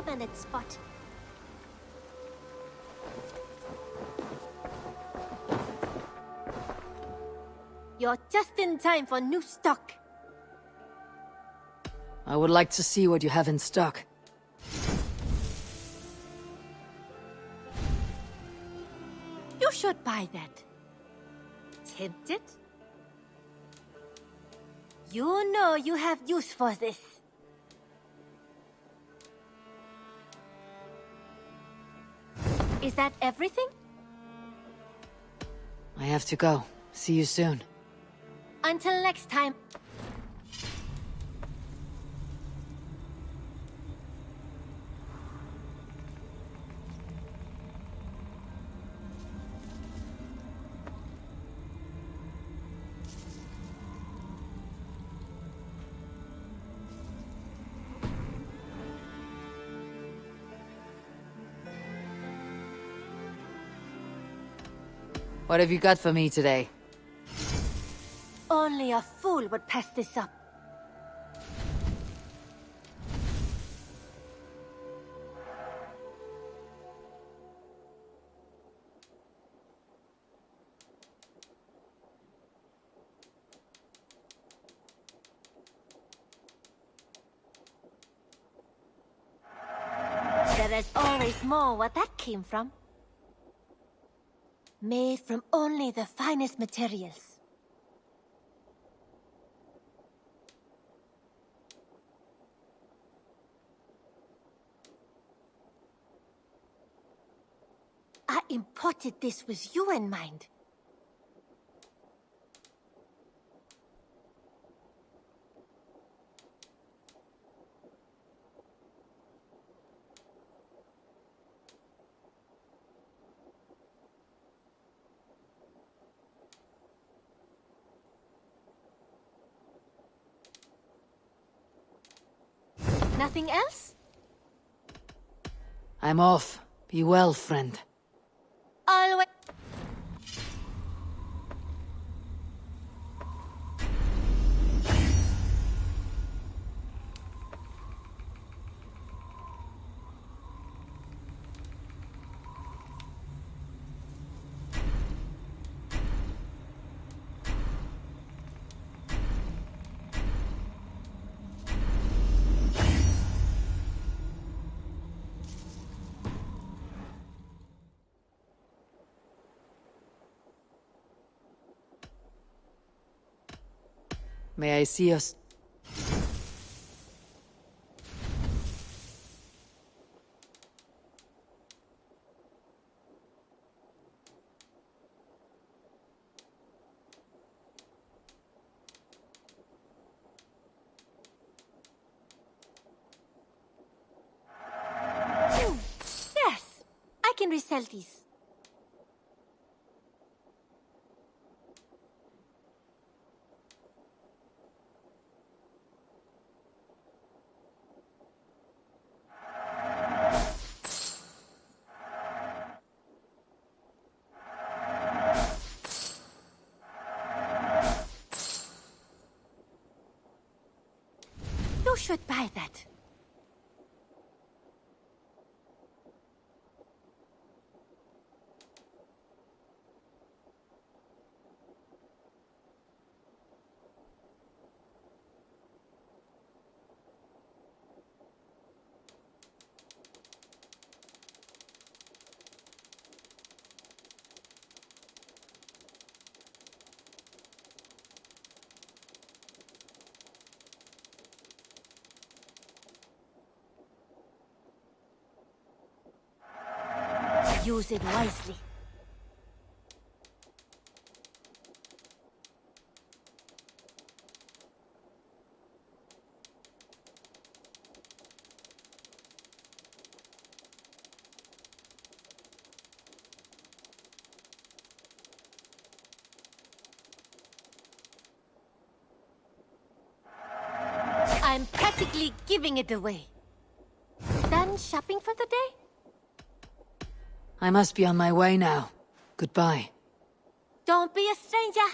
permanent spot. You're just in time for new stock. I would like to see what you have in stock. You should buy that. Tempted? You know you have use for this. Is that everything? I have to go. See you soon. Until next time. What have you got for me today? Only a fool would pass this up. There is always more where that came from. Made from only the finest materials. I imported this with you in mind. Nothing else? I'm off. Be well, friend. Always. May I see us? Yes, I can resell these. You should buy that. Use it wisely. I'm practically giving it away. Done shopping for the day? I must be on my way now. Goodbye. Don't be a stranger.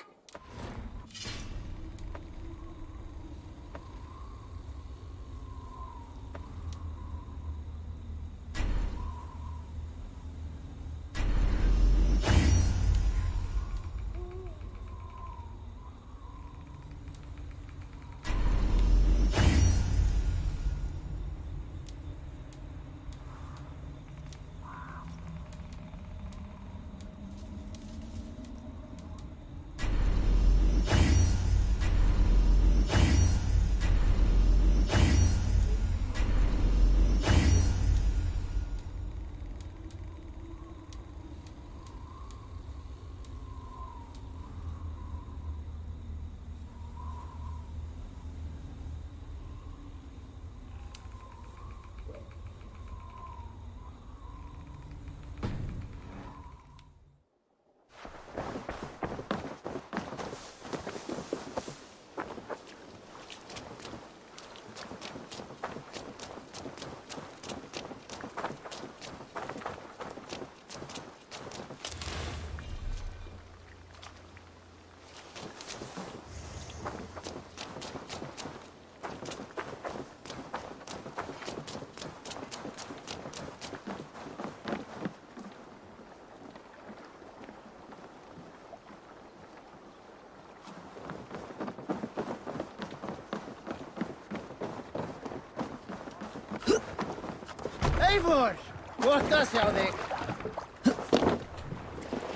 Ivor! What sjá þig?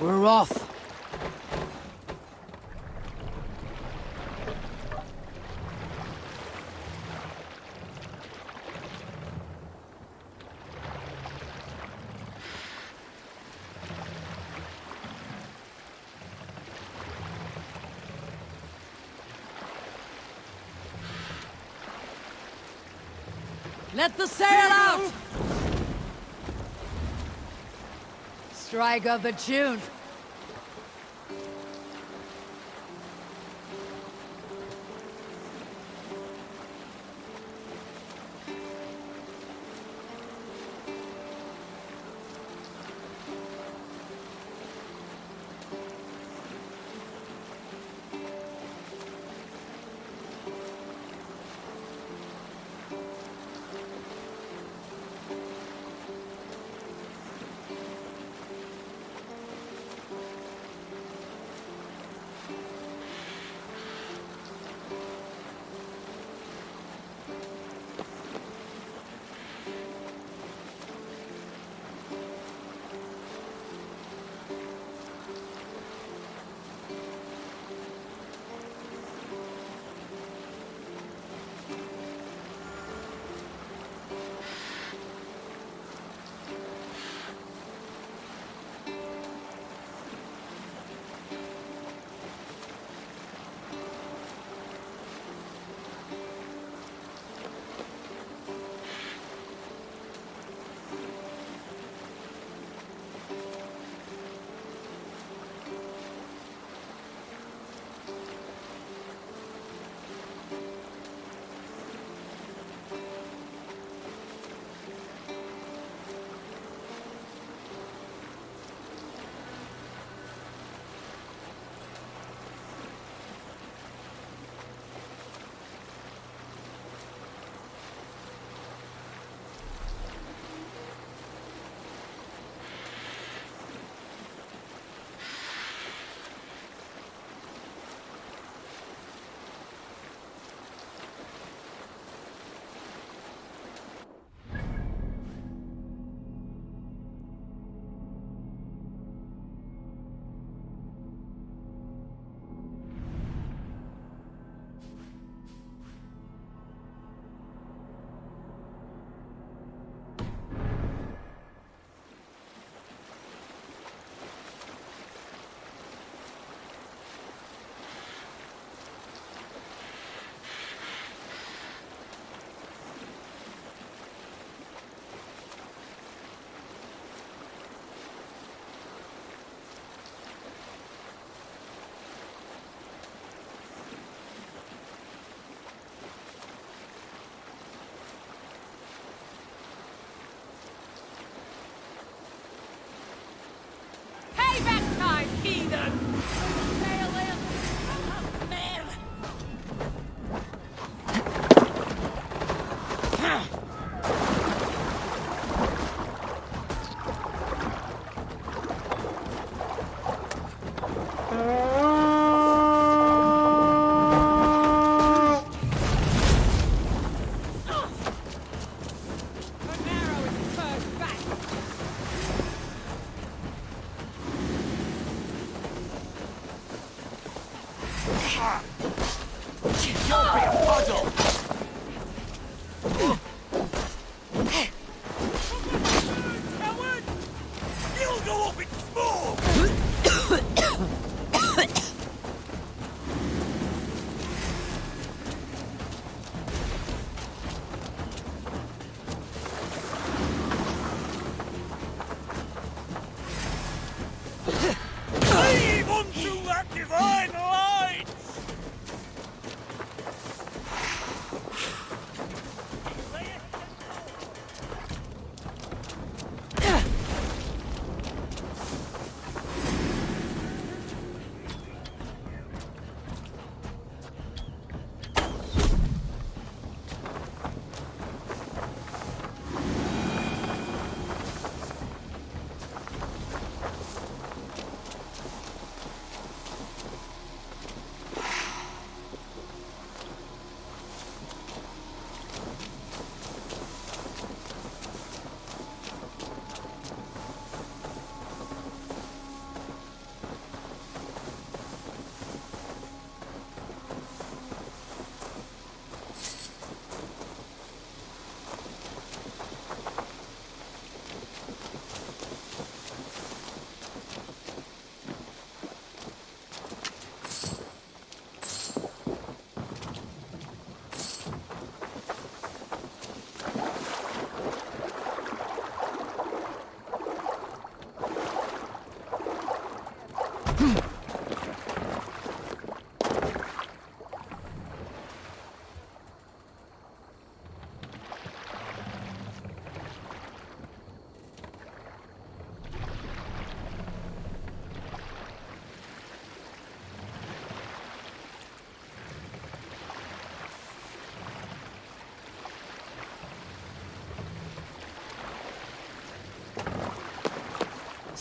We're off. Let the sail out! Strike up a tune.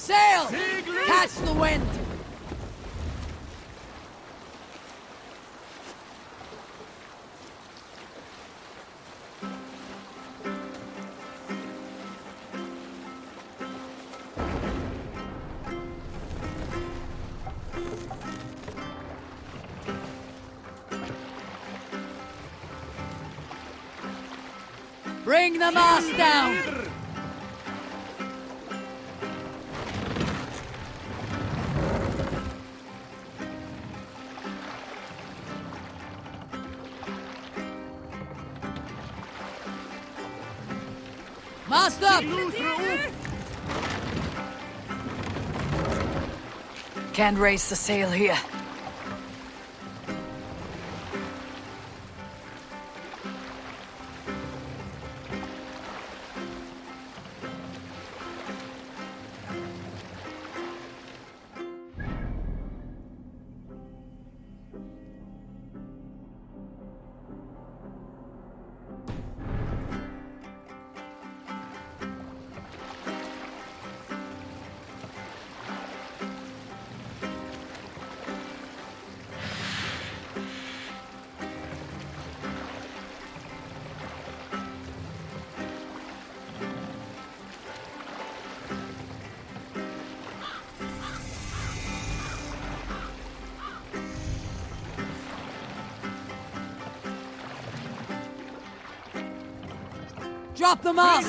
Sail! Catch the wind! Bring the mast down! Mast up! Can't raise the sail here. Drop the mast!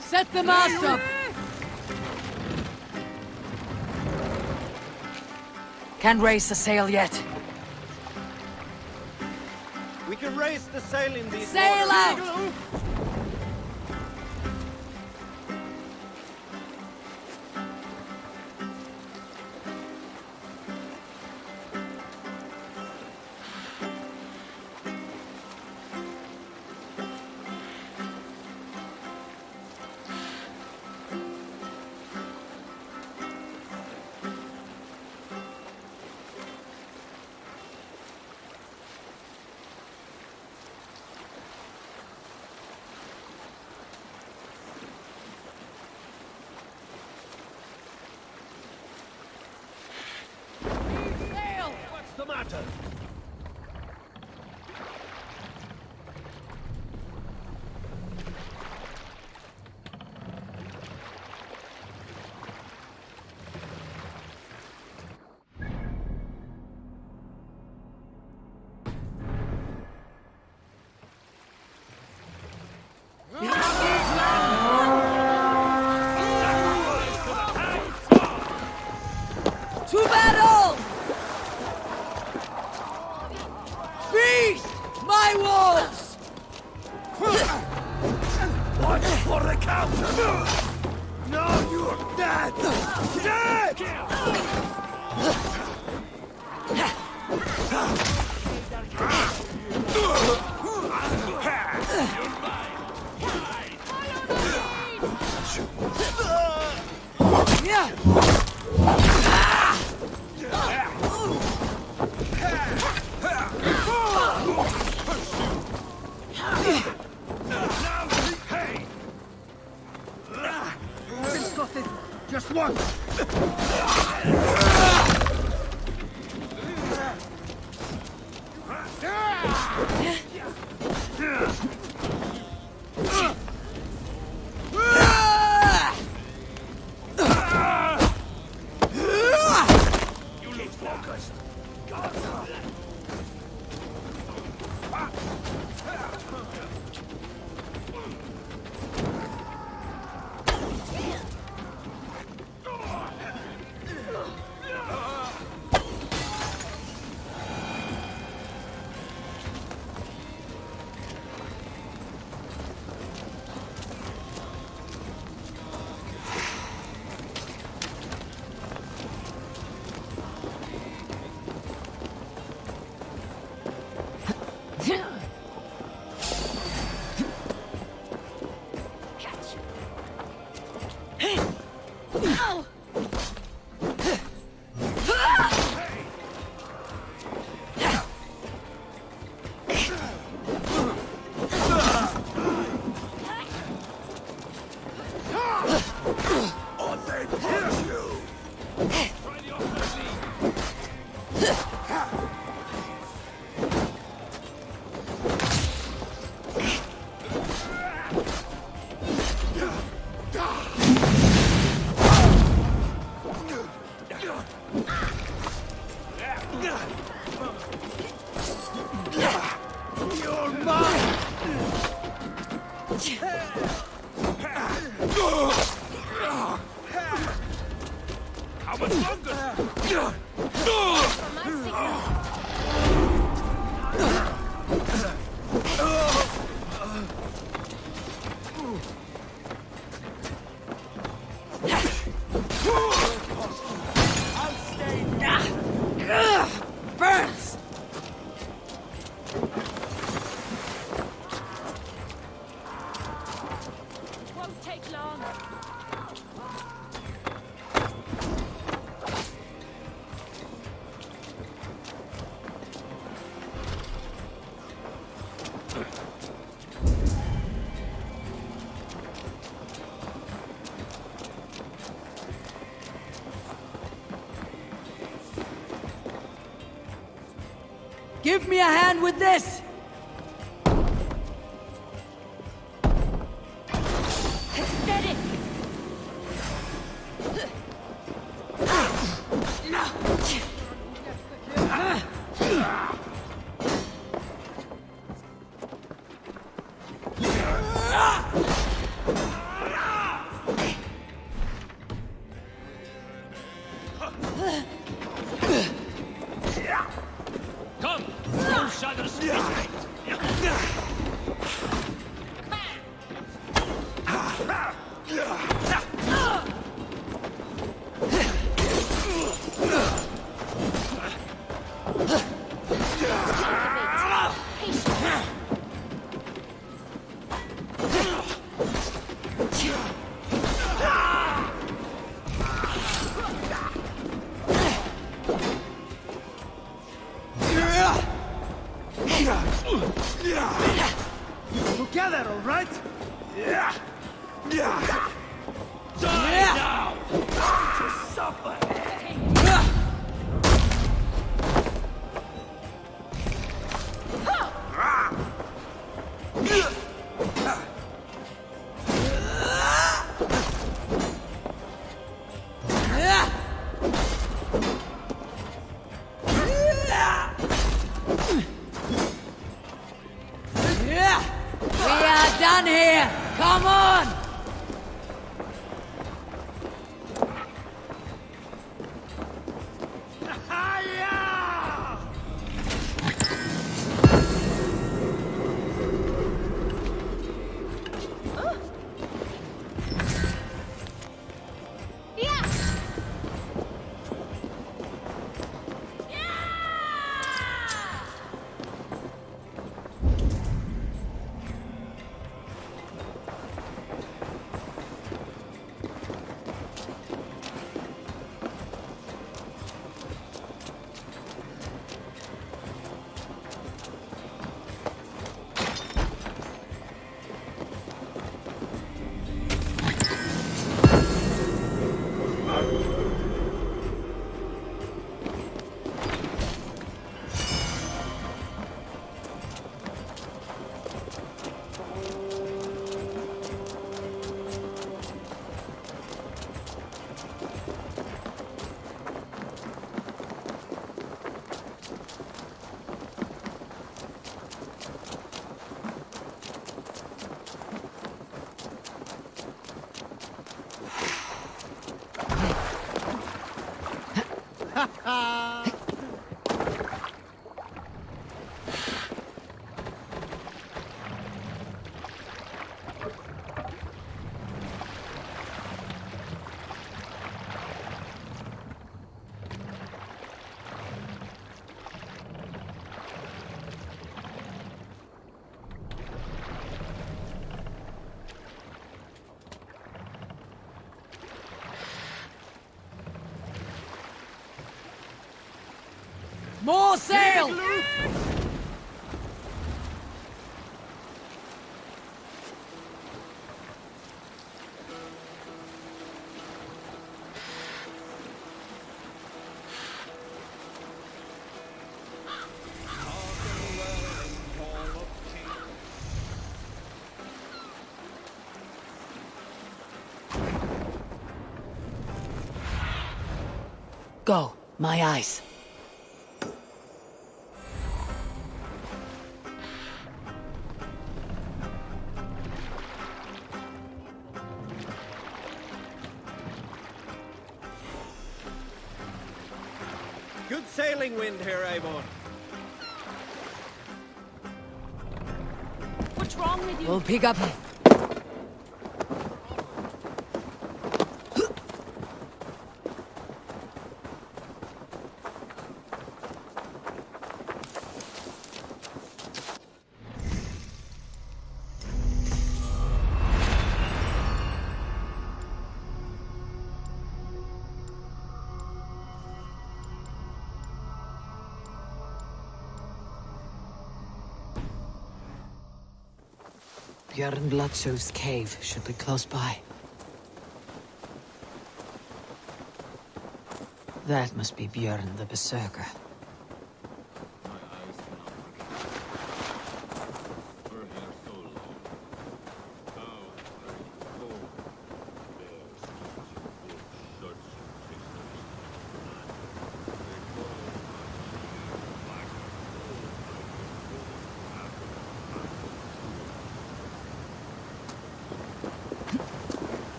Set the mast up! Can't raise the sail yet. We can raise the sail in these Sail waters. out! What's the matter? To battle! Feast, my wolves! Watch for the counter! Now you're dead! Dead! Yeah! Just once! You look focused. How much longer? For my signal. Burns! Won't take long. Give me a hand with this! Steady. Come! Two shadows behind! Together, all right? Yeah. Yeah. Die now! To supper! We are done here! Come on! Yeah. More sail! Go, my eyes. sailing wind here, Avon. What's wrong with you? We'll pick up. Björn Bloodtooth's cave should be close by. That must be Björn the Berserker.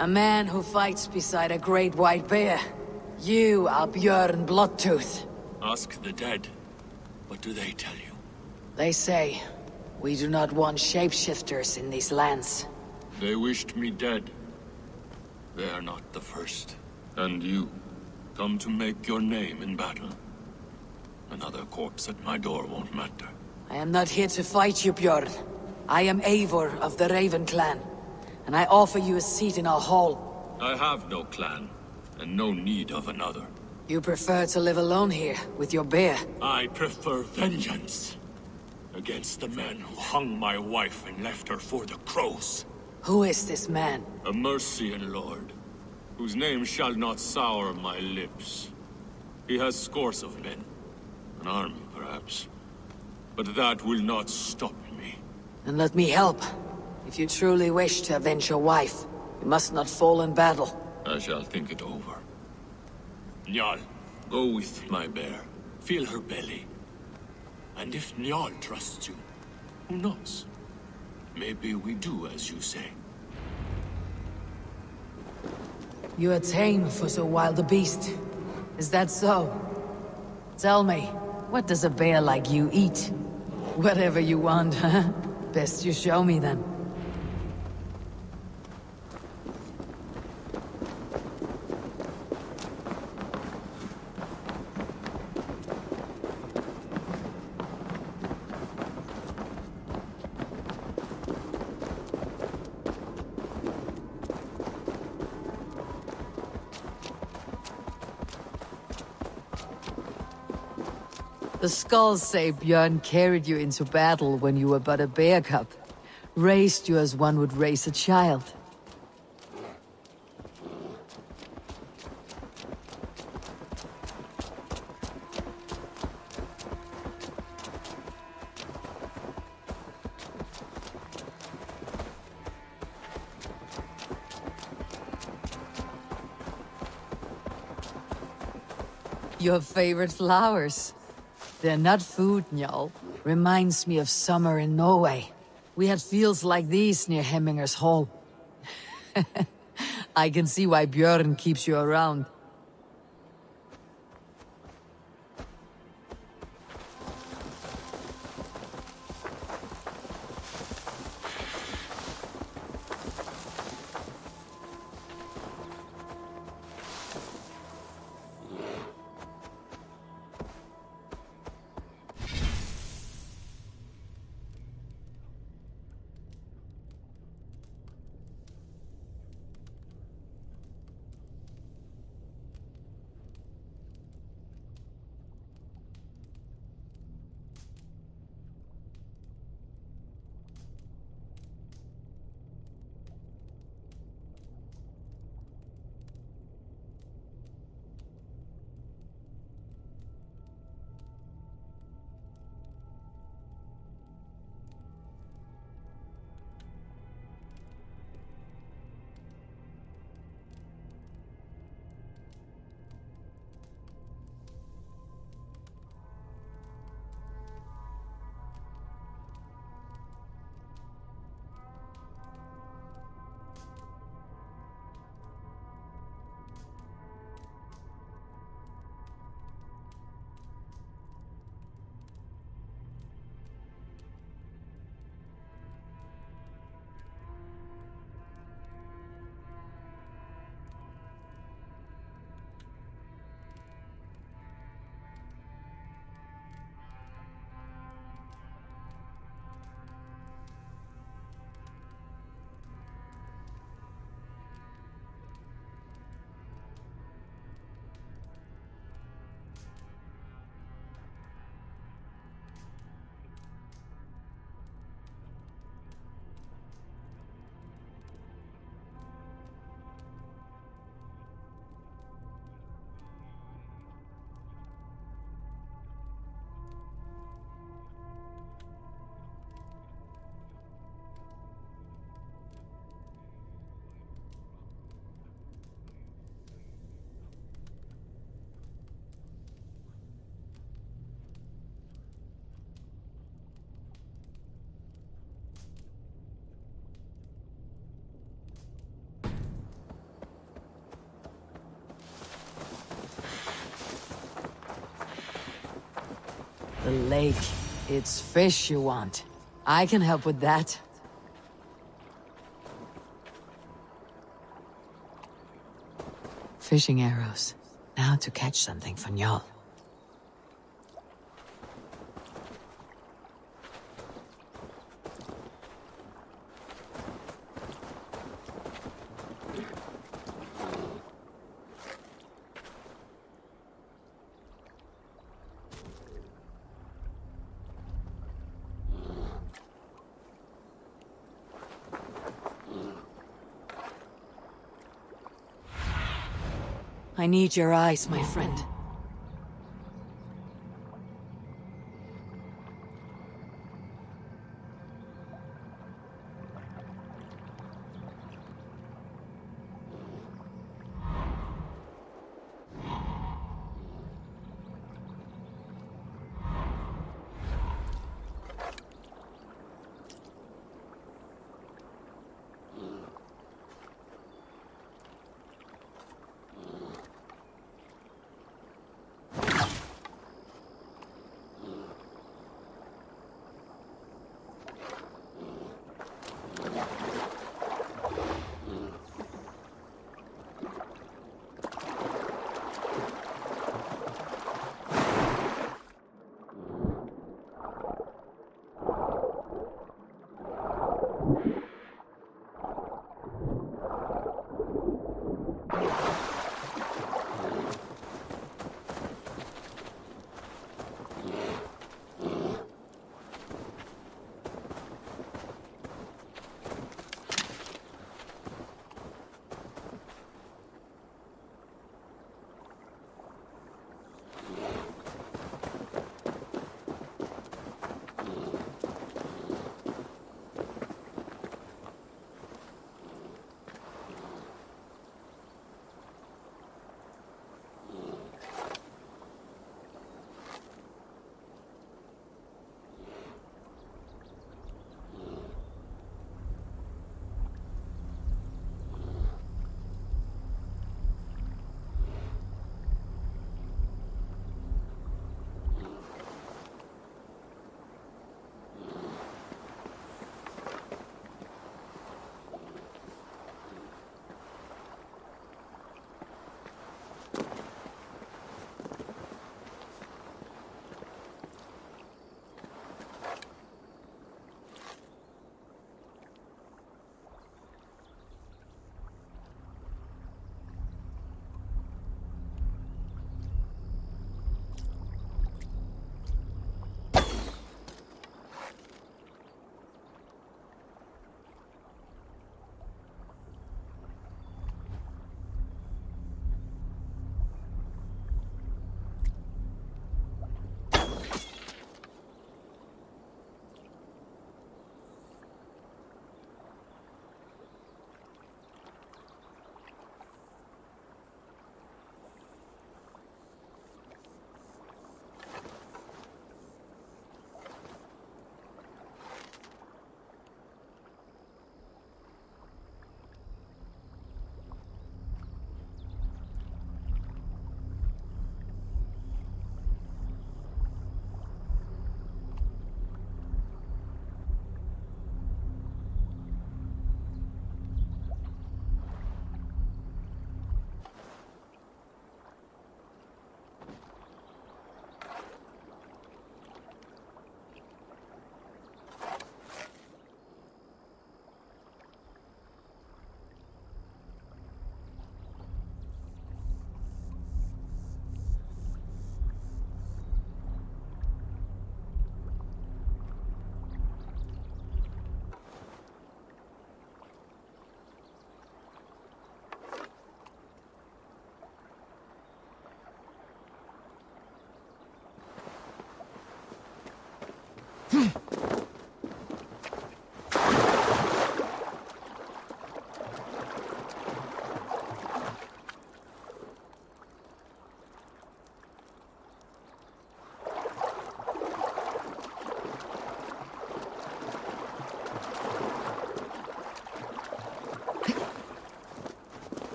A man who fights beside a great white bear. You are Björn Bloodtooth. Ask the dead. What do they tell you? They say, we do not want shapeshifters in these lands. They wished me dead. They are not the first. And you, come to make your name in battle. Another corpse at my door won't matter. I am not here to fight you, Björn. I am Eivor of the Raven clan, and I offer you a seat in our hall. I have no clan, and no need of another. You prefer to live alone here, with your bear? I prefer vengeance. Against the men who hung my wife and left her for the crows. Who is this man? A Mercian lord, whose name shall not sour my lips. He has scores of men. An army, perhaps. But that will not stop me. Then let me help. If you truly wish to avenge your wife, you must not fall in battle. I shall think it over. Njal, go with my bear. Feel her belly. And if Njal trusts you, who knows? Maybe we do as you say. You are tame for so wild a beast. Is that so? Tell me, what does a bear like you eat? Whatever you want, huh? Best you show me then. The skulls say Björn carried you into battle when you were but a bear cub. Raised you as one would raise a child. Your favorite flowers. They're not food, Njal. Reminds me of summer in Norway. We had fields like these near Hemminger's Hall. I can see why Björn keeps you around. The lake. It's fish you want. I can help with that. Fishing arrows. Now to catch something for Njal. I need your eyes, my friend.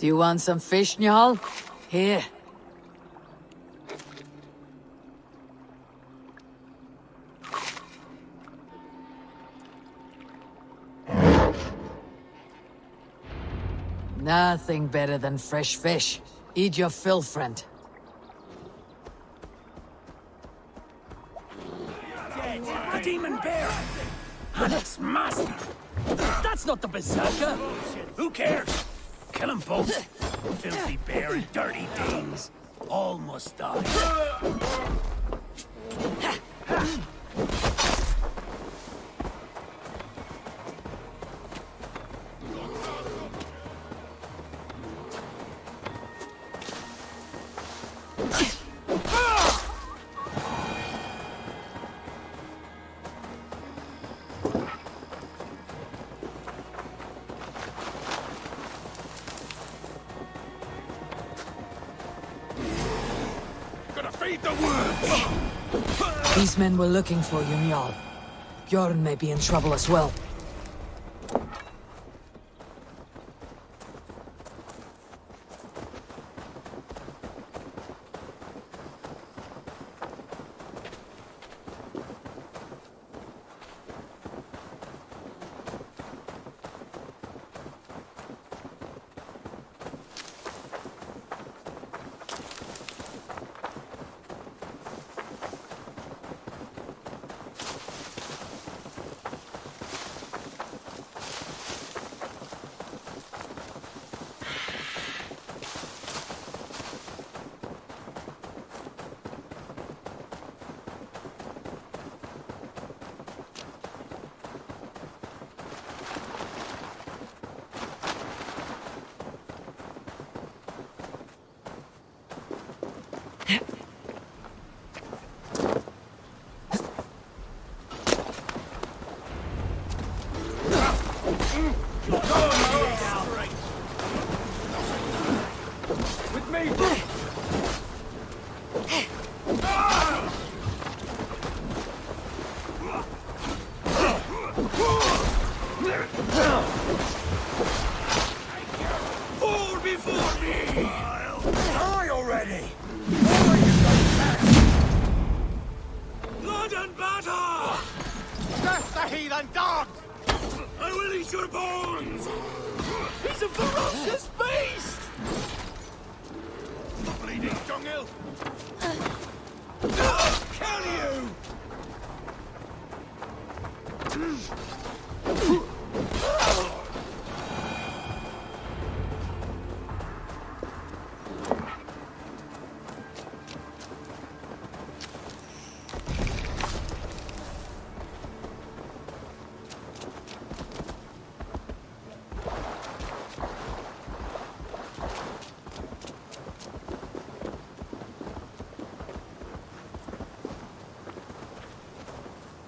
Do you want some fish, Njal? Here. Nothing better than fresh fish. Eat your fill, friend. The demon bear! And its master! That's not the berserker! Who cares? Kill them both! Filthy bear and dirty Danes. All must die. These men were looking for you, Njal. Bjorn may be in trouble as well.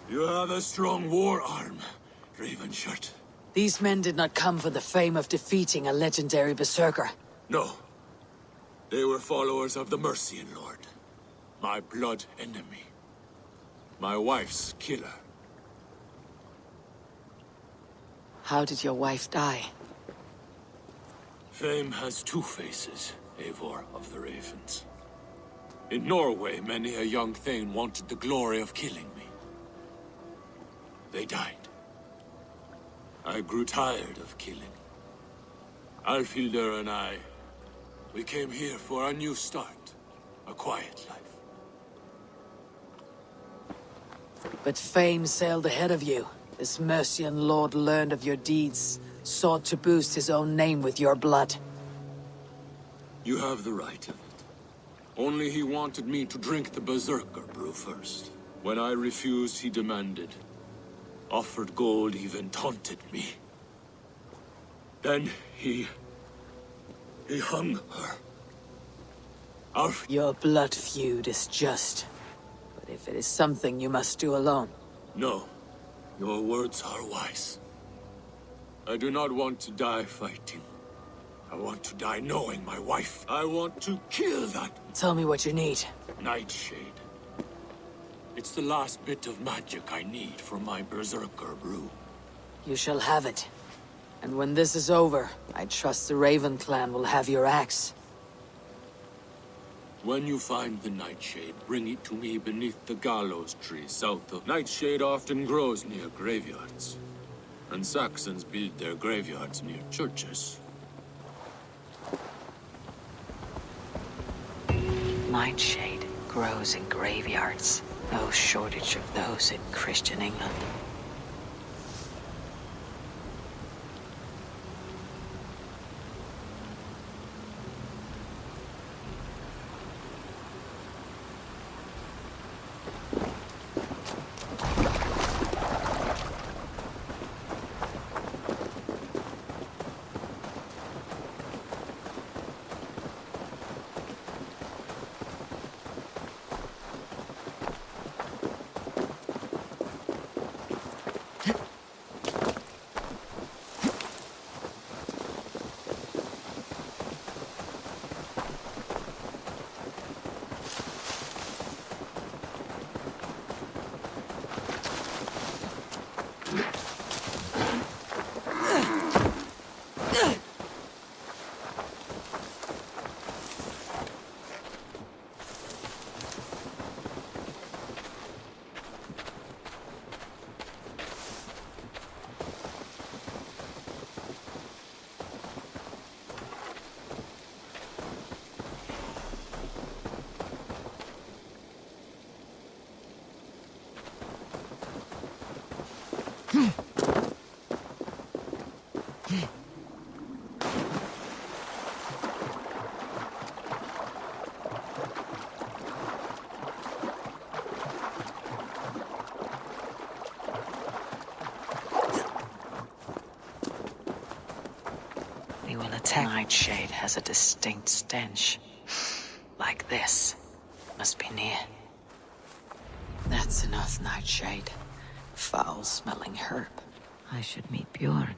You have a strong war arm, Ravenshirt. These men did not come for the fame of defeating a legendary berserker. No. They were followers of the Mercian Lord. My blood enemy. My wife's killer. How did your wife die? Fame has two faces, Eivor of the Ravens. In Norway, many a young thane wanted the glory of killing me. They died. I grew tired of killing. Alfhildr and I, we came here for a new start. A quiet life. But fame sailed ahead of you. This Mercian lord learned of your deeds, sought to boost his own name with your blood. You have the right of it. Only he wanted me to drink the Berserker brew first. When I refused, he demanded. Offered gold, even taunted me. Then he hung her. Your blood feud is just. But if it is something you must do alone... No. Your words are wise. I do not want to die fighting. I want to die knowing my wife. I want to kill that Tell me what you need. nightshade. It's the last bit of magic I need for my Berserker brew. You shall have it. And when this is over, I trust the Raven clan will have your axe. When you find the nightshade, bring it to me beneath the gallows tree south of... Nightshade often grows near graveyards. And Saxons build their graveyards near churches. Nightshade grows in graveyards. No shortage of those in Christian England. They will attack. Nightshade has a distinct stench. Like this. Must be near. That's enough, Nightshade. Foul-smelling herb. I should meet Bjorn.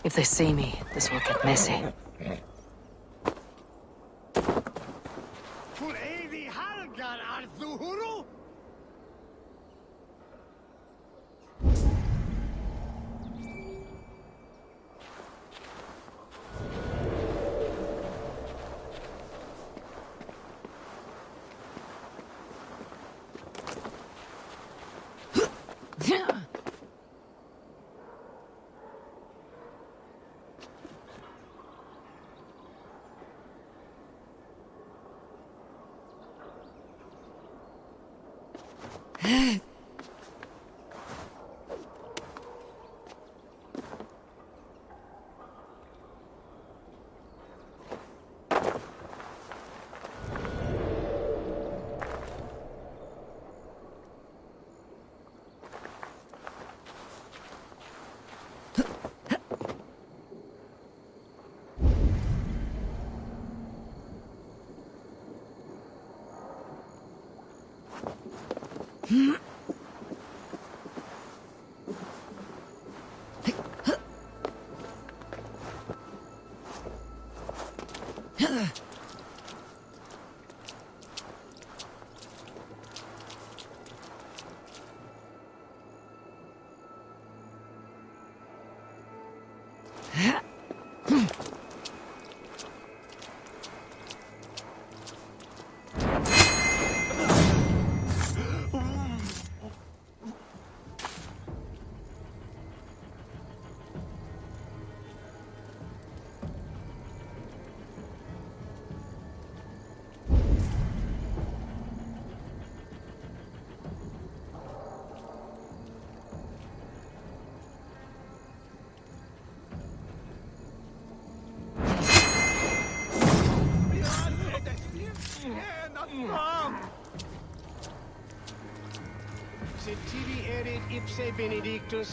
If they see me, this will get messy. Sed tibi erit ipse benedictus,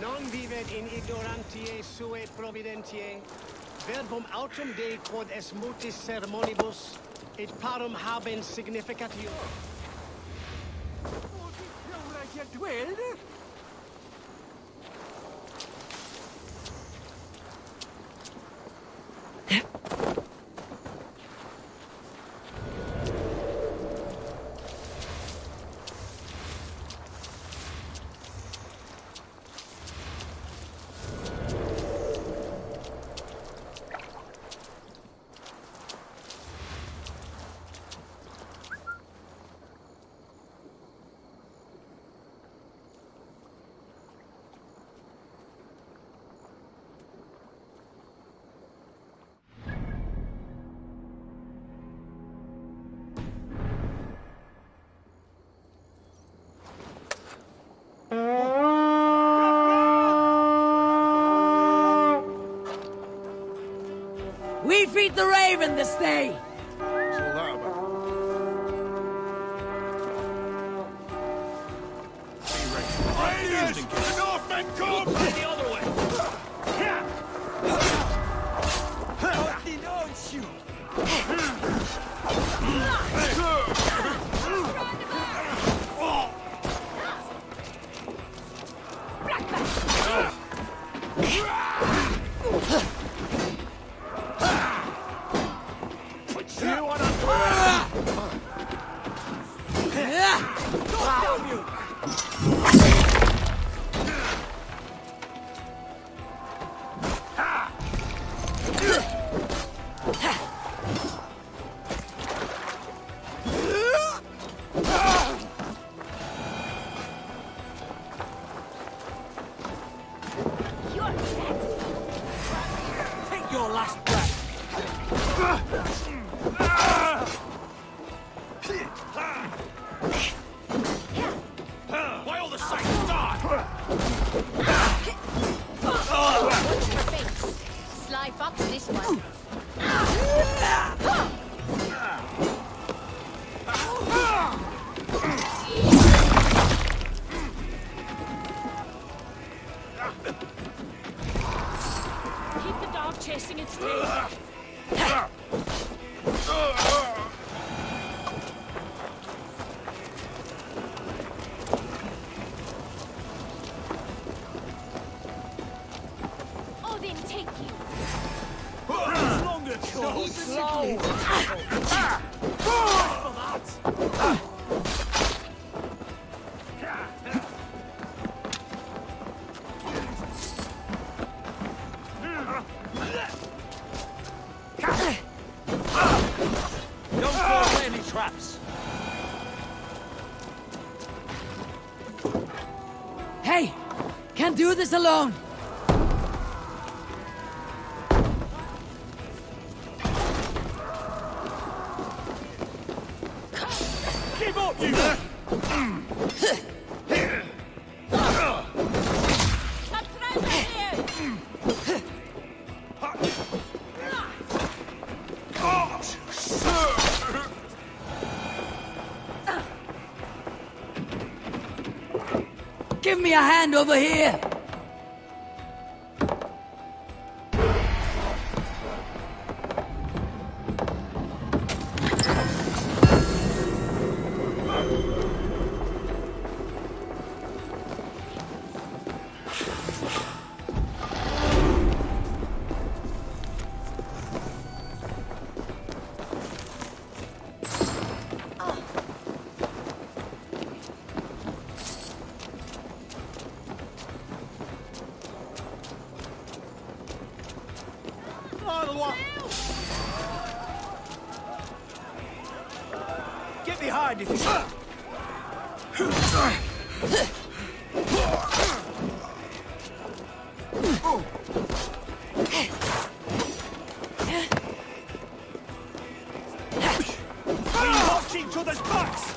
non vivet in ignorantiae sue providentiae, verbum autem Dei quod es multis sermonibus, et parum habens significatio. We feed the raven this day! The Northmen come! The other way! Take your last breath! Why all the sights die? Watch your face. Sly fox this one. Keep the dog chasing its tail. Don't fall any traps. Hey! Can't do this alone! Keep up, you! Give me a hand over here! Get behind if you should. We watch each other's backs!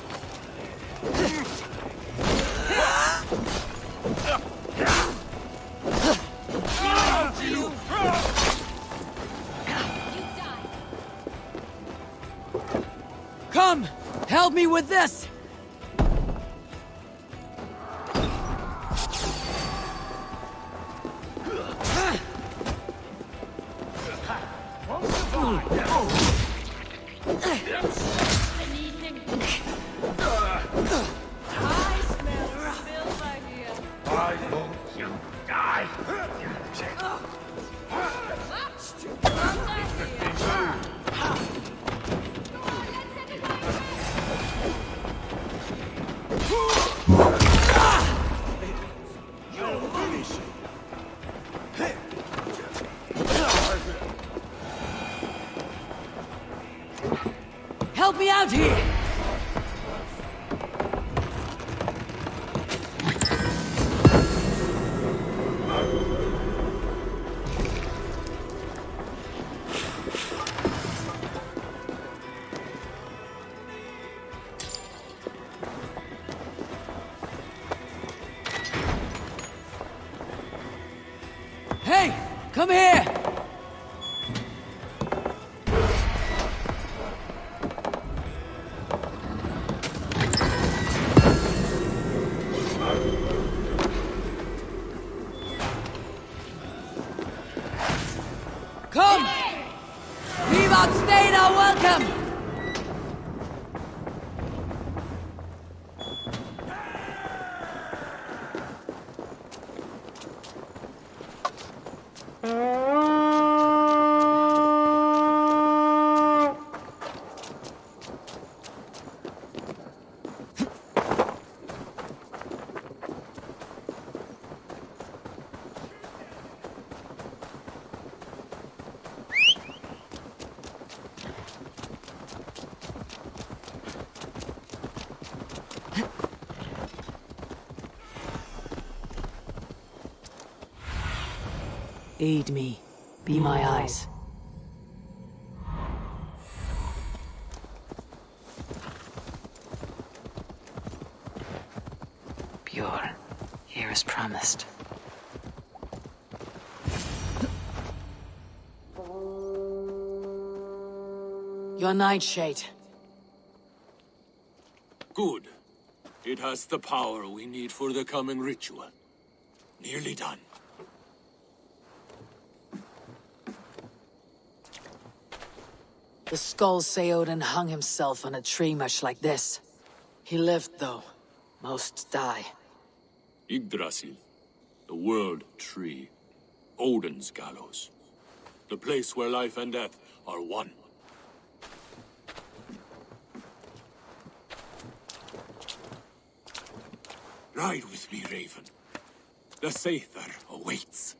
Come! Help me with this! Help me out here! Hey! Come here! Come! We've outstayed our welcome! Aid me. Be my eyes. Pure, here as promised. Your nightshade. Good. It has the power we need for the coming ritual. Nearly done. The skulls say Odin hung himself on a tree much like this. He lived, though. Most die. Yggdrasil. The world tree. Odin's gallows. The place where life and death are one. Ride with me, Raven. The Sather awaits.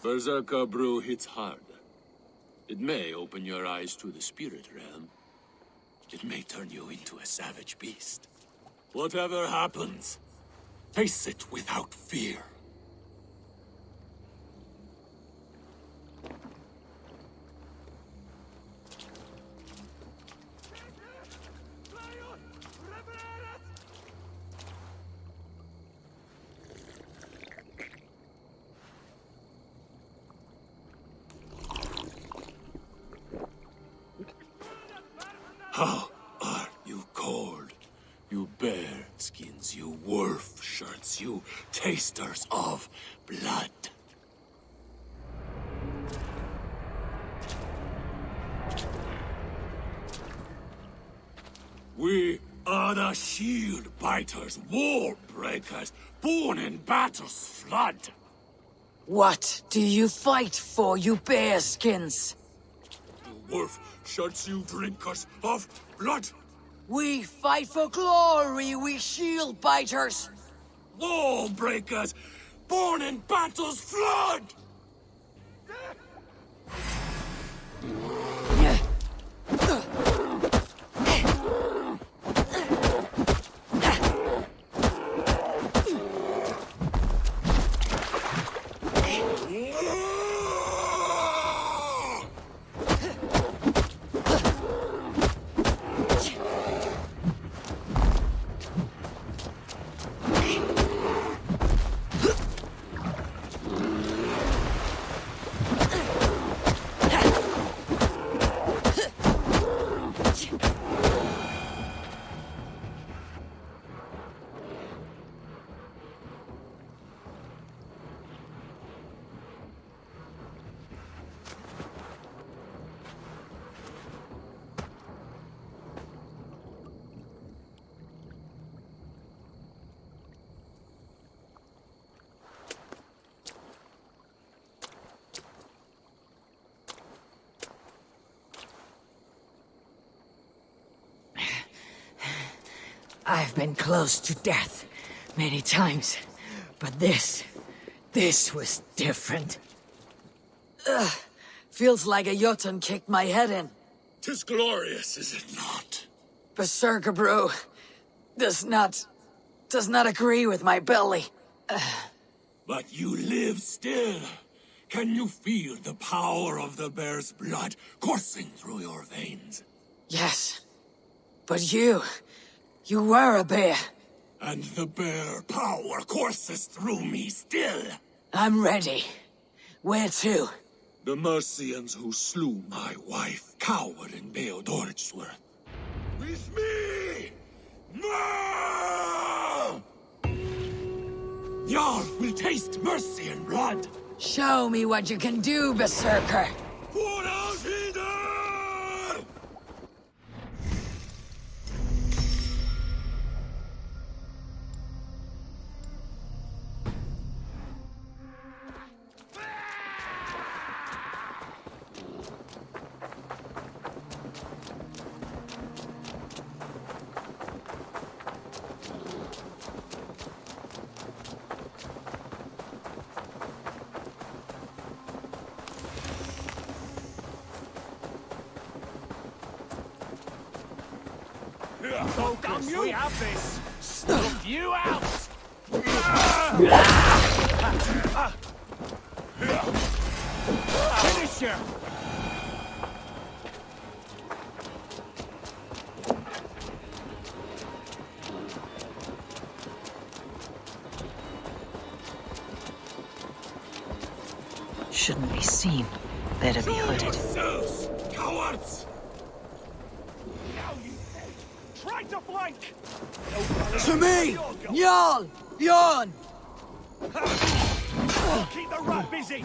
Berserker brew hits hard. It may open your eyes to the spirit realm. It may turn you into a savage beast. Whatever happens, face it without fear. How are you cold? You bear skins, you wolf shirts, you tasters of blood. We are the shield biters, war breakers, born in battle's flood. What do you fight for, you bearskins? The wolf shirts, you drinkers of blood. We fight for glory, we shield biters! Wall breakers, born in battle's flood! I've been close to death many times, but this was different. Feels like a Jotun kicked my head in. 'Tis glorious, is it not? Berserker brew does not agree with my belly. But you live still. Can you feel the power of the bear's blood coursing through your veins? Yes, but you were a bear. And the bear power courses through me still. I'm ready. Where to? The Mercians who slew my wife cowered in Beodorichtsworth. With me! No! Jarl will taste mercy and blood. Show me what you can do, Berserker. Pour out hither! Go down you! We have this! Snuff you out! Finisher! Shouldn't be seen. Better be hooded. Yourselves, cowards! Try to flank! To me! Jarl! Bjorn! Keep the rat busy!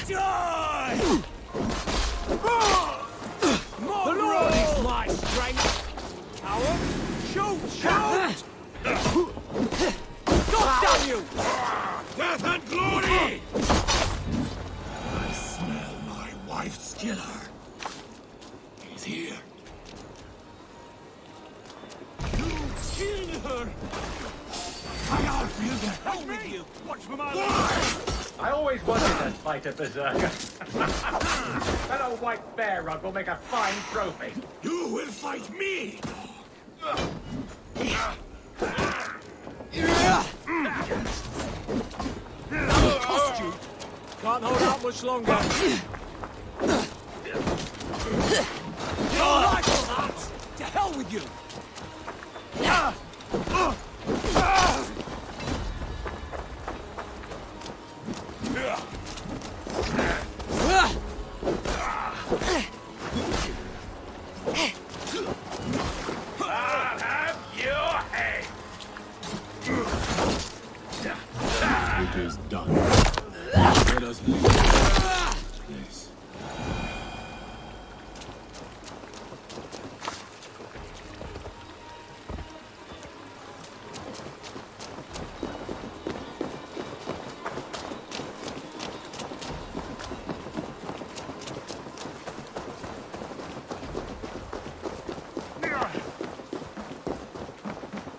Die! I always wanted to fight a berserker. That old white bear rug will make a fine trophy. You will fight me! Can't hold out much longer. To hell with you! I'll have your head. It is done. Let us leave this place.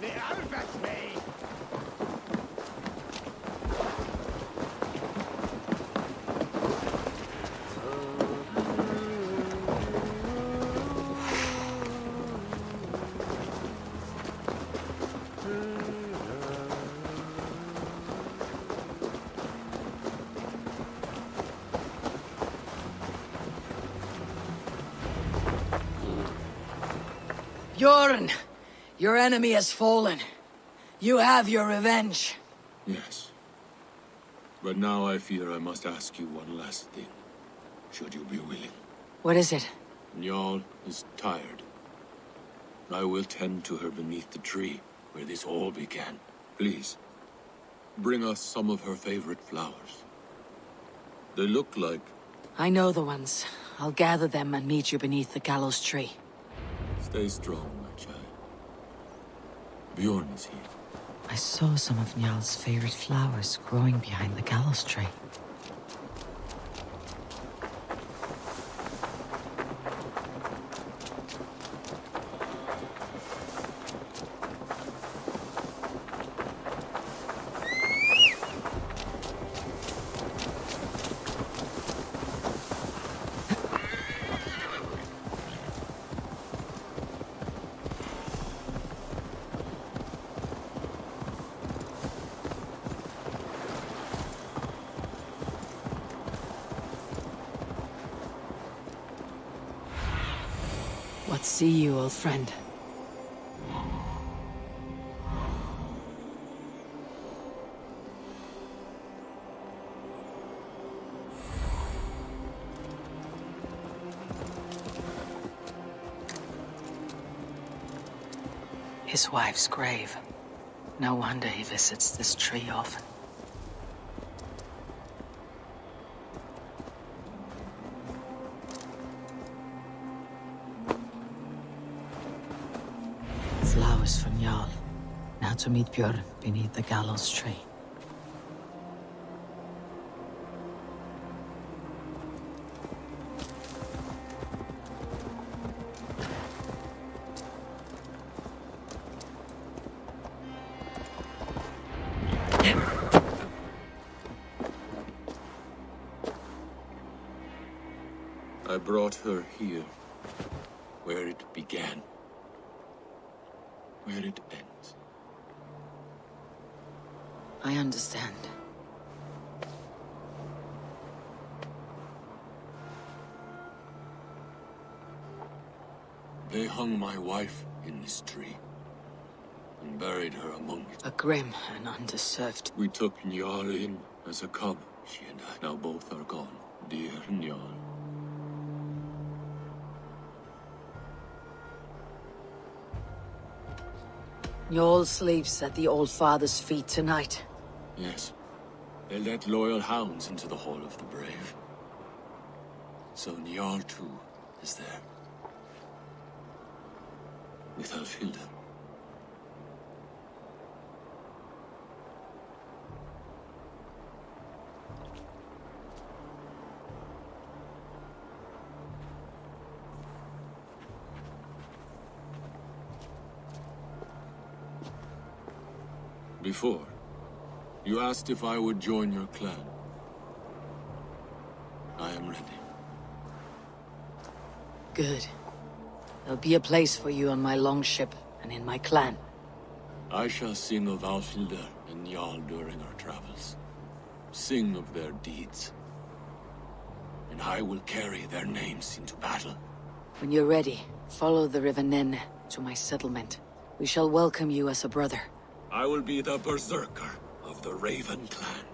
The Alva's way. Bjorn, your enemy has fallen. You have your revenge. Yes. But now I fear I must ask you one last thing. Should you be willing? What is it? Njal is tired. I will tend to her beneath the tree where this all began. Please, bring us some of her favorite flowers. They look like... I know the ones. I'll gather them and meet you beneath the gallows tree. Stay strong, my child. Bjorn is here. I saw some of Njal's favorite flowers growing behind the gallows tree. What see you, old friend? His wife's grave. No wonder he visits this tree often. Flowers for Njal. Now to meet Bjorn beneath the gallows tree. I brought her here, where it began, where it ends. I understand. They hung my wife in this tree, and buried her among it. A grim and undeserved. We took Njal in as a cub, she and I. Now both are gone, dear Njal. Njal sleeps at the Old Father's feet tonight. Yes. They let loyal hounds into the Hall of the Brave. So Njal too is there. With Alfilda. Before, You asked if I would join your clan. I am ready. Good. There'll be a place for you on my longship and in my clan. I shall sing of Alfhilder and Jarl during our travels. Sing of their deeds. And I will carry their names into battle. When you're ready, follow the River Nene to my settlement. We shall welcome you as a brother. I will be the berserker of the Raven clan.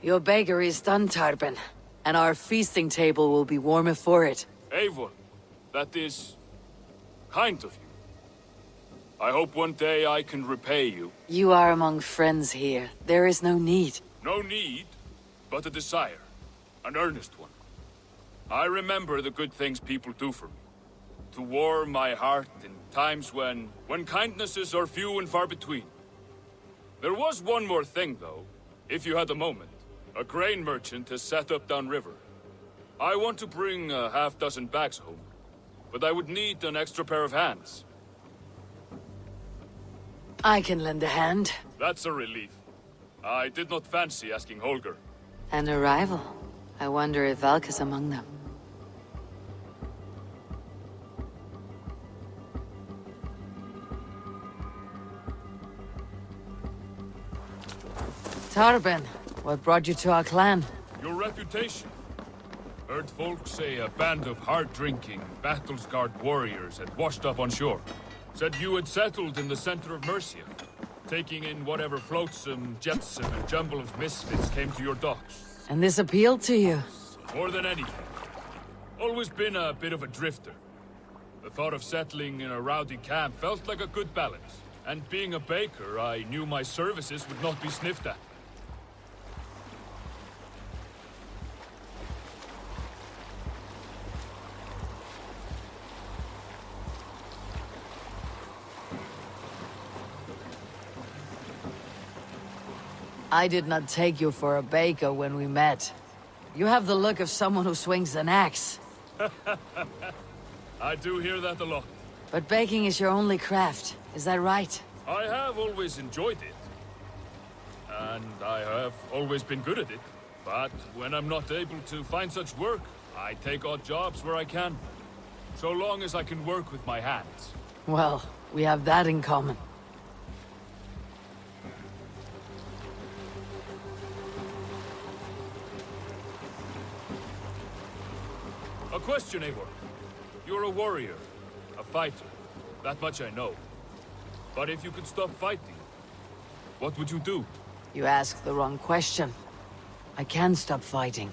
Your beggar is done, Tarben. And our feasting table will be warmer for it. Eivor, that is kind of you. I hope one day I can repay you. You are among friends here. There is no need. No need, but a desire. An earnest one. I remember the good things people do for me. To warm my heart in times when kindnesses are few and far between. There was one more thing, though, if you had a moment. A grain merchant has set up downriver. I want to bring a half-dozen bags home, but I would need an extra pair of hands. I can lend a hand. That's a relief. I did not fancy asking Holger. An arrival. I wonder if Valka's among them. Tarben, what brought you to our clan? Your reputation. Heard folks say a band of hard-drinking, battle-scarred warriors had washed up on shore. Said you had settled in the center of Mercia, taking in whatever flotsam, jetsam, and jumble of misfits came to your docks. And this appealed to you? More than anything. Always been a bit of a drifter. The thought of settling in a rowdy camp felt like a good balance. And being a baker, I knew my services would not be sniffed at. I did not take you for a baker when we met. You have the look of someone who swings an axe. I do hear that a lot. But baking is your only craft, is that right? I have always enjoyed it. And I have always been good at it. But when I'm not able to find such work, I take odd jobs where I can. So long as I can work with my hands. Well, we have that in common. A question, Eivor. You're a warrior, a fighter. That much I know. But if you could stop fighting, what would you do? You ask the wrong question. I can stop fighting.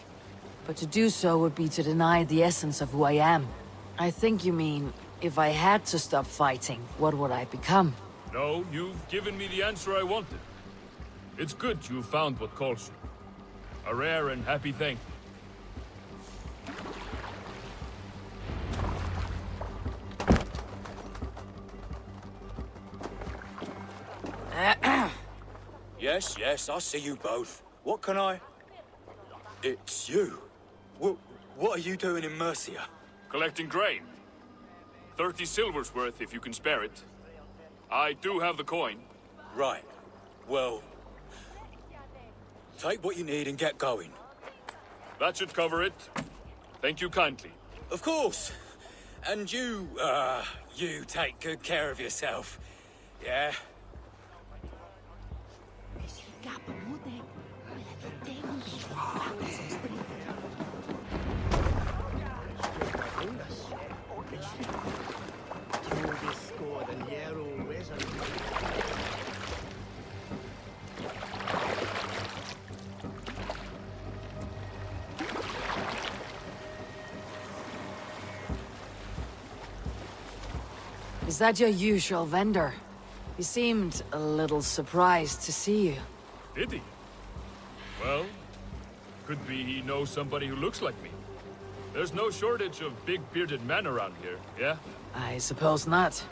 But to do so would be to deny the essence of who I am. I think you mean, if I had to stop fighting, what would I become? No, you've given me the answer I wanted. It's good you found what calls you. A rare and happy thing. Yes, I see you both. What can I... It's you. What are you doing in Mercia? Collecting grain. 30 silver's worth if you can spare it. I do have the coin. Right. Well... take what you need and get going. That should cover it. Thank you kindly. Of course. And you take good care of yourself. Yeah? Is that your usual vendor? He seemed a little surprised to see you. Did he? Well, could be he knows somebody who looks like me. There's no shortage of big bearded men around here, yeah? I suppose not.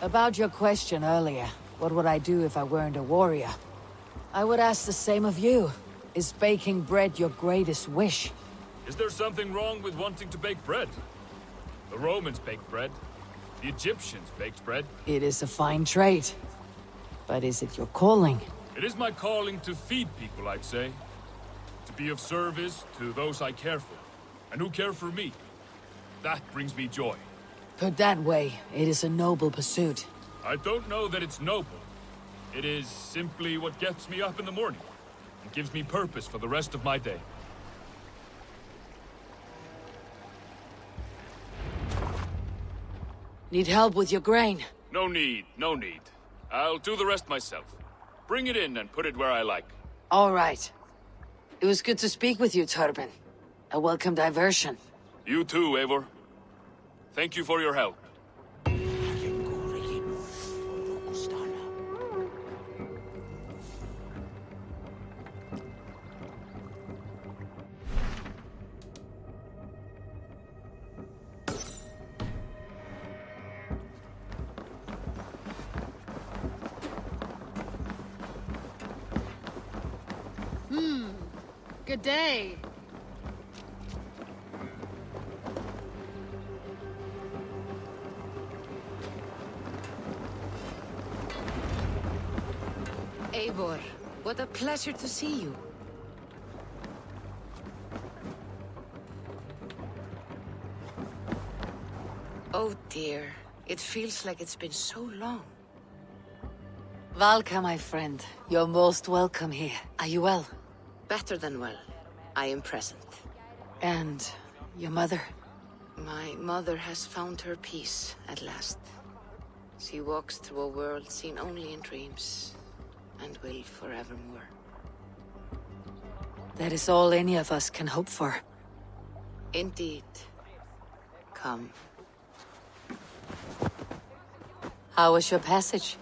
About your question earlier, what would I do if I weren't a warrior? I would ask the same of you. Is baking bread your greatest wish? Is there something wrong with wanting to bake bread? The Romans baked bread. The Egyptians baked bread. It is a fine trade. But is it your calling? It is my calling to feed people, I'd say. To be of service to those I care for, and who care for me. That brings me joy. Put that way, it is a noble pursuit. I don't know that it's noble. It is simply what gets me up in the morning. It gives me purpose for the rest of my day. Need help with your grain? No need, no need. I'll do the rest myself. Bring it in and put it where I like. All right. It was good to speak with you, Turbin. A welcome diversion. You too, Eivor. Thank you for your help. Good day. Eivor, what a pleasure to see you. Oh dear, it feels like it's been so long. Valka, my friend, you're most welcome here. Are you well? Better than well. I am present. And your mother? My mother has found her peace at last. She walks through a world seen only in dreams, and will forevermore. That is all any of us can hope for. Indeed. Come. How was your passage?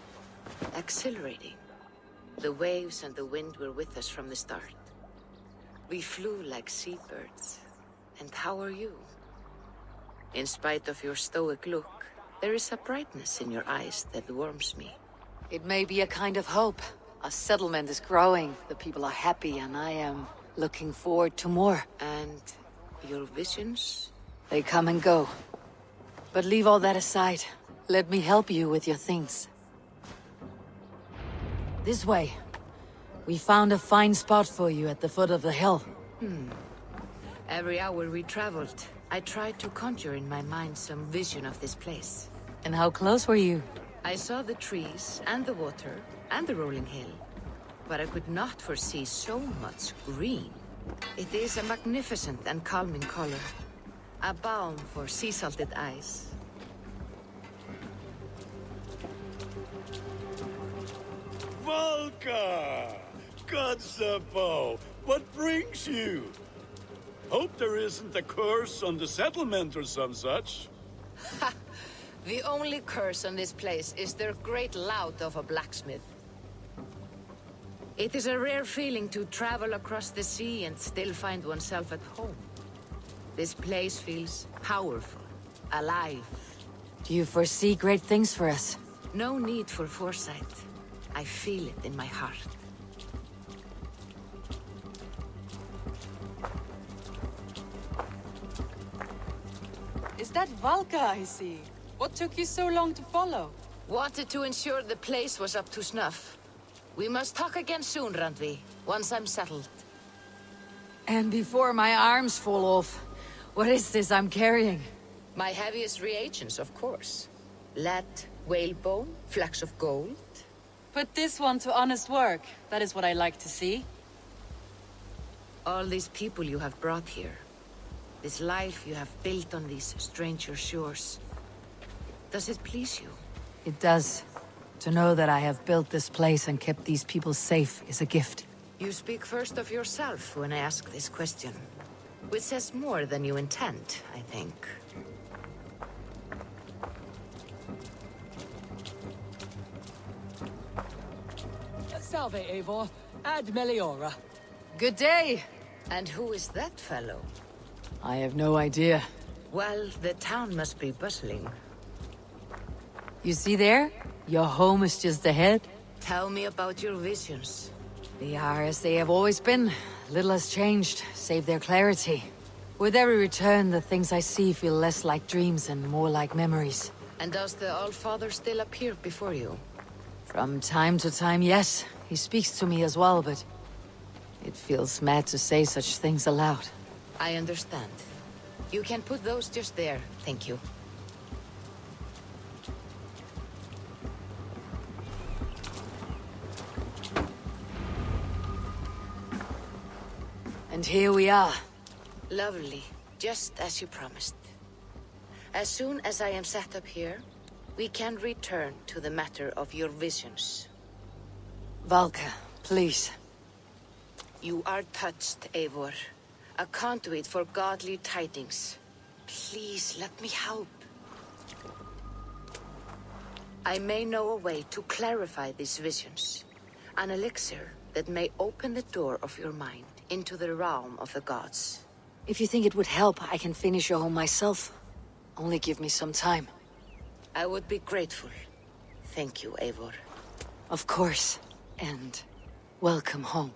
Exhilarating. The waves and the wind were with us from the start. We flew like seabirds. And how are you? In spite of your stoic look, there is a brightness in your eyes that warms me. It may be a kind of hope. Our settlement is growing, the people are happy, and I am looking forward to more. And your visions? They come and go. But leave all that aside. Let me help you with your things. This way. We found a fine spot for you at the foot of the hill. Every hour we traveled, I tried to conjure in my mind some vision of this place. And how close were you? I saw the trees, and the water, and the rolling hill. But I could not foresee so much green. It is a magnificent and calming color. A balm for sea-salted eyes. Valka! Godsapo! What brings you? Hope there isn't a curse on the settlement or some such. The only curse on this place is their great lout of a blacksmith. It is a rare feeling to travel across the sea and still find oneself at home. This place feels powerful, alive. Do you foresee great things for us? No need for foresight. I feel it in my heart. Is that Valka I see? What took you so long to follow? Wanted to ensure the place was up to snuff. We must talk again soon, Randvi, once I'm settled. And before my arms fall off, what is this I'm carrying? My heaviest reagents, of course. Lead, whalebone, flecks of gold. Put this one to honest work. That is what I like to see. All these people you have brought here. This life you have built on these stranger shores. Does it please you? It does. To know that I have built this place and kept these people safe is a gift. You speak first of yourself when I ask this question. Which says more than you intend, I think. Salve, Eivor. Ad Meliora. Good day! And who is that fellow? I have no idea. Well, the town must be bustling. You see there? Your home is just ahead. Tell me about your visions. They are as they have always been. Little has changed, save their clarity. With every return, the things I see feel less like dreams and more like memories. And does the Allfather still appear before you? From time to time, yes. He speaks to me as well, but... it feels mad to say such things aloud. I understand. You can put those just there, thank you. here we are. Lovely, just as you promised. As soon as I am set up here, we can return to the matter of your visions. Valka, please. You are touched, Eivor. A conduit for godly tidings. Please, let me help. I may know a way to clarify these visions. An elixir that may open the door of your mind into the realm of the gods. If you think it would help, I can finish your home myself. Only give me some time. I would be grateful. Thank you, Eivor. Of course. And welcome home.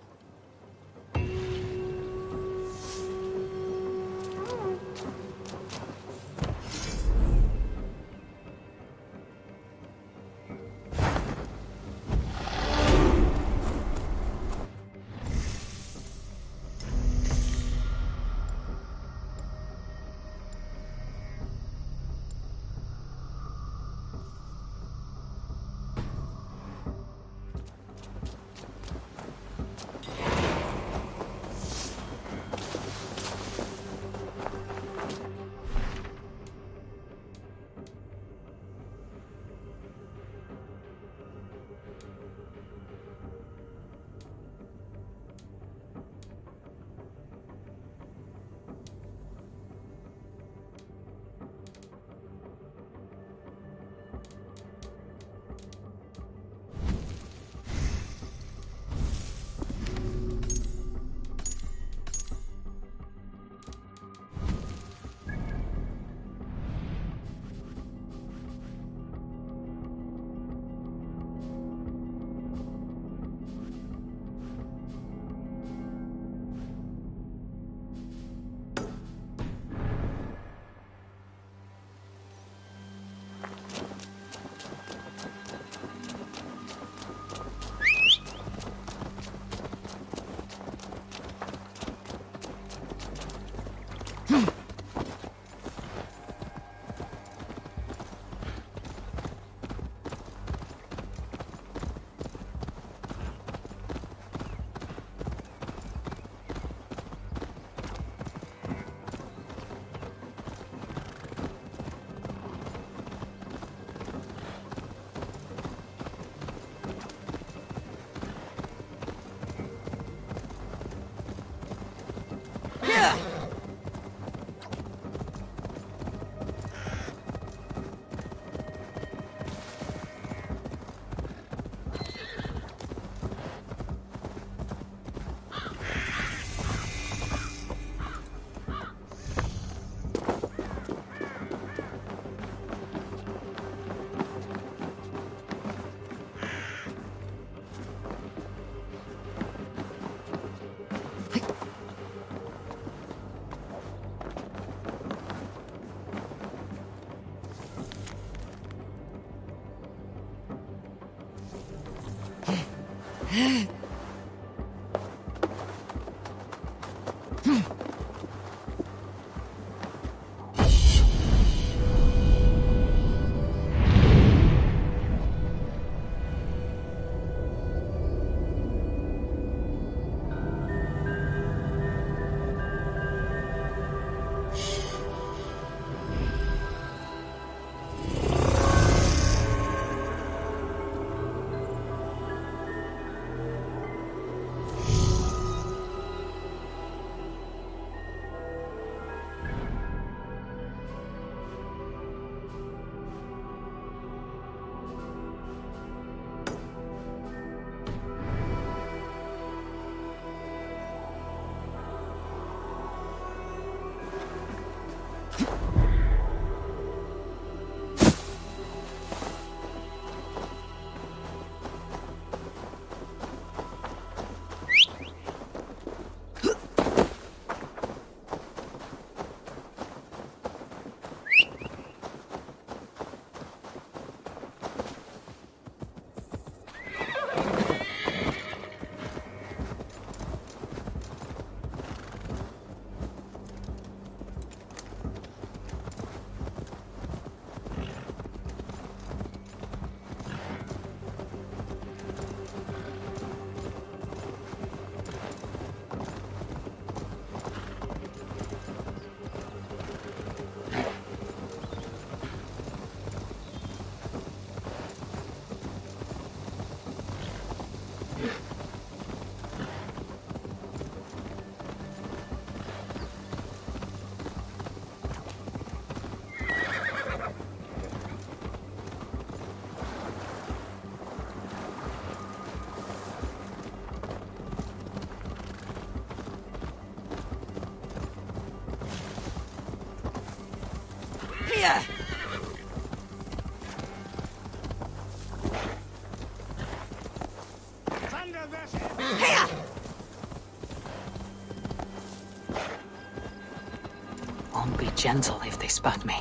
gentle if they spot me.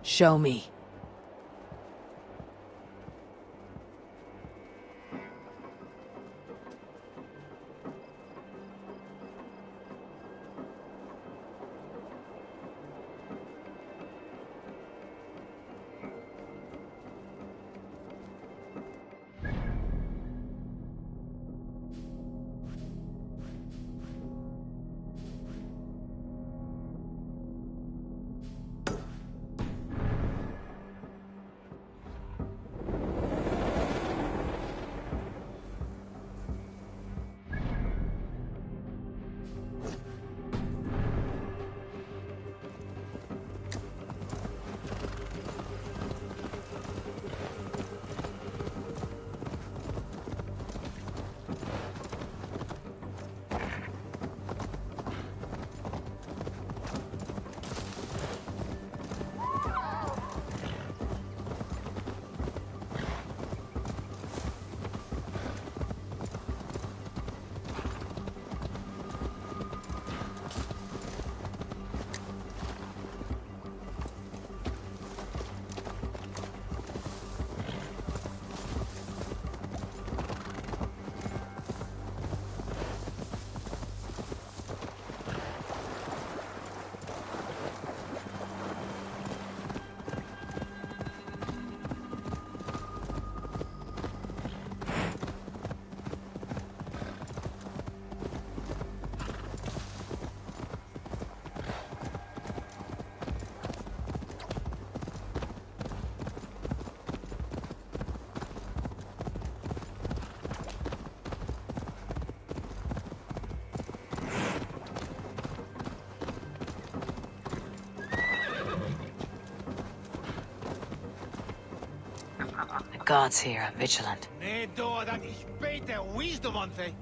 Show me. The gods here are vigilant. Nee, door dat is beter wisdom on thing.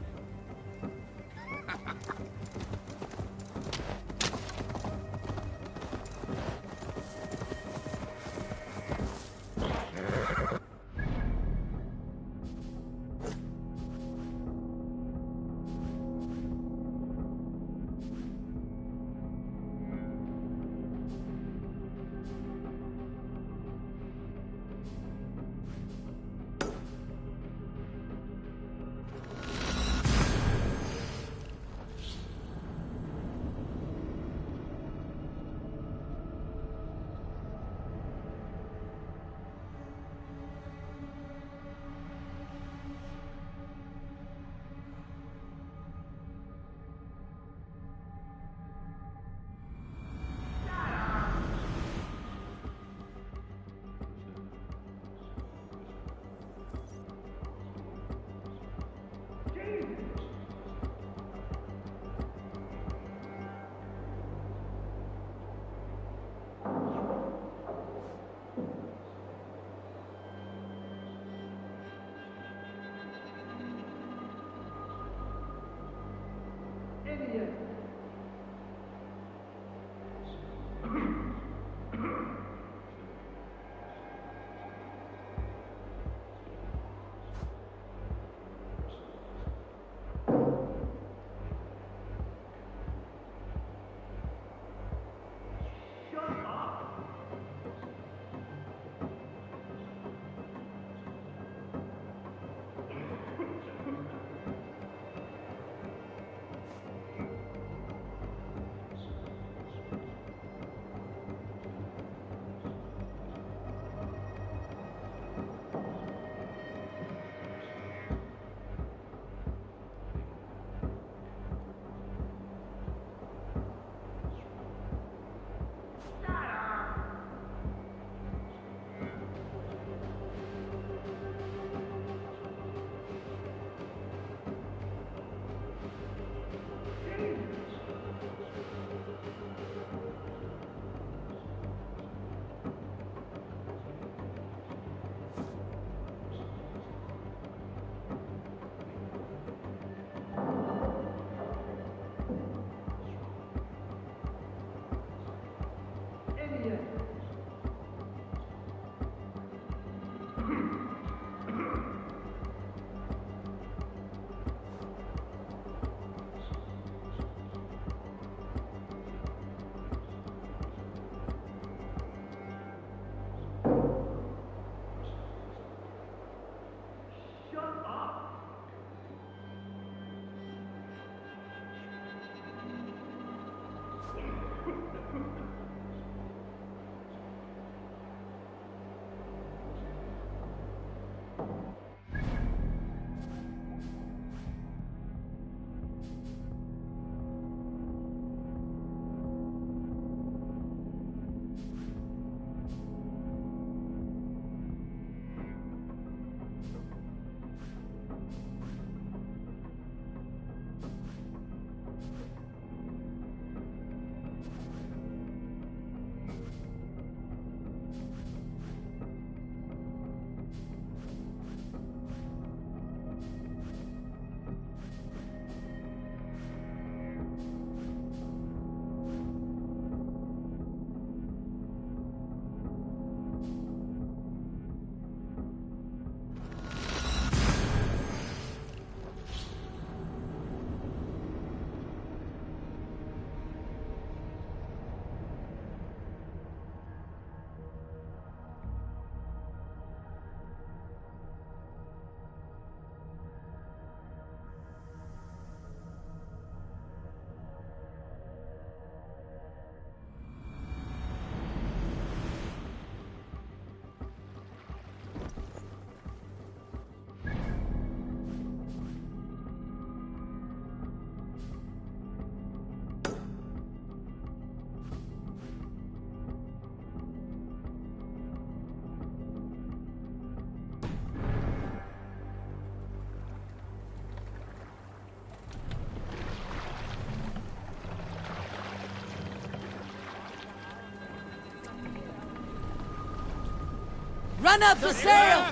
Run up the sail!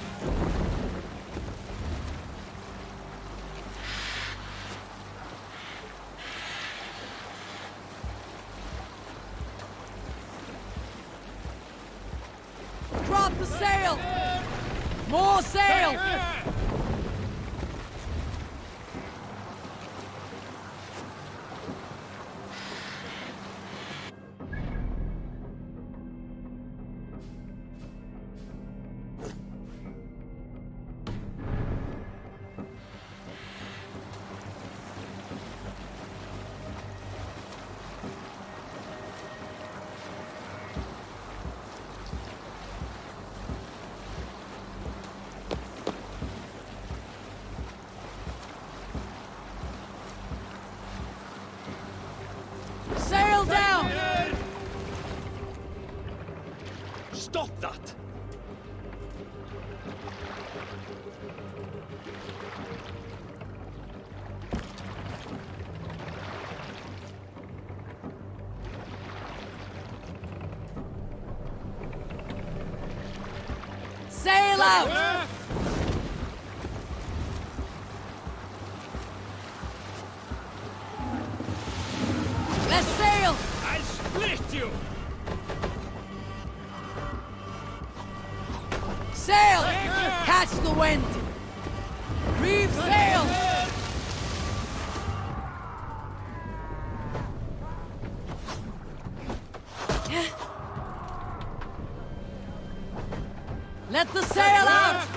Drop the sail! More sail! Sail down! Stop that! Sail out! Let's sail! I'll split you! Sail! Catch the wind! Reef sail! Let the sail out!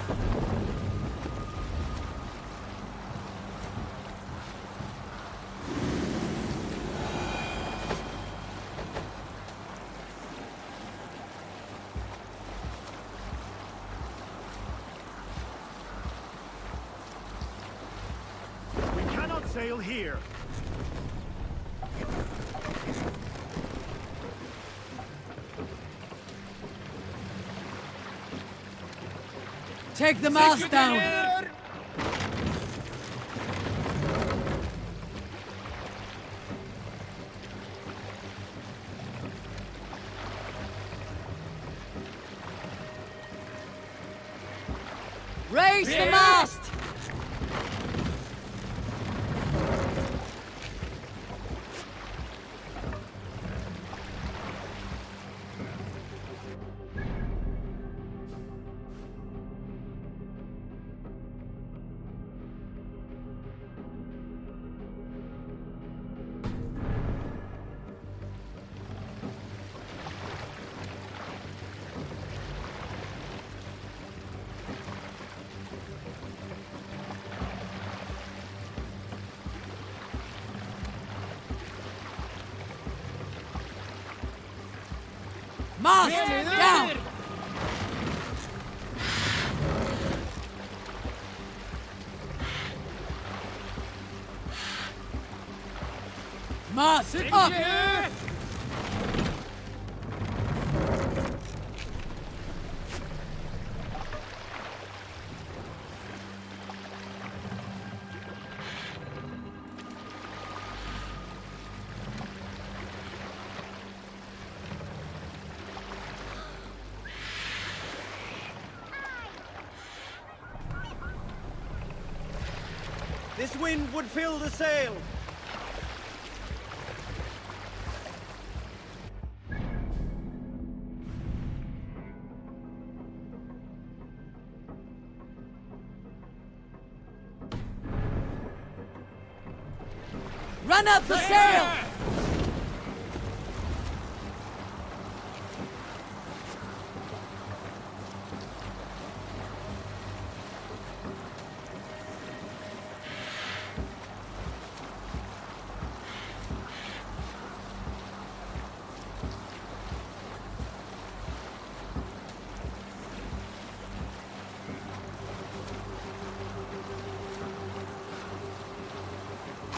We cannot sail here. Take the mast down! Raise the mast! Mast down! Mast up! This wind would fill the sail. Run up the sail!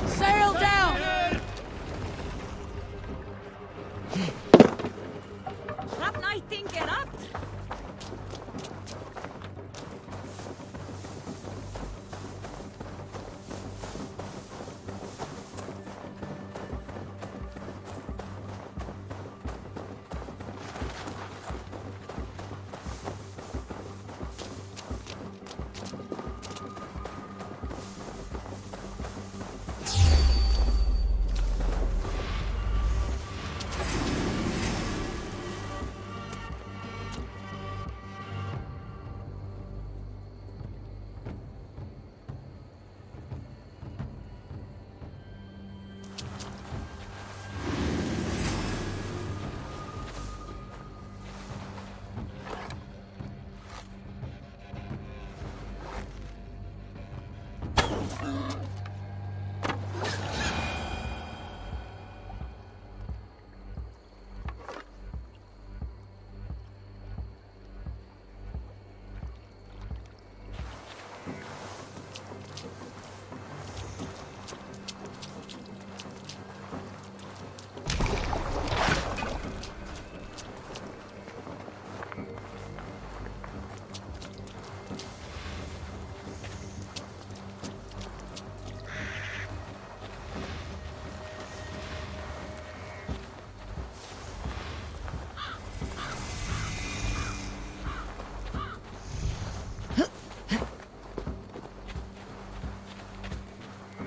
Sail down! Snap night thinking up.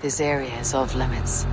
This area is off limits.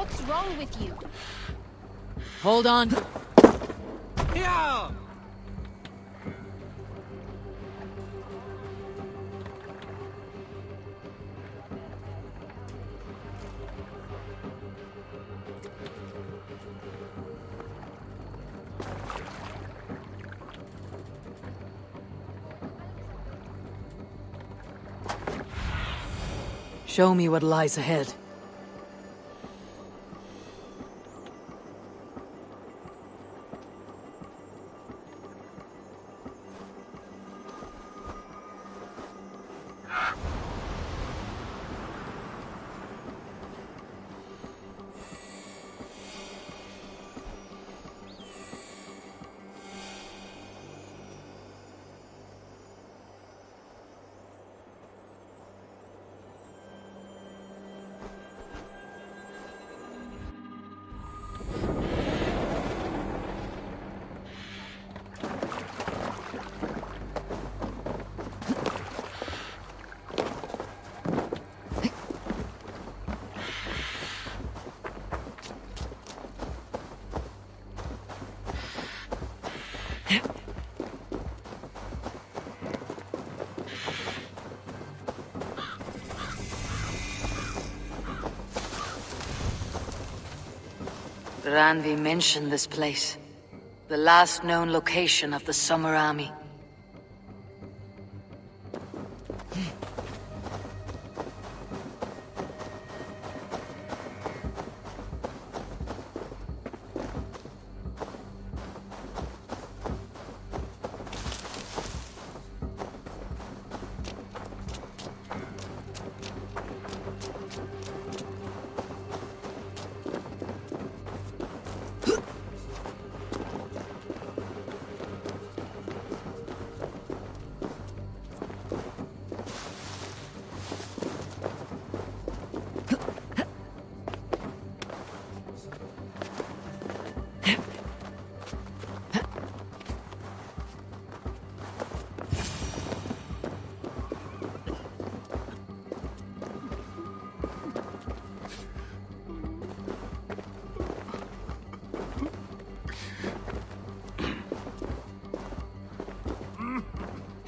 What's wrong with you? Hold on. Yeah! Show me what lies ahead. Randvi mentioned this place. The last known location of the Summer Army.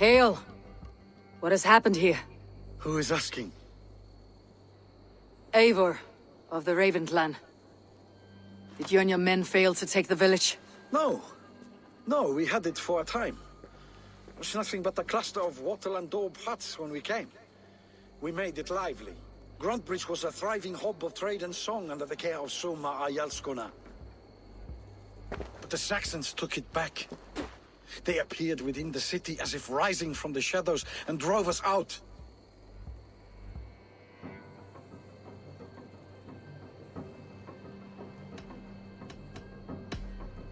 Hail! What has happened here? Who is asking? Eivor, of the Raven clan. Did you and your men fail to take the village? No. No, we had it for a time. It was nothing but a cluster of wattle and daub huts when we came. We made it lively. Gruntbridge was a thriving hub of trade and song under the care of Soma Ayalskona. But the Saxons took it back. They appeared within the city as if rising from the shadows and drove us out.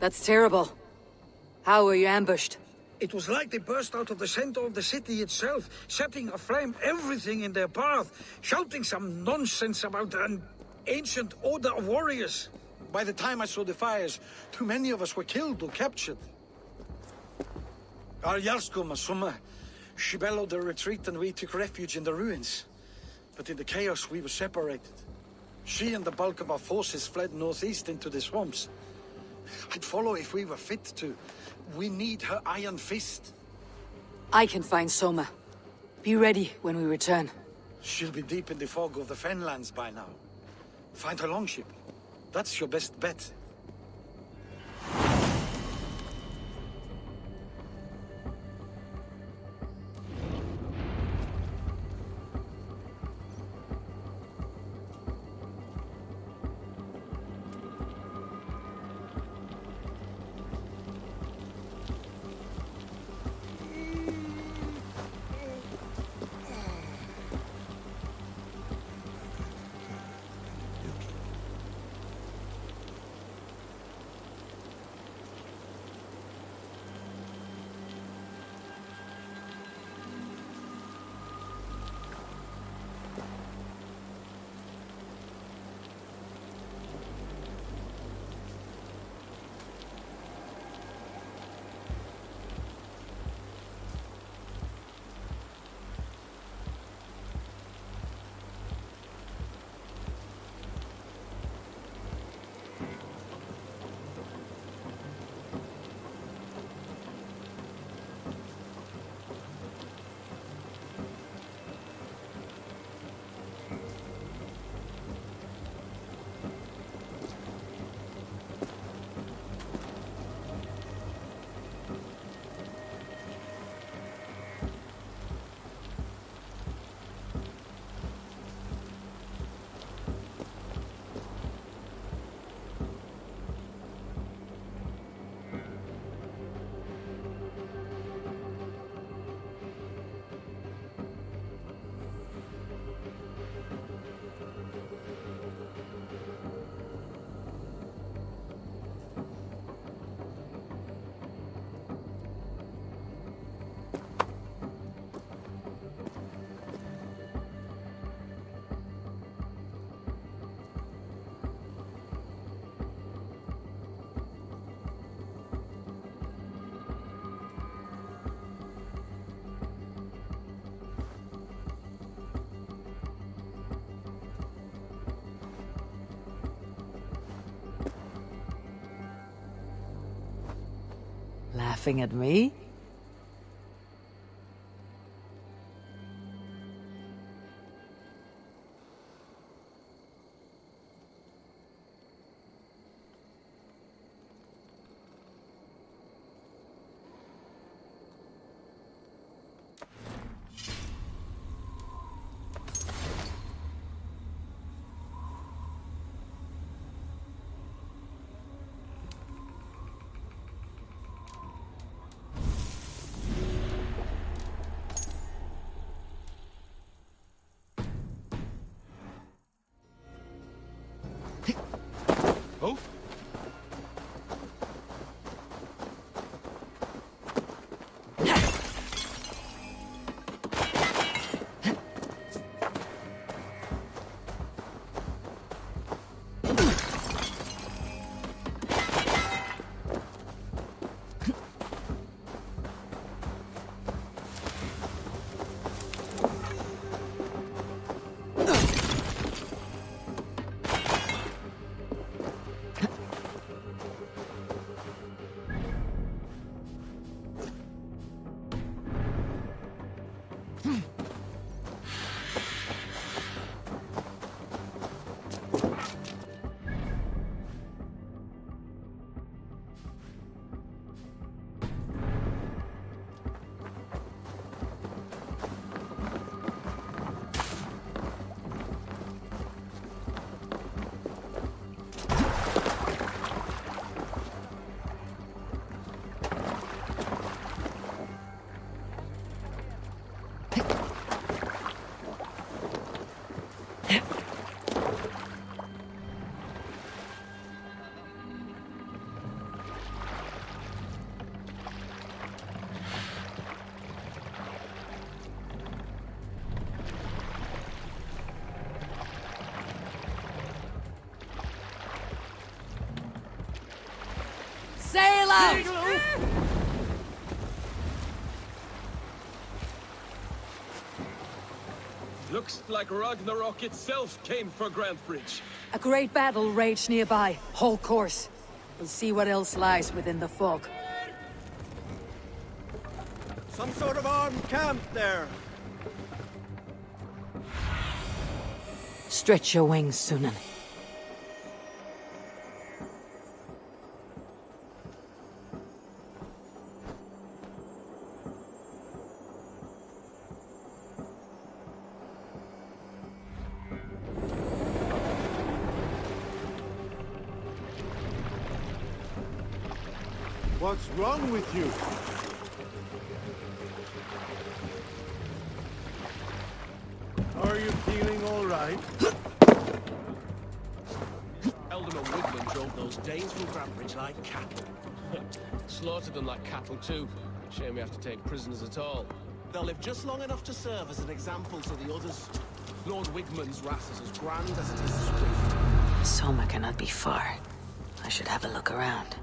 That's terrible. How were you ambushed? It was like they burst out of the center of the city itself, setting aflame everything in their path, shouting some nonsense about an ancient order of warriors. By the time I saw the fires, too many of us were killed or captured. Our Yarsko Masuma, she bellowed a retreat and we took refuge in the ruins. But in the chaos we were separated. She and the bulk of our forces fled northeast into the swamps. I'd follow if we were fit to. We need her iron fist. I can find Soma. Be ready when we return. She'll be deep in the fog of the Fenlands by now. Find her longship. That's your best bet. laughing at me? Oh? Sail out! Looks like Ragnarok itself came for Grantebridge. A great battle raged nearby. Hold course. We'll see what else lies within the fog. Some sort of armed camp there. Stretch your wings, Sunan. What's wrong with you? Are you feeling all right? Eldon and Wigman drove those Danes from Grantebridge like cattle. Slaughtered them like cattle too. Shame we have to take prisoners at all. They'll live just long enough to serve as an example to the others. Lord Wigman's wrath is as grand as it is swift. Soma cannot be far. I should have a look around.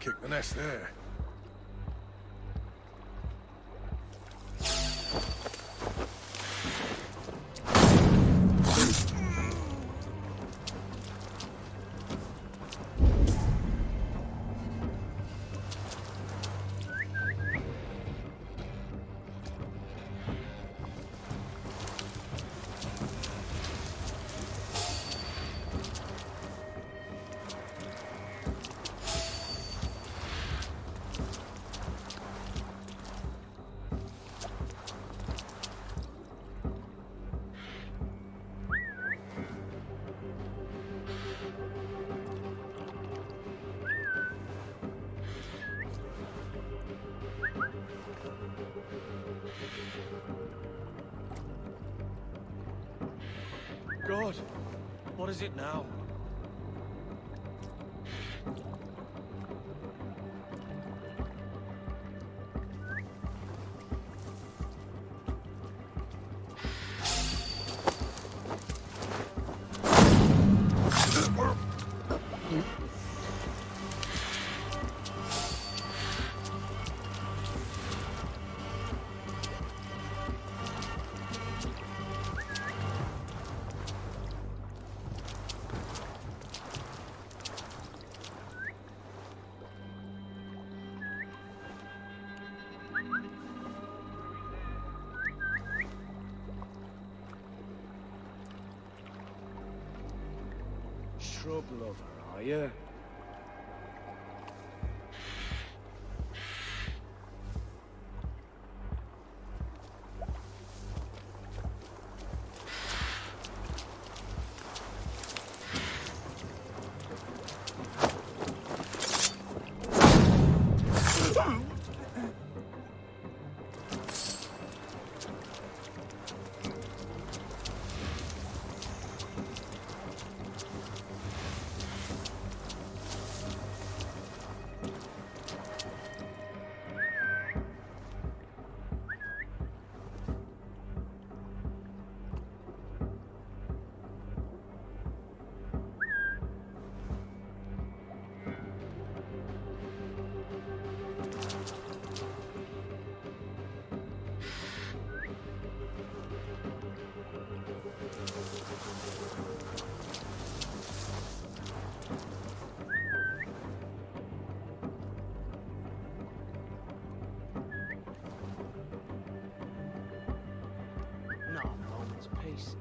Kick the nest there. God, what is it now? shrub lover, are you? Not a moment's peace.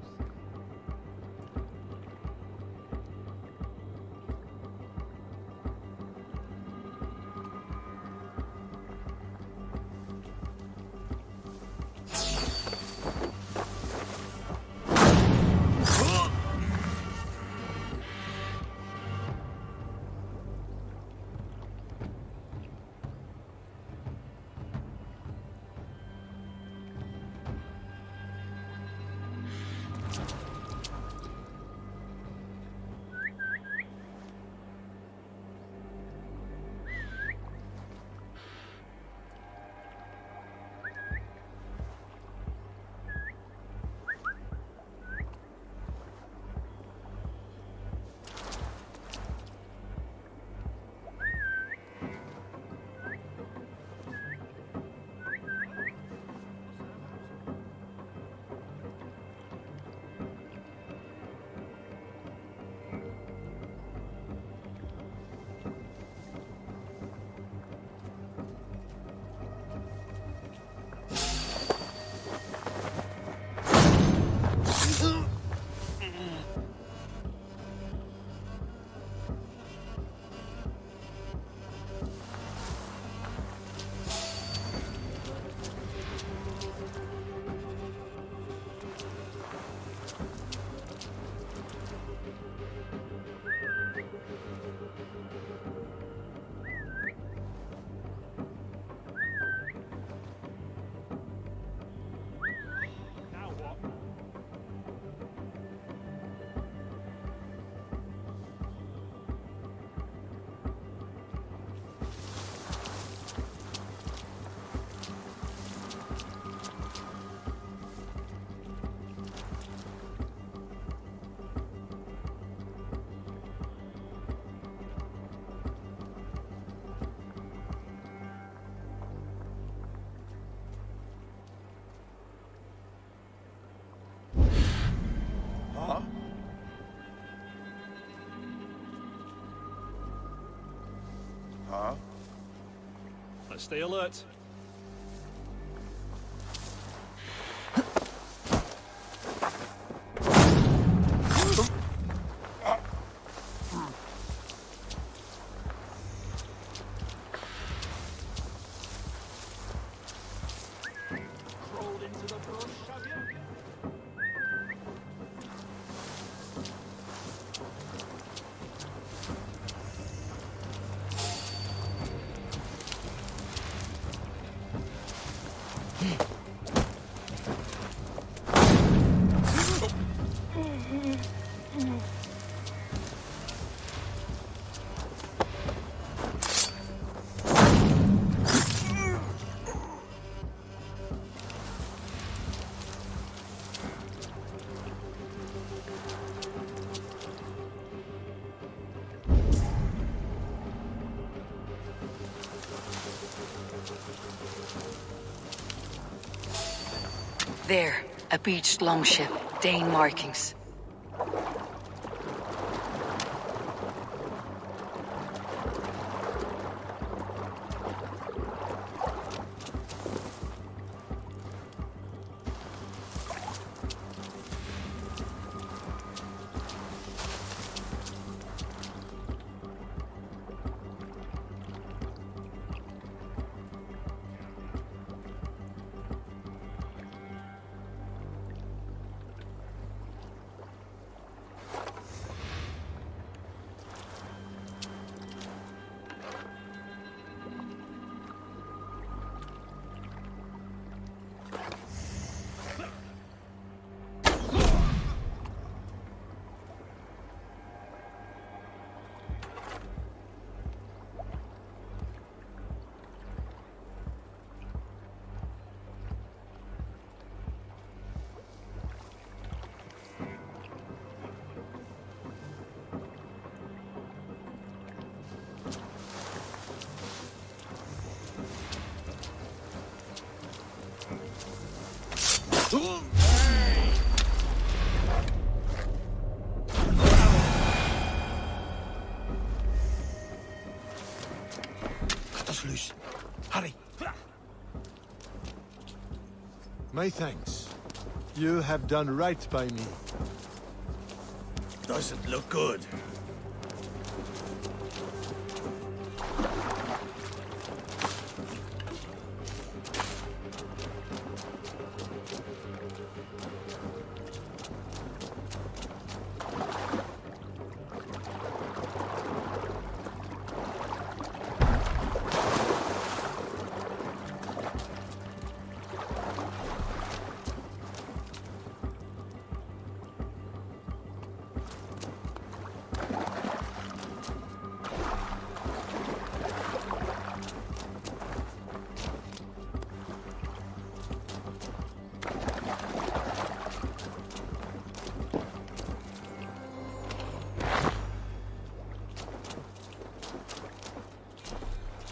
Huh? Huh? Let's stay alert. Crawled into the bush, have you? There, a beached longship, Dane markings. Cut us loose. Hurry. My thanks. You have done right by me. Doesn't look good.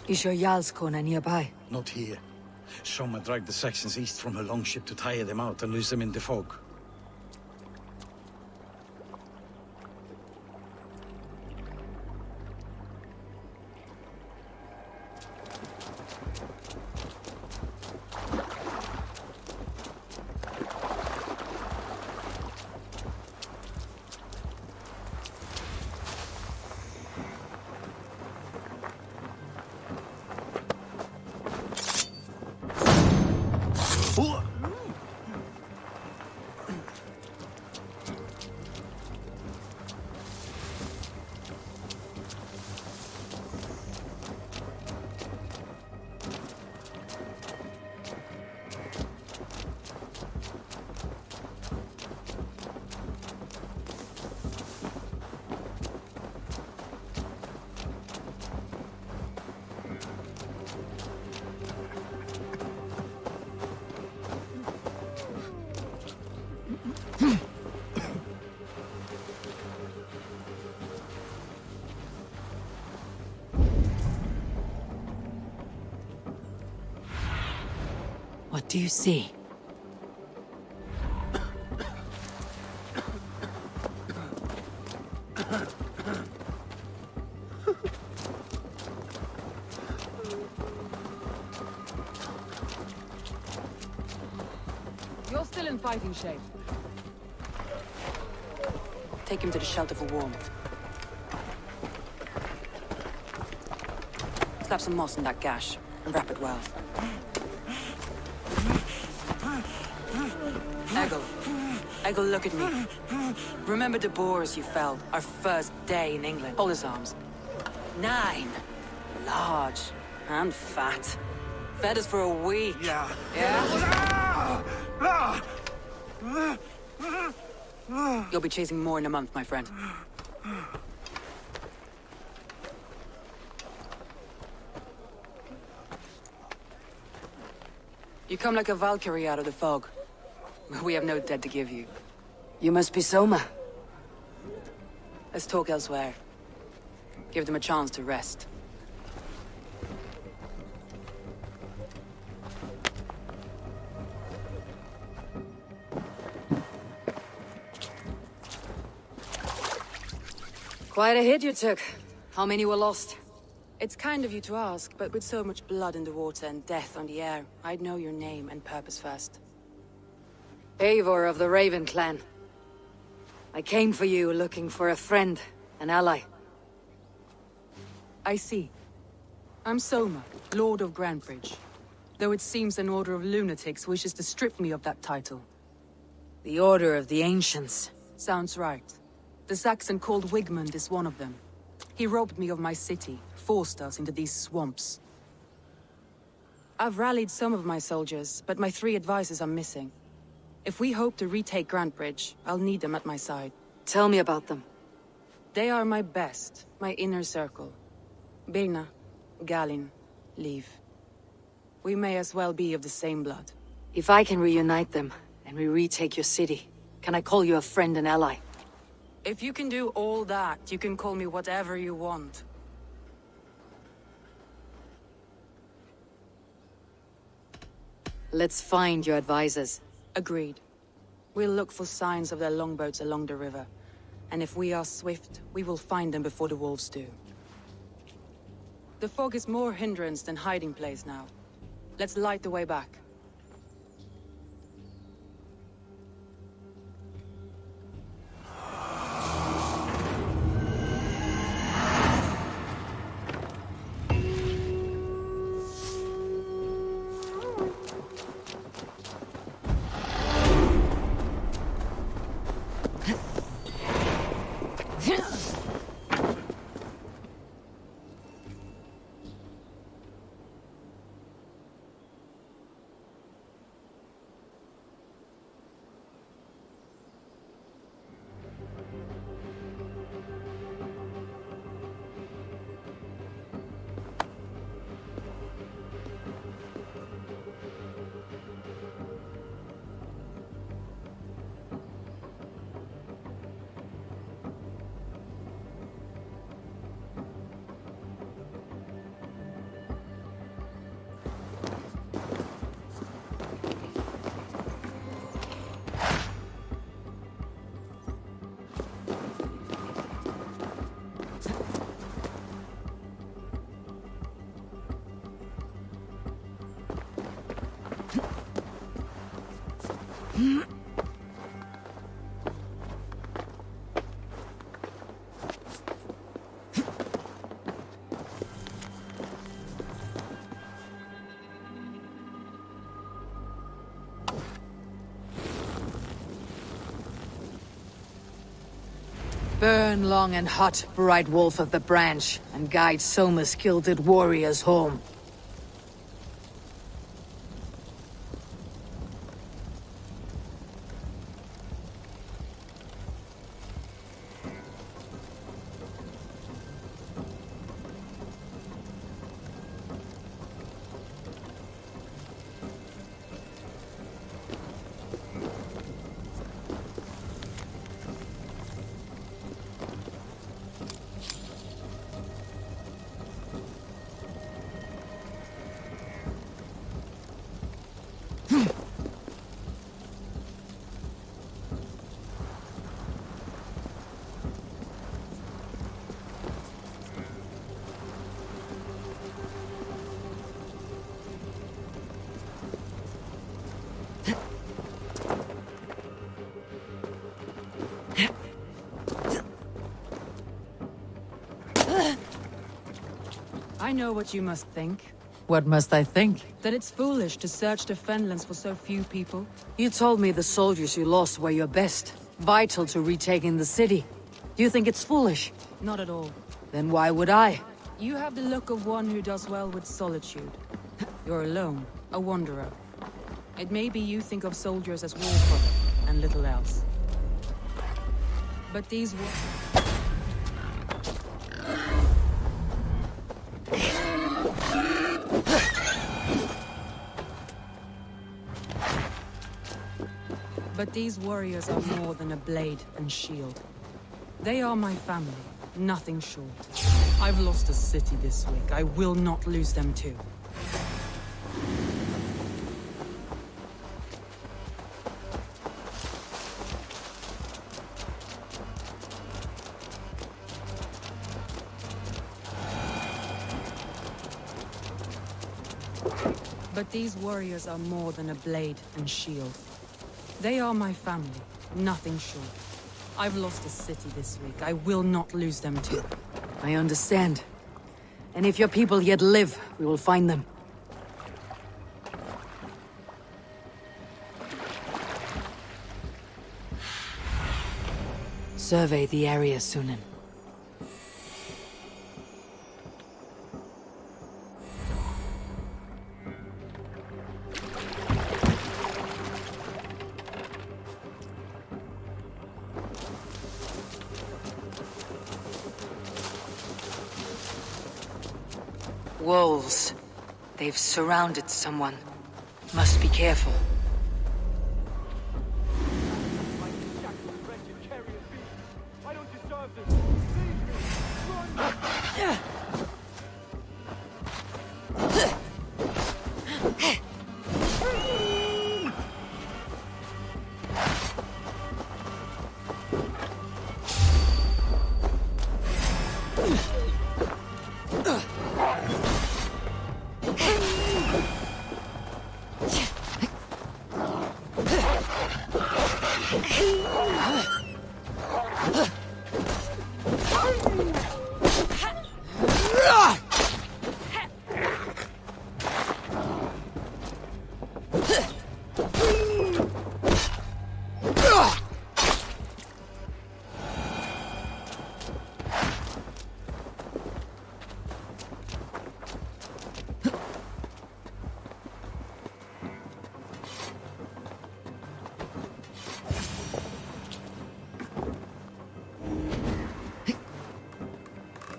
Is your Jarlskona nearby? Not here. Soma dragged the Saxons east from her longship to tire them out and lose them in the fog. What do you see? You're still in fighting shape. Take him to the shelter for warmth. Slap some moss in that gash, and wrap it well. Eggle, look at me. Remember the boars you felled, our first day in England? Hold his arms. 9. Large. And fat. Fed us for a week. Yeah? You'll be chasing more in a month, my friend. You come like a Valkyrie out of the fog. We have no dead to give you. You must be Soma. Let's talk elsewhere. Give them a chance to rest. Quite a hit you took. How many were lost? It's kind of you to ask, but with so much blood in the water and death on the air, I'd know your name and purpose first. Eivor of the Raven clan. I came for you looking for a friend, an ally. I see. I'm Soma, Lord of Grantebridge. Though it seems an order of lunatics wishes to strip me of that title. The Order of the Ancients. Sounds right. The Saxon called Wigmund is one of them. He robbed me of my city, forced us into these swamps. I've rallied some of my soldiers, but my 3 advisors are missing. If we hope to retake Grantebridge, I'll need them at my side. Tell me about them. They are my best, my inner circle. Birna, Galin, Liv. We may as well be of the same blood. If I can reunite them, and we retake your city, can I call you a friend and ally? If you can do all that, you can call me whatever you want. Let's find your advisors. Agreed. We'll look for signs of their longboats along the river. And if we are swift, we will find them before the wolves do. The fog is more hindrance than hiding place now. Let's light the way back. Burn long and hot, bright wolf of the branch, and guide Soma's gilded warriors home. I know what you must think. What must I think? That it's foolish to search the Fenlands for so few people. You told me the soldiers you lost were your best, vital to retaking the city. Do you think it's foolish? Not at all. Then why would I? You have the look of one who does well with solitude. You're alone, a wanderer. It may be you think of soldiers as war product, and little else. But these warriors are more than a blade and shield. They are my family, nothing short. I've lost a city this week. I will not lose them too. But these warriors are more than a blade and shield. They are my family, nothing short. I've lost a city this week. I will not lose them too. I understand. And if your people yet live, we will find them. Survey the area, Sunan. Wolves. They've surrounded someone. Must be careful.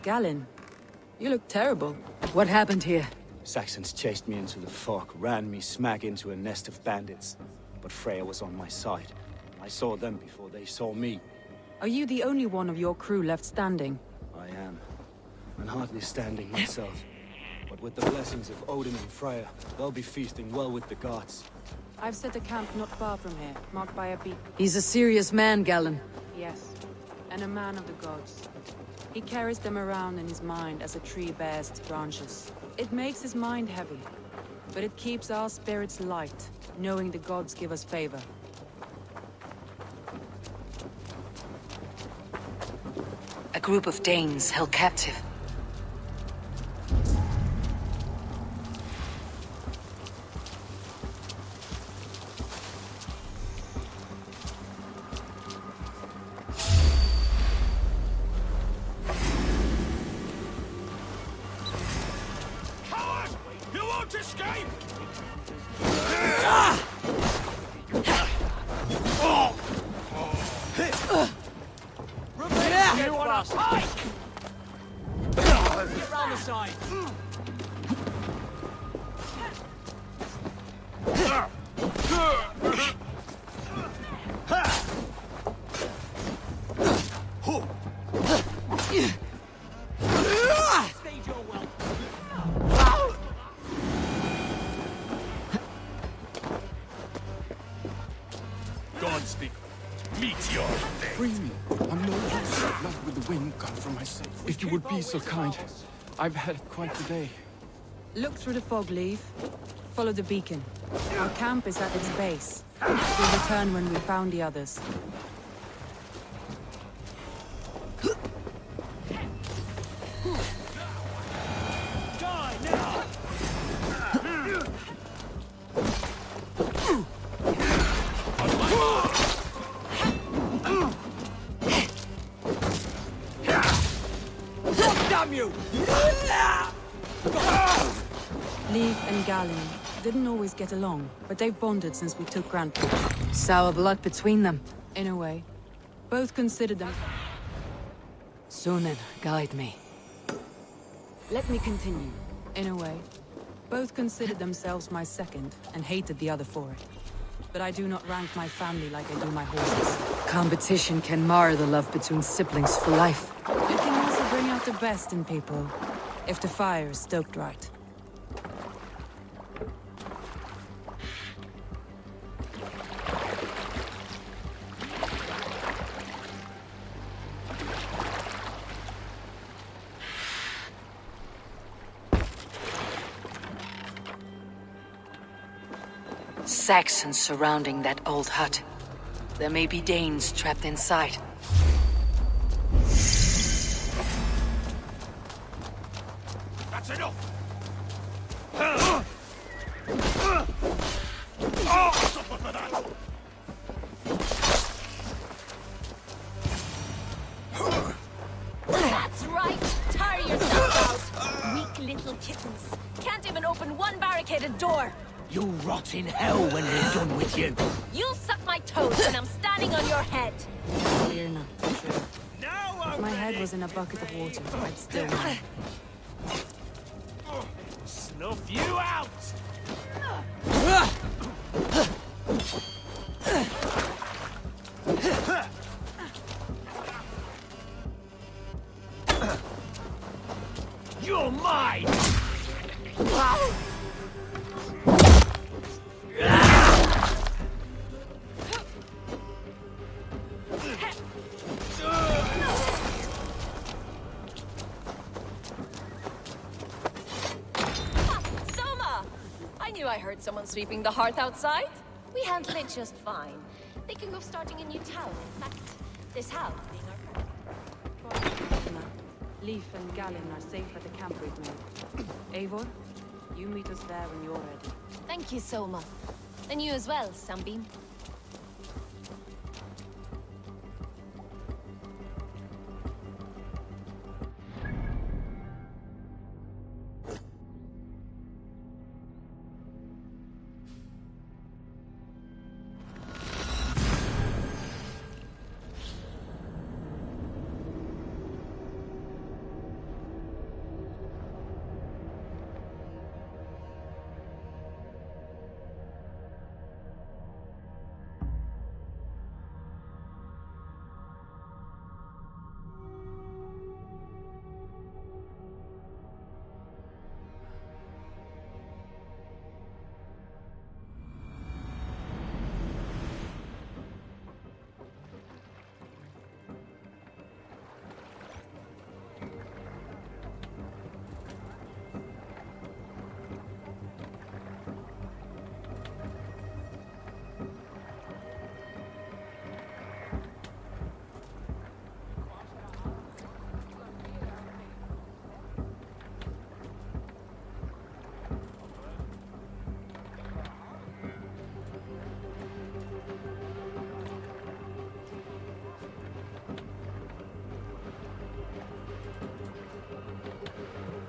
Galen, you look terrible. What happened here? Saxons chased me into the fog, ran me smack into a nest of bandits. But Freya was on my side. I saw them before they saw me. Are you the only one of your crew left standing? I am. And hardly standing myself. But with the blessings of Odin and Freya, they'll be feasting well with the gods. I've set a camp not far from here, marked by a beacon. He's a serious man, Galen. Yes, and a man of the gods. He carries them around in his mind as a tree bears its branches. It makes his mind heavy, but it keeps our spirits light, knowing the gods give us favor. A group of Danes held captive. Godspeed. Meteor. Free me. I'm no use. Not with the wind gone from my sail. If you would be so kind. I've had quite the day. Look through the fog, Leaf. Follow the beacon. Our camp is at its base. We'll return when we've found the others. Die now! Damn you! Leaf and Galen didn't always get along, but they've bonded since we took Grand Prix. Sour blood between them. In a way. Both considered them... Sunan, guide me. Let me continue. In a way. Both considered themselves my second, and hated the other for it. But I do not rank my family like I do my horses. Competition can mar the love between siblings for life. It can also bring out the best in people, if the fire is stoked right. Saxons surrounding that old hut. There may be Danes trapped inside. That's enough! Suffer for that! That's right! Tire yourself out! Weak little kittens. Can't even open one barricaded door! You'll rot in hell when we're done with you! You'll suck my toes when I'm standing on your head! Clear enough, for sure. If my head was in a bucket of water, I'd still know. Snuff you out! You're mine! I heard someone sweeping the hearth outside. We handled it just fine. Thinking of starting a new town, in fact. This house being our current. Leaf and Galen are safe at the camp we've made. Eivor, you meet us there when you're ready. Thank you, Soma. And you as well, Sunbeam.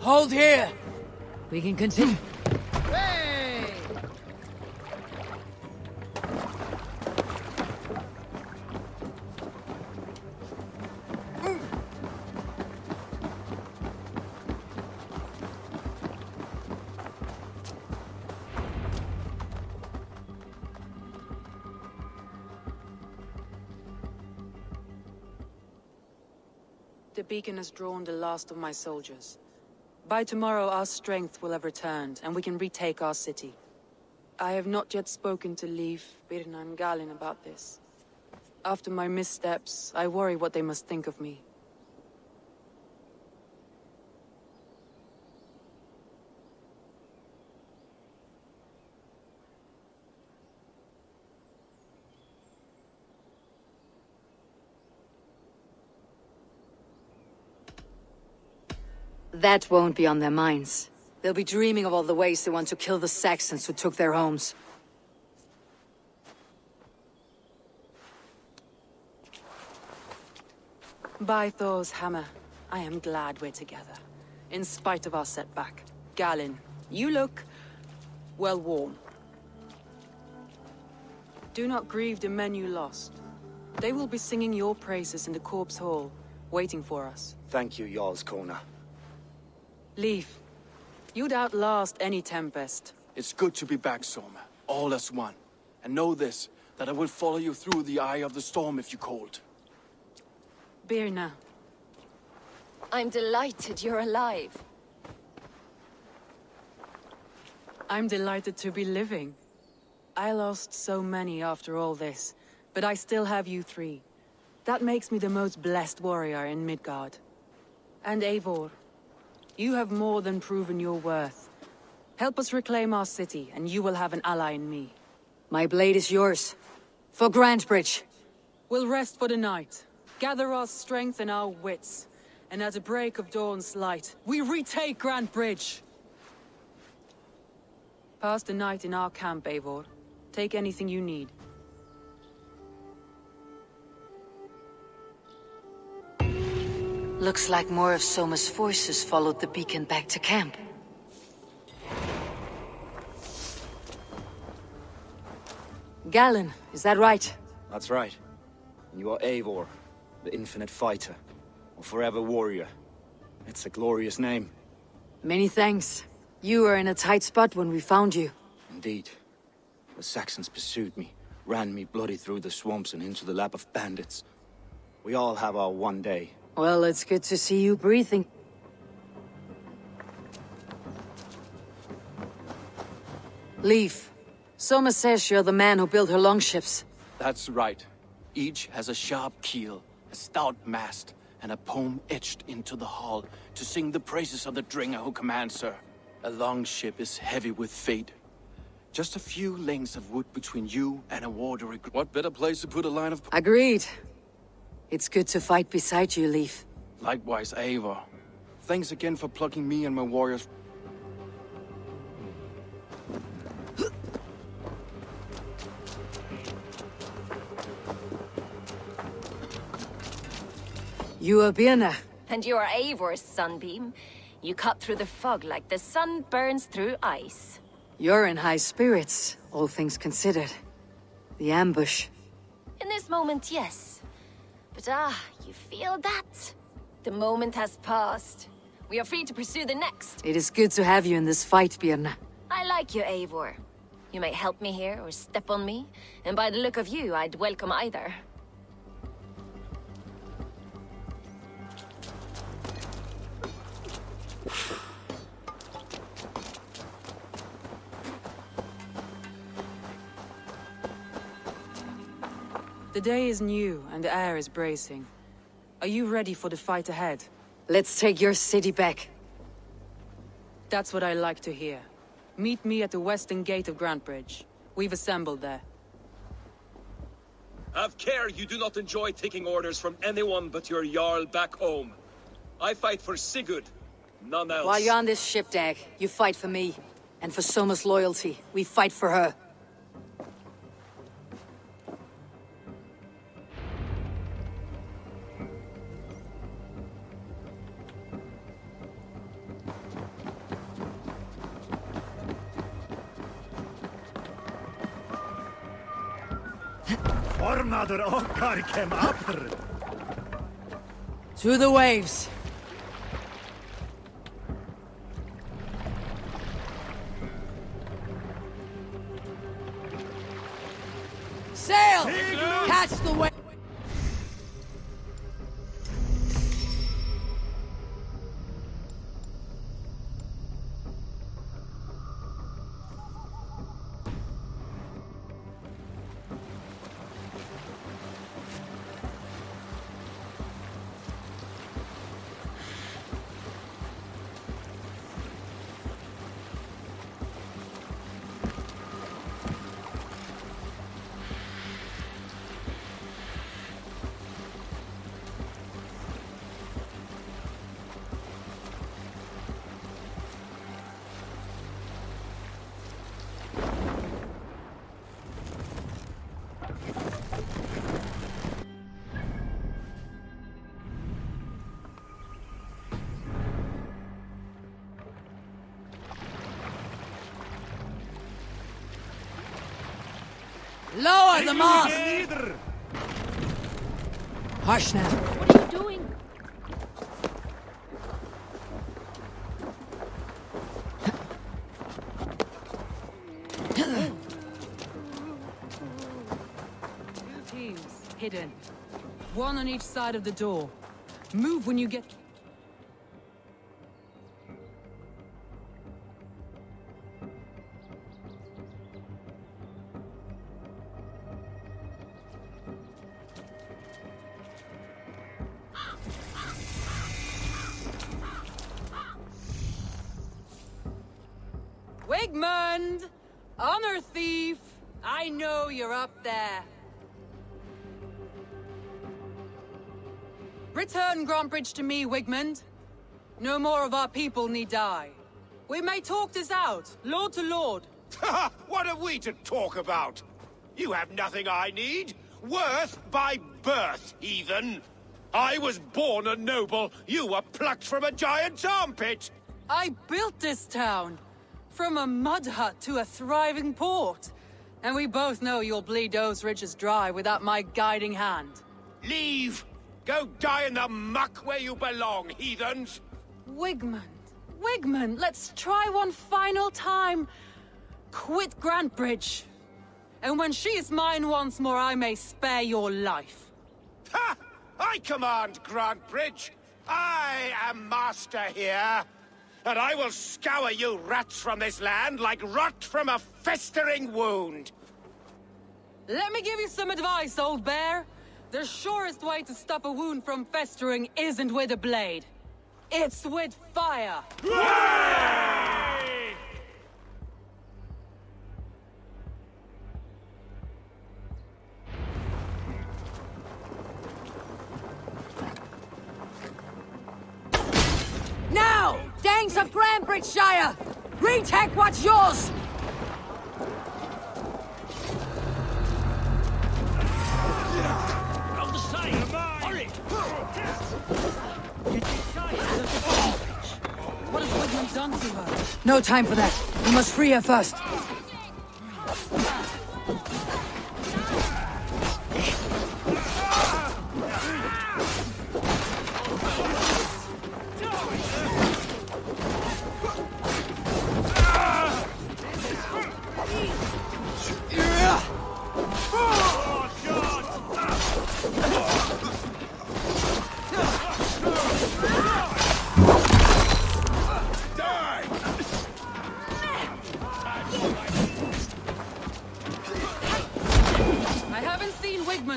Hold here! We can continue. Hey! The beacon has drawn the last of my soldiers. By tomorrow, our strength will have returned, and we can retake our city. I have not yet spoken to Leif, Birna, and Galin about this. After my missteps, I worry what they must think of me. That won't be on their minds. They'll be dreaming of all the ways they want to kill the Saxons who took their homes. By Thor's hammer, I am glad we're together. In spite of our setback. Galin, you look... well, warm. Do not grieve the men you lost. They will be singing your praises in the Corpse Hall, waiting for us. Thank you, Jarl's Kona. Leif, you'd outlast any tempest. It's good to be back, Soma. All as one. And know this, that I will follow you through the eye of the storm if you called. Birna. I'm delighted you're alive. I'm delighted to be living. I lost so many after all this, but I still have you three. That makes me the most blessed warrior in Midgard. And Eivor, you have more than proven your worth. Help us reclaim our city, and you will have an ally in me. My blade is yours. For Grantebridge. We'll rest for the night. Gather our strength and our wits. And at the break of dawn's light, we retake Grantebridge! Pass the night in our camp, Eivor. Take anything you need. Looks like more of Soma's forces followed the beacon back to camp. Galin, is that right? That's right. You are Eivor, the infinite fighter, or forever warrior. It's a glorious name. Many thanks. You were in a tight spot when we found you. Indeed. The Saxons pursued me, ran me bloody through the swamps and into the lap of bandits. We all have our one day. Well, it's good to see you breathing. Leif, Soma says you're the man who built her longships. That's right. Each has a sharp keel, a stout mast, and a poem etched into the hull to sing the praises of the Dringer who commands her. A longship is heavy with fate. Just a few lengths of wood between you and a watery... What better place to put a line of... Agreed. It's good to fight beside you, Leif. Likewise, Eivor. Thanks again for plucking me and my warriors... You are Birna. And you are Eivor's sunbeam. You cut through the fog like the sun burns through ice. You're in high spirits, all things considered. The ambush. In this moment, yes. But you feel that? The moment has passed. We are free to pursue the next. It is good to have you in this fight, Birna. I like you, Eivor. You may help me here or step on me, and by the look of you, I'd welcome either. The day is new, and the air is bracing. Are you ready for the fight ahead? Let's take your city back. That's what I like to hear. Meet me at the western gate of Grantebridge. We've assembled there. Have care you do not enjoy taking orders from anyone but your Jarl back home. I fight for Sigurd, none else. While you're on this ship, Dag, you fight for me. And for Soma's loyalty, we fight for her. To the waves. Sail! Catch the wave! Lower the mast! Hush now. What are you doing? Teams, hidden. One on each side of the door. Move when you get... Wigmund! Honor thief! I know you're up there. Return Grantbridge to me, Wigmund. No more of our people need die. We may talk this out, lord to lord. What have we to talk about? You have nothing I need. Worth by birth, heathen. I was born a noble. You were plucked from a giant's armpit. I built this town. From a mud hut to a thriving port. And we both know you'll bleed those riches dry without my guiding hand. Leave! Go die in the muck where you belong, heathens! Wigmund, Wigmund, let's try one final time. Quit Grantbridge. And when she is mine once more, I may spare your life. Ha! I command Grantbridge. I am master here. And I will scour you rats from this land like rot from a festering wound. Let me give you some advice, old bear. The surest way to stop a wound from festering isn't with a blade. It's with fire. Now! Gangs of Grantbridgeshire! Retake what's yours! Round the side! Hurry! What has Wigmund done to her? No time for that. We must free her first.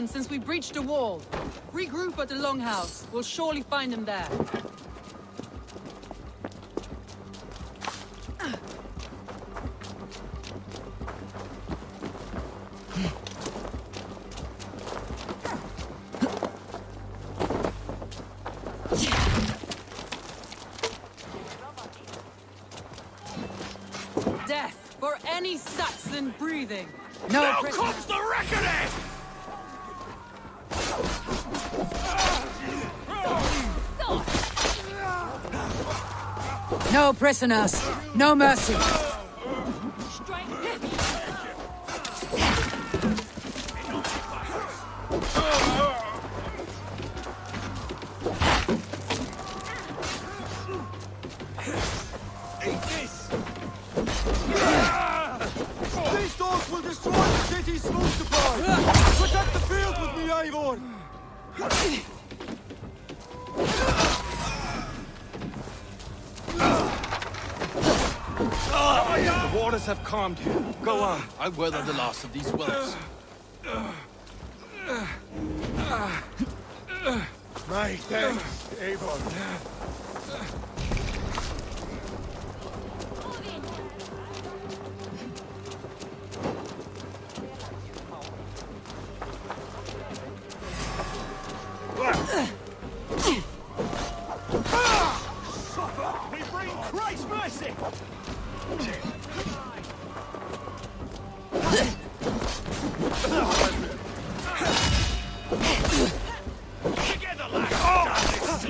Since we breached the wall. Regroup at the Longhouse. We'll surely find him there. Death for any Saxon breathing. Now comes the reckoning! No prisoners. No mercy. Destroy the city's food supply! Protect the fields with me, Eivor! The waters have calmed here. Go on. I'll weather the last of these wells. My thanks, Eivor. We bring Christ's mercy! Together, lads!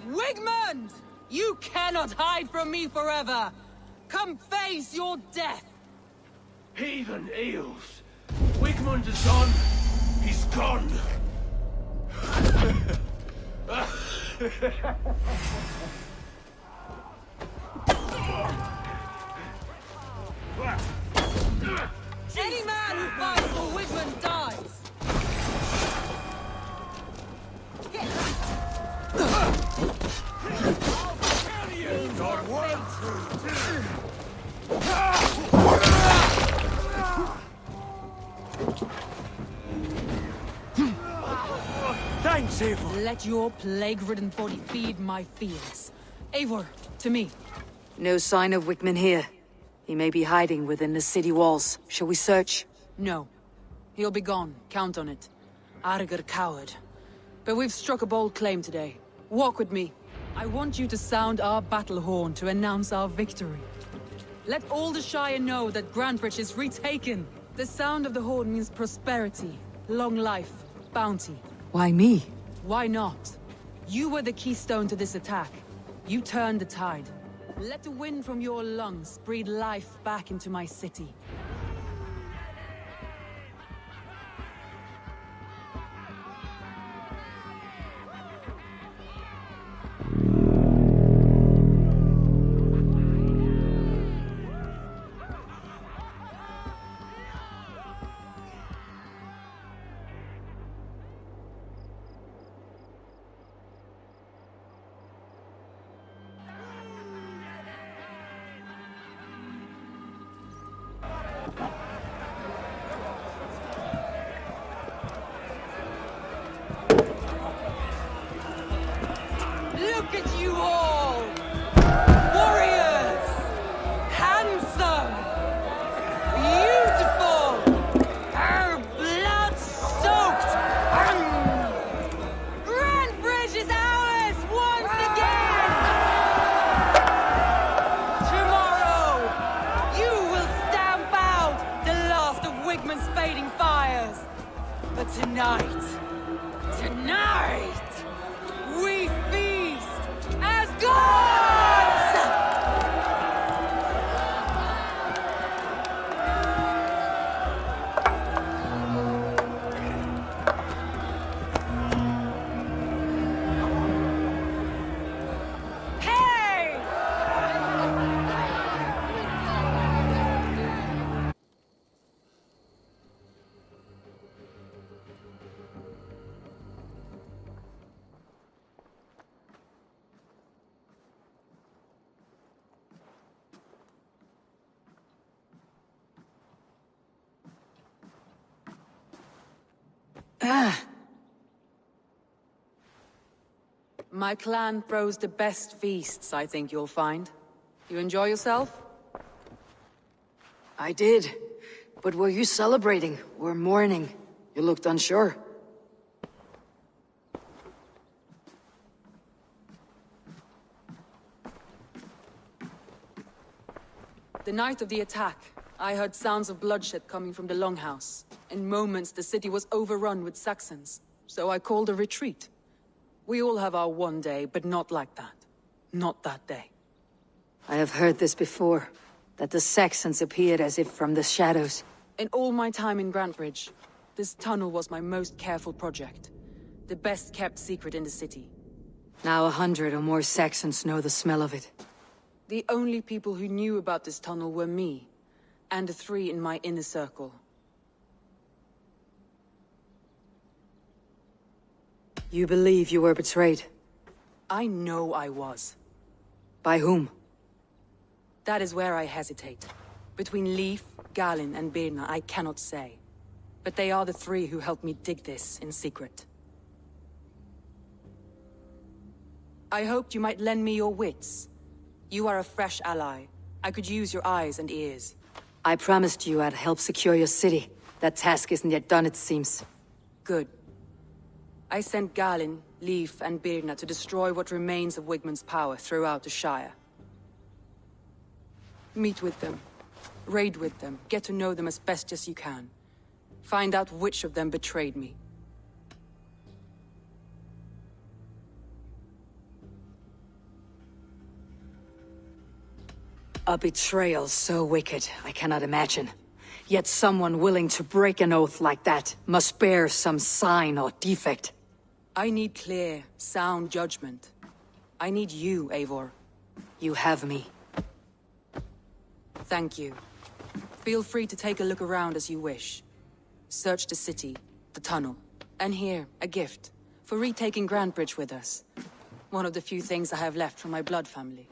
Wigmund! You cannot hide from me forever! Come face your death! Heathen eels! Wigmund is gone! He's gone! Any man who fights for Wigmund dies! Not one! Thanks, Eivor. Let your plague-ridden body feed my fields. Eivor, to me. No sign of Wickman here. He may be hiding within the city walls. Shall we search? No. He'll be gone. Count on it. Arger coward. But we've struck a bold claim today. Walk with me. I want you to sound our battle horn to announce our victory. Let all the Shire know that Grantebridge is retaken. The sound of the horn means prosperity, long life, bounty. Why me? Why not? You were the keystone to this attack. You turned the tide. Let the wind from your lungs breathe life back into my city. Look at you all! Warriors! Handsome! Beautiful! Blood-soaked! Grantebridge is ours once again! Tomorrow, you will stamp out the last of Wigmund's fading fires. But tonight, we feast as gods! Hey! My clan throws the best feasts, I think you'll find. You enjoy yourself? I did. But were you celebrating or mourning? You looked unsure. The night of the attack, I heard sounds of bloodshed coming from the Longhouse. In moments, the city was overrun with Saxons. So I called a retreat. We all have our one day, but not like that. Not that day. I have heard this before, that the Saxons appeared as if from the shadows. In all my time in Grantbridge, this tunnel was my most careful project. The best kept secret in the city. Now 100 or more Saxons know the smell of it. The only people who knew about this tunnel were me, and the 3 in my inner circle. You believe you were betrayed? I know I was. By whom? That is where I hesitate. Between Leif, Galin, and Birna, I cannot say. But they are the 3 who helped me dig this in secret. I hoped you might lend me your wits. You are a fresh ally. I could use your eyes and ears. I promised you I'd help secure your city. That task isn't yet done, it seems. Good. I sent Galin, Leif, and Birna to destroy what remains of Wigmund's power throughout the Shire. Meet with them. Raid with them. Get to know them as best as you can. Find out which of them betrayed me. A betrayal so wicked, I cannot imagine. Yet someone willing to break an oath like that must bear some sign or defect. I need clear, sound judgment. I need you, Eivor. You have me. Thank you. Feel free to take a look around as you wish. Search the city, the tunnel, and here, a gift, for retaking Grantbridge with us. One of the few things I have left from my blood family.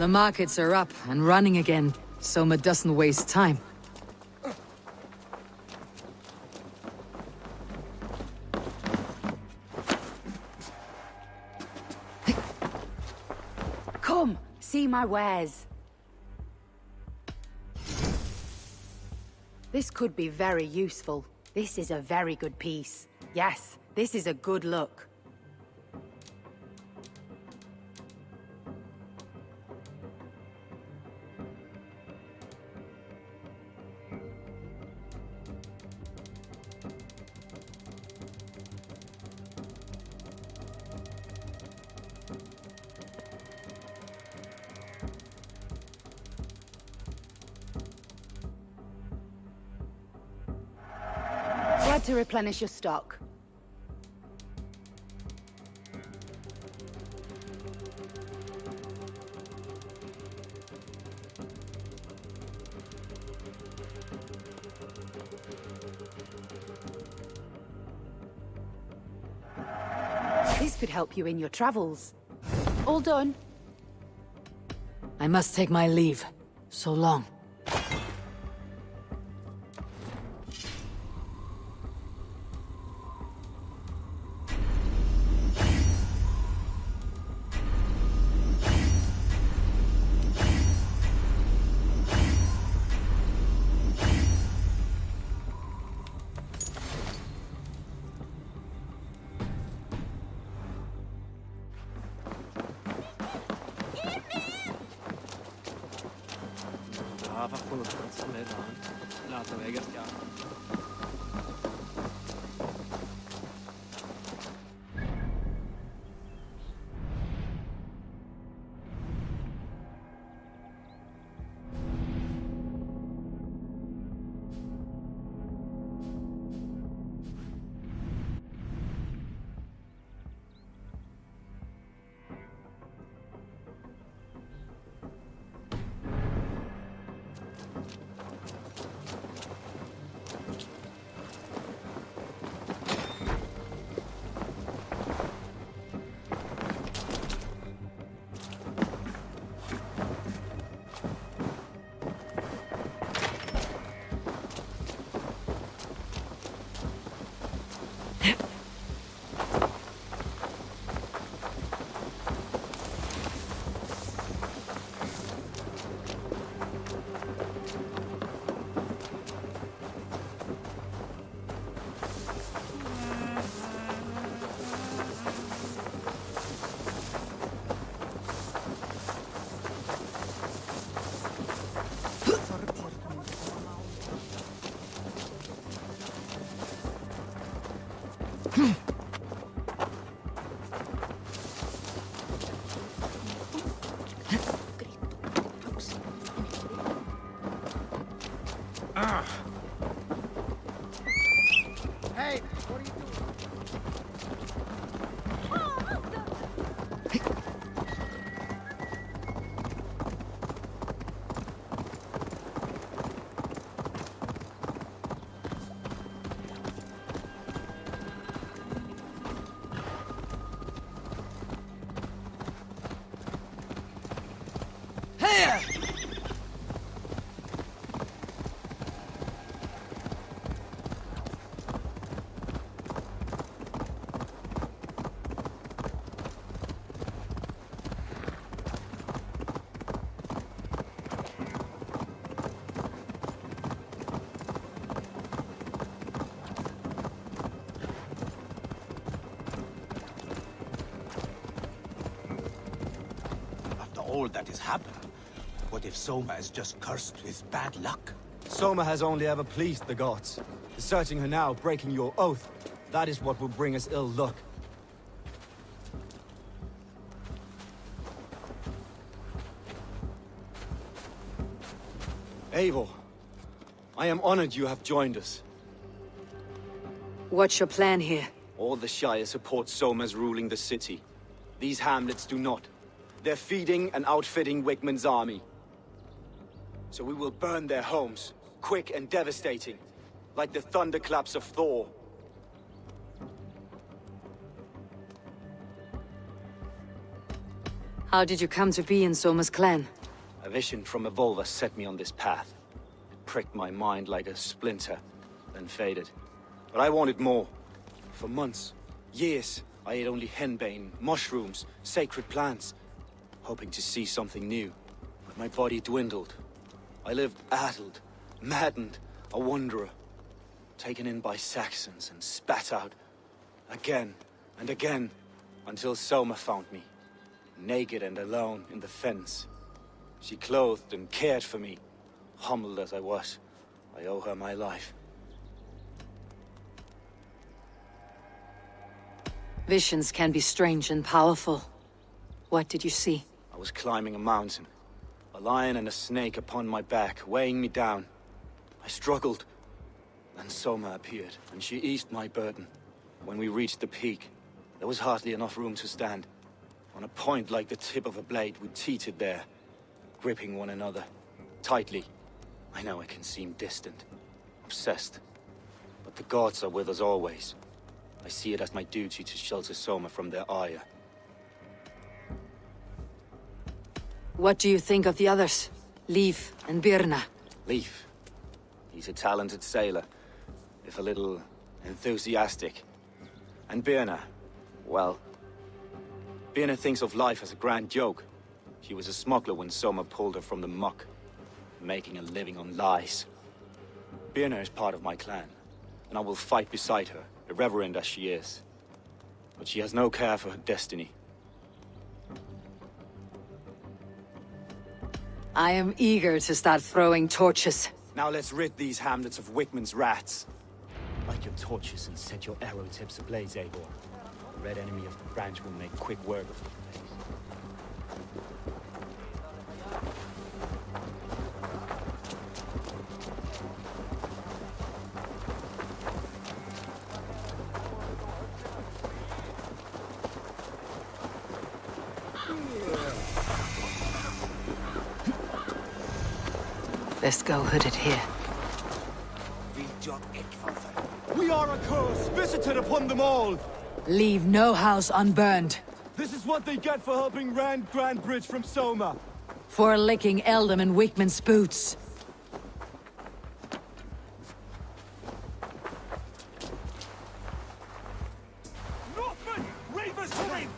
The markets are up and running again. Soma doesn't waste time. Come, see my wares. This could be very useful. This is a very good piece. Yes, this is a good look. Glad to replenish your stock. This could help you in your travels. All done. I must take my leave. So long. Ja, vad sjukt som det är där. Låter mig ganska... Hey, what are you doing? All that has happened. What if Soma is just cursed with bad luck? Soma has only ever pleased the gods. Deserting her now, breaking your oath, that is what will bring us ill luck. Eivor, I am honored you have joined us. What's your plan here? All the Shire support Soma's ruling the city. These hamlets do not. They're feeding and outfitting Wigmund's army. So we will burn their homes, quick and devastating, like the thunderclaps of Thor. How did you come to be in Soma's clan? A vision from Evolver set me on this path. It pricked my mind like a splinter, then faded. But I wanted more. For months, years, I ate only henbane, mushrooms, sacred plants, hoping to see something new. But my body dwindled. I lived addled, maddened, a wanderer, taken in by Saxons and spat out again and again, until Soma found me, naked and alone in the fens. She clothed and cared for me. Humbled as I was, I owe her my life. Visions can be strange and powerful. What did you see? I was climbing a mountain. A lion and a snake upon my back, weighing me down. I struggled. Then Soma appeared, and she eased my burden. When we reached the peak, there was hardly enough room to stand. On a point like the tip of a blade, we teetered there, gripping one another, tightly. I know I can seem distant, obsessed. But the gods are with us always. I see it as my duty to shelter Soma from their ire. What do you think of the others? Leif and Birna? Leif. He's a talented sailor, if a little enthusiastic. And Birna, well... Birna thinks of life as a grand joke. She was a smuggler when Soma pulled her from the muck, making a living on lies. Birna is part of my clan, and I will fight beside her, irreverent as she is. But she has no care for her destiny. I am eager to start throwing torches. Now let's rid these hamlets of Wickman's rats. Light your torches and set your arrow tips ablaze, Eivor. The red enemy of the branch will make quick work of the place. Let's go hooded here. We are a curse visited upon them all! Leave no house unburned. This is what they get for helping Rand Grandbridge from Soma. For licking Eldam and Wickman's boots. Northman! Reaver's Street!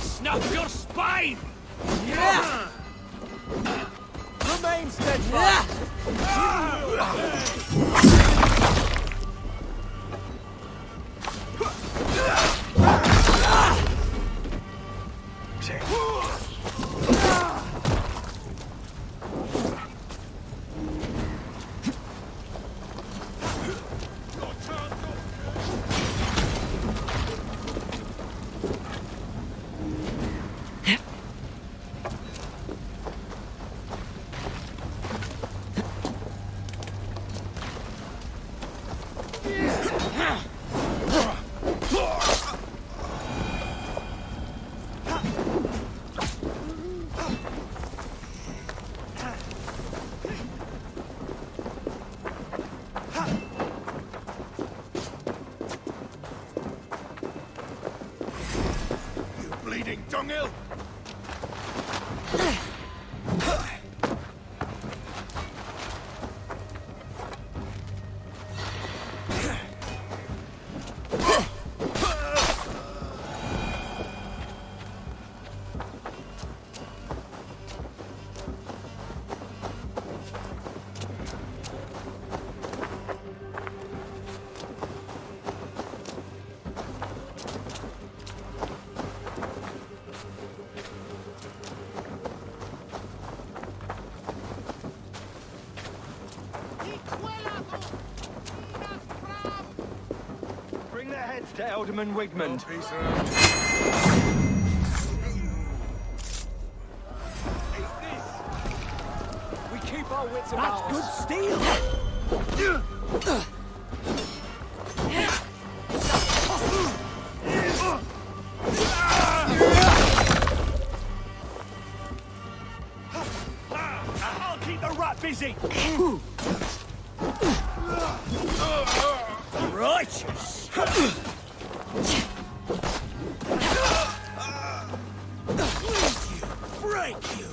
Snap your spine! Remain steadfast! Bleeding dunghill! to Alderman Wigmund. We keep our wits about us. That's good steel! I'll keep the rat busy! Righteous! Break you!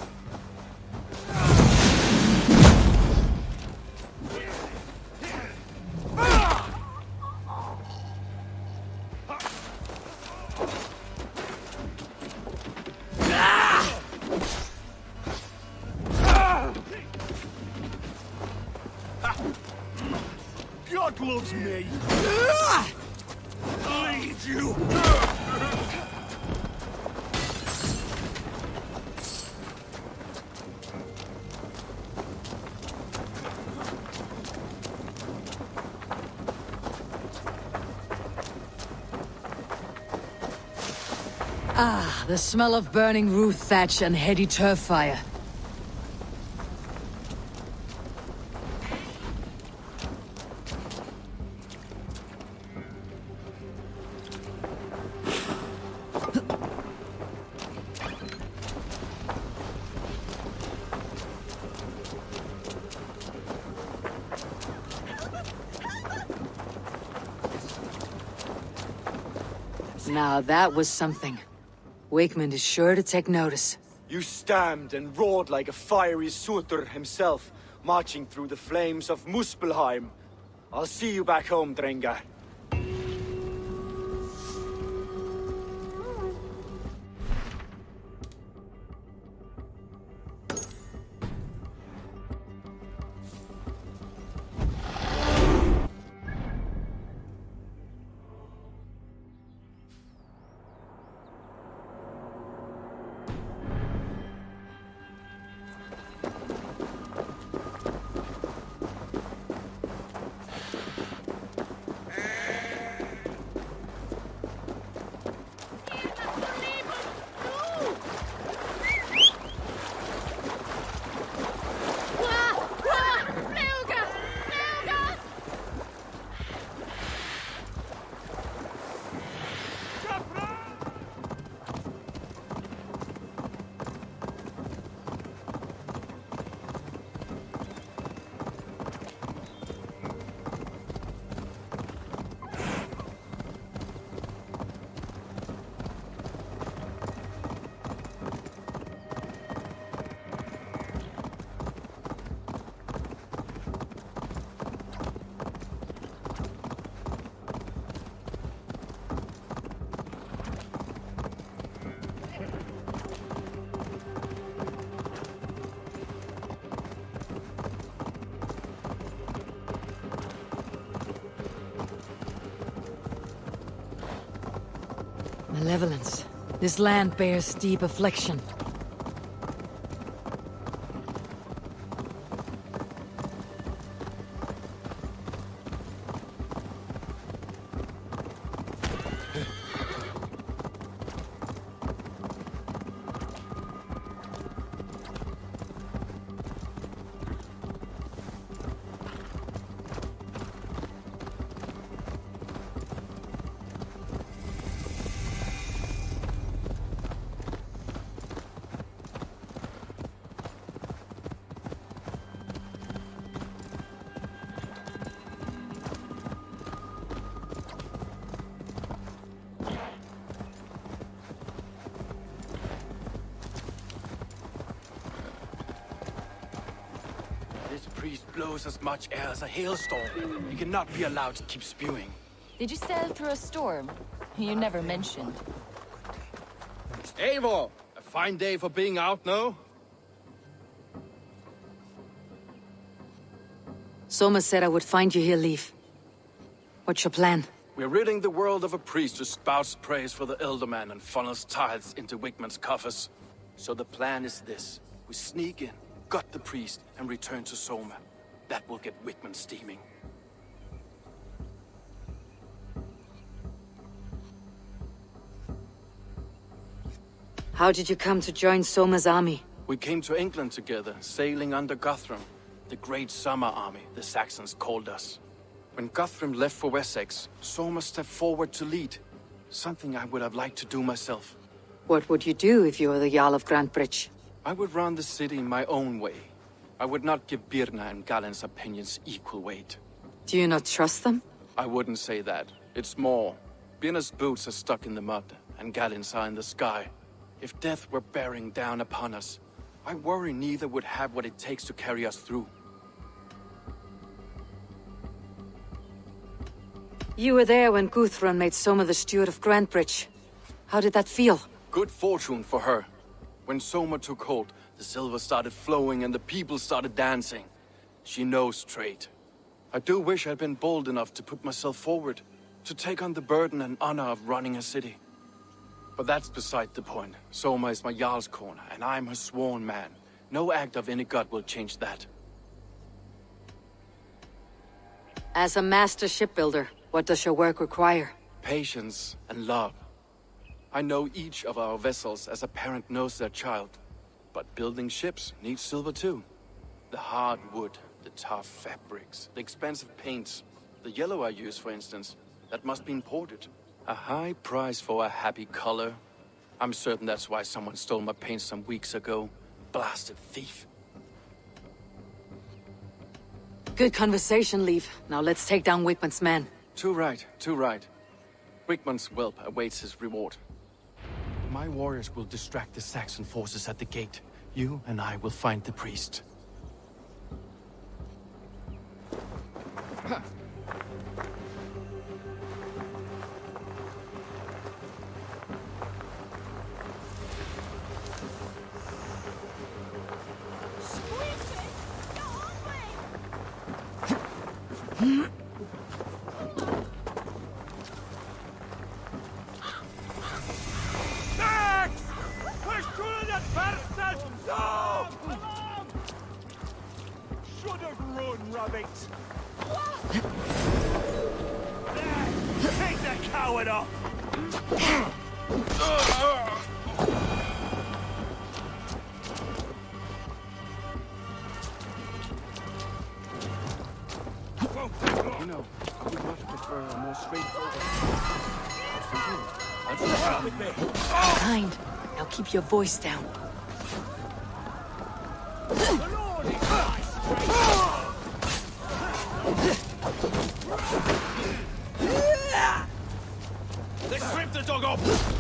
God loves me! Lead you! Ah, the smell of burning roof thatch and heady turf fire. Now that was something. Wigmund is sure to take notice. You stamped and roared like a fiery Surtur himself, marching through the flames of Muspelheim. I'll see you back home, Drengar. Malevolence. This land bears deep affliction. Blows as much air as a hailstorm. He cannot be allowed to keep spewing. Did you sail through a storm? You never mentioned. Eivor! A fine day for being out, no? Soma said I would find you here, Leaf. What's your plan? We're ridding the world of a priest who spouts praise for the Elderman and funnels tithes into Wigmund's coffers. So the plan is this. We sneak in, gut the priest, and return to Soma. That will get Wigmund steaming. How did you come to join Soma's army? We came to England together, sailing under Guthrum. The Great Summer Army, the Saxons called us. When Guthrum left for Wessex, Soma stepped forward to lead. Something I would have liked to do myself. What would you do if you were the Jarl of Grantebridge? I would run the city my own way. I would not give Birna and Galen's opinions equal weight. Do you not trust them? I wouldn't say that. It's more. Birna's boots are stuck in the mud, and Galen's are in the sky. If death were bearing down upon us, I worry neither would have what it takes to carry us through. You were there when Guthrum made Soma the steward of Grantebridge. How did that feel? Good fortune for her. When Soma took hold, the silver started flowing and the people started dancing. She knows trade. I do wish I'd been bold enough to put myself forward, to take on the burden and honor of running a city. But that's beside the point. Soma is my Jarl's corner, and I'm her sworn man. No act of any god will change that. As a master shipbuilder, what does your work require? Patience and love. I know each of our vessels as a parent knows their child. But building ships needs silver too. The hard wood, the tough fabrics, the expensive paints. The yellow I use, for instance, that must be imported. A high price for a happy color. I'm certain that's why someone stole my paint some weeks ago. Blasted thief. Good conversation, Leif. Now let's take down Wigmund's men. Too right, too right. Wigmund's whelp awaits his reward. My warriors will distract the Saxon forces at the gate. You and I will find the priest. You know, I would much prefer a more straightforward. Kind. Now keep your voice down. Let's rip the dog off!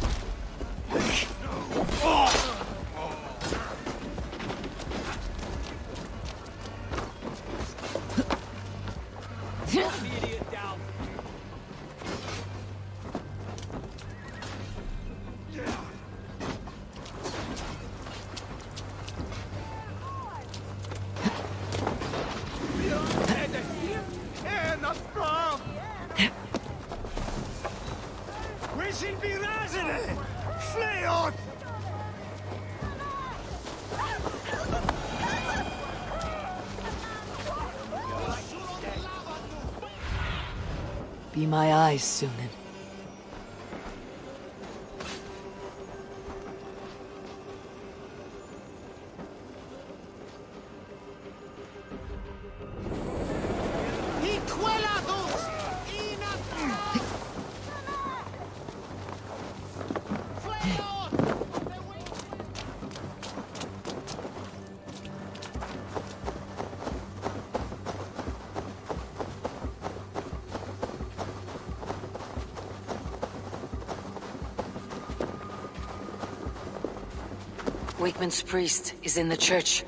Be my eyes, Sunan. Wigmund's priest is in the church.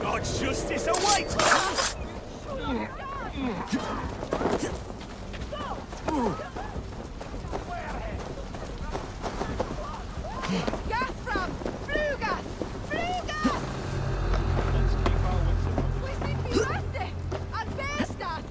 God's justice awaits! Gathram! Fluga! Fluga! We sind die Röste! An Bärstadt!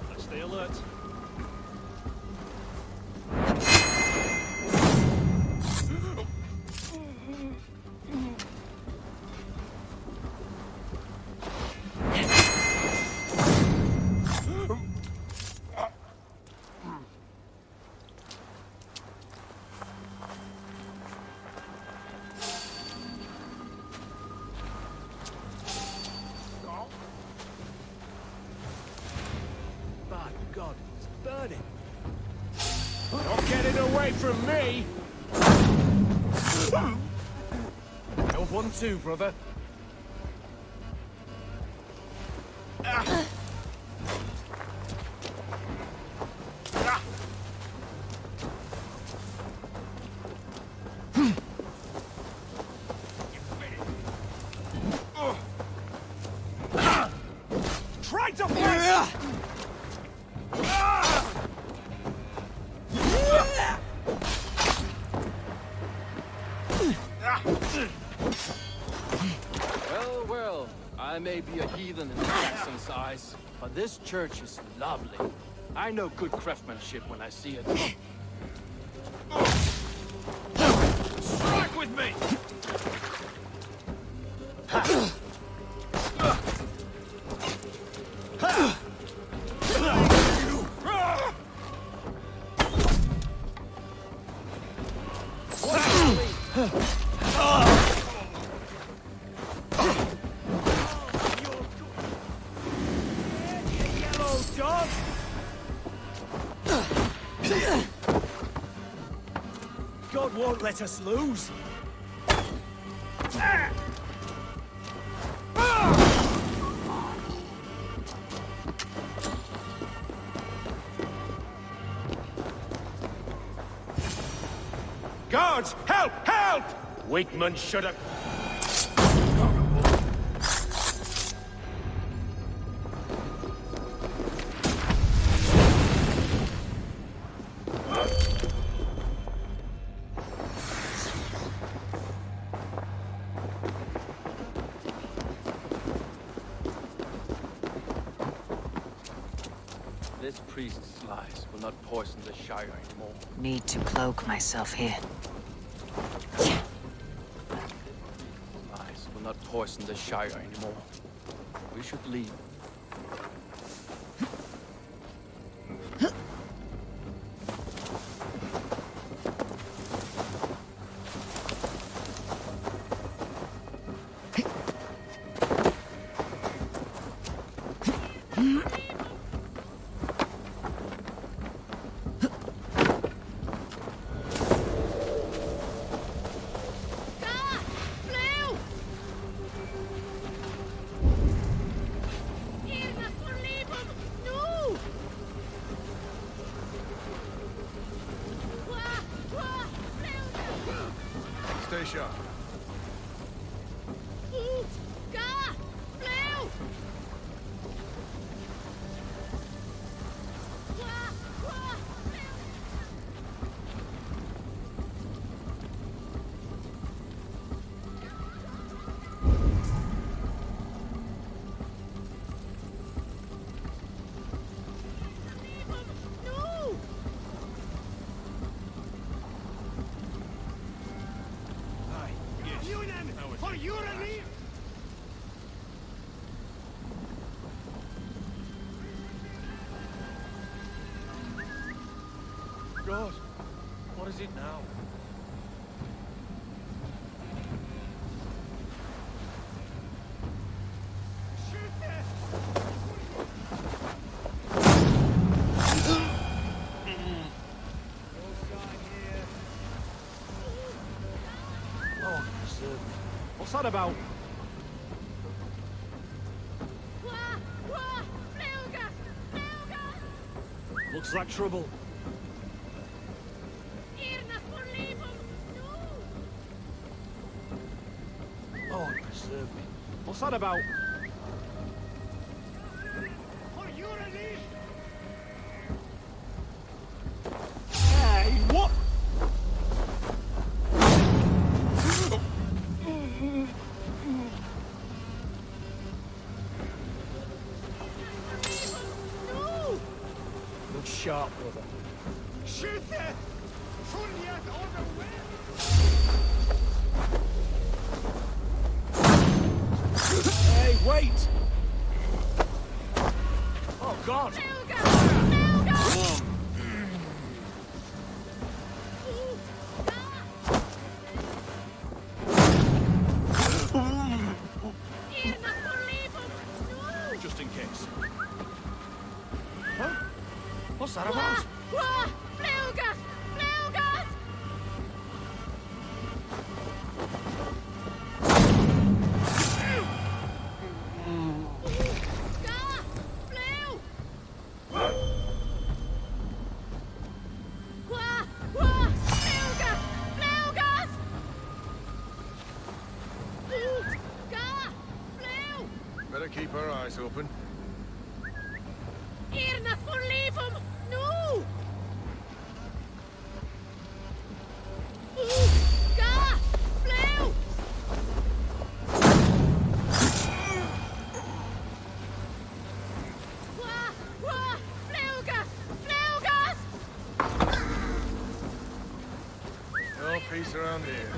Let's stay alert. By God, it's burning. Not getting away from me! No 1-2, brother. Try to flank! Well, well, I may be a heathen in the Saxon's eyes, but this church is lovely. I know good craftsmanship when I see it. Strike with me! Yellow dog! God won't let us lose. Guards, help! Help! Wakeman should have... This priest's lies will not poison the Shire anymore. Need to cloak myself here. Lies will not poison the Shire anymore. We should leave. Stay sharp. For your relief! God, what is it now? serve me. What's that about? Looks like trouble. Lord preserve me. What's that about? For your relief! Hey, what? Look sharp, brother. Shoot there! Funyat on the way! Hey, wait! Oh, God! Just in case. Huh? What's that about? Better keep our eyes open. No peace around here.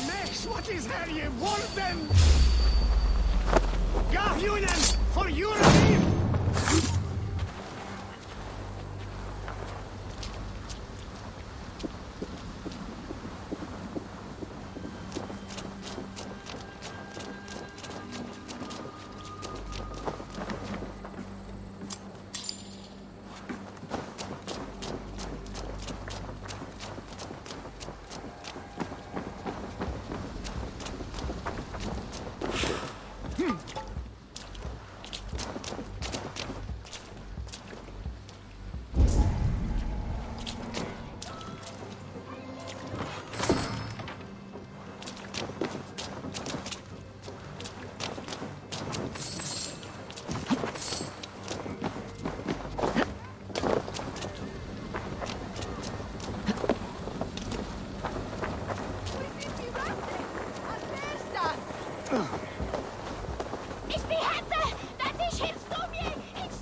Max, what is that you want them? Gahunen, for your relief! Ich behätte, dass ich hilfst du mir! Ich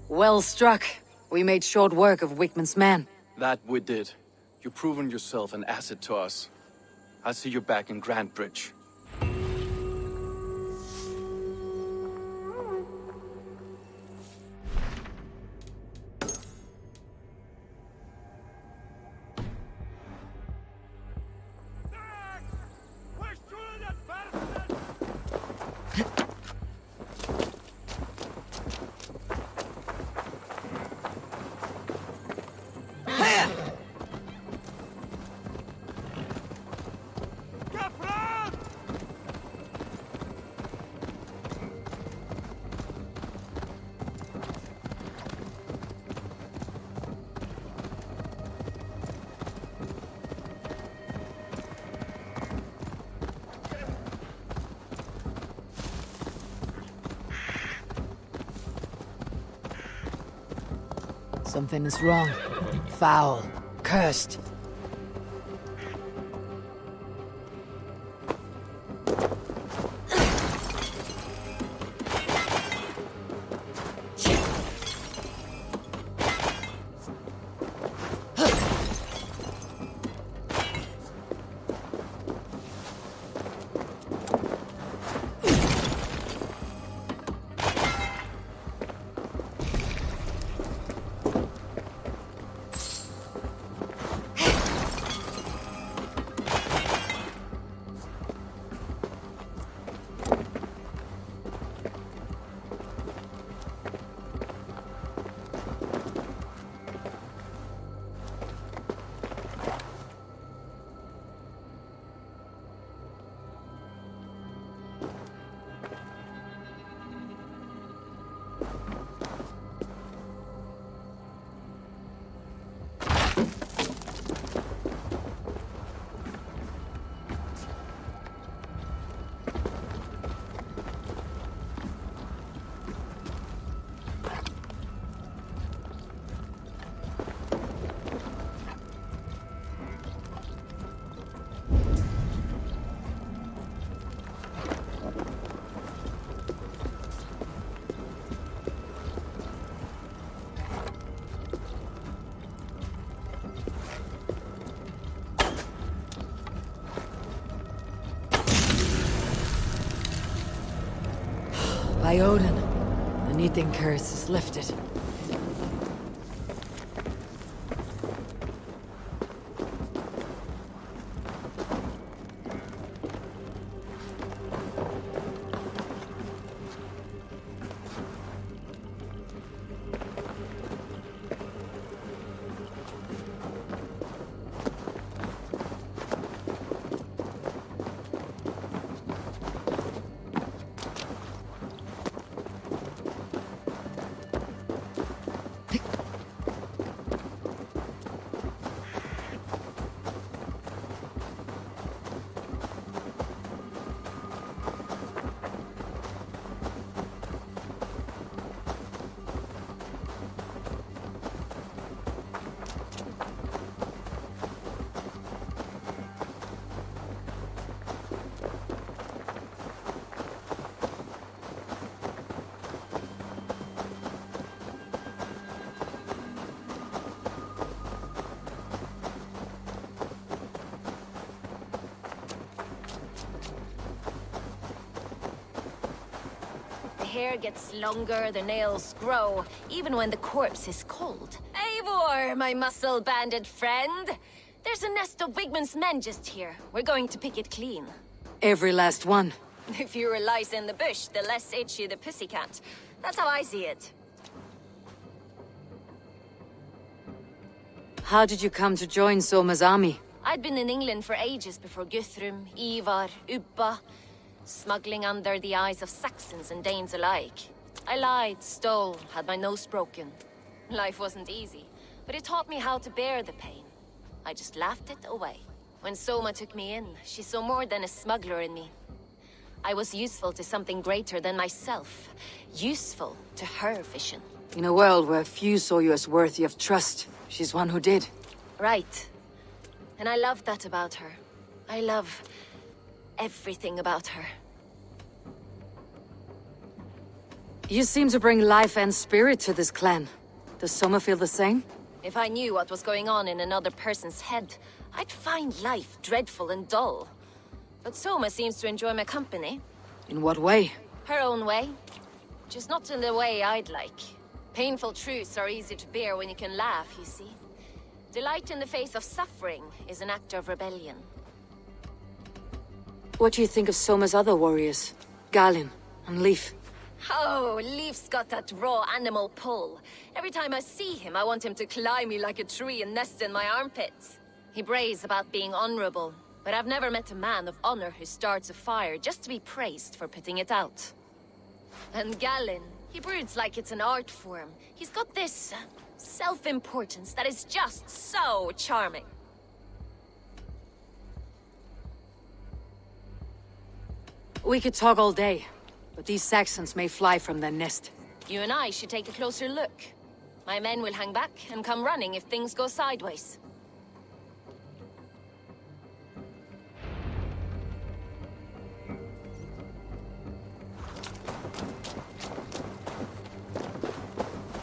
Well struck. We made short work of Wickman's men. That we did. You've proven yourself an asset to us. I'll see you back in Grand Bridge. Something is wrong. Foul. Cursed. By Odin, the Knitting curse is lifted. Hair gets longer, the nails grow, even when the corpse is cold. Eivor, my muscle-banded friend! There's a nest of Wigman's men just here. We're going to pick it clean. Every last one. The fewer lice in the bush, the less itchy the pussycat. That's how I see it. How did you come to join Soma's army? I'd been in England for ages before Guthrum, Ivar, Ubba, smuggling under the eyes of Saxons and Danes alike. I lied, stole, had my nose broken. Life wasn't easy, but it taught me how to bear the pain. I just laughed it away. When Soma took me in, she saw more than a smuggler in me. I was useful to something greater than myself. Useful to her vision. In a world where few saw you as worthy of trust, she's one who did. Right. And I love that about her. I love everything about her. You seem to bring life and spirit to this clan. Does Soma feel the same? If I knew what was going on in another person's head, I'd find life dreadful and dull. But Soma seems to enjoy my company. In what way? Her own way. Just not in the way I'd like. Painful truths are easy to bear when you can laugh, you see. Delight in the face of suffering is an act of rebellion. What do you think of Soma's other warriors? Galin and Leif? Oh, Leif's got that raw animal pull. Every time I see him, I want him to climb me like a tree and nest in my armpits. He brays about being honorable, but I've never met a man of honor who starts a fire just to be praised for putting it out. And Galin, he broods like it's an art form. He's got this self-importance that is just so charming. We could talk all day, but these Saxons may fly from their nest. You and I should take a closer look. My men will hang back and come running if things go sideways.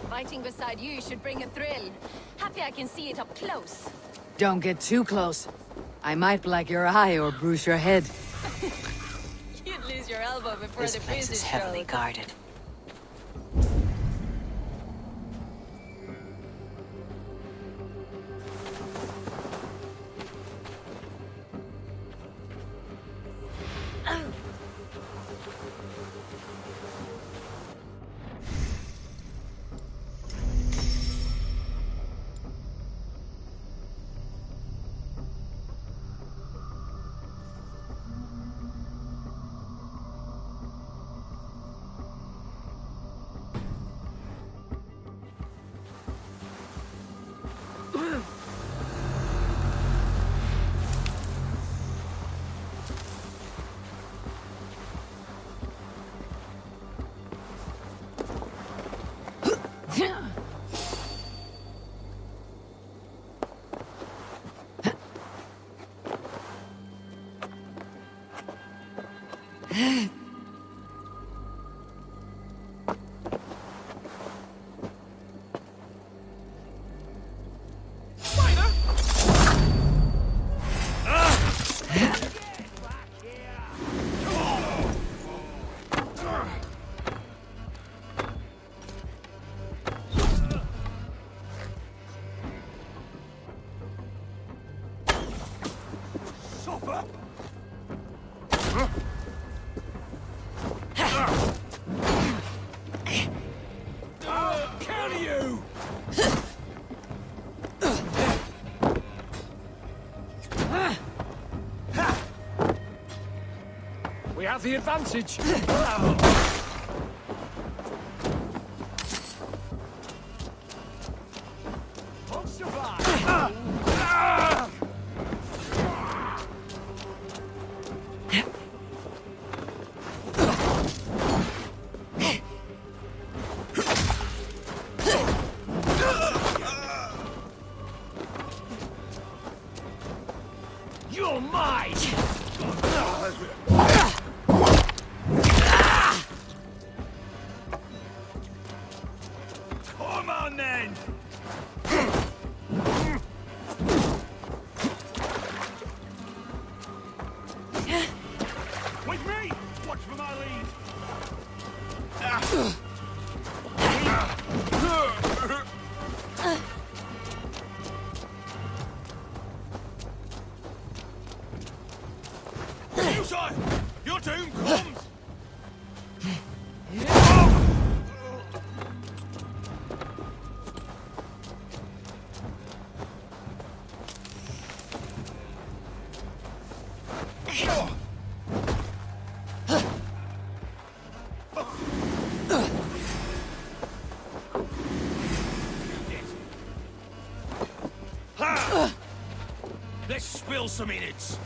Fighting beside you should bring a thrill. Happy I can see it up close. Don't get too close. I might black your eye or bruise your head. You'd lose your elbow before This the place bruises is heavily showed. guarded. We have the advantage. Won't survive. You're mine! Come on, then! With me! Watch for my lead! Suicide! Your doom comes! Let's spill some innards.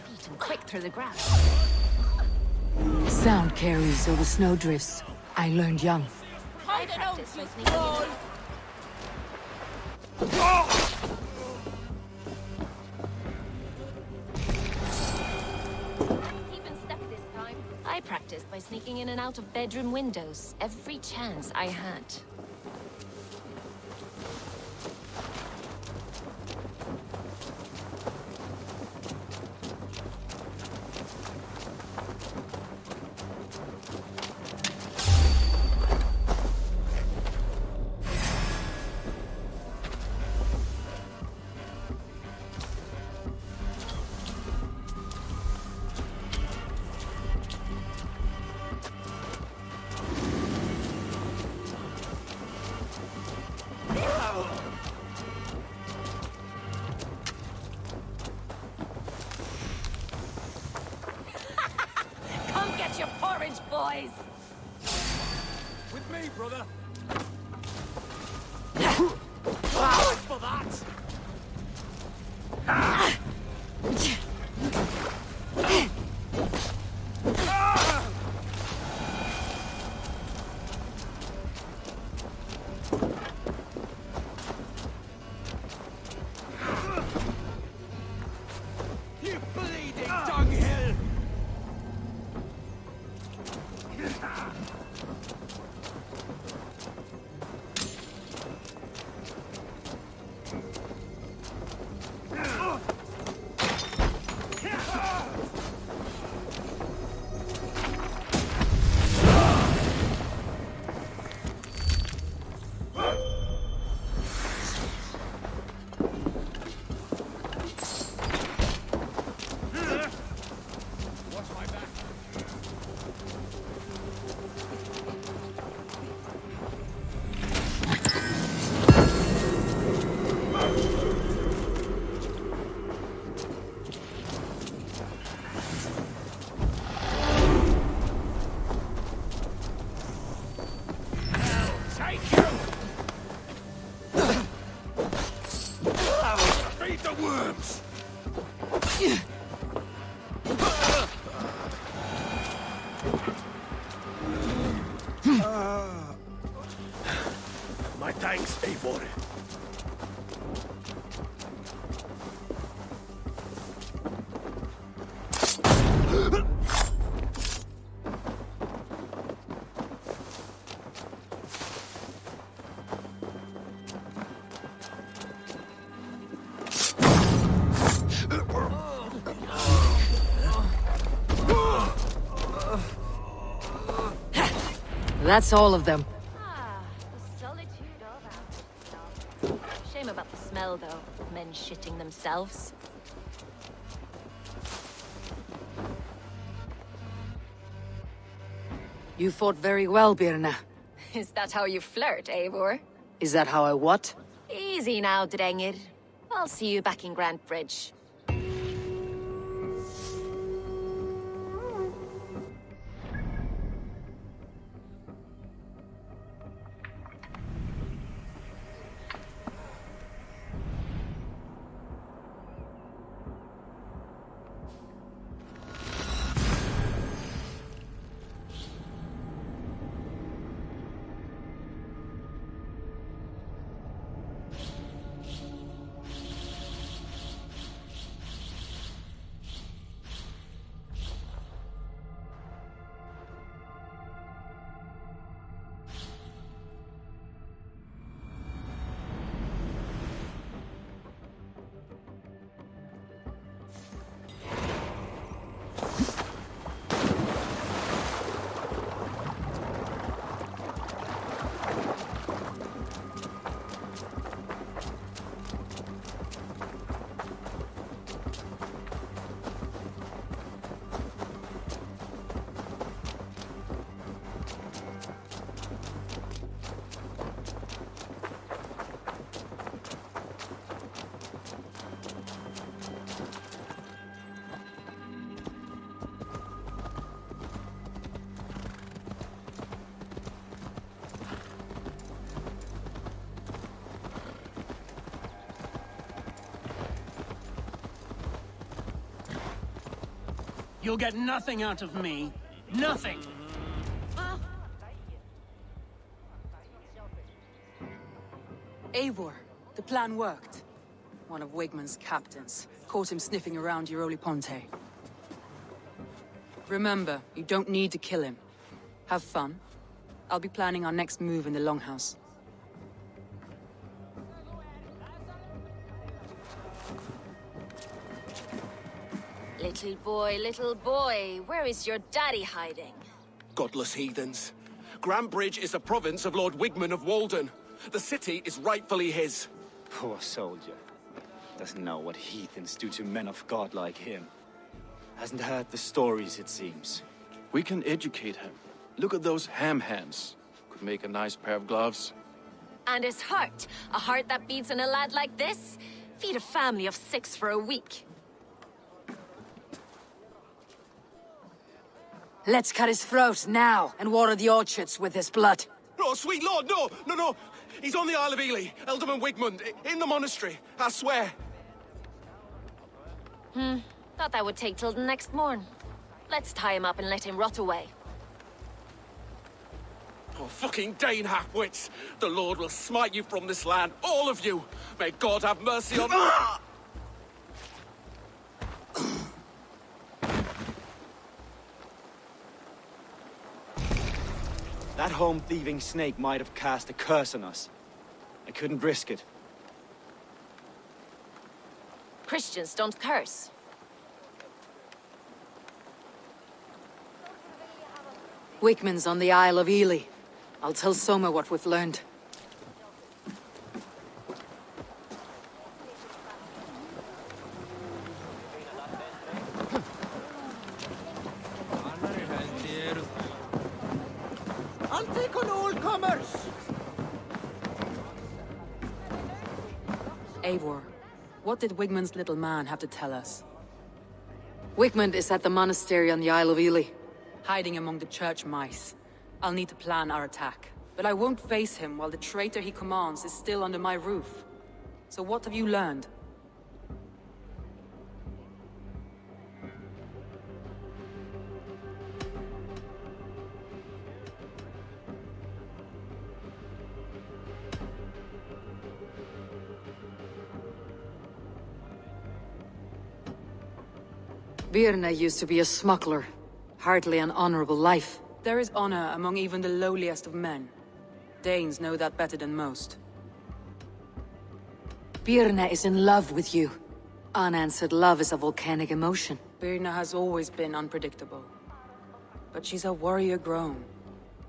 Feet and quick through the grass. sound carries over snowdrifts. I learned young. I practice by sneaking in. Keep in step this time. I practiced by sneaking in and out of bedroom windows every chance I had. Come get your porridge, boys! With me, brother. Wait for that! You bleeding dunghill! Watch my back. Take you! Feed the worms! My thanks, Eivor. That's all of them. Ah, the solitude of our... Shame about the smell, though. Men shitting themselves. You fought very well, Birna. Is that how you flirt, Eivor? Is that how I what? Easy now, Drengir. I'll see you back in Grand Bridge. You'll get nothing out of me. Nothing! Eivor, the plan worked. One of Wigmund's captains caught him sniffing around Euroli Ponte. Remember, you don't need to kill him. Have fun. I'll be planning our next move in the Longhouse. Little boy, where is your daddy hiding? Godless heathens. Grambridge is a province of Lord Wigmund of Walden. The city is rightfully his. Poor soldier. Doesn't know what heathens do to men of God like him. Hasn't heard the stories, it seems. We can educate him. Look at those ham hands. Could make a nice pair of gloves. And his heart. A heart that beats in a lad like this? Feed a family of 6 for a week. Let's cut his throat now and water the orchards with his blood. Oh, sweet lord, no, no, no! He's on the Isle of Ely, Ealdorman Wigmund, in the monastery, I swear. Thought that would take till the next morn. Let's tie him up and let him rot away. Oh, fucking Dane halfwits! The Lord will smite you from this land, all of you! May God have mercy on... That home-thieving snake might have cast a curse on us. I couldn't risk it. Christians don't curse. Wigmund's on the Isle of Ely. I'll tell Soma what we've learned. I'll take on all comers! Eivor, what did Wigmund's little man have to tell us? Wigmund is at the monastery on the Isle of Ely. Hiding among the church mice. I'll need to plan our attack. But I won't face him while the traitor he commands is still under my roof. So what have you learned? Birna used to be a smuggler. Hardly an honorable life. There is honor among even the lowliest of men. Danes know that better than most. Birna is in love with you. Unanswered love is a volcanic emotion. Birna has always been unpredictable. But she's a warrior grown.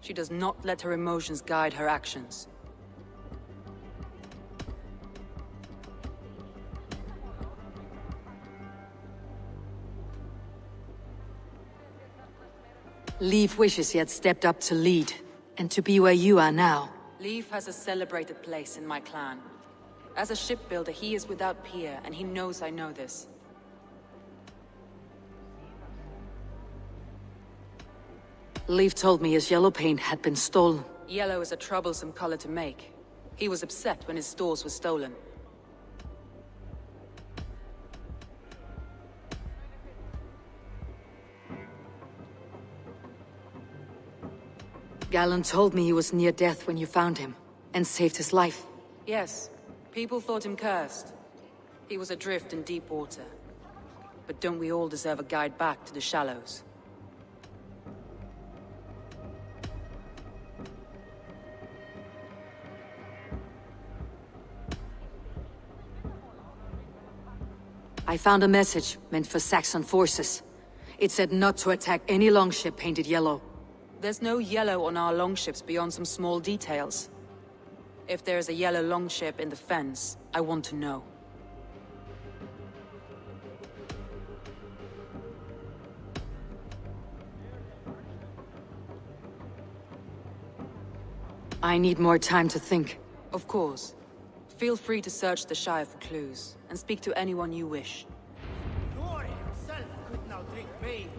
She does not let her emotions guide her actions. Leif wishes he had stepped up to lead, and to be where you are now. Leif has a celebrated place in my clan. As a shipbuilder, he is without peer, and he knows I know this. Leif told me his yellow paint had been stolen. Yellow is a troublesome color to make. He was upset when his stores were stolen. Gallen told me he was near death when you found him, and saved his life. Yes, people thought him cursed. He was adrift in deep water. But don't we all deserve a guide back to the shallows? I found a message meant for Saxon forces. It said not to attack any longship painted yellow. There's no yellow on our longships beyond some small details. If there's a yellow longship in the fens, I want to know. I need more time to think. Of course. Feel free to search the Shire for clues, and speak to anyone you wish. Glory himself could now drink pain.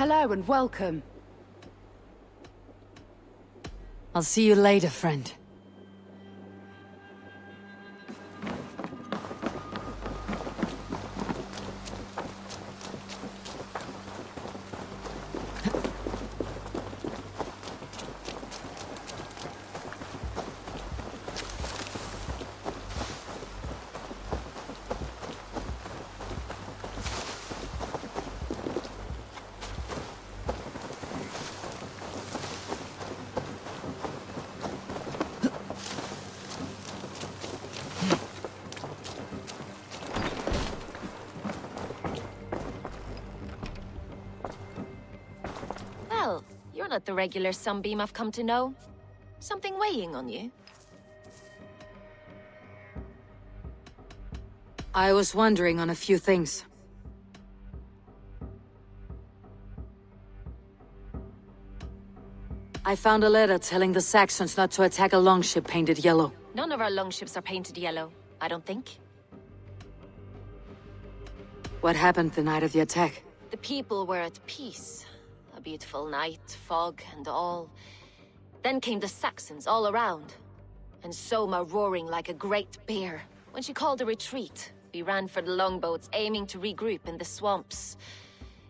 Hello and welcome. I'll see you later, friend. Well, you're not the regular sunbeam I've come to know. Something weighing on you? I was wondering on a few things. I found a letter telling the Saxons not to attack a longship painted yellow. None of our longships are painted yellow, I don't think. What happened the night of the attack? The people were at peace. A beautiful night, fog and all. Then came the Saxons all around. And Soma roaring like a great bear. When she called a retreat, we ran for the longboats, aiming to regroup in the swamps.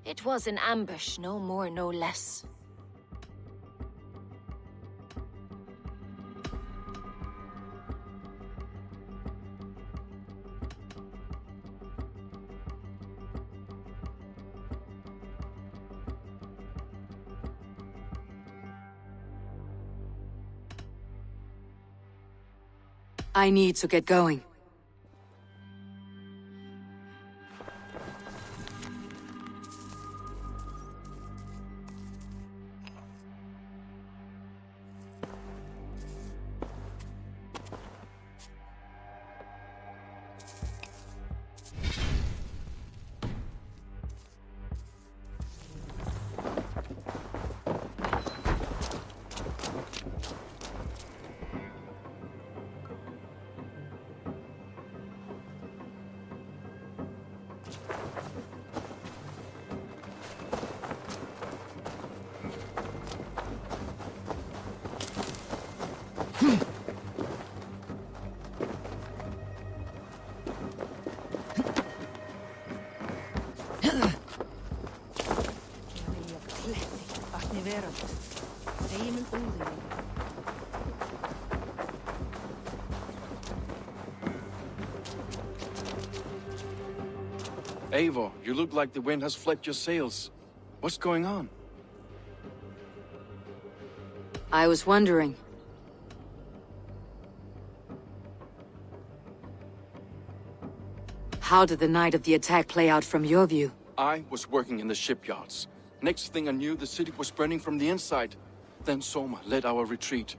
It was an ambush, no more, no less. I need to get going. Eivor, you look like the wind has flecked your sails. What's going on? I was wondering. How did the night of the attack play out from your view? I was working in the shipyards. Next thing I knew, the city was burning from the inside. Then Soma led our retreat.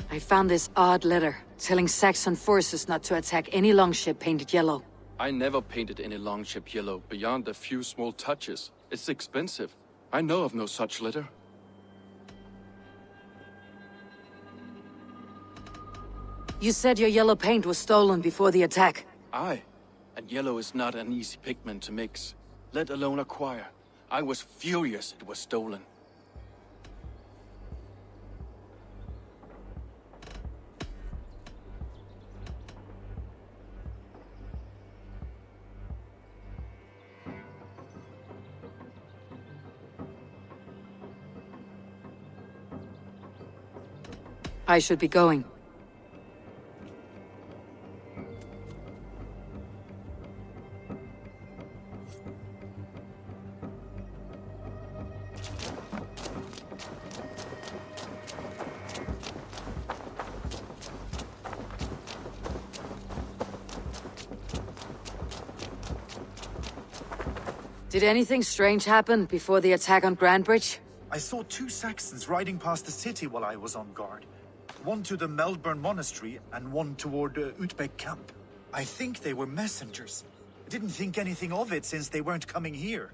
I found this odd letter, telling Saxon forces not to attack any longship painted yellow. I never painted any longship yellow, beyond a few small touches. It's expensive. I know of no such letter. You said your yellow paint was stolen before the attack. Aye. And yellow is not an easy pigment to mix, let alone acquire. I was furious it was stolen. I should be going. Did anything strange happen before the attack on Grand Bridge? I saw two Saxons riding past the city while I was on guard. One to the Melbourne Monastery and one toward Utbeck camp. I think they were messengers. I didn't think anything of it since they weren't coming here.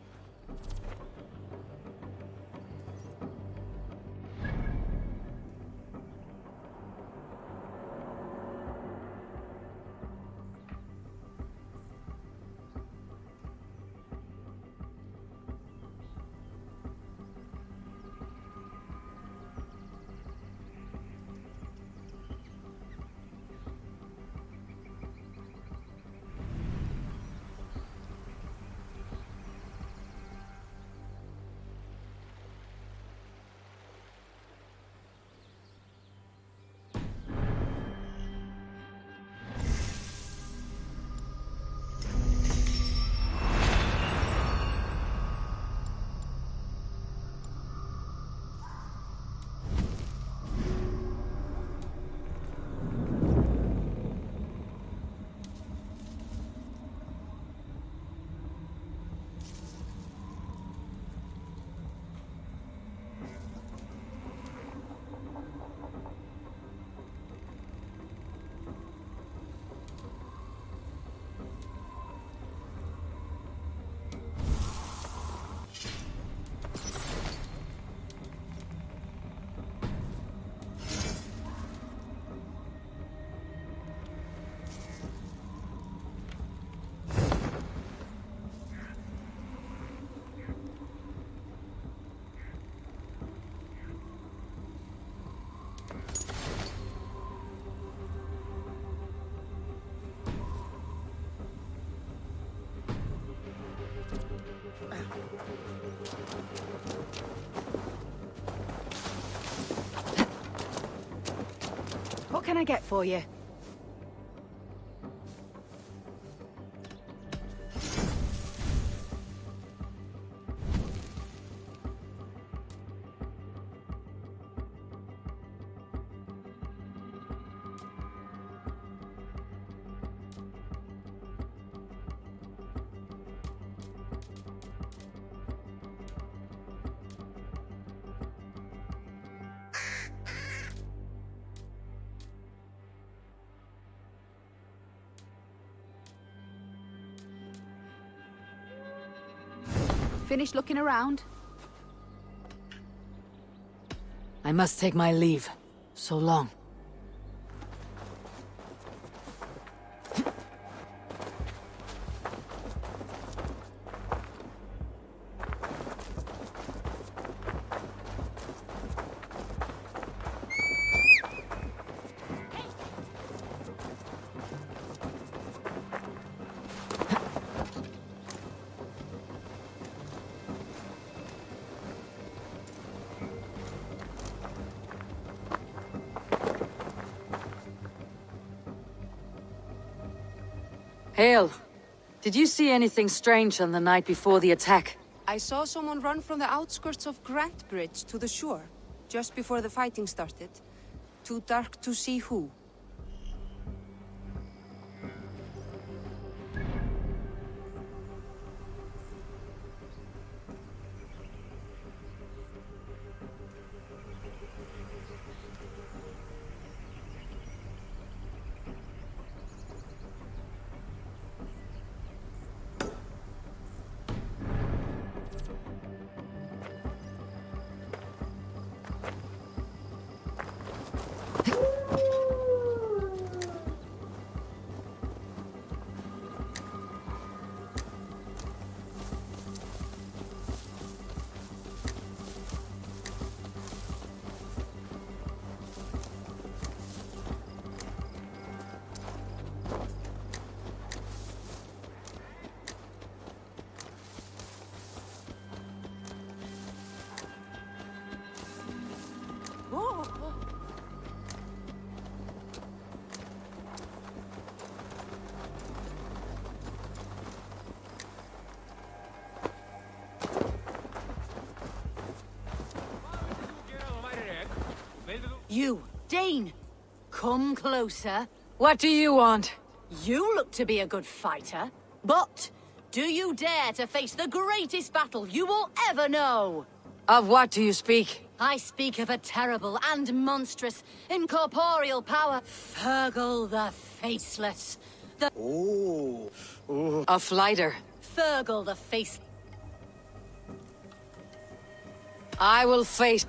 What can I get for you? Finished looking around? I must take my leave. So long. Hale, did you see anything strange on the night before the attack? I saw someone run from the outskirts of Grant Bridge to the shore, just before the fighting started. Too dark to see who. You, Dane! Come closer. What do you want? You look to be a good fighter, but do you dare to face the greatest battle you will ever know? Of what do you speak? I speak of a terrible and monstrous incorporeal power. Fergal the Faceless. A flighter. Fergal the Face... I will face...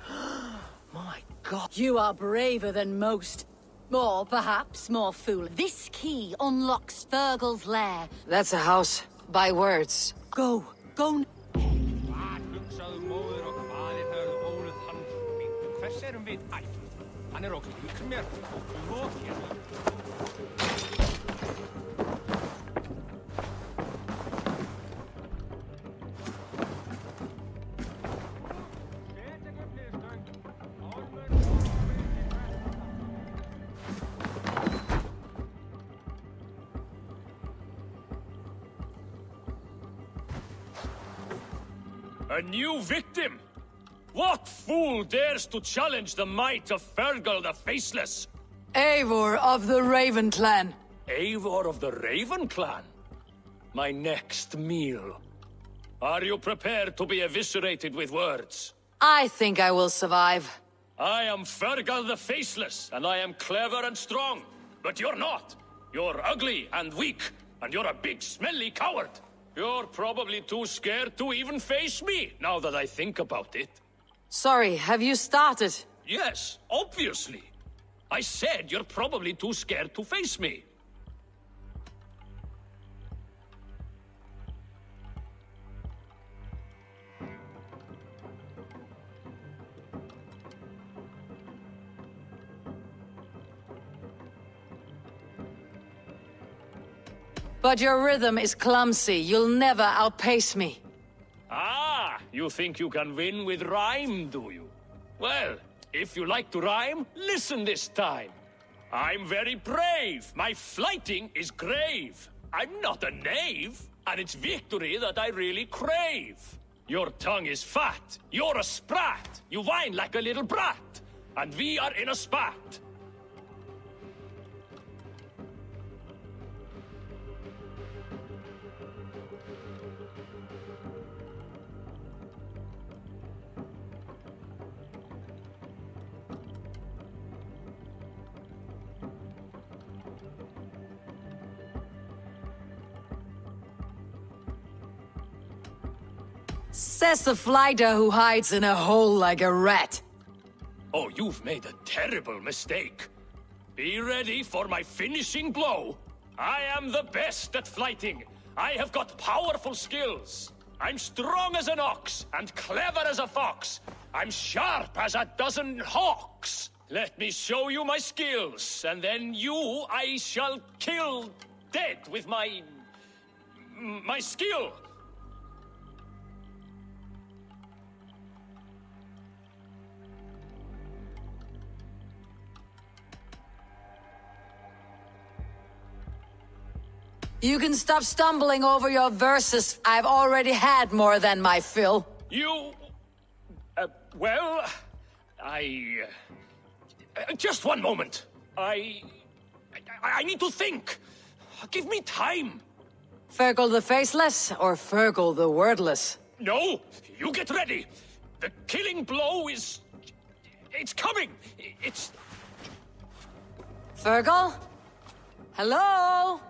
My God. You are braver than most. Or perhaps more foolish. This key unlocks Fergal's lair. That's a house. By words. Go. Go. A new victim? What fool dares to challenge the might of Fergal the Faceless? Eivor of the Raven Clan. Eivor of the Raven Clan? My next meal. Are you prepared to be eviscerated with words? I think I will survive. I am Fergal the Faceless, and I am clever and strong. But you're not. You're ugly and weak, and you're a big smelly coward. You're probably too scared to even face me, now that I think about it. Sorry, have you started? Yes, obviously. I said you're probably too scared to face me. But your rhythm is clumsy. You'll never outpace me. Ah, you think you can win with rhyme, do you? Well, if you like to rhyme, listen this time. I'm very brave. My flighting is grave. I'm not a knave, and it's victory that I really crave. Your tongue is fat. You're a sprat. You whine like a little brat. And we are in a spat. Says the flighter who hides in a hole like a rat. Oh, you've made a terrible mistake. Be ready for my finishing blow. I am the best at flighting. I have got powerful skills. I'm strong as an ox and clever as a fox. I'm sharp as a dozen hawks. Let me show you my skills, and then you I shall kill dead with my skill. You can stop stumbling over your verses. I've already had more than my fill. You... well... just one moment. I need to think. Give me time. Fergal the Faceless or Fergal the Wordless? No, you get ready. The killing blow is... it's coming. It's... Fergal? Hello?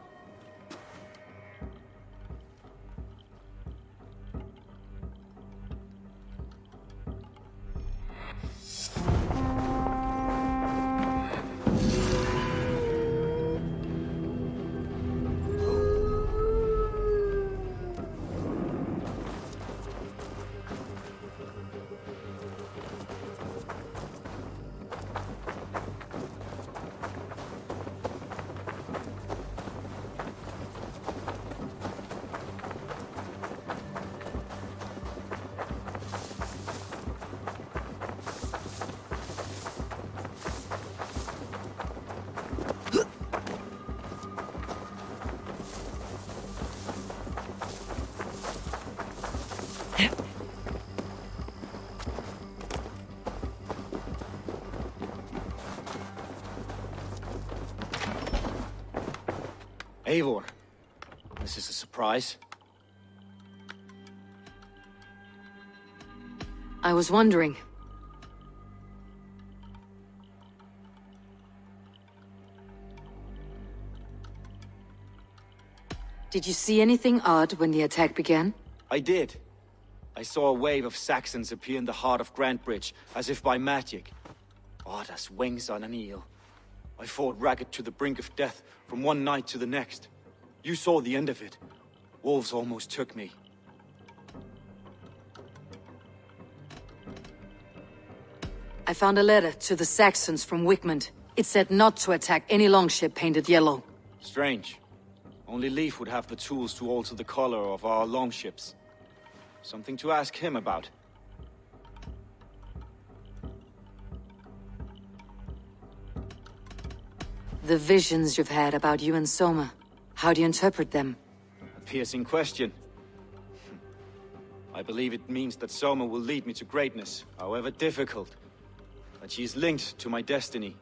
Eivor, this is a surprise. I was wondering. Did you see anything odd when the attack began? I did. I saw a wave of Saxons appear in the heart of Grantbridge, as if by magic. Odd as wings on an eel. I fought ragged to the brink of death, from one night to the next. You saw the end of it. Wolves almost took me. I found a letter to the Saxons from Wickmund. It said not to attack any longship painted yellow. Strange. Only Leif would have the tools to alter the color of our longships. Something to ask him about. The visions you've had about you and Soma, how do you interpret them? A piercing question. I believe it means that Soma will lead me to greatness, however difficult. That she is linked to my destiny.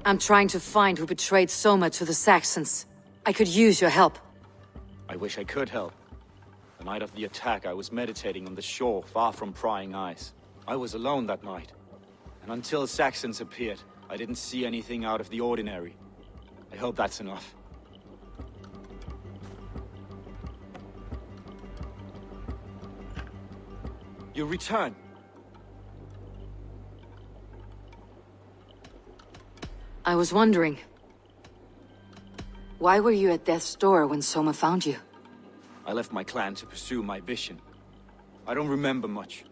I'm trying to find who betrayed Soma to the Saxons. I could use your help. I wish I could help. The night of the attack, I was meditating on the shore, far from prying eyes. I was alone that night. And until Saxons appeared, I didn't see anything out of the ordinary. I hope that's enough. You return. I was wondering. Why were you at death's door when Soma found you? I left my clan to pursue my vision. I don't remember much.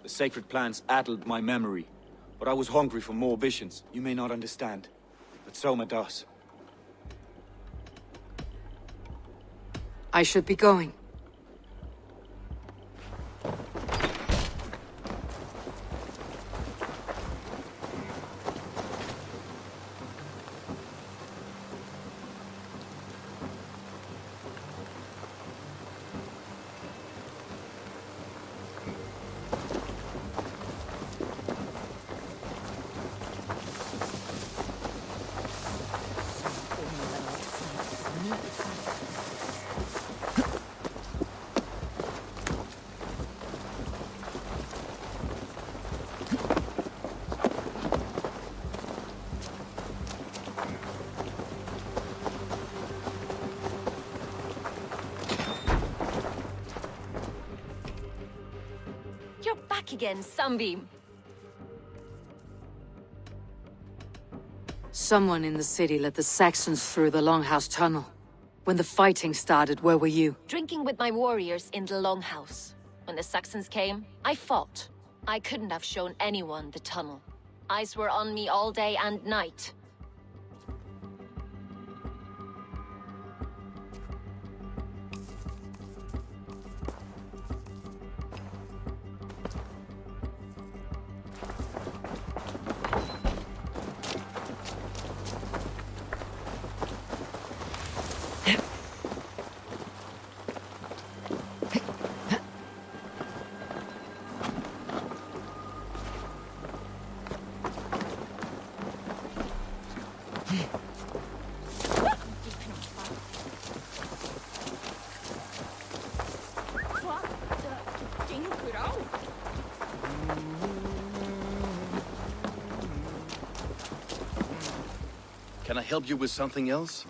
The sacred plants addled my memory. But I was hungry for more visions. You may not understand, but Soma does. I should be going. look back again, Sunbeam. Someone in the city let the Saxons through the Longhouse Tunnel. When the fighting started, where were you? Drinking with my warriors in the Longhouse. When the Saxons came, I fought. I couldn't have shown anyone the tunnel. Eyes were on me all day and night. Can I help you with something else?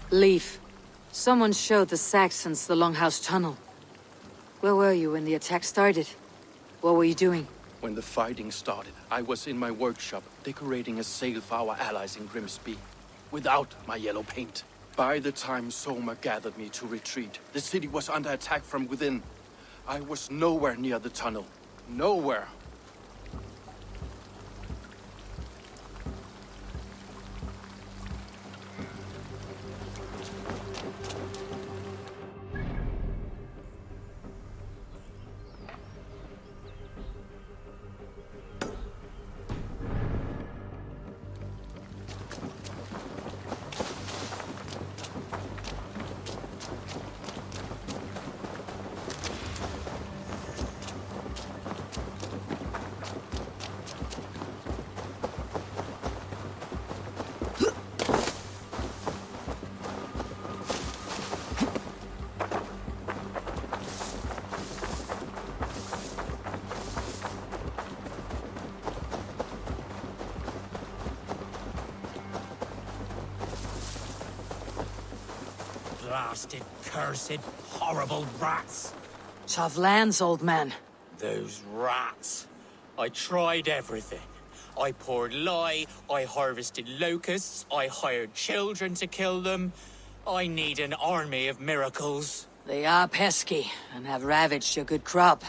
Leaf. Someone showed the Saxons the Longhouse Tunnel. Where were you when the attack started? What were you doing? When the fighting started, I was in my workshop decorating a sail for our allies in Grimsby, without my yellow paint. By the time Soma gathered me to retreat, the city was under attack from within. I was nowhere near the tunnel. Nowhere. Blasted, cursed, horrible rats! Tough lands, old man. Those rats. I tried everything. I poured lye, I harvested locusts, I hired children to kill them. I need an army of miracles. They are pesky, and have ravaged your good crop.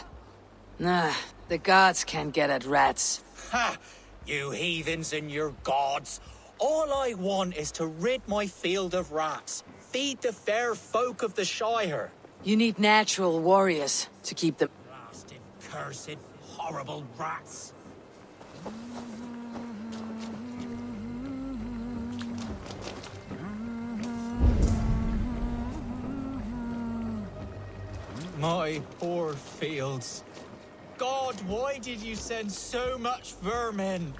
Nah, the gods can't get at rats. Ha! You heathens and your gods. All I want is to rid my field of rats. Feed the fair folk of the Shire. You need natural warriors to keep them. Blasted, cursed, horrible rats! My poor fields. God, why did you send so much vermin?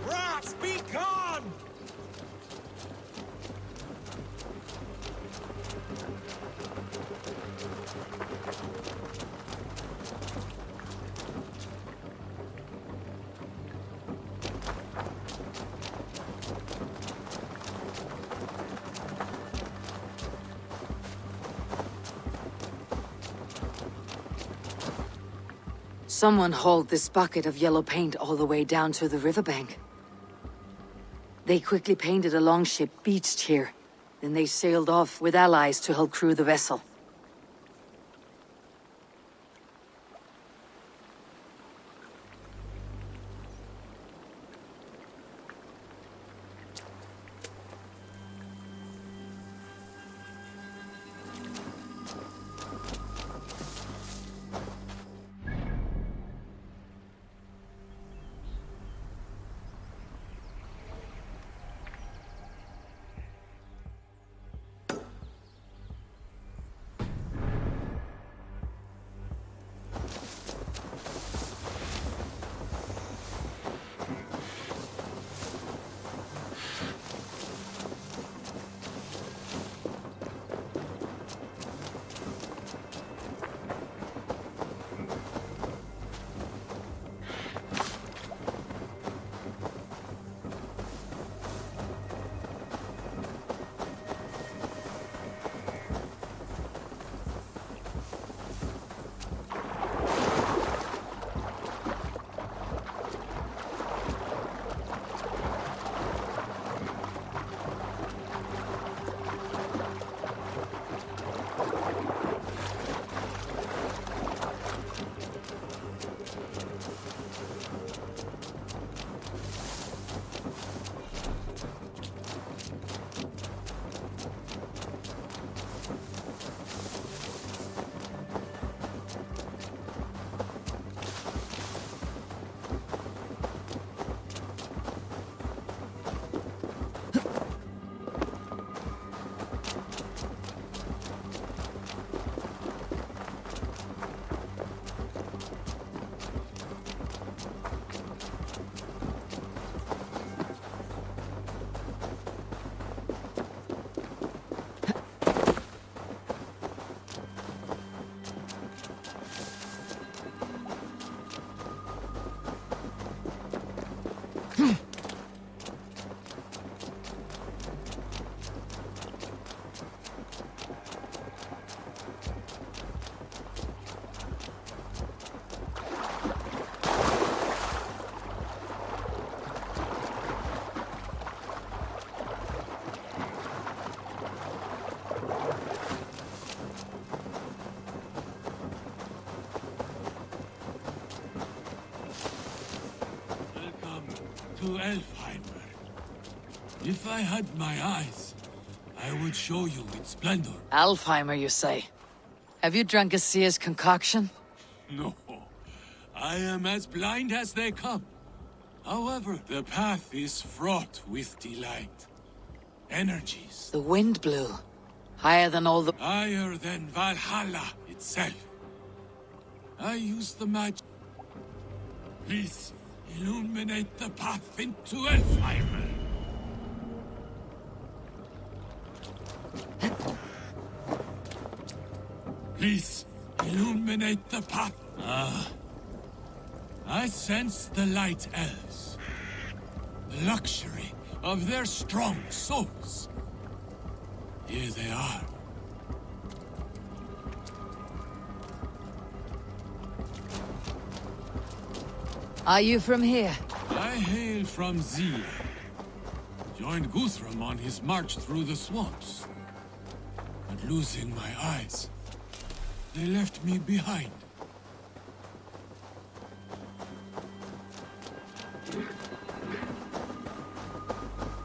Rats, be gone! Someone hauled this bucket of yellow paint all the way down to the riverbank. They quickly painted a longship beached here. Then they sailed off with allies to help crew the vessel. to Elfheimer. If I had my eyes, I would show you its splendor. Alfheimer, you say? Have you drunk a seer's concoction? No, I am as blind as they come. However, the path is fraught with delight. Energies. The wind blew. Higher than all the... Higher than Valhalla itself. I use the magic. Please, illuminate the path into Elfheimer. Please, illuminate the path. I sense the light elves. The luxury of their strong souls. Here they are. Are you from here? I hail from Zila. Joined Guthrum on his march through the swamps. But losing my eyes, they left me behind.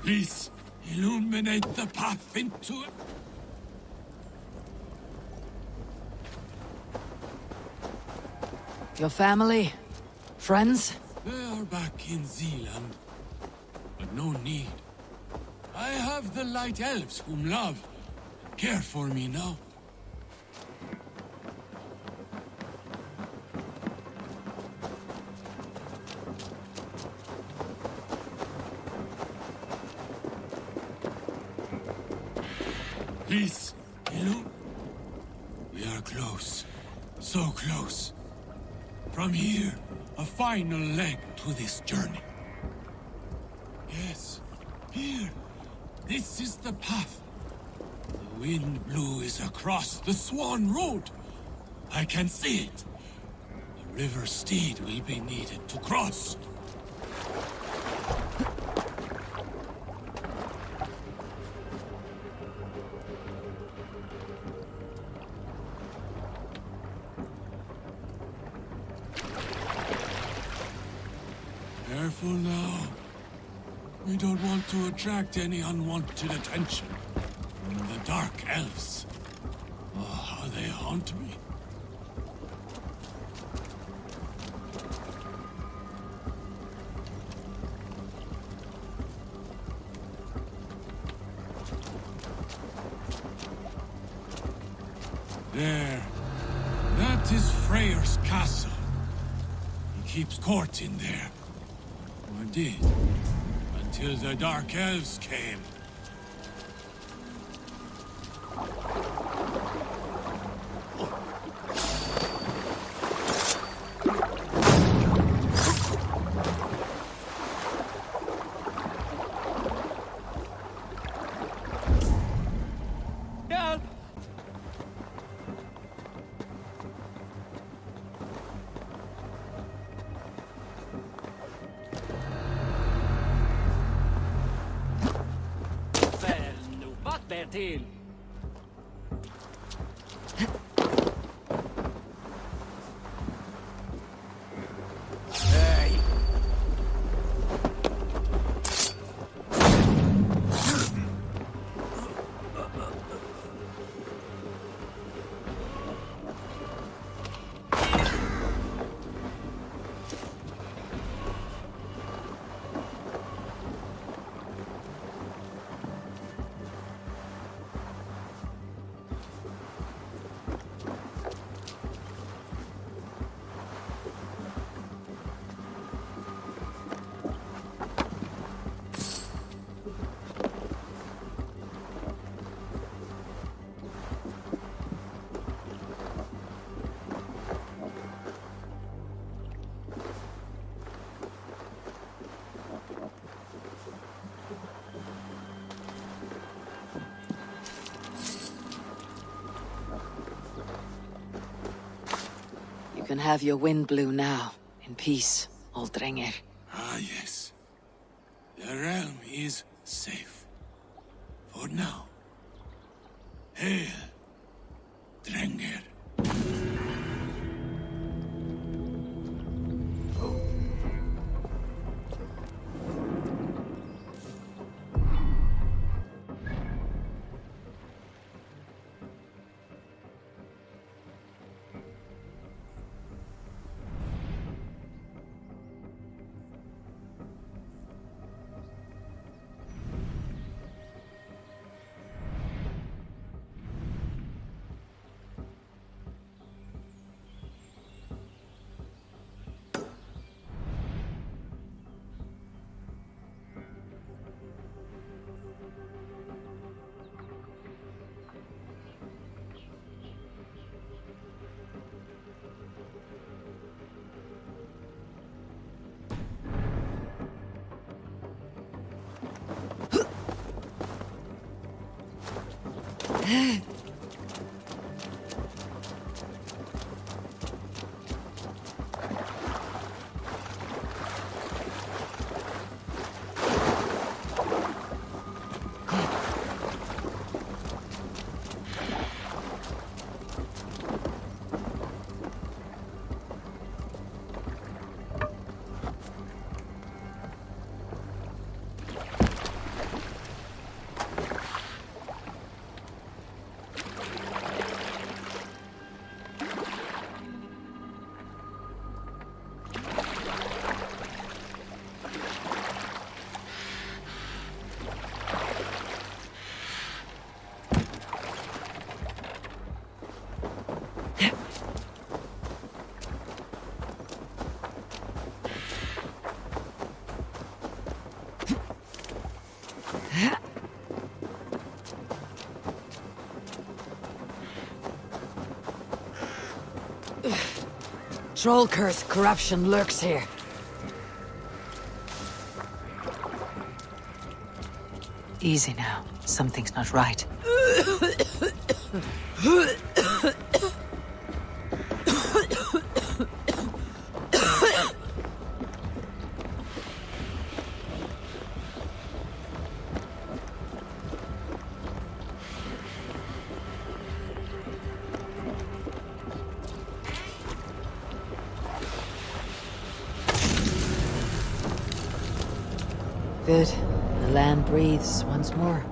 Please, illuminate the path into it. Your family? Friends? They are back in Zealand, but no need. I have the Light Elves whom love and care for me now. Please, Elu. We are close. So close. From here, a final leg to this journey. Yes, here. This is the path. The wind blue is across the Swan Road. I can see it. The river steed will be needed to cross. Careful now. We don't want to attract any unwanted attention from the Dark Elves. Oh, how they haunt me. There. That is Freyr's castle. He keeps court in there. Or did. Until the Dark Elves came. Help! Till. Hey. You can have your wind blue now, in peace, Aldringer. Ah, yes. The realm is safe. For now. Hail, Drenger. Troll curse corruption lurks here. Easy now. Something's not right. Good. The land breathes once more.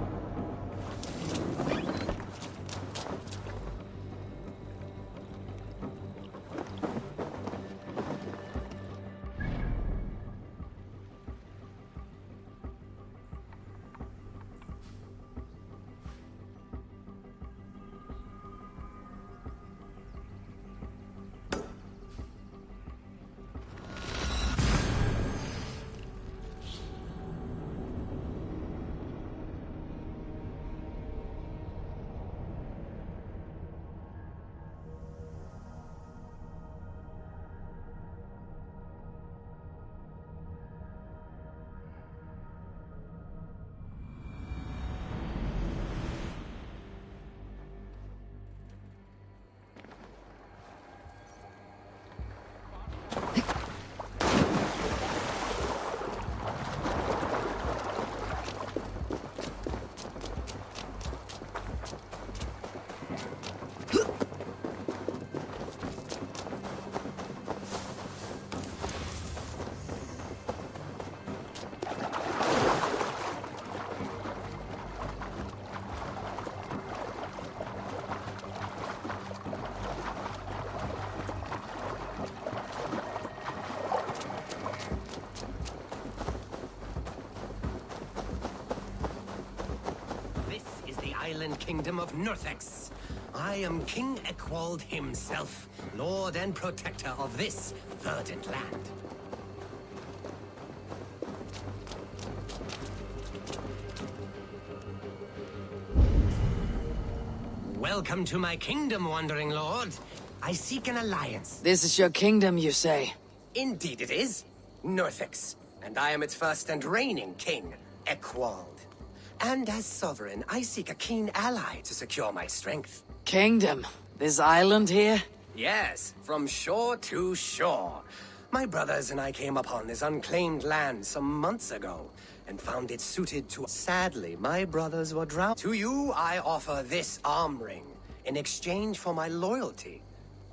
Island kingdom of Northex. I am King Ekwald himself, lord and protector of this verdant land. Welcome to my kingdom, wandering lord. I seek an alliance. This is your kingdom, you say? Indeed it is. Northex. And I am its first and reigning king, Ekwald. And as sovereign, I seek a keen ally to secure my strength. Kingdom? This island here? Yes, from shore to shore. My brothers and I came upon this unclaimed land some months ago, and found it suited to... Sadly, my brothers were drowned. To you, I offer this arm ring, in exchange for my loyalty.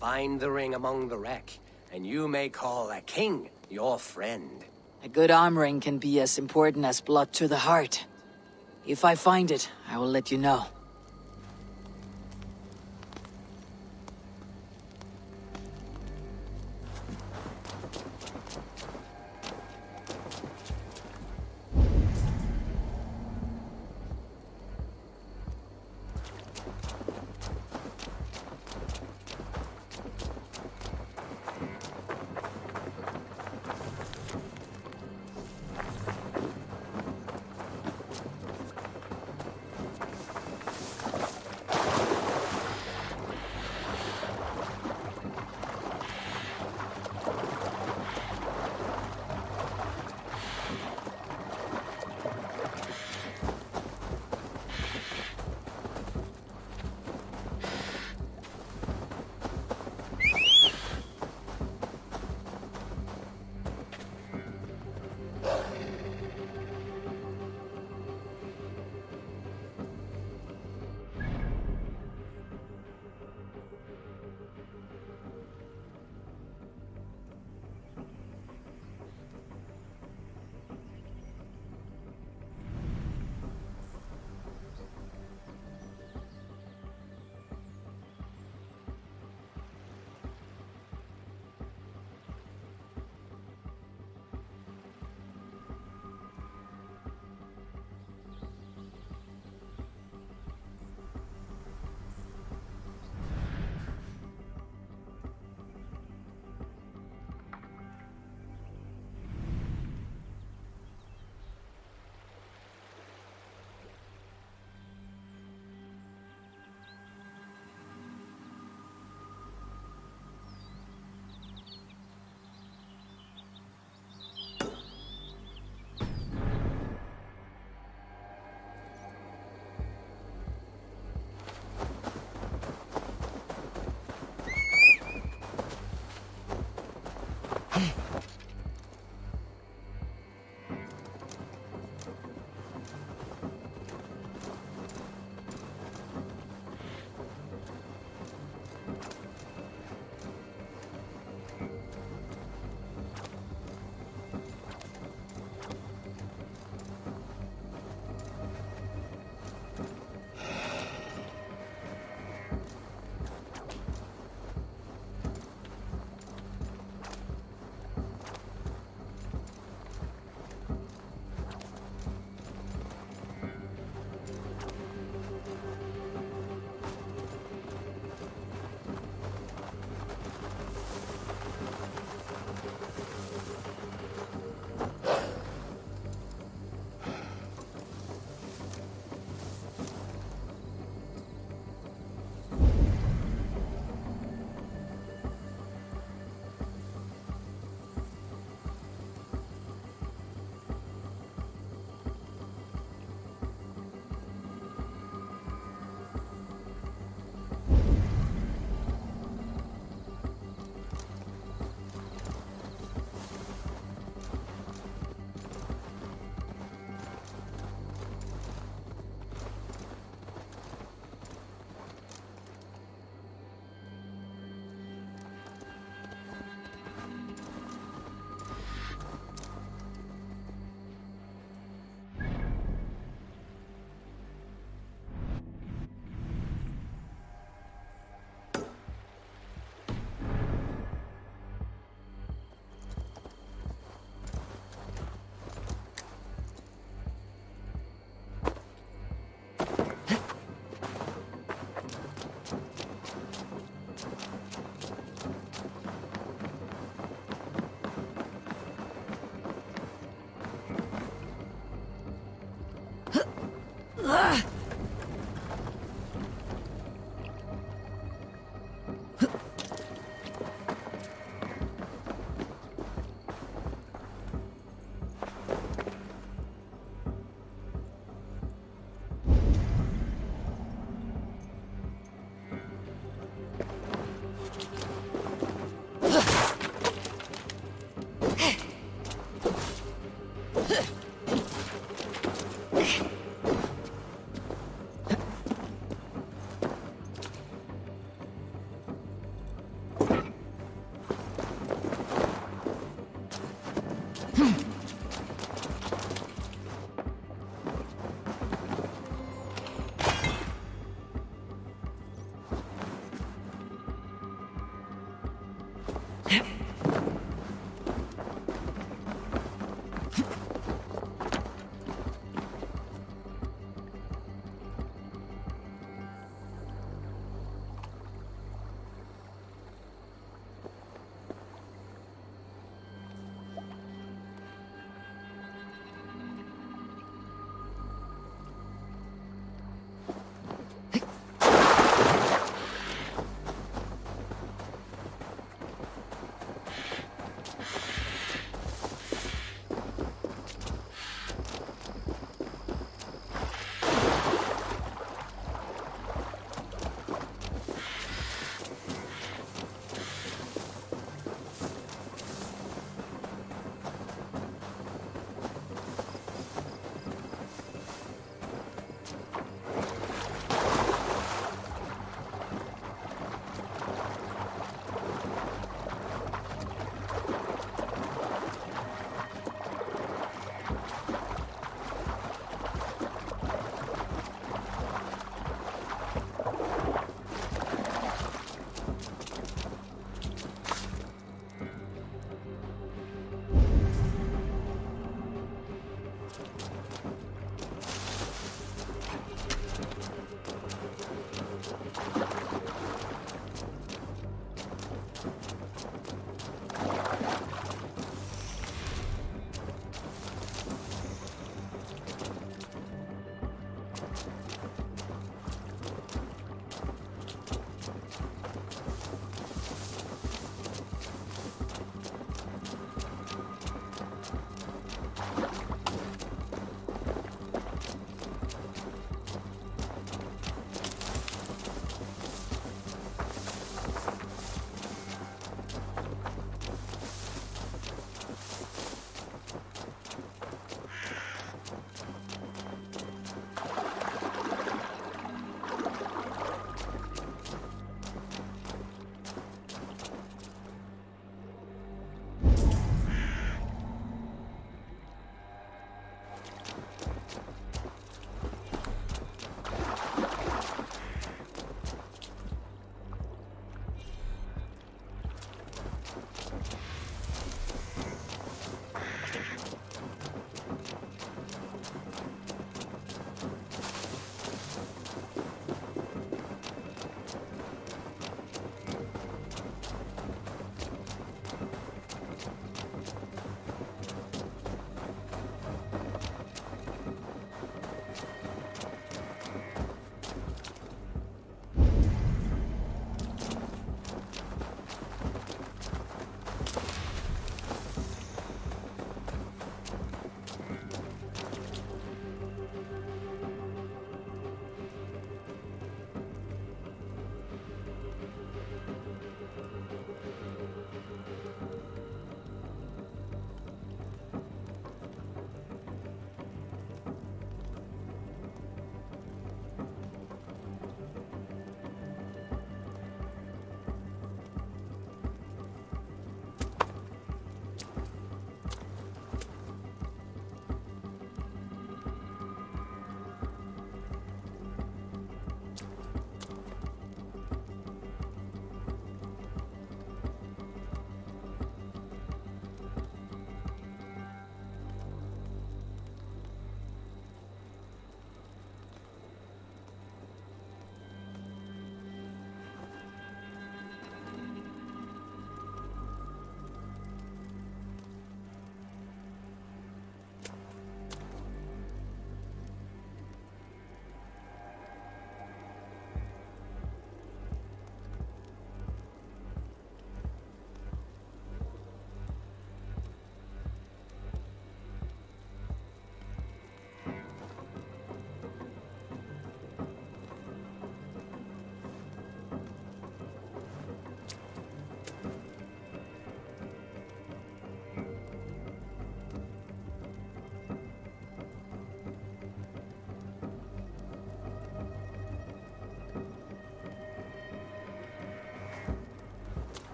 Find the ring among the wreck, and you may call a king your friend. A good arm ring can be as important as blood to the heart. If I find it, I will let you know.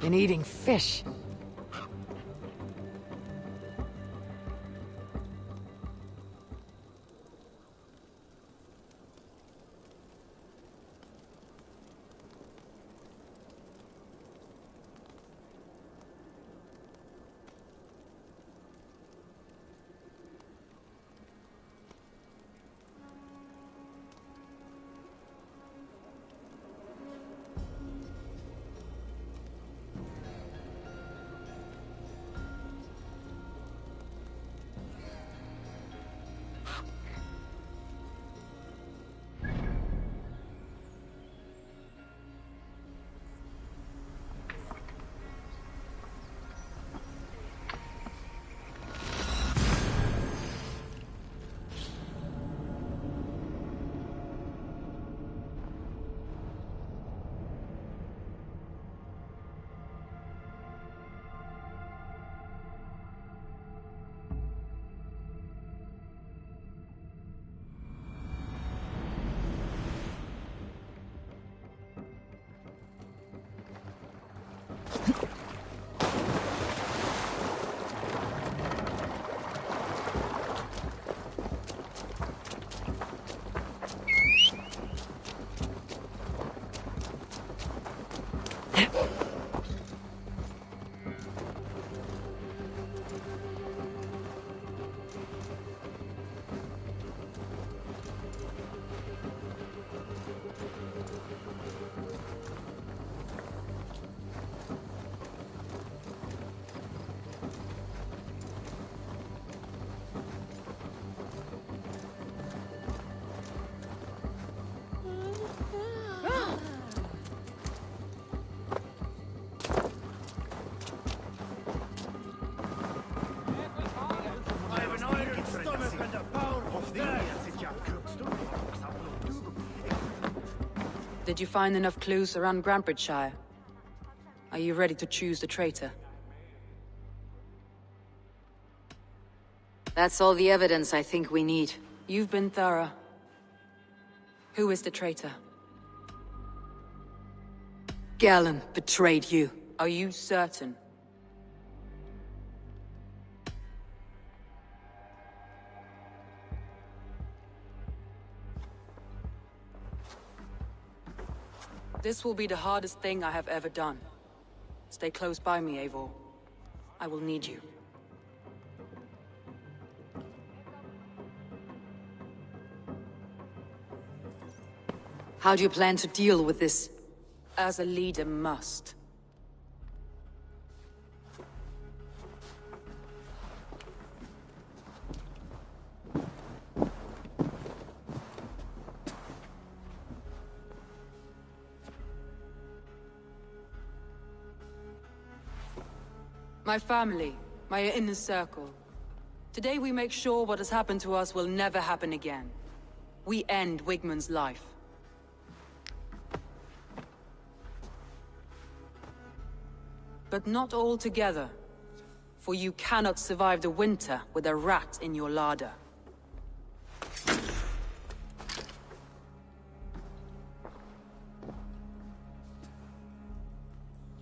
Been eating fish. Did you find enough clues around Grantbridgeshire? Are you ready to choose the traitor? That's all the evidence I think we need. You've been thorough. Who is the traitor? Galen betrayed you. Are you certain? This will be the hardest thing I have ever done. Stay close by me, Eivor. I will need you. How do you plan to deal with this? As a leader must. My family, my inner circle. Today we make sure what has happened to us will never happen again. We end Wigmund's life. But not all together. For you cannot survive the winter with a rat in your larder.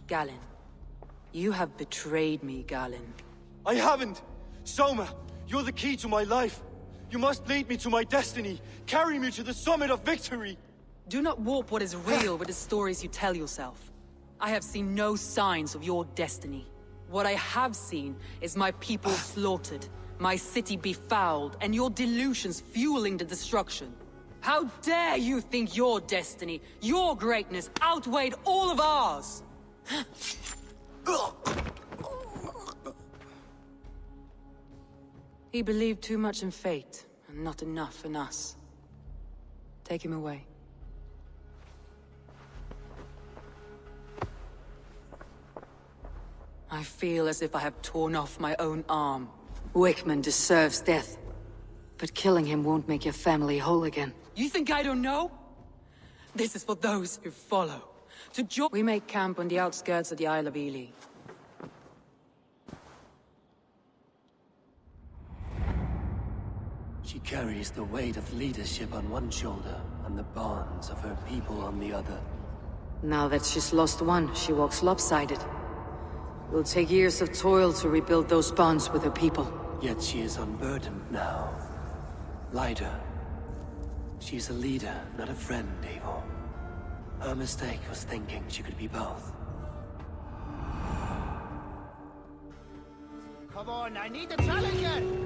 Galen. You have betrayed me, Galen. I haven't! Soma, you're the key to my life. You must lead me to my destiny. Carry me to the summit of victory. Do not warp what is real with the stories you tell yourself. I have seen no signs of your destiny. What I have seen is my people slaughtered, my city befouled, and your delusions fueling the destruction. How dare you think your destiny, your greatness, outweighed all of ours? He believed too much in fate, and not enough in us. Take him away. I feel as if I have torn off my own arm. Wigmund deserves death. But killing him won't make your family whole again. You think I don't know? This is for those who follow. We make camp on the outskirts of the Isle of Ely. She carries the weight of leadership on one shoulder, and the bonds of her people on the other. Now that she's lost one, she walks lopsided. It will take years of toil to rebuild those bonds with her people. Yet she is unburdened now. Lighter. She's a leader, not a friend, Eivor. Her mistake was thinking she could be both. Come on, I need a challenger!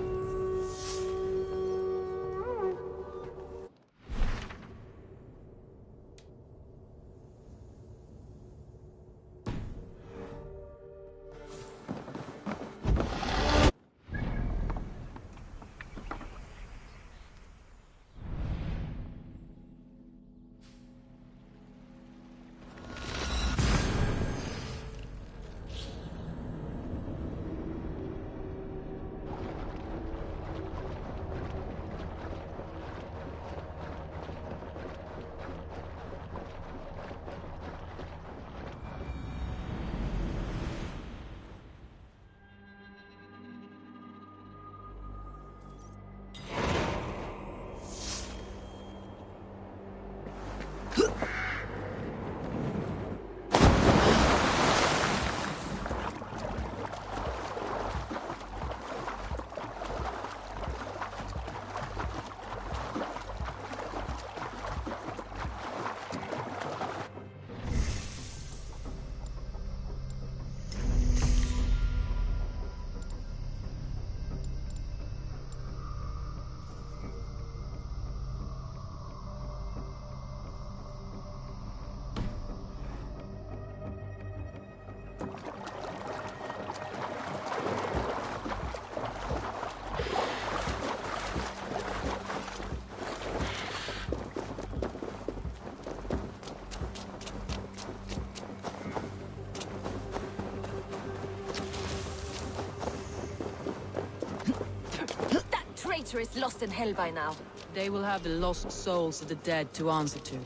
Traitor is lost in hell by now. They will have the lost souls of the dead to answer to.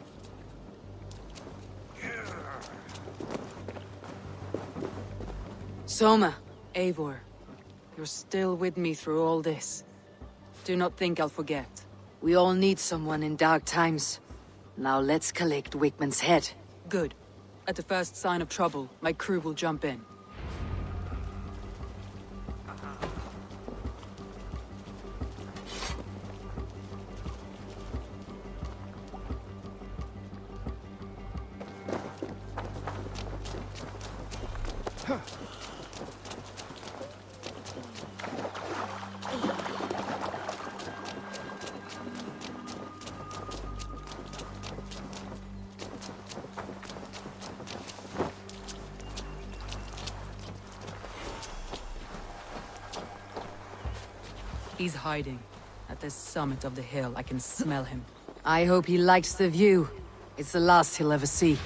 Soma, Eivor, you're still with me through all this. Do not think I'll forget. We all need someone in dark times. Now let's collect Wickman's head. Good. At the first sign of trouble, my crew will jump in. He's hiding. At the summit of the hill, I can smell him. I hope he likes the view. It's the last he'll ever see.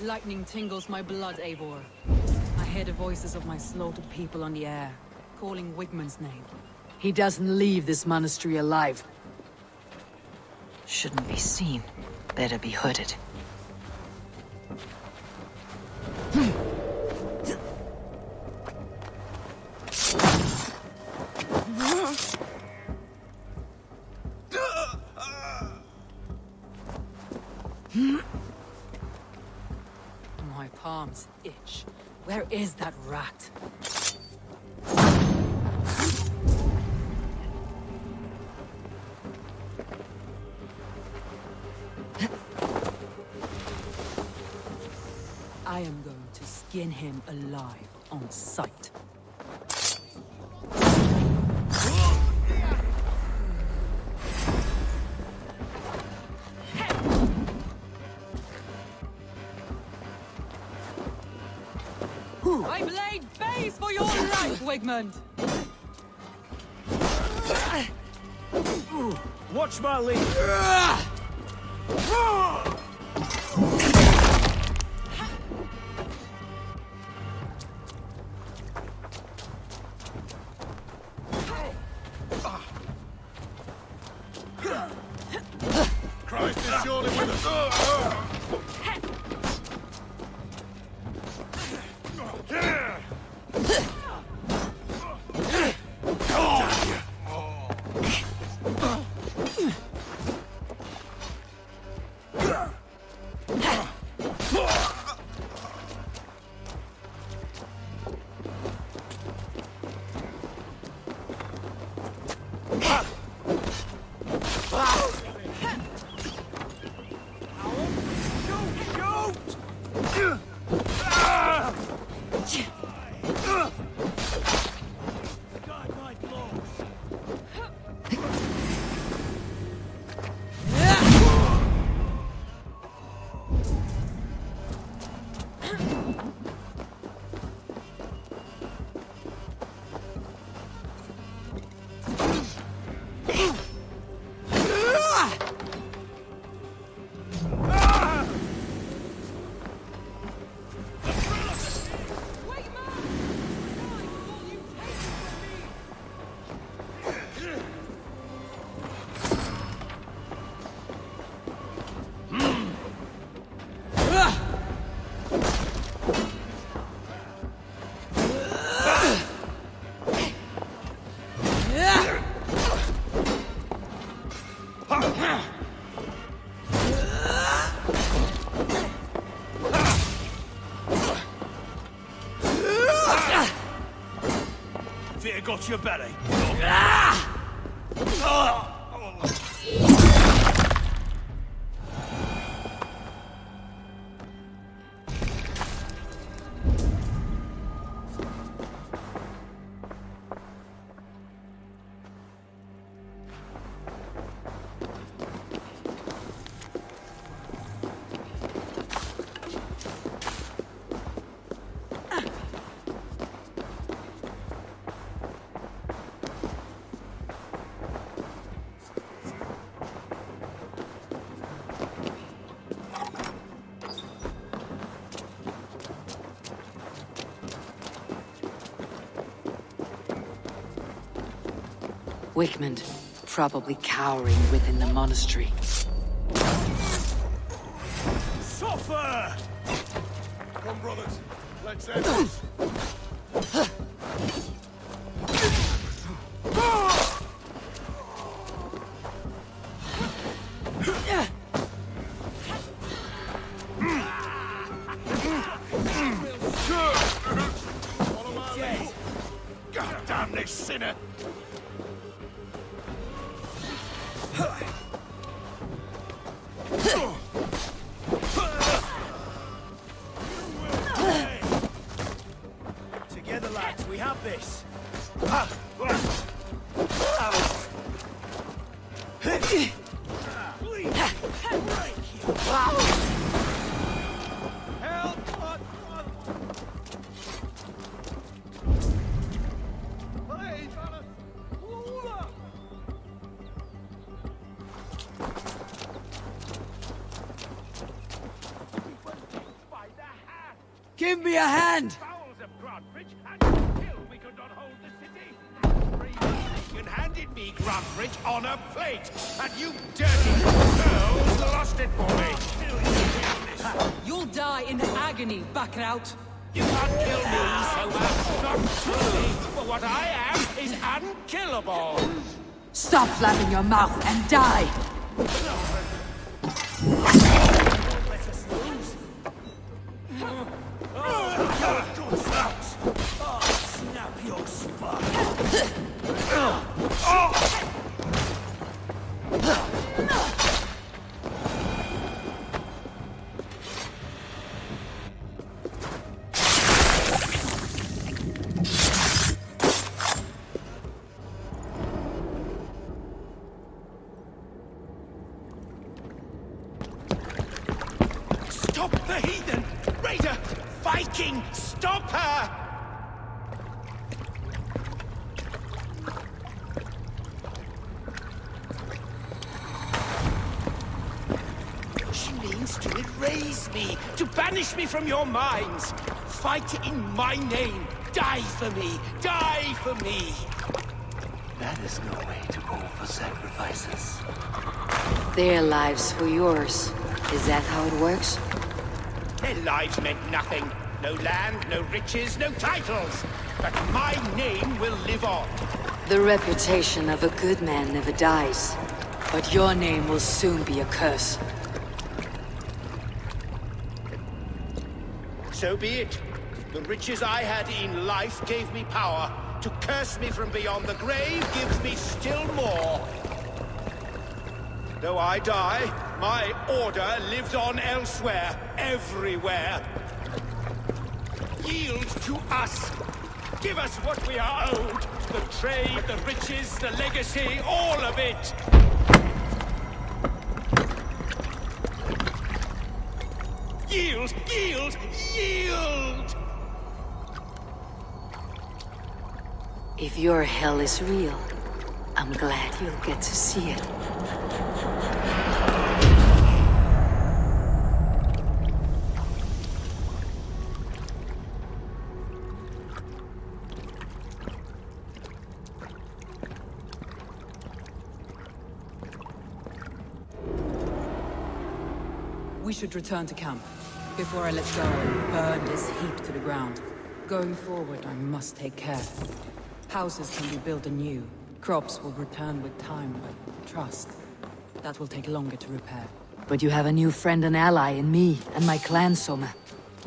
Lightning tingles my blood, Eivor. I hear the voices of my slaughtered people on the air, calling Wigmund's name. He doesn't leave this monastery alive. Shouldn't be seen. Better be hooded. My palms itch. Where is that rat? I am going to skin him alive on sight. I blade bays for your life, Wigmund! Watch my lead! Christ is surely with us! got your belly. Wickman, probably cowering within the monastery. Suffer! Come, brothers. Let's end this. God damn this sinner! Together, lads, we have this. Give me a hand! You handed me Grantbridge on a plate, and you dirty girls lost it for me. You'll die in agony, Baccarat. You can't kill me, so not true. But what I am is unkillable. Stop flapping your mouth and die! Snap your spine. Stop the heathen! Raider! Viking! Stop her! She means to erase me, to banish me from your minds. Fight in my name. Die for me. Die for me. That is no way to offer sacrifices. Their lives for yours. Is that how it works? Their lives meant nothing. No land, no riches, no titles. But my name will live on. The reputation of a good man never dies. But your name will soon be a curse. So be it. The riches I had in life gave me power. To curse me from beyond the grave gives me still more. Though I die, my order lives on elsewhere, everywhere. Yield to us. Give us what we are owed. The trade, the riches, the legacy, all of it. Yield! Yield! Yield! If your hell is real, I'm glad you'll get to see it. We should return to camp. Before I let go and burn this heap to the ground. Going forward, I must take care. Houses can be built anew. Crops will return with time, but trust, that will take longer to repair. But you have a new friend and ally in me and my clan, Soma.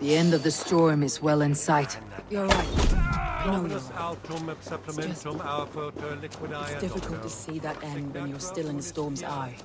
The end of the storm is well in sight. You're right. I know you're Dominus right. autum et supplementum aufer liquidae. It's difficult to see that end when you're still in the storm's eye.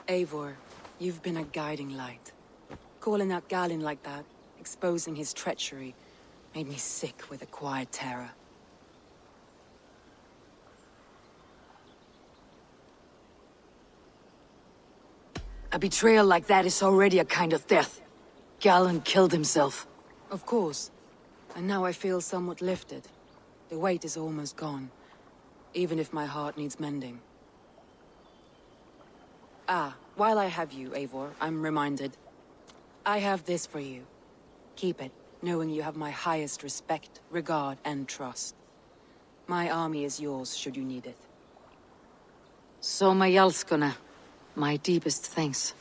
Eivor, you've been a guiding light. Calling out Galin like that, exposing his treachery, made me sick with a quiet terror. A betrayal like that is already a kind of death. Galin killed himself. Of course. And now I feel somewhat lifted. The weight is almost gone, even if my heart needs mending. Ah, while I have you, Eivor, I'm reminded. I have this for you. Keep it, knowing you have my highest respect, regard, and trust. My army is yours, should you need it. Soma Jalskona. My deepest thanks.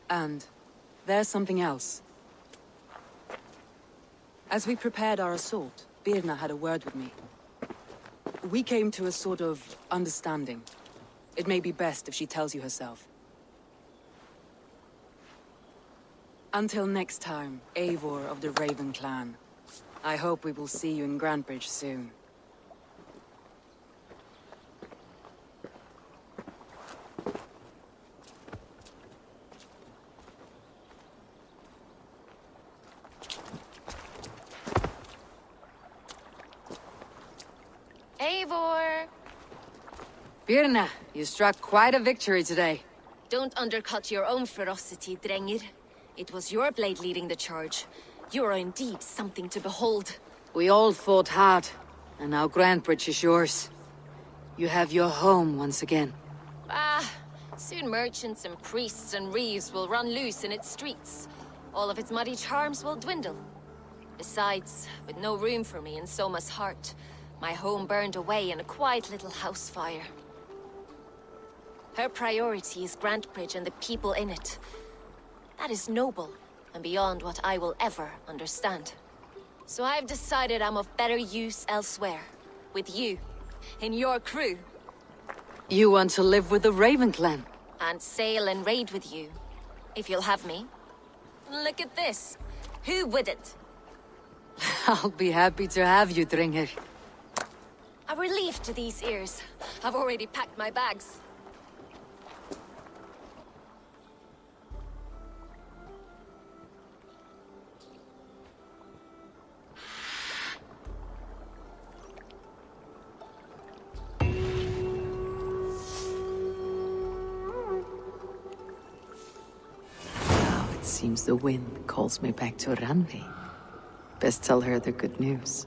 And there's something else. As we prepared our assault, Birna had a word with me. We came to a sort of understanding. It may be best if she tells you herself. Until next time, Eivor of the Raven Clan. I hope we will see you in Grantebridge soon. Eivor! Birna, you struck quite a victory today. Don't undercut your own ferocity, Drengir. It was your blade leading the charge. You are indeed something to behold. We all fought hard, and now Grantebridge is yours. You have your home once again. Ah, soon merchants and priests and reeves will run loose in its streets. All of its muddy charms will dwindle. Besides, with no room for me in Soma's heart, my home burned away in a quiet little house fire. Her priority is Grantebridge and the people in it. That is noble, and beyond what I will ever understand. So I've decided I'm of better use elsewhere. With you. In your crew. You want to live with the Raven Clan? And sail and raid with you. If you'll have me. Look at this. Who wouldn't? I'll be happy to have you, Drengir. A relief to these ears. I've already packed my bags. Seems the wind calls me back to Randvi. Best tell her the good news.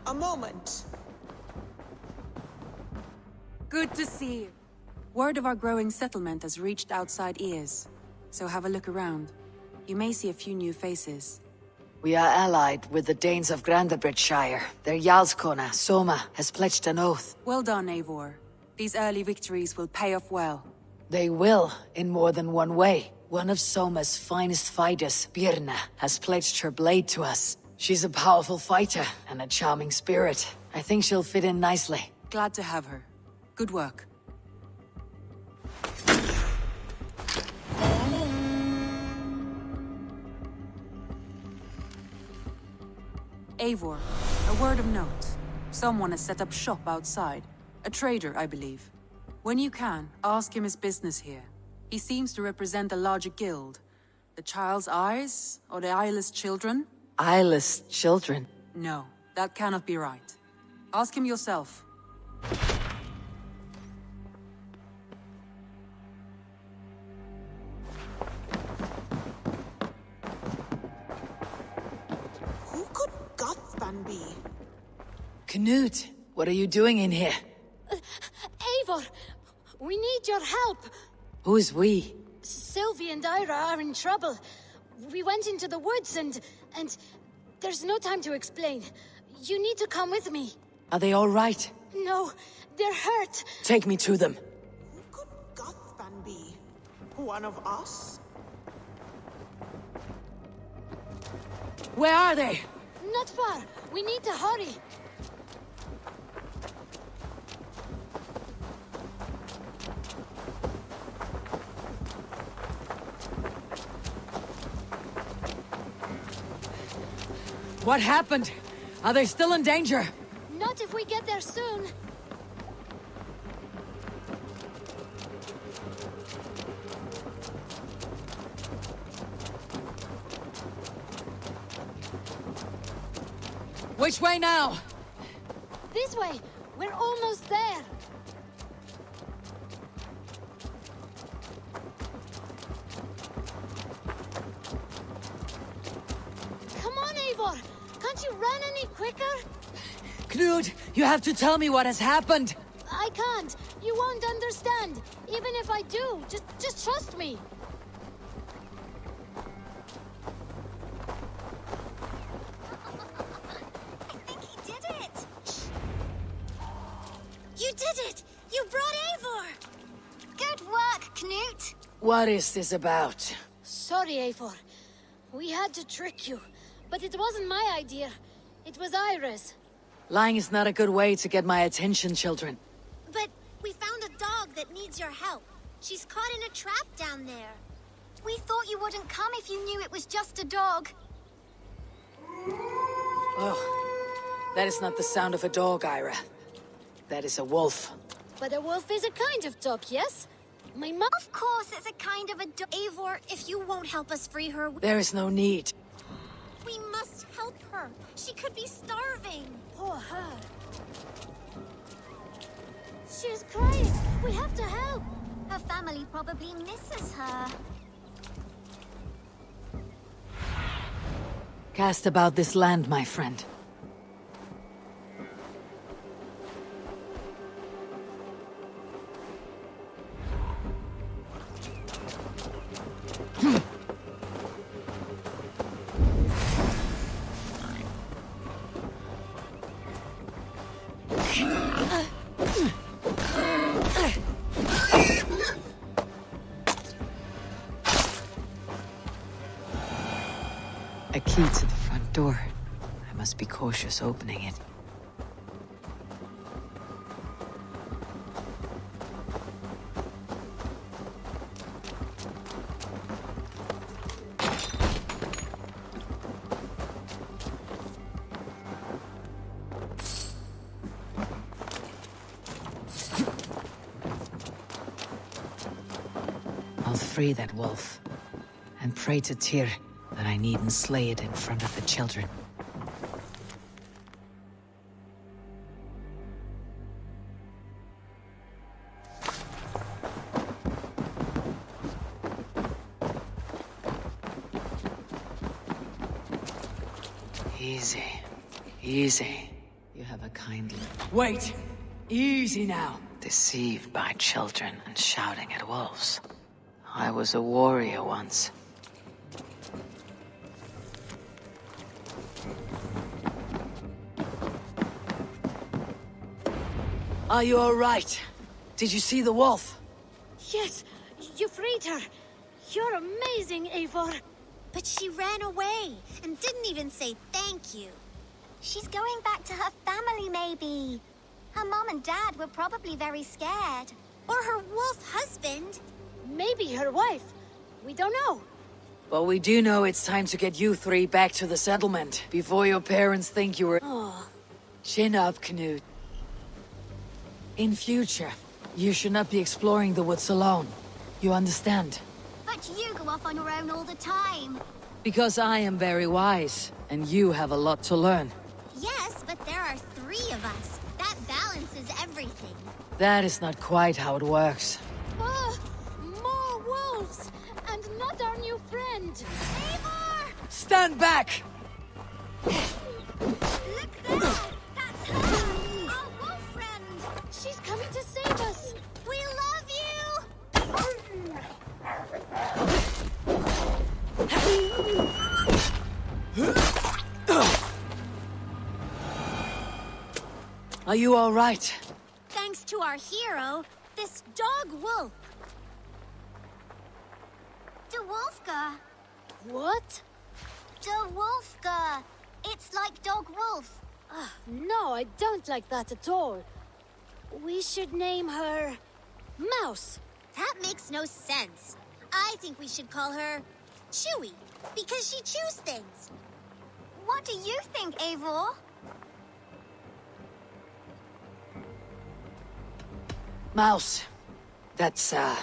A moment. Good to see you. Word of our growing settlement has reached outside ears, so have a look around. You may see a few new faces. We are allied with the Danes of Grandabridgeshire. Their Jarlskona, Soma, has pledged an oath. Well done, Eivor. These early victories will pay off well. They will, in more than one way. One of Soma's finest fighters, Birna, has pledged her blade to us. She's a powerful fighter and a charming spirit. I think she'll fit in nicely. Glad to have her. Good work. Eivor, a word of note. Someone has set up shop outside. A trader, I believe. When you can, ask him his business here. He seems to represent a larger guild. The Child's Eyes? Or the Eyeless Children? Eyeless children? No, that cannot be right. Ask him yourself. Who could Gothban be? Knut, what are you doing in here? Eivor, we need your help. Who's we? Sylvie and Ira are in trouble. We went into the woods and there's no time to explain. You need to come with me. Are they all right? No, they're hurt. Take me to them. Who could Gothban be? One of us? Where are they? Not far. We need to hurry. What happened? Are they still in danger? Not if we get there soon. Which way now? This way. We're almost there. Come on, Eivor. Can't you run any quicker? Knut, you have to tell me what has happened. I can't. You won't understand. Even if I do, just trust me. I think he did it. You did it! You brought Eivor! Good work, Knut. What is this about? Sorry, Eivor. We had to trick you. But it wasn't my idea. It was Ira's. Lying is not a good way to get my attention, children. But we found a dog that needs your help. She's caught in a trap down there. We thought you wouldn't come if you knew it was just a dog. Oh, that is not the sound of a dog, Ira. That is a wolf. But a wolf is a kind of dog, yes? My mom... Of course it's a kind of a dog. Eivor, if you won't help us free her... There is no need. We must help her. She could be starving. Poor her. She's crying. We have to help. Her family probably misses her. Cast about this land, my friend. A key to the front door. I must be cautious opening it. I'll free that wolf, and pray to Tyr that I needn't slay it in front of the children. Easy, easy. You have a kindly... Wait! Easy now! Deceived by children and shouting at wolves. I was a warrior once. Are you all right? Did you see the wolf? Yes, you freed her. You're amazing, Eivor. But she ran away and didn't even say thank you. She's going back to her family, maybe. Her mom and dad were probably very scared. Or her wolf husband. Maybe her wife. We don't know. But we do know it's time to get you three back to the settlement before your parents think you were... Oh. Chin up, Knut. In future, you should not be exploring the woods alone. You understand? But you go off on your own all the time. Because I am very wise, and you have a lot to learn. Yes, but there are 3 of us. That balances everything. That is not quite how it works. Oh, more wolves! And not our new friend! Eivor! Stand back! Look there! That's her! Our wolf friend! She's coming to save us! We love Are you all right? Thanks to our hero, this dog wolf. De Wolfga. What? De Wolfga. It's like dog wolf. No, I don't like that at all. We should name her... Mouse. That makes no sense. I think we should call her Chewy, because she chews things. What do you think, Eivor? Mouse. That's, a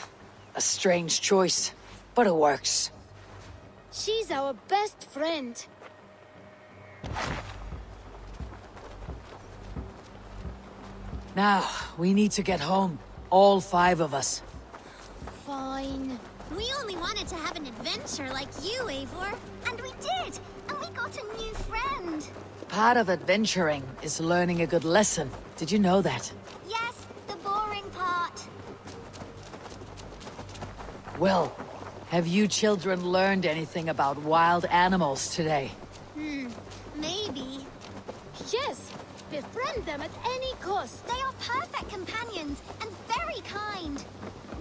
strange choice, but it works. She's our best friend. Now, we need to get home. All 5 of us. Fine. We only wanted to have an adventure like you, Eivor. And we did! And we got a new friend! Part of adventuring is learning a good lesson. Did you know that? Yes, the boring part. Well, have you children learned anything about wild animals today? Maybe. Yes, befriend them at any cost. They are perfect companions and very kind.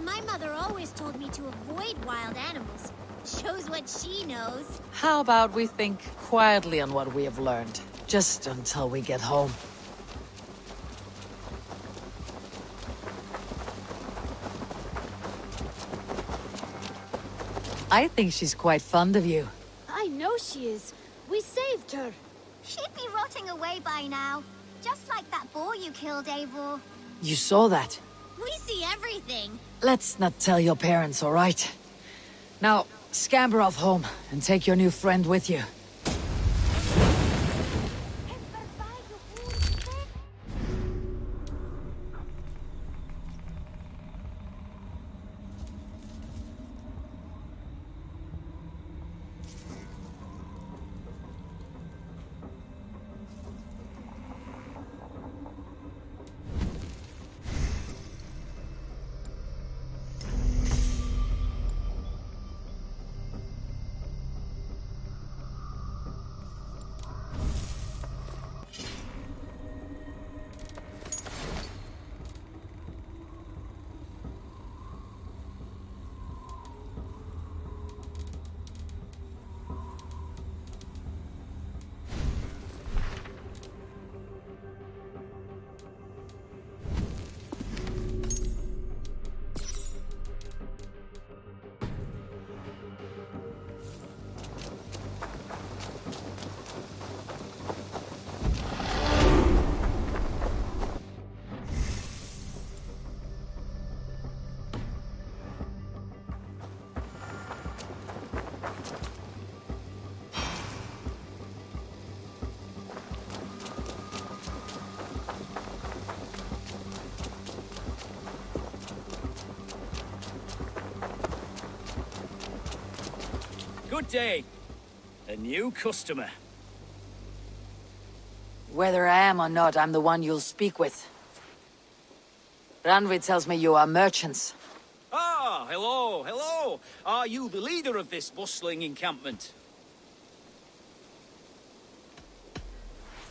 My mother always told me to avoid wild animals. Shows what she knows. How about we think quietly on what we have learned, just until we get home? I think she's quite fond of you. I know she is. We saved her. She'd be rotting away by now. Just like that boar you killed, Eivor. You saw that? We see everything. Let's not tell your parents, all right? Now, scamper off home and take your new friend with you. Good day. A new customer. Whether I am or not, I'm the one you'll speak with. Randvi tells me you are merchants. Ah, hello, hello. Are you the leader of this bustling encampment?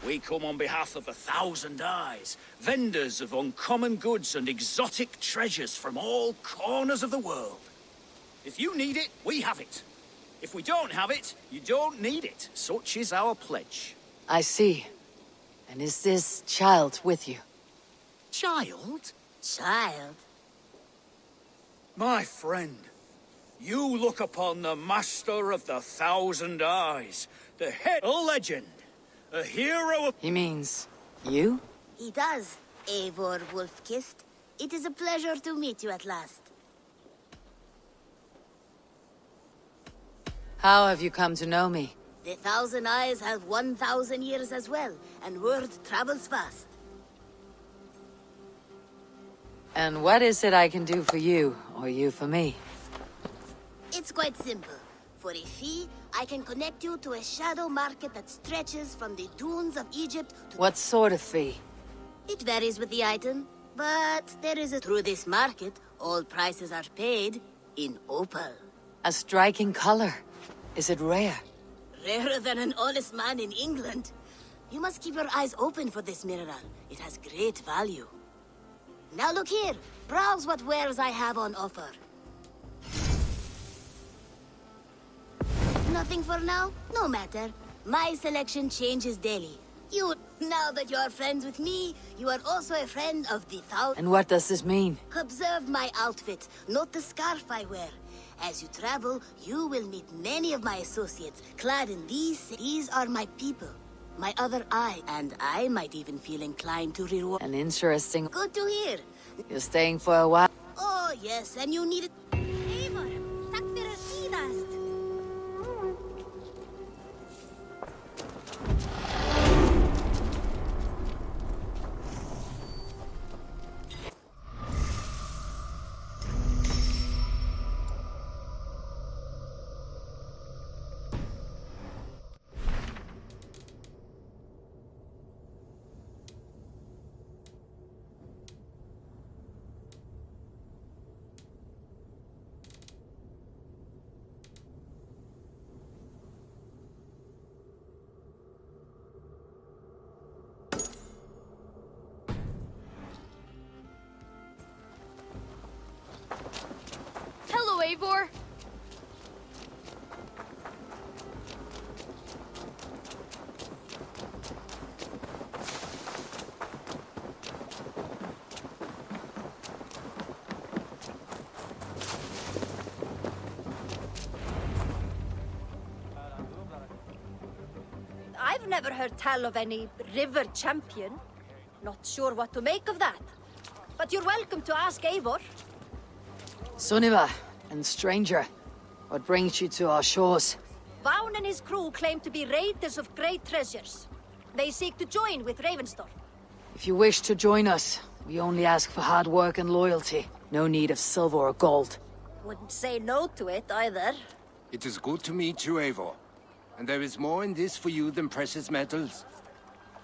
We come on behalf of 1,000 Eyes, vendors of uncommon goods and exotic treasures from all corners of the world. If you need it, we have it. If we don't have it, you don't need it. Such is our pledge. I see. And is this child with you? Child? Child? My friend, you look upon the master of the 1,000 Eyes, the head of a legend, a hero of... He means... you? He does, Eivor Wolfkist. It is a pleasure to meet you at last. How have you come to know me? The 1,000 Eyes have 1,000 years as well, and word travels fast. And what is it I can do for you, or you for me? It's quite simple. For a fee, I can connect you to a shadow market that stretches from the dunes of Egypt to... What sort of fee? It varies with the item, but there is a... Through this market, all prices are paid in opal. A striking color. Is it rare? Rarer than an honest man in England. You must keep your eyes open for this mineral. It has great value. Now look here. Browse what wares I have on offer. Nothing for now? No matter. My selection changes daily. Now that you are friends with me, you are also a friend of the 1,000... And what does this mean? Observe my outfit, not the scarf I wear. As you travel, you will meet many of my associates, clad in these. These are my people, my other eye, and I might even feel inclined to reward. An interesting... Good to hear. You're staying for a while? Oh, yes, and you need it. Eivor, takk fyrir síðast. Hello, Eivor. I've never heard tell of any river champion. Not sure what to make of that. But you're welcome to ask Eivor. Sunniva, and stranger, what brings you to our shores? Vaughn and his crew claim to be raiders of great treasures. They seek to join with Ravenstorm. If you wish to join us, we only ask for hard work and loyalty. No need of silver or gold. Wouldn't say no to it, either. It is good to meet you, Eivor. And there is more in this for you than precious metals.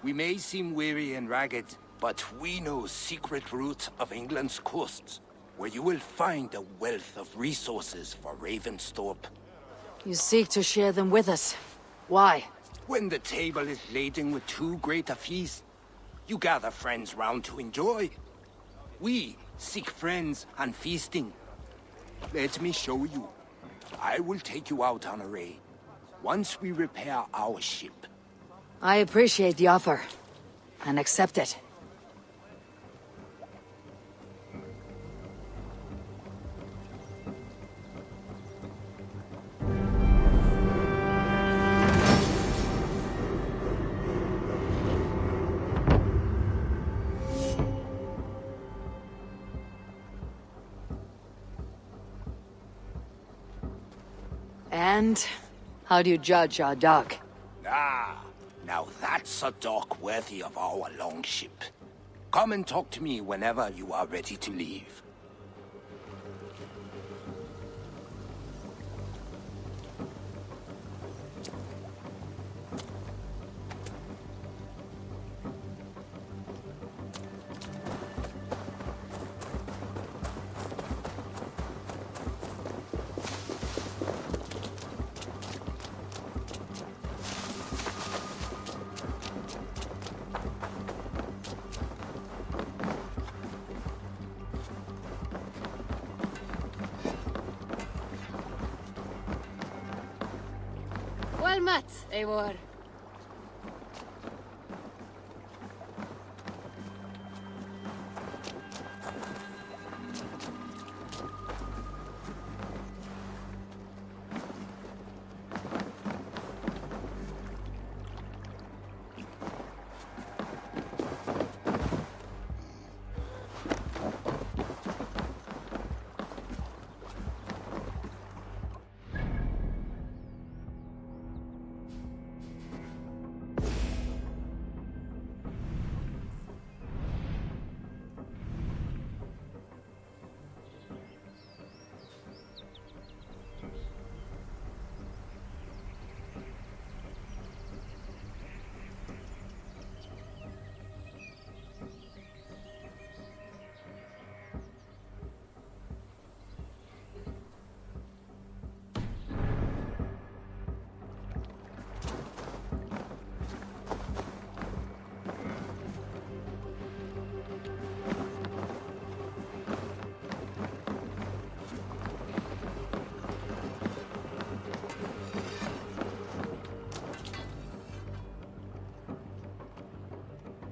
We may seem weary and ragged, but we know secret route of England's coasts, where you will find a wealth of resources for Ravensthorpe. You seek to share them with us. Why? When the table is laden with too great a feast, you gather friends round to enjoy. We seek friends and feasting. Let me show you. I will take you out on a raid, once we repair our ship. I appreciate the offer, and accept it. And how do you judge our dock? Ah, now that's a dock worthy of our longship. Come and talk to me whenever you are ready to leave. Eivor.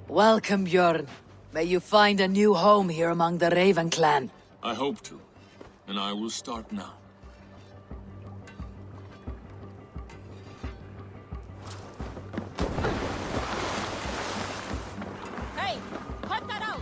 Welcome, Bjorn. May you find a new home here among the Raven clan. I hope to, and I will start now. Hey, cut that out!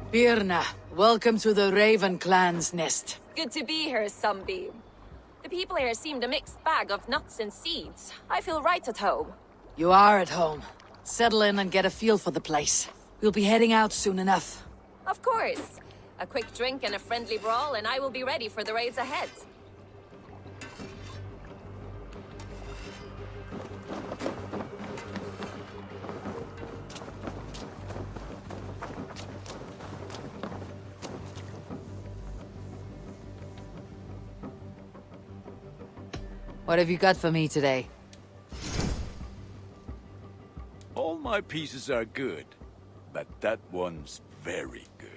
Birna, welcome to the Raven clan's nest. Good to be here, Sunbeam. The people here seemed a mixed bag of nuts and seeds. I feel right at home. You are at home. Settle in and get a feel for the place. We'll be heading out soon enough. Of course. A quick drink and a friendly brawl, and I will be ready for the raids ahead. What have you got for me today? All my pieces are good, but that one's very good.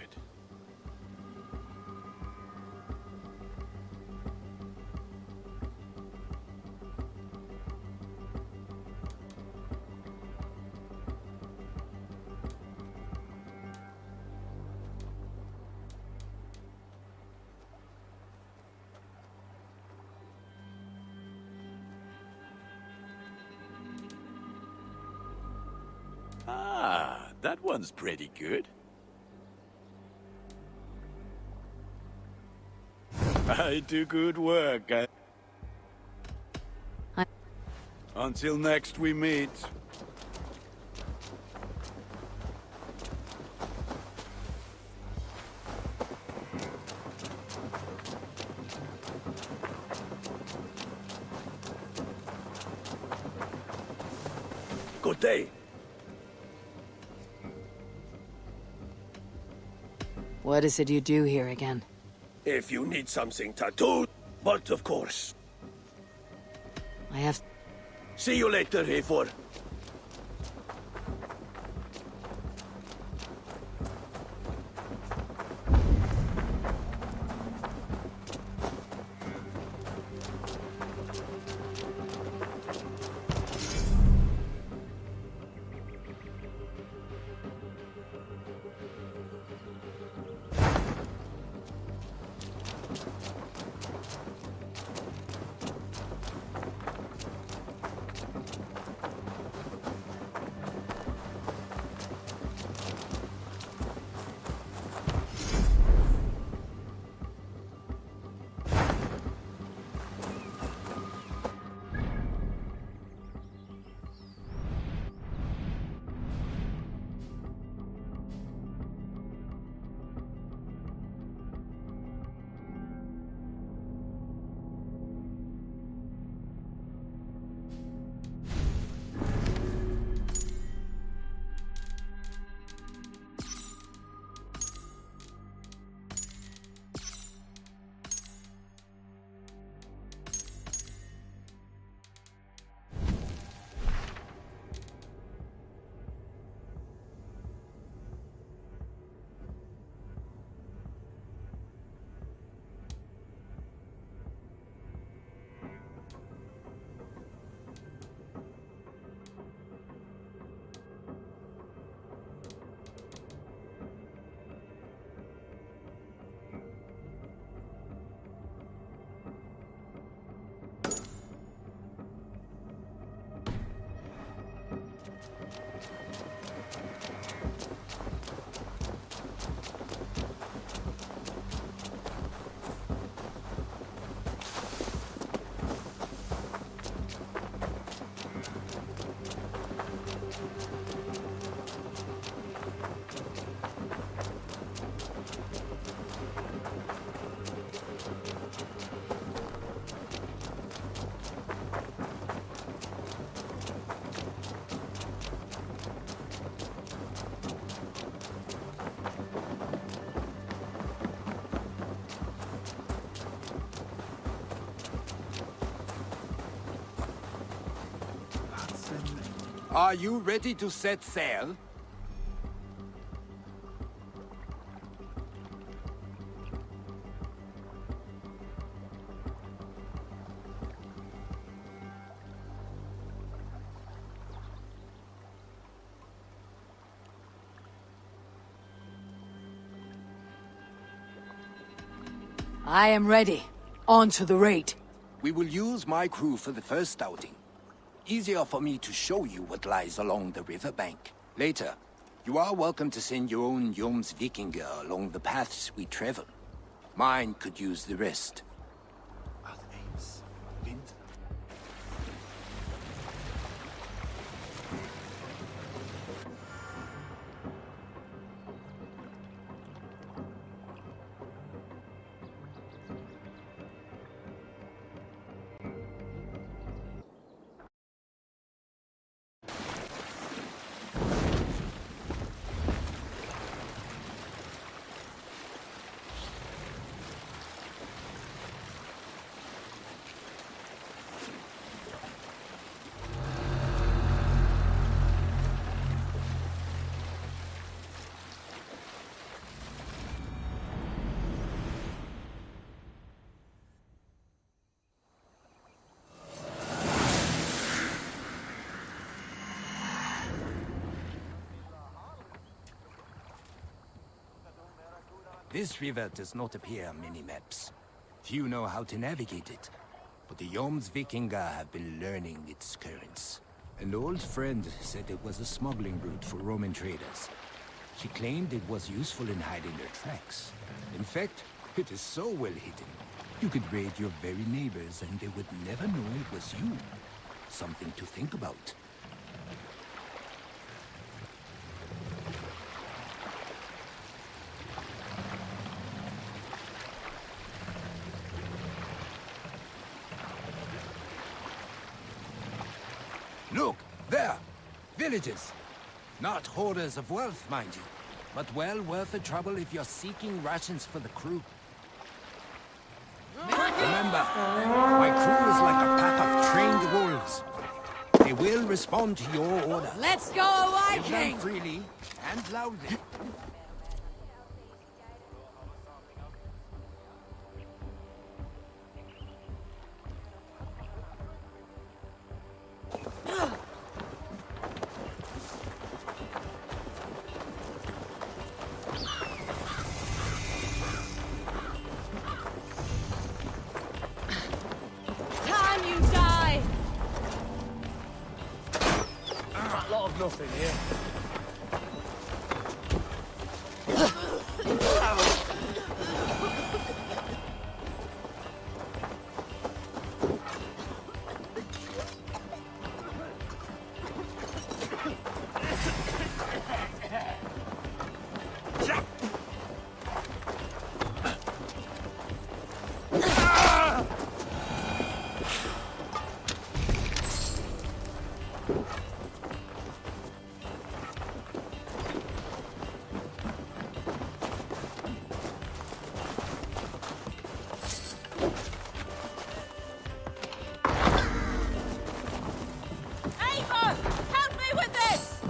Ah, that one's pretty good. I do good work. Until next we meet. Good day. What is it you do here again? If you need something to do, but of course. I have... See you later, Eivor. Are you ready to set sail? I am ready. On to the raid. We will use my crew for the first outing. Easier for me to show you what lies along the riverbank. Later, you are welcome to send your own Jomsvikinger along the paths we travel. Mine could use the rest. This river does not appear on many maps. Few know how to navigate it, but the Jomsvikinger have been learning its currents. An old friend said it was a smuggling route for Roman traders. She claimed it was useful in hiding their tracks. In fact, it is so well hidden, you could raid your very neighbors and they would never know it was you. Something to think about. Look, there! Villages! Not hoarders of wealth, mind you, but well worth the trouble if you're seeking rations for the crew. Remember, my crew is like a pack of trained wolves. They will respond to your order. Let's go, Give them Viking! freely and loudly. Time you die! A lot of nothing here. Eivor! Help me with this!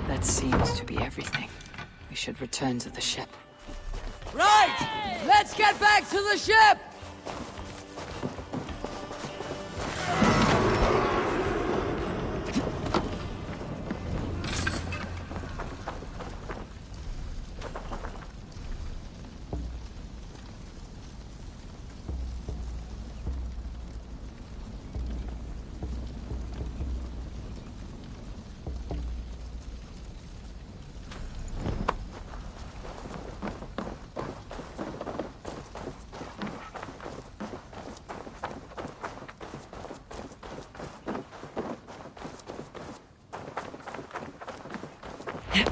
That seems to be everything. We should return to the ship. Right! Let's get back to the ship!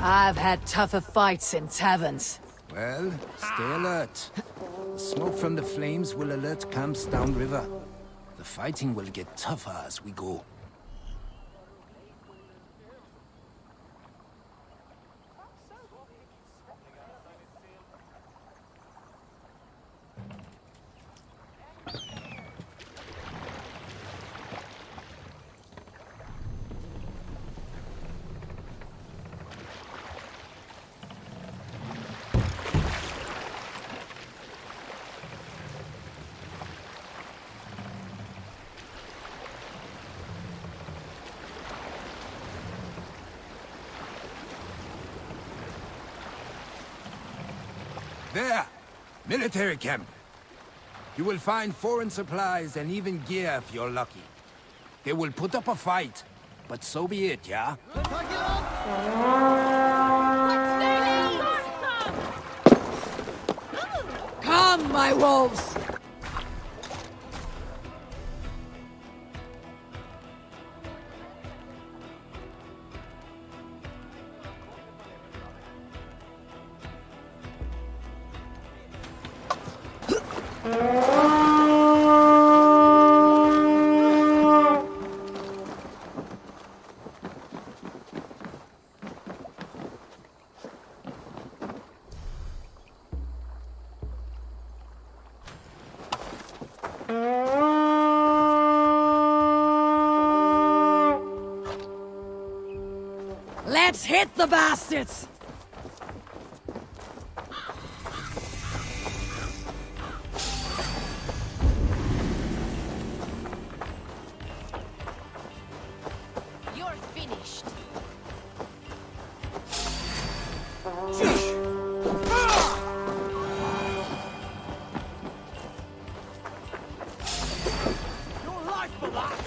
I've had tougher fights in taverns. Well, stay alert. The smoke from the flames will alert camps downriver. The fighting will get tougher as we go. There! Military camp. You will find foreign supplies and even gear if you're lucky. They will put up a fight, but so be it, yeah? Come, my wolves! Let's hit the bastards! You're finished. Your life for that!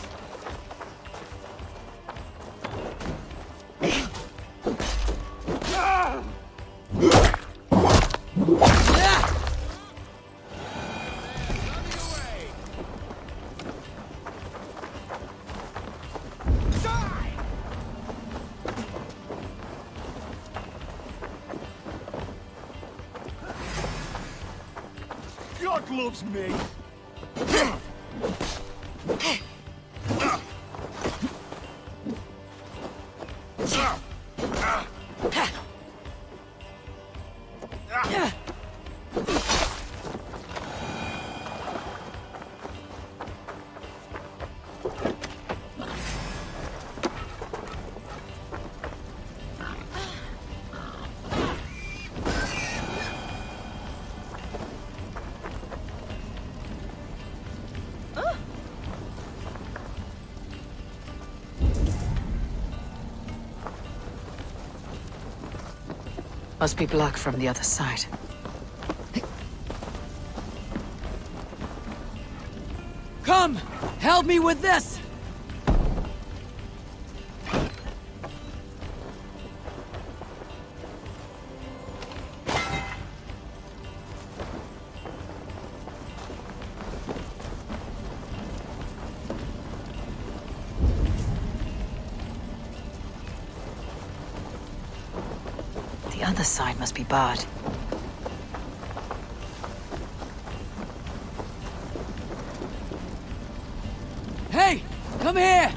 God loves me! Must be blocked from the other side. Come! Help me with this! The other side must be barred. Hey! Come here!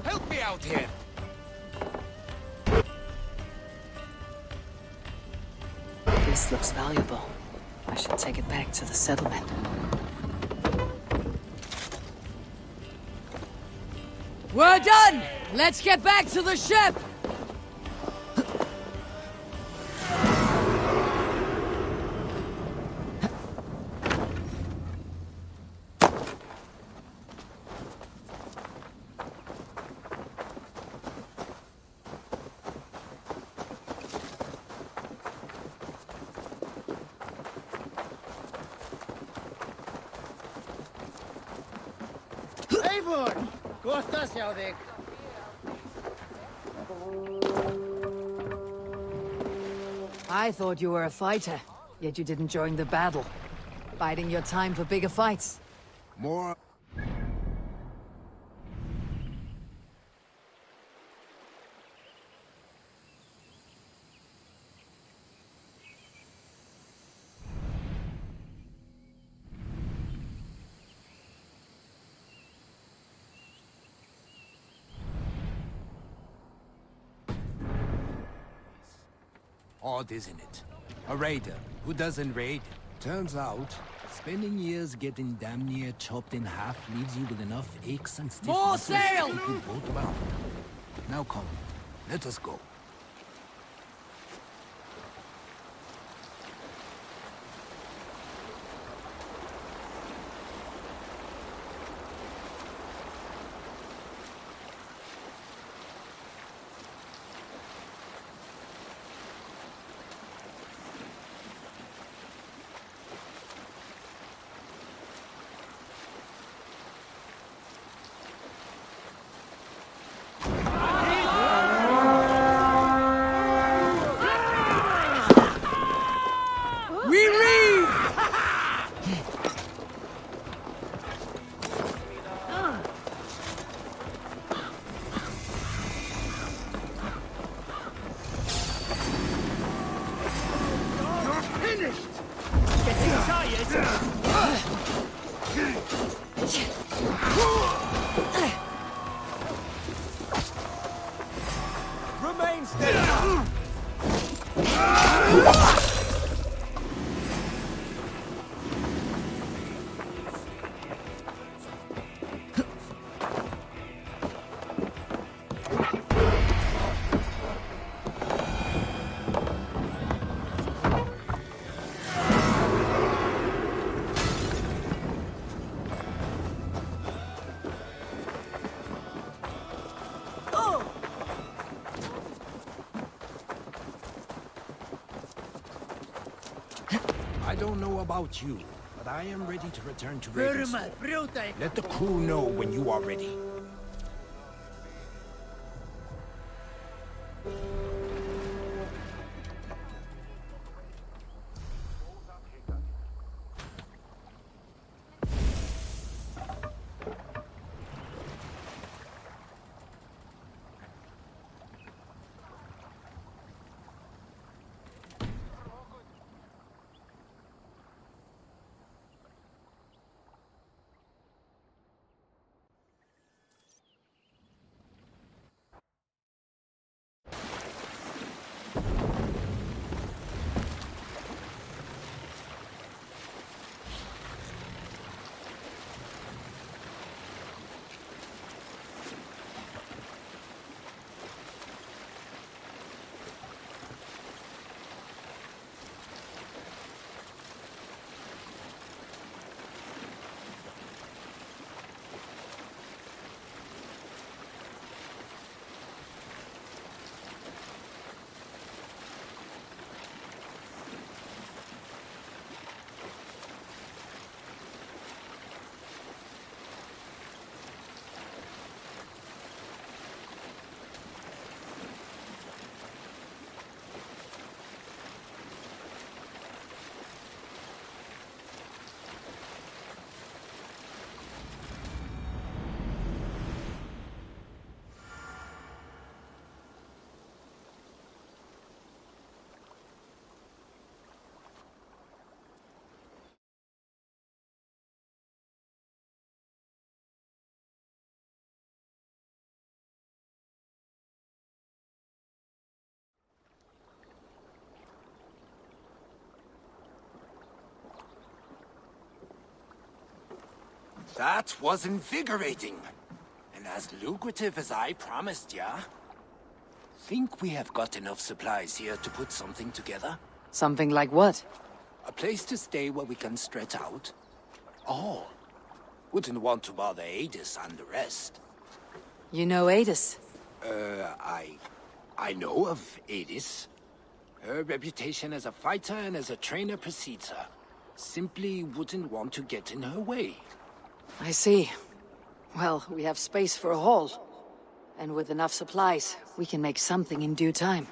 Help me out here! This looks valuable. I should take it back to the settlement. We're done! Let's get back to the ship! Eivor! Kohtas Jaudek! I thought you were a fighter, yet you didn't join the battle. Biding your time for bigger fights. More Odd, isn't it? A raider who doesn't raid. Turns out, spending years getting damn near chopped in half leaves you with enough aches and stiff More muscles sail! to keep you both bound. Now come, let us go. Remain steady! I don't know about you, but I am ready to return to Burma, Ravensthorpe. bruta. Let the crew know when you are ready. That was invigorating. And as lucrative as I promised ya. Think we have got enough supplies here to put something together? Something like what? A place to stay where we can stretch out. Oh, wouldn't want to bother Adis and the rest. You know Adis? I know of Adis. Her reputation as a fighter and as a trainer precedes her. Simply wouldn't want to get in her way. I see. Well, we have space for a hall. And with enough supplies, we can make something in due time.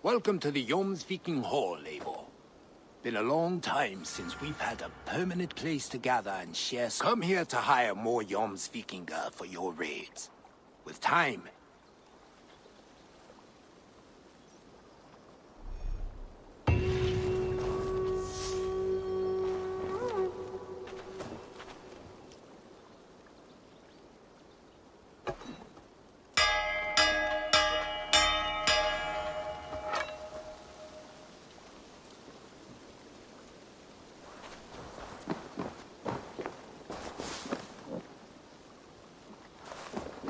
Welcome to the Jomsviking Hall, Eivor. Been a long time since we've had a permanent place to gather and share. Come here to hire more Jomsvikinga for your raids. With time,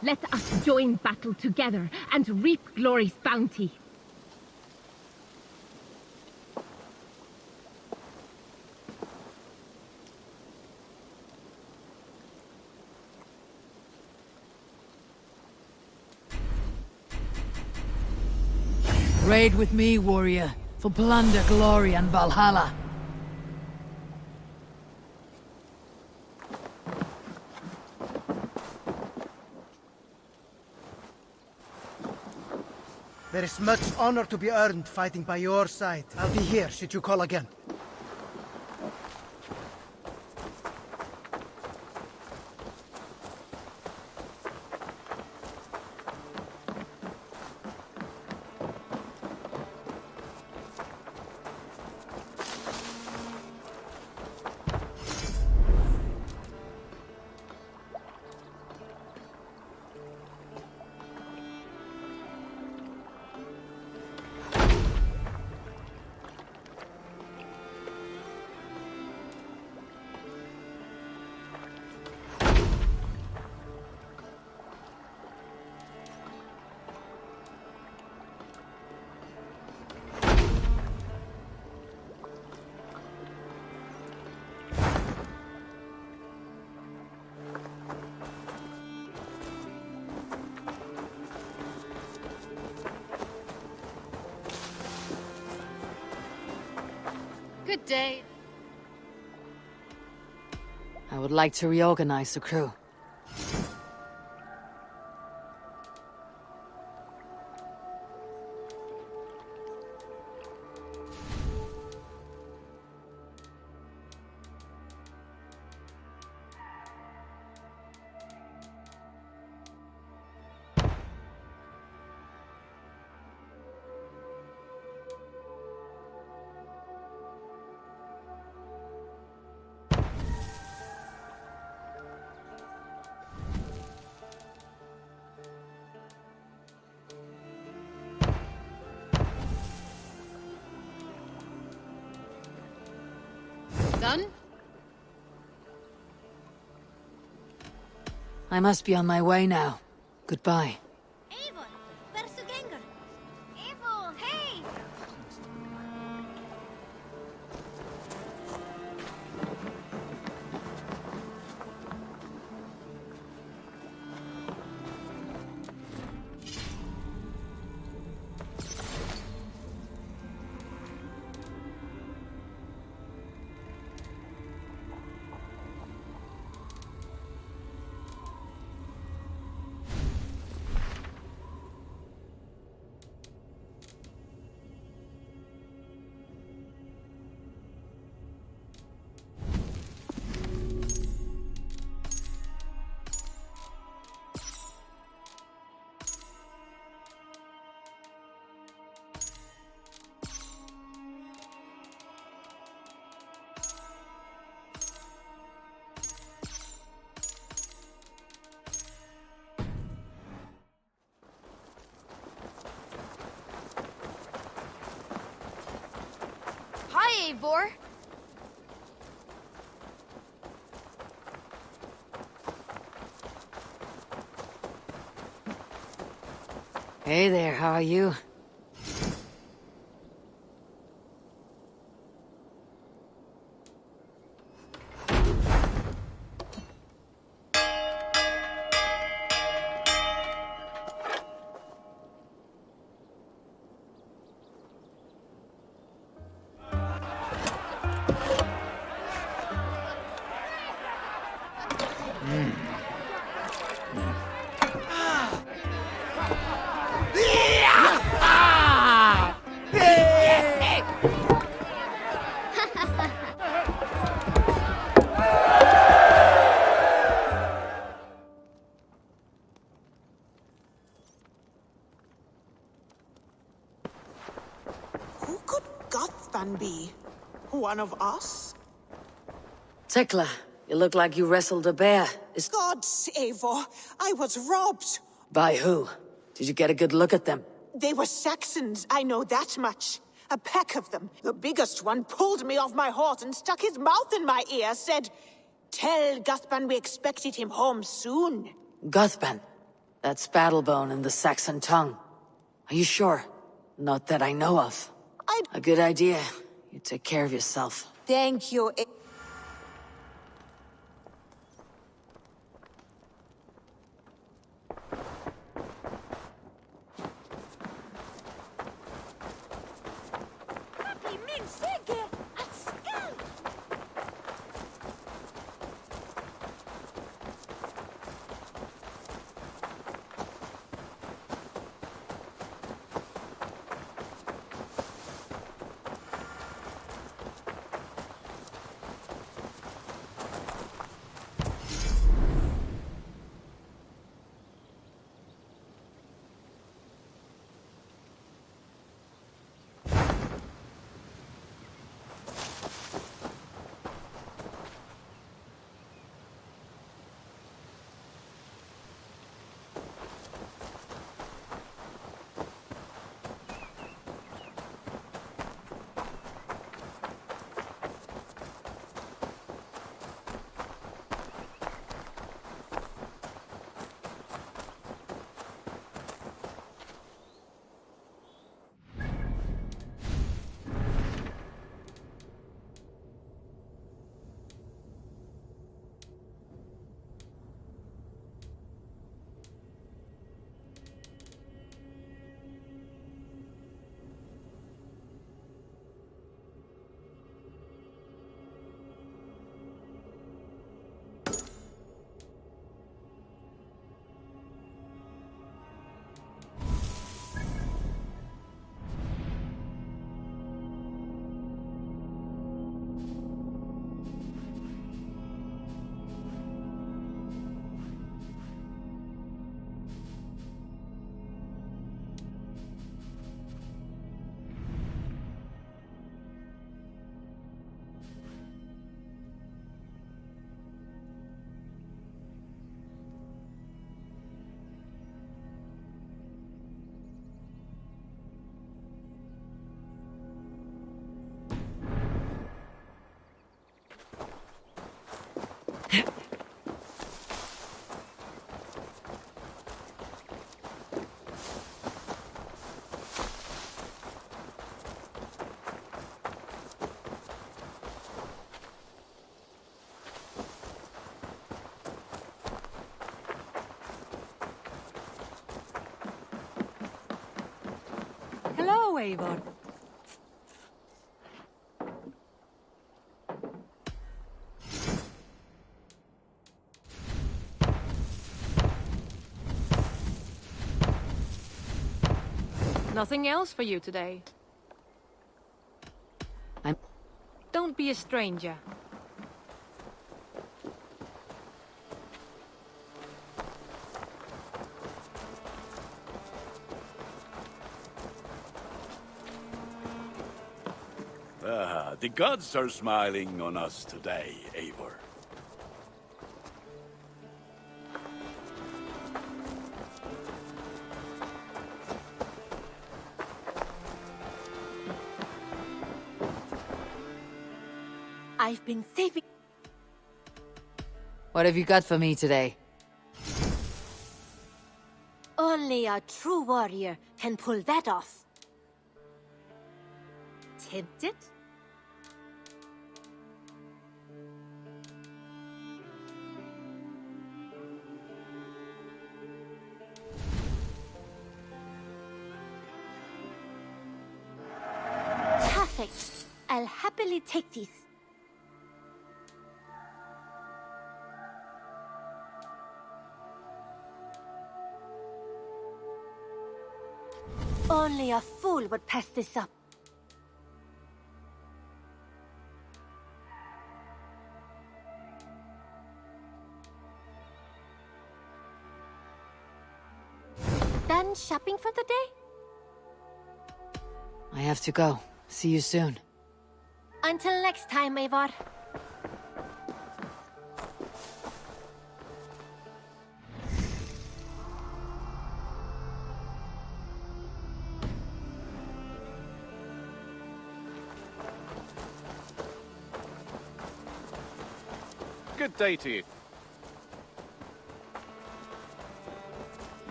let us join battle together and reap glory's bounty. Raid with me, warrior, for plunder, glory, and Valhalla. There is much honor to be earned fighting by your side. I'll be here should you call again. Good day. I would like to reorganize the crew. Done? I must be on my way now. Goodbye. Eivor, hversu gengur? Eivor, hey! Hi, Eivor. Hey there, how are you? Gothbanby? One of us? Tekla, you look like you wrestled a bear. Gods, Eivor, I was robbed. By who? Did you get a good look at them? They were Saxons, I know that much. A pack of them. The biggest one pulled me off my horse and stuck his mouth in my ear, said, "Tell Gothban we expected him home soon." Gothban? That's Battlebone in the Saxon tongue. Are you sure? Not that I know of. A good idea. You take care of yourself. Thank you, Hello, Eivor. Nothing else for you today? Don't be a stranger. The gods are smiling on us today, Eivor. I've been saving... What have you got for me today? Only a true warrior can pull that off. Tempted? Perfect. I'll happily take these. Only a fool would pass this up. Done shopping for the day? I have to go. See you soon. Until next time, Eivor. Good day to you.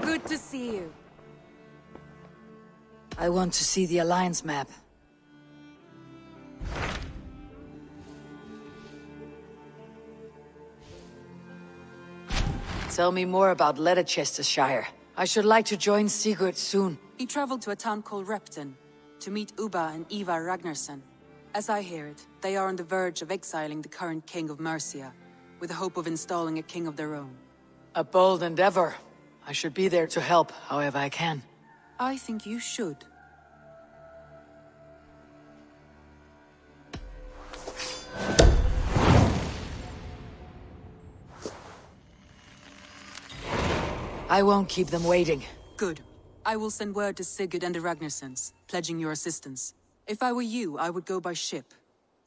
Good to see you. I want to see the Alliance map. Tell me more about Leicestershire. I should like to join Sigurd soon. He traveled to a town called Repton to meet Ubba and Ivar Ragnarsson. As I hear it, they are on the verge of exiling the current king of Mercia, with the hope of installing a king of their own. A bold endeavor. I should be there to help however I can. I think you should. I won't keep them waiting. Good. I will send word to Sigurd and the Ragnarssons, pledging your assistance. If I were you, I would go by ship.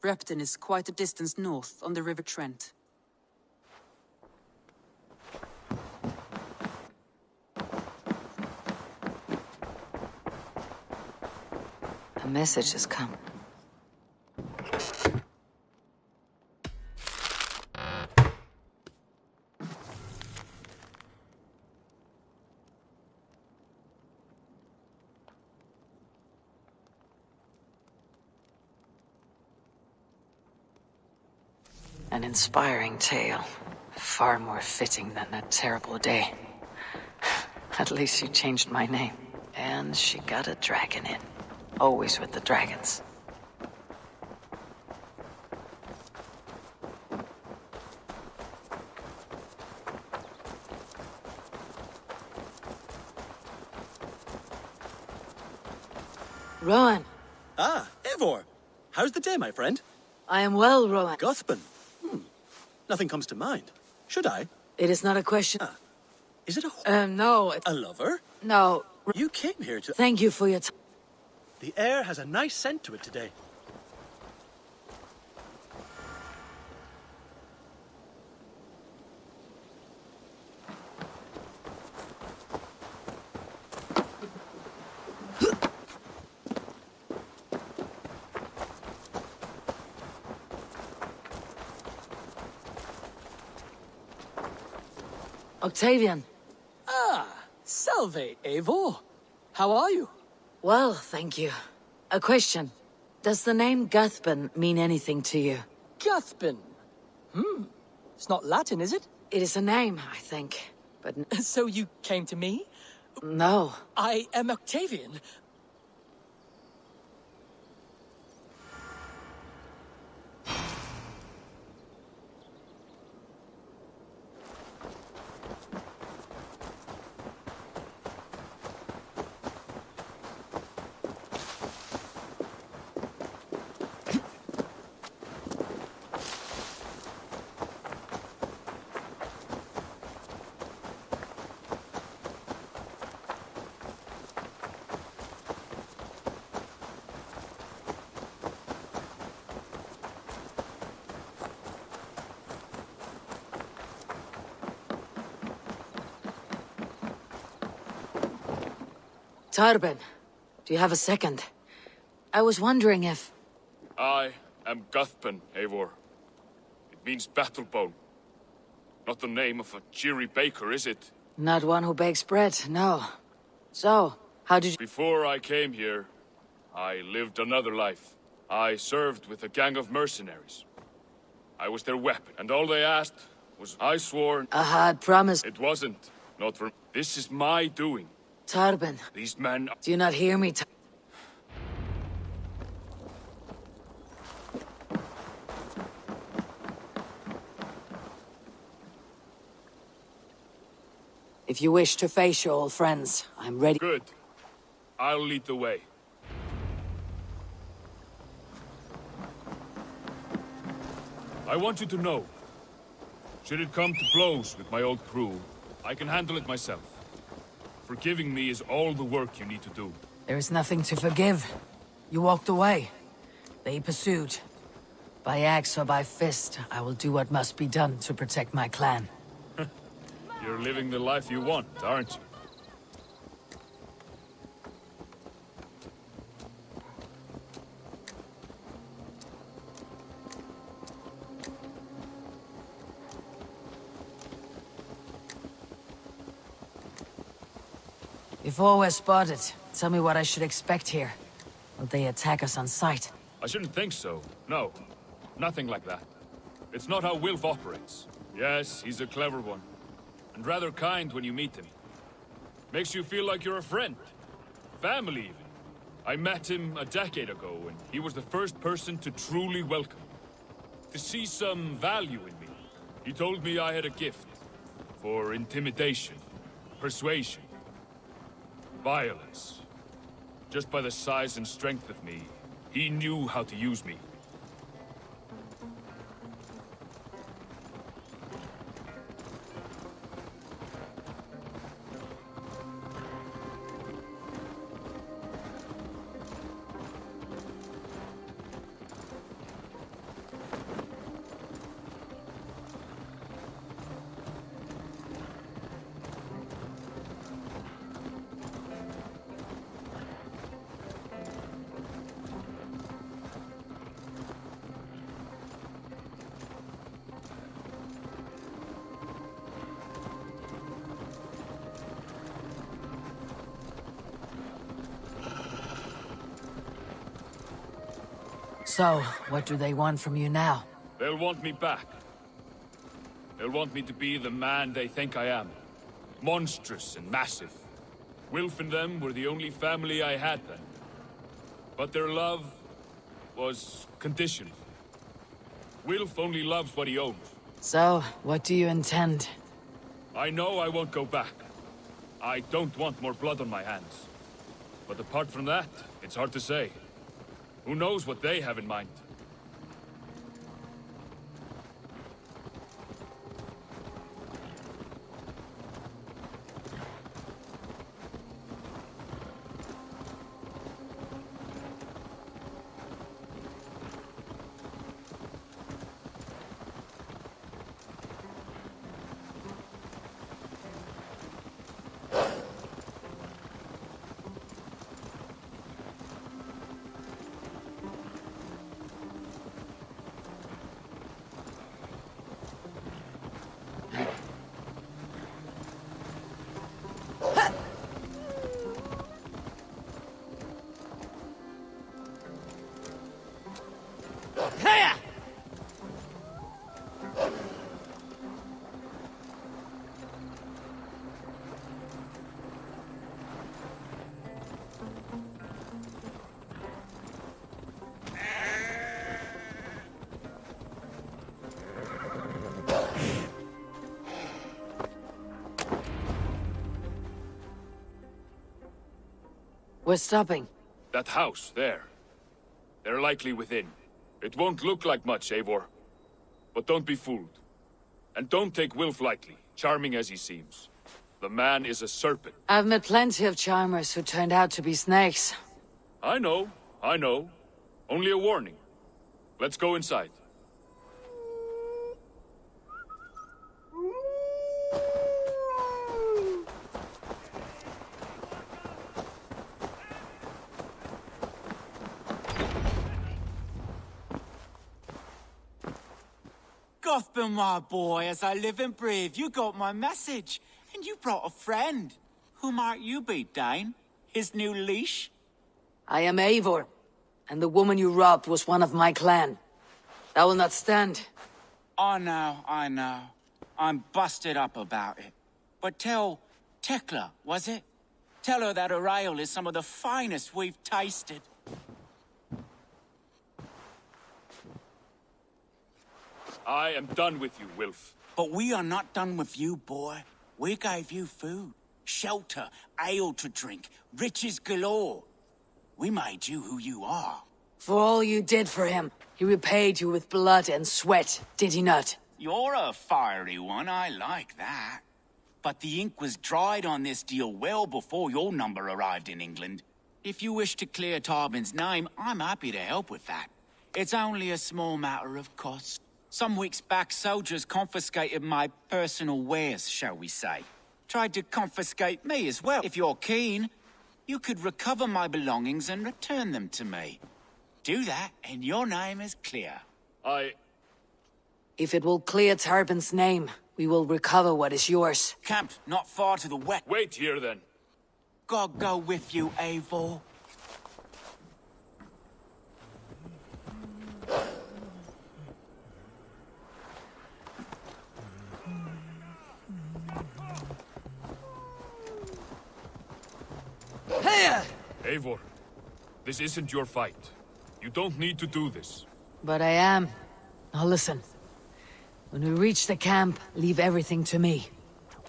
Repton is quite a distance north on the River Trent. A message has come. An inspiring tale. Far more fitting than that terrible day. At least she changed my name. And she got a dragon in. Always with the dragons. Rowan. Ah, Eivor. How's the day, my friend? I am well, Rowan. Guthpan. Nothing comes to mind. Should I? It is not a question. Is it a... no. A lover? No. You came here to... Thank you for your time. The air has a nice scent to it today. Octavian. Ah, salve, Eivor. How are you? Well, thank you. A question. Does the name Guthpan mean anything to you? Guthpan? It's not Latin, is it? It is a name, I think. But... So you came to me? No. I am Octavian. Tarben, do you have a second? I was wondering if... I am Guthpan, Eivor. It means battlebone. Not the name of a cheery baker, is it? Not one who bakes bread, no. So, how did you... Before I came here, I lived another life. I served with a gang of mercenaries. I was their weapon, and all they asked was I swore... A hard promise. It wasn't. Not for... This is my doing. Tarben. These men... Do you not hear me? If you wish to face your old friends, I'm ready. Good. I'll lead the way. I want you to know, should it come to blows with my old crew, I can handle it myself. Forgiving me is all the work you need to do. There is nothing to forgive. You walked away. They pursued. By axe or by fist, I will do what must be done to protect my clan. You're living the life you want, aren't you? If all were spotted, tell me what I should expect here. Will they attack us on sight? I shouldn't think so. No. Nothing like that. It's not how Wilf operates. Yes, he's a clever one. And rather kind when you meet him. Makes you feel like you're a friend. Family, even. I met him a decade ago, and he was the first person to truly welcome. To see some value in me. He told me I had a gift. For intimidation. Persuasion. Violence. Just by the size and strength of me, he knew how to use me. So, what do they want from you now? They'll want me back. They'll want me to be the man they think I am. Monstrous and massive. Wilf and them were the only family I had then. But their love was conditional. Wilf only loves what he owns. So, what do you intend? I know I won't go back. I don't want more blood on my hands. But apart from that, it's hard to say. Who knows what they have in mind? We're stopping. That house, there. They're likely within. It won't look like much, Eivor. But don't be fooled. And don't take Wilf lightly, charming as he seems. The man is a serpent. I've met plenty of charmers who turned out to be snakes. I know. Only a warning. Let's go inside. Gothbin, my boy, as I live and breathe, you got my message. And you brought a friend. Who might you be, Dane? His new leash? I am Eivor, and the woman you robbed was one of my clan. That will not stand. I know. I'm busted up about it. But tell Tekla, was it? Tell her that her ale is some of the finest we've tasted. I am done with you, Wilf. But we are not done with you, boy. We gave you food, shelter, ale to drink, riches galore. We made you who you are. For all you did for him, he repaid you with blood and sweat, did he not? You're a fiery one, I like that. but the ink was dried on this deal well before your number arrived in England. If you wish to clear Tarbin's name, I'm happy to help with that. It's only a small matter of cost. Some weeks back, soldiers confiscated my personal wares, shall we say. Tried to confiscate me as well. If you're keen, you could recover my belongings and return them to me. Do that, and your name is clear. If it will clear Tarbin's name, we will recover what is yours. Camped not far to the west. Wait here, then. God go with you, Eivor. Eivor, this isn't your fight. You don't need to do this. But I am. Now listen. When we reach the camp, leave everything to me.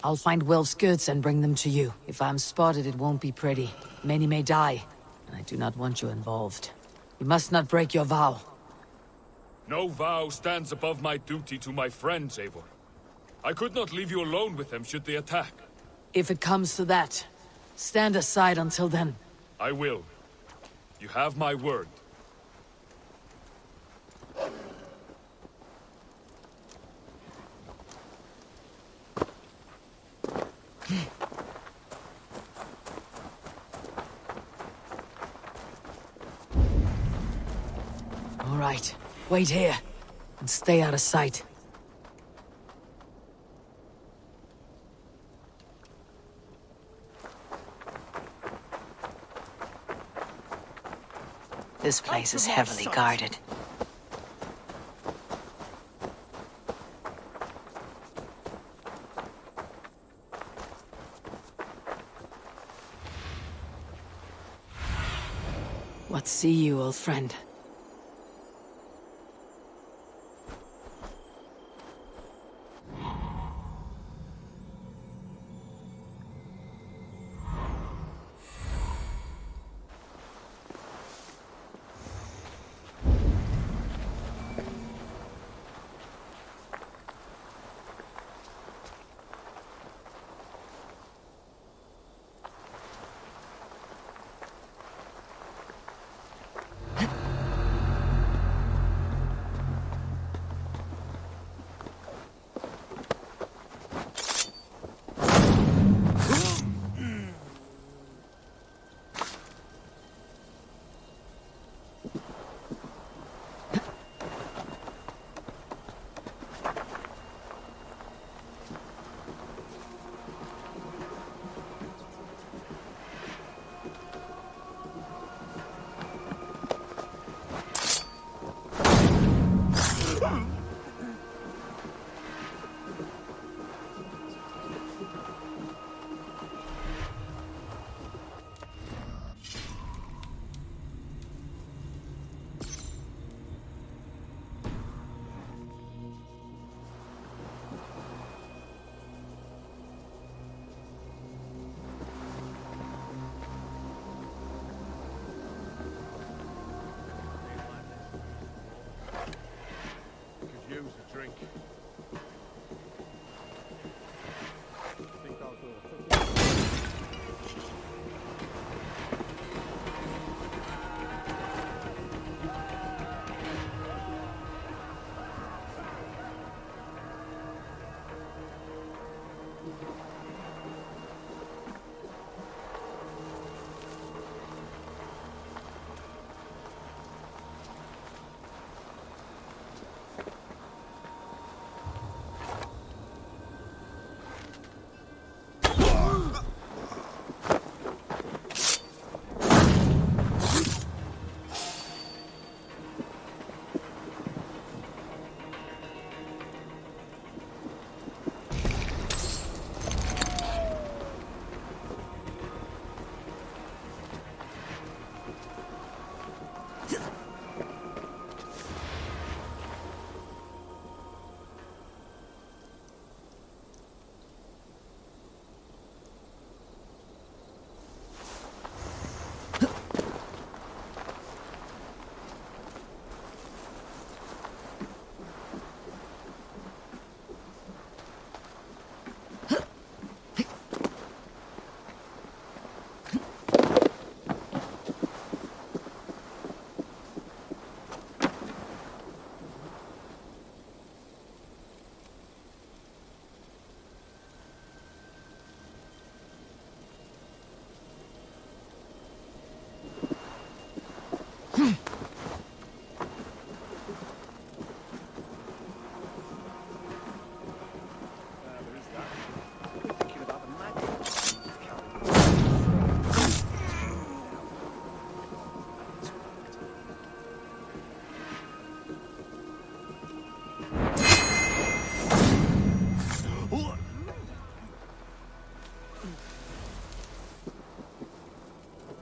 I'll find Wilf's goods and bring them to you. If I'm spotted, it won't be pretty. Many may die, and I do not want you involved. You must not break your vow. No vow stands above my duty to my friends, Eivor. I could not leave you alone with them should they attack. If it comes to that, stand aside until then. I will. You have my word. All right, wait here, and stay out of sight. This place is heavily guarded. What see you, old friend?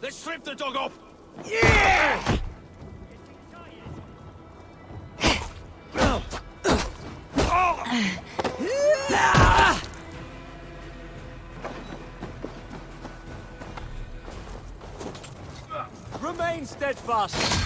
Let's strip the dog up! Yeah! Remain steadfast.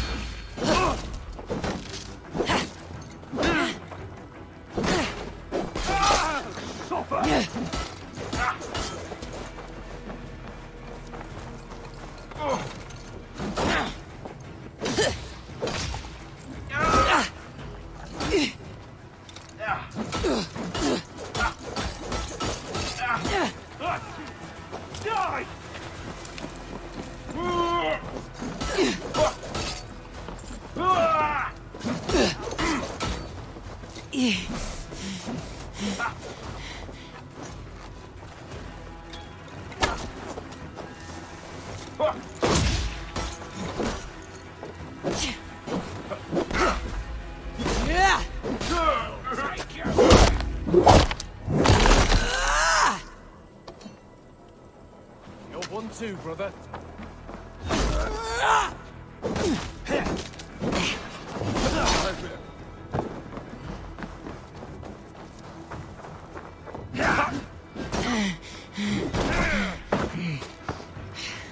You're 1-2, brother.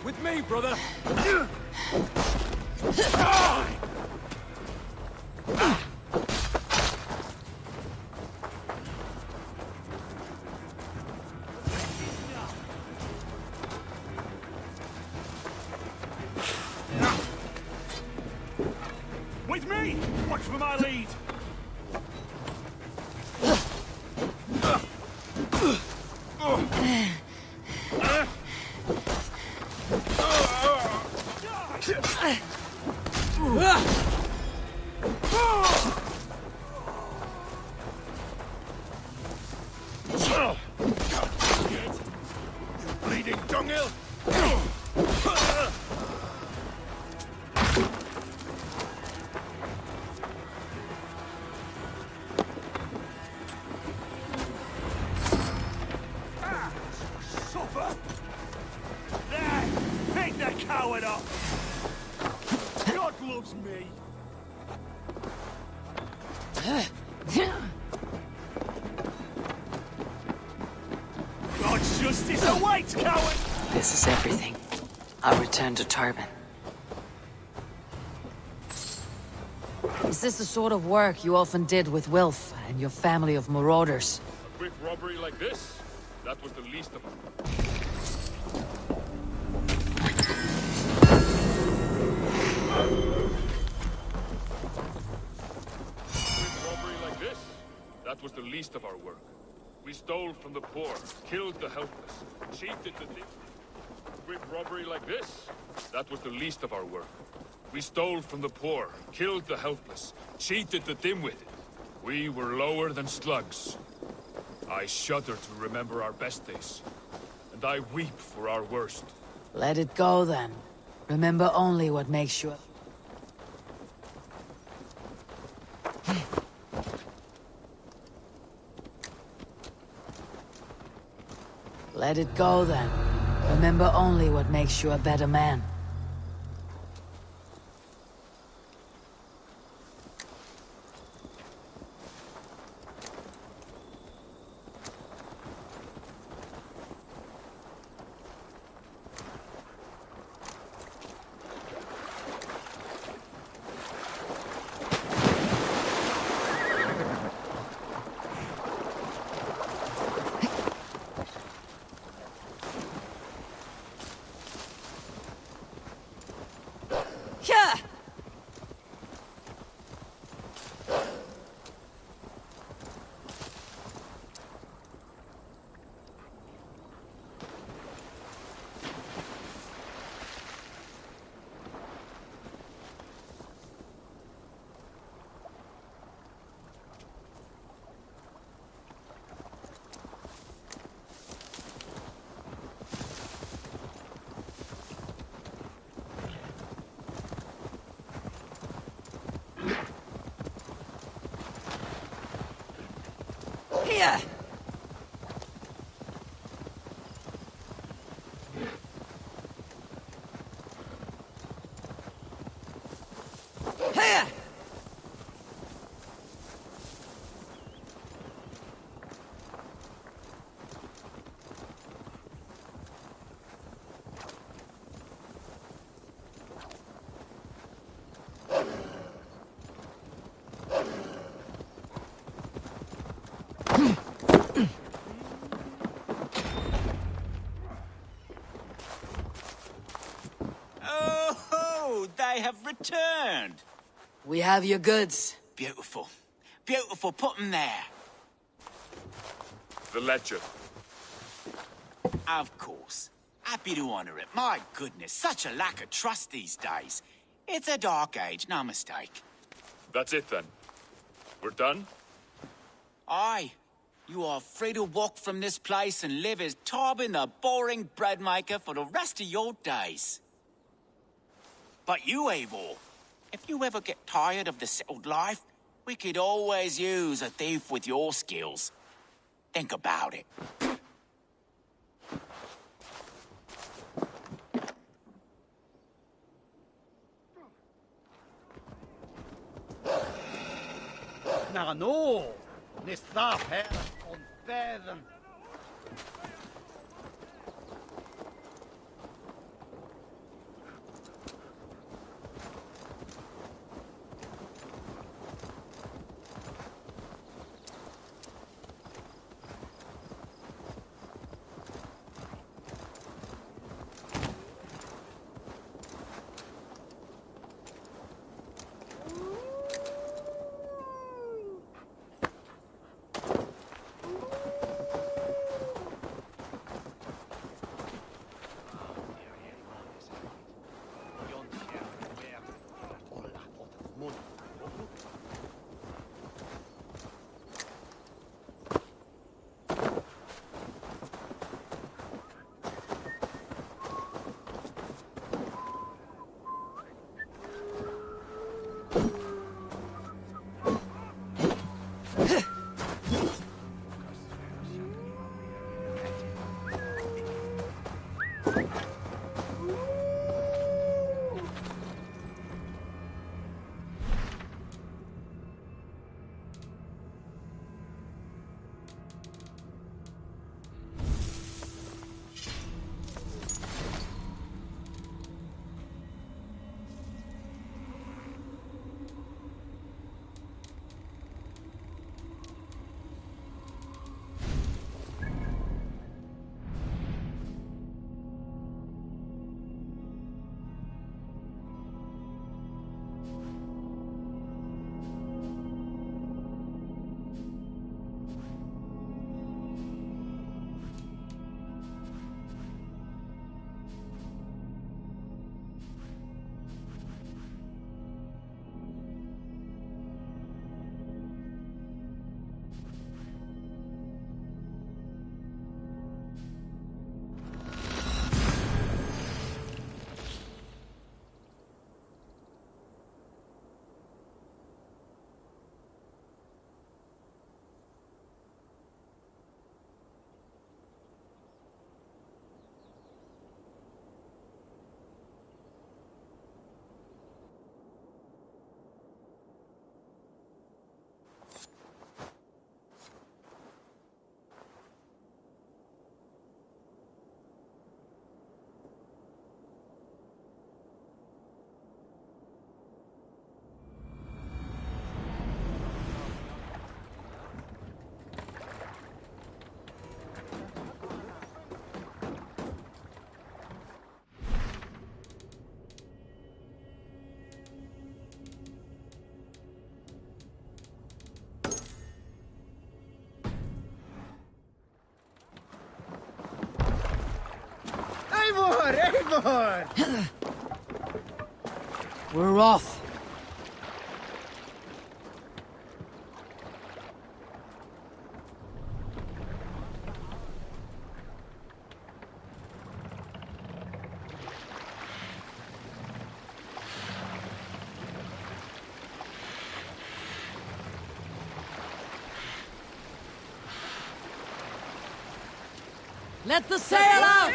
With me, brother. With me! Watch for my lead! Bleeding dunghill! Suffer! There! Pick the coward up! God loves me! God's justice awaits, coward! This is everything. I'll return to Tarban. Is this the sort of work you often did with Wilf and your family of marauders? A quick robbery like this? That was the least of them. That was the least of our work. We stole from the poor, killed the helpless, cheated the dim. Quick robbery like this? That was the least of our work. We stole from the poor, killed the helpless, cheated the dim-witted. We were lower than slugs. I shudder to remember our best days, and I weep for our worst. Let it go then. Remember only what makes you... Let it go then. Remember only what makes you a better man. have returned. We have your goods. Beautiful. Beautiful. Put them there. The ledger. Of course. Happy to honor it. My goodness, such a lack of trust these days. It's a dark age, no mistake. That's it then. We're done? Aye. You are free to walk from this place and live as Tarbin the boring bread maker for the rest of your days. But you, Eivor, if you ever get tired of the settled life, we could always use a thief with your skills. Think about it. No, ni straff här från världen. Eivor! We're off. Let the sail out!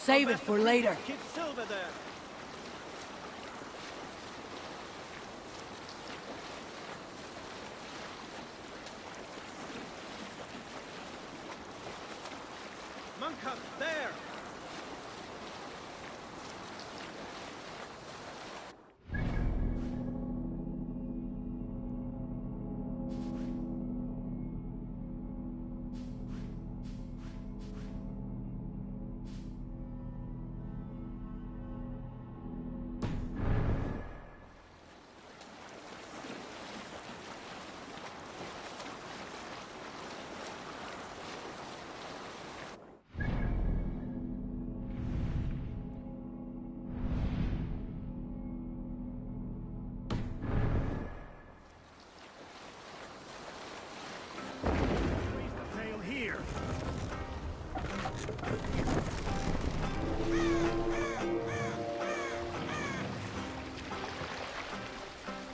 Save it for later. Kid Silver there. Monk up there.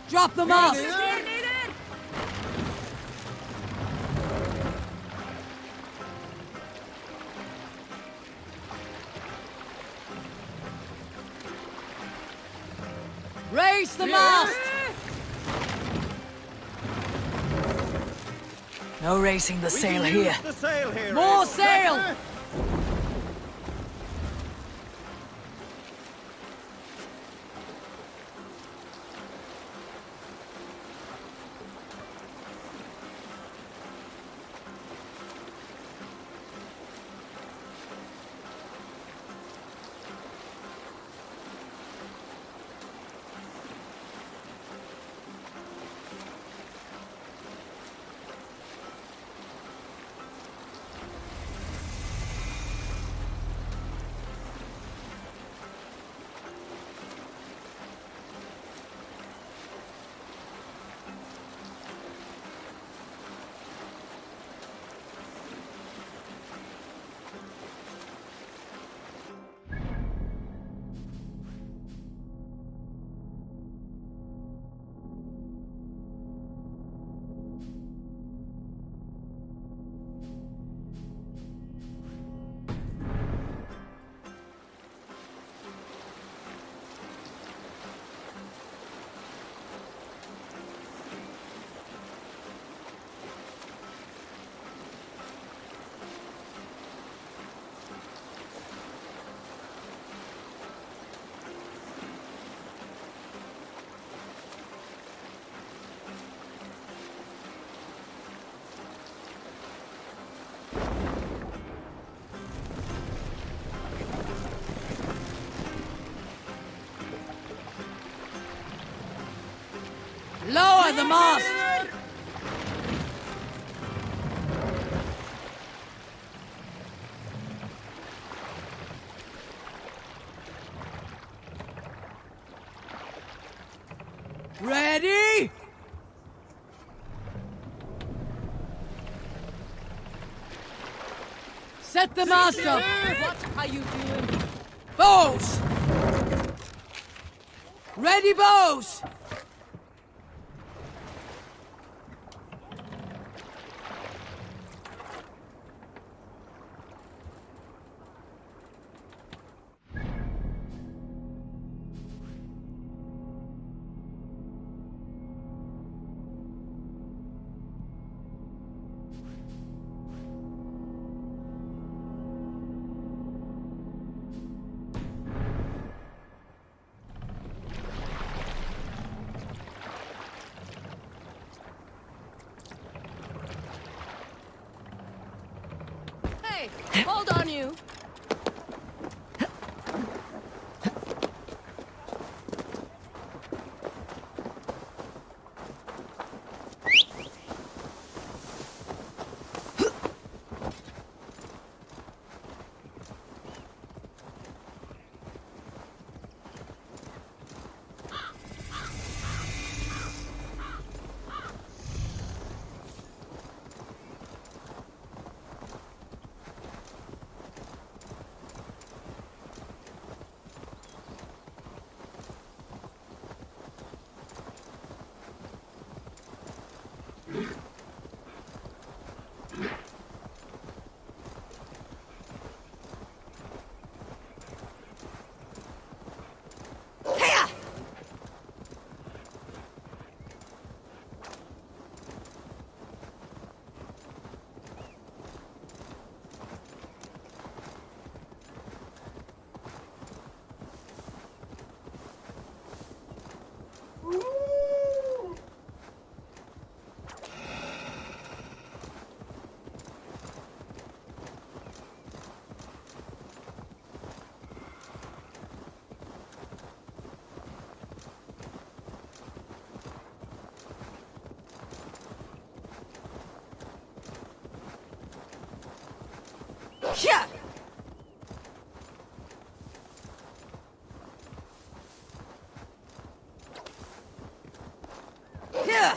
Drop the mast! Raise the mast! No racing the sail here. The sail here. More sail! Lower the mast! Ready? Set the mast up! What are you doing? Bows! Ready, bows! Hold on, you! Yeah! Yeah!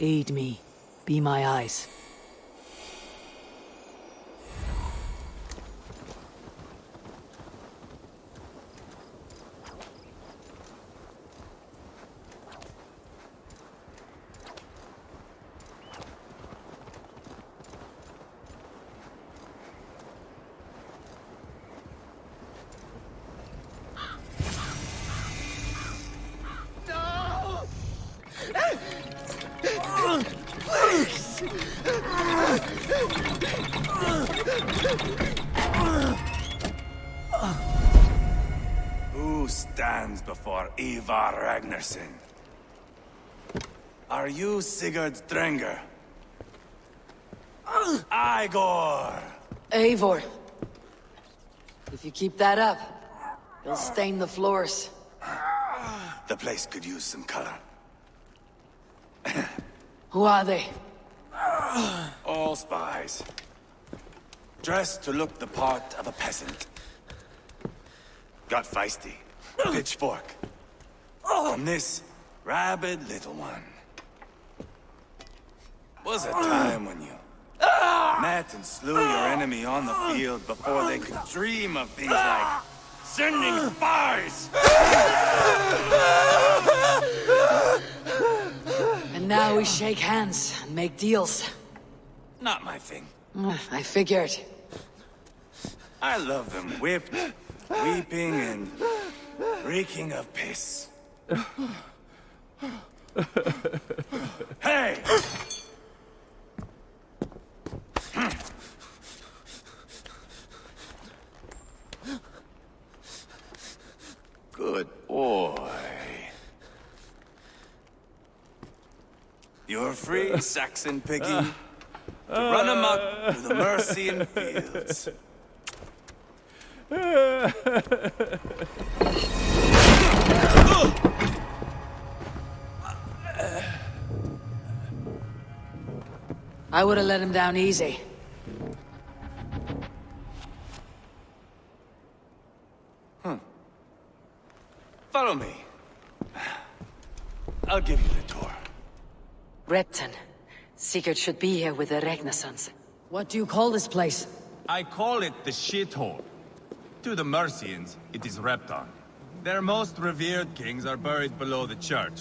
Aid me. Be my eyes. Who stands before Ivar Ragnarsson? Are you Sigurd Drenger? Igor! Eivor. If you keep that up, you'll stain the floors. The place could use some color. Who are they? All spies. Dressed to look the part of a peasant. Got feisty. Pitchfork. And this rabid little one. Was a time when you met and slew your enemy on the field before they could dream of things like sending spies! And now we shake hands and make deals. Not my thing. I figured. I love them whipped, weeping, and reeking of piss. Hey! Good boy. You're free, Saxon piggy, to run amok through the Mercian fields. I would have let him down easy. Follow me. I'll give you the tour. Repton. Sigurd should be here with the Ragnarsons. What do you call this place? I call it the shithole. To the Mercians, it is Repton. Their most revered kings are buried below the church.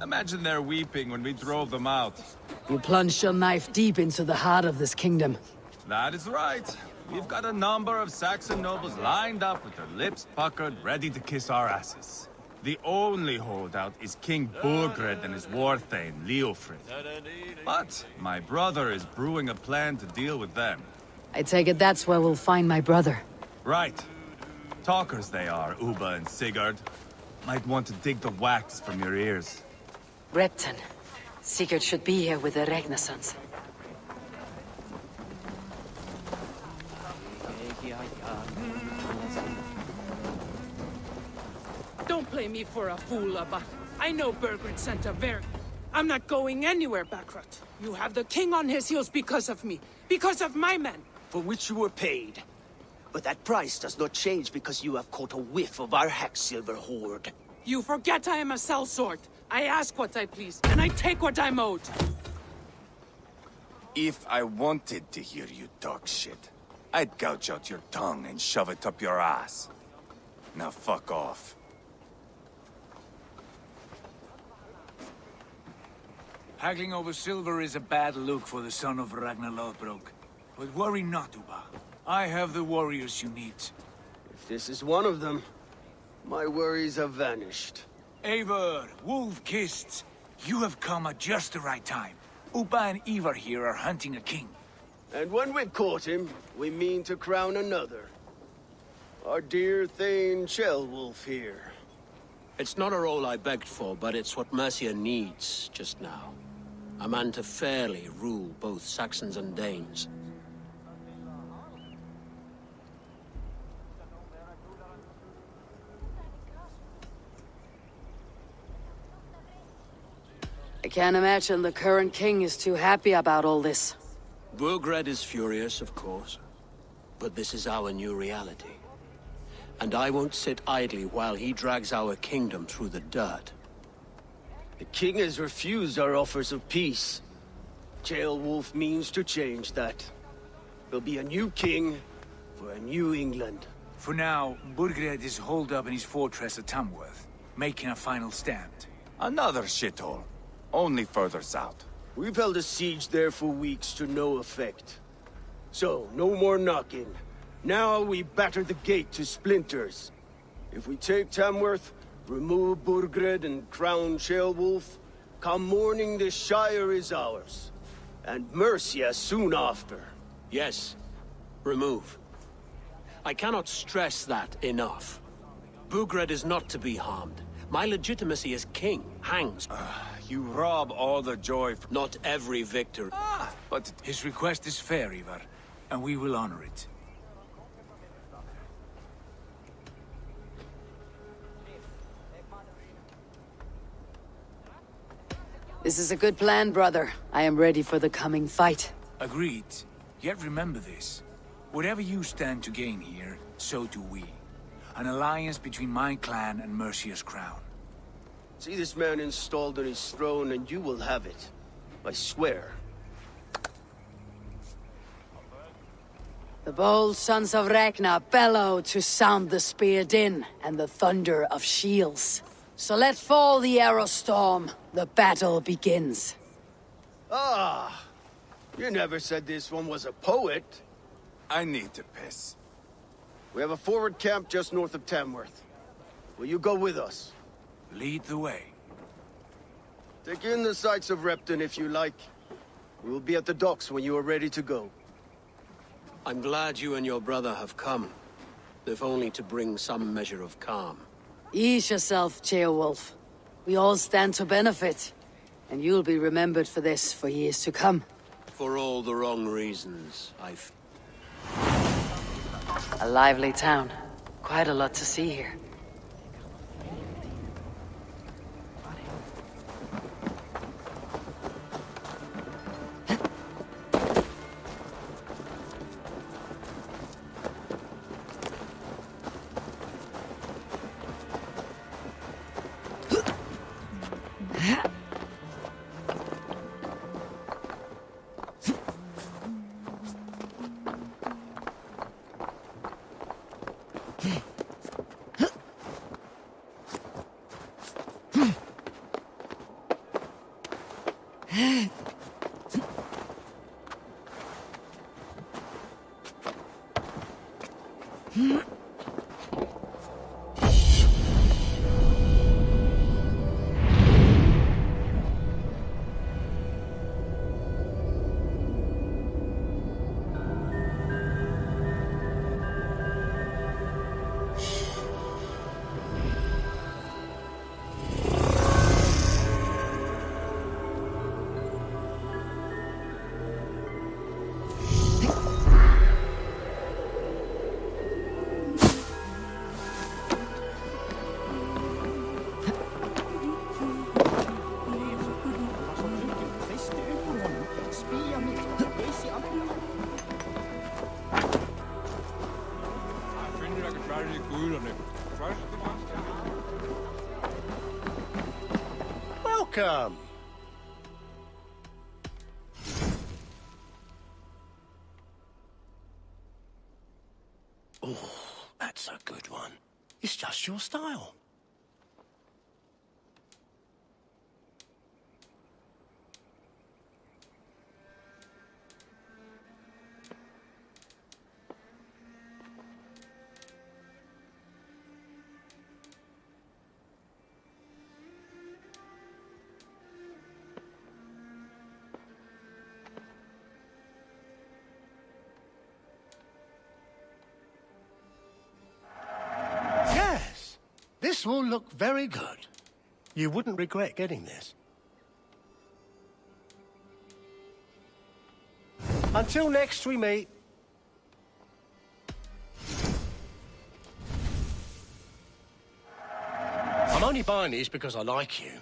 Imagine their weeping when we drove them out. You plunged your knife deep into the heart of this kingdom. That is right. We've got a number of Saxon nobles lined up with their lips puckered, ready to kiss our asses. The only holdout is King Burgred and his war thane, Leofrid. But my brother is brewing a plan to deal with them. I take it that's where we'll find my brother. Right. Talkers they are, Uba and Sigurd. Might want to dig the wax from your ears. Repton. Sigurd should be here with the Ragnarsons. Don't play me for a fool, Abba. I know Burgred sent a ver... I'm not going anywhere, Backrot. You have the king on his heels because of me. Because of my men. For which you were paid. But that price does not change because you have caught a whiff of our Hacksilver hoard. You forget I am a sellsword. I ask what I please, and I take what I'm owed. If I wanted to hear you talk shit, I'd gouge out your tongue and shove it up your ass. Now fuck off. Haggling over silver is a bad look for the son of Ragnar Lothbrok. But worry not, Uba. I have the warriors you need. If this is one of them, my worries have vanished. Eivor, Wolf-Kissed, you have come at just the right time. Upa and Ivar here are hunting a king. And when we caught him, we mean to crown another. Our dear Thane Ceolwulf here. It's not a role I begged for, but it's what Mercia needs just now. A man to fairly rule both Saxons and Danes. I can't imagine the current king is too happy about all this. Burgred is furious, of course. But this is our new reality. And I won't sit idly while he drags our kingdom through the dirt. The king has refused our offers of peace. Ceolwulf means to change that. There'll be a new king for a new England. For now, Burgred is holed up in his fortress at Tamworth, making a final stand. Another shithole. Only further south. We've held a siege there for weeks to no effect. So, no more knocking. Now we batter the gate to splinters. If we take Tamworth, remove Burgred and crown Ceolwulf, come morning the Shire is ours. And Mercia soon after. Yes, remove. I cannot stress that enough. Burgred is not to be harmed. My legitimacy as king hangs. You rob all the joy from... Not every victor. But his request is fair, Ivar, and we will honor it. This is a good plan, brother. I am ready for the coming fight. Agreed. Yet remember this. Whatever you stand to gain here, so do we. An alliance between my clan and Mercia's crown. See this man installed on his throne and you will have it. I swear. The bold sons of Ragnar bellow to sound the spear din and the thunder of shields. So let fall the arrow storm. The battle begins. Ah! You never said this one was a poet. I need to piss. We have a forward camp just north of Tamworth. Will you go with us? Lead the way. Take in the sights of Repton if you like. We will be at the docks when you are ready to go. I'm glad you and your brother have come, if only to bring some measure of calm. Ease yourself, Ceolwulf. We all stand to benefit, and you'll be remembered for this for years to come. For all the wrong reasons, A lively town. Quite a lot to see here. Welcome. Oh, that's a good one. It's just your style. This will look very good. You wouldn't regret getting this. Until next we meet. I'm only buying these because I like you.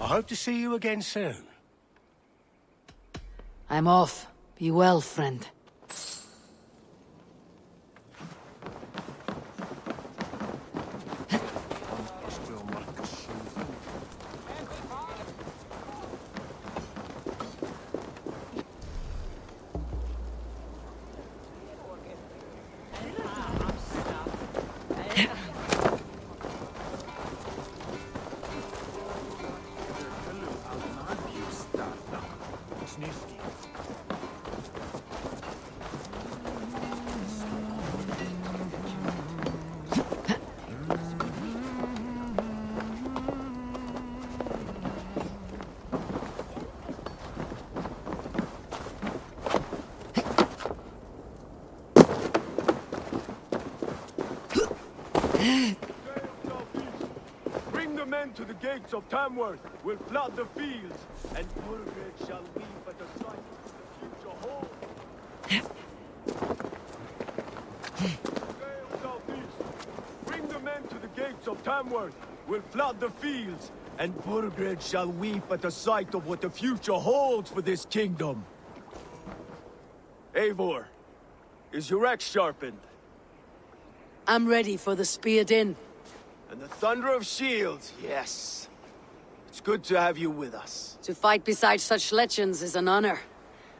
I hope to see you again soon. I'm off. Be well, friend. Bring the men to the gates of Tamworth. We'll flood the fields, and Burgred shall weep at the sight of the future home. Southeast. Bring the men to the gates of Tamworth. We'll flood the fields, and Burgred shall weep at the sight of what the future holds for this kingdom. Eivor, is your axe sharpened? I'm ready for the speared in. And the thunder of shields, yes. It's good to have you with us. To fight beside such legends is an honor.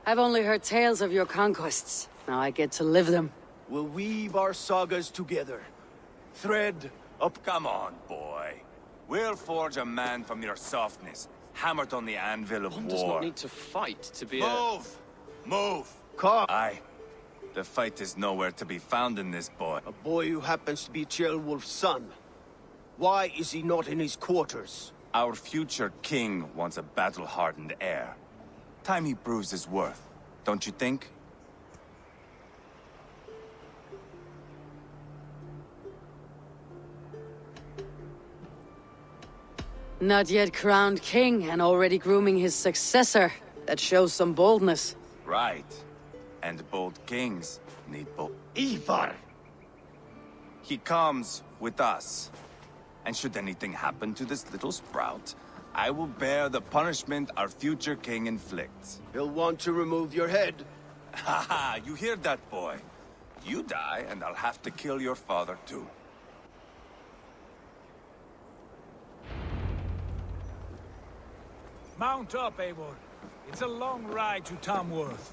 I've only heard tales of your conquests. Now I get to live them. We'll weave our sagas together. Thread up... Come on, boy. We'll forge a man from your softness, hammered on the anvil of One war. does not need to fight to be Move! Move! Cock! Aye. The fight is nowhere to be found in this boy. A boy who happens to be Ceolwulf's son. Why is he not in his quarters? Our future king wants a battle-hardened heir. Time he proves his worth, don't you think? Not yet crowned king and already grooming his successor. That shows some boldness. Right. And bold kings need bold... Ivar! He comes with us. And should anything happen to this little sprout, I will bear the punishment our future king inflicts. He'll want to remove your head. Ha ha! You hear that, boy? You die, and I'll have to kill your father, too. Mount up, Eivor. It's a long ride to Tamworth.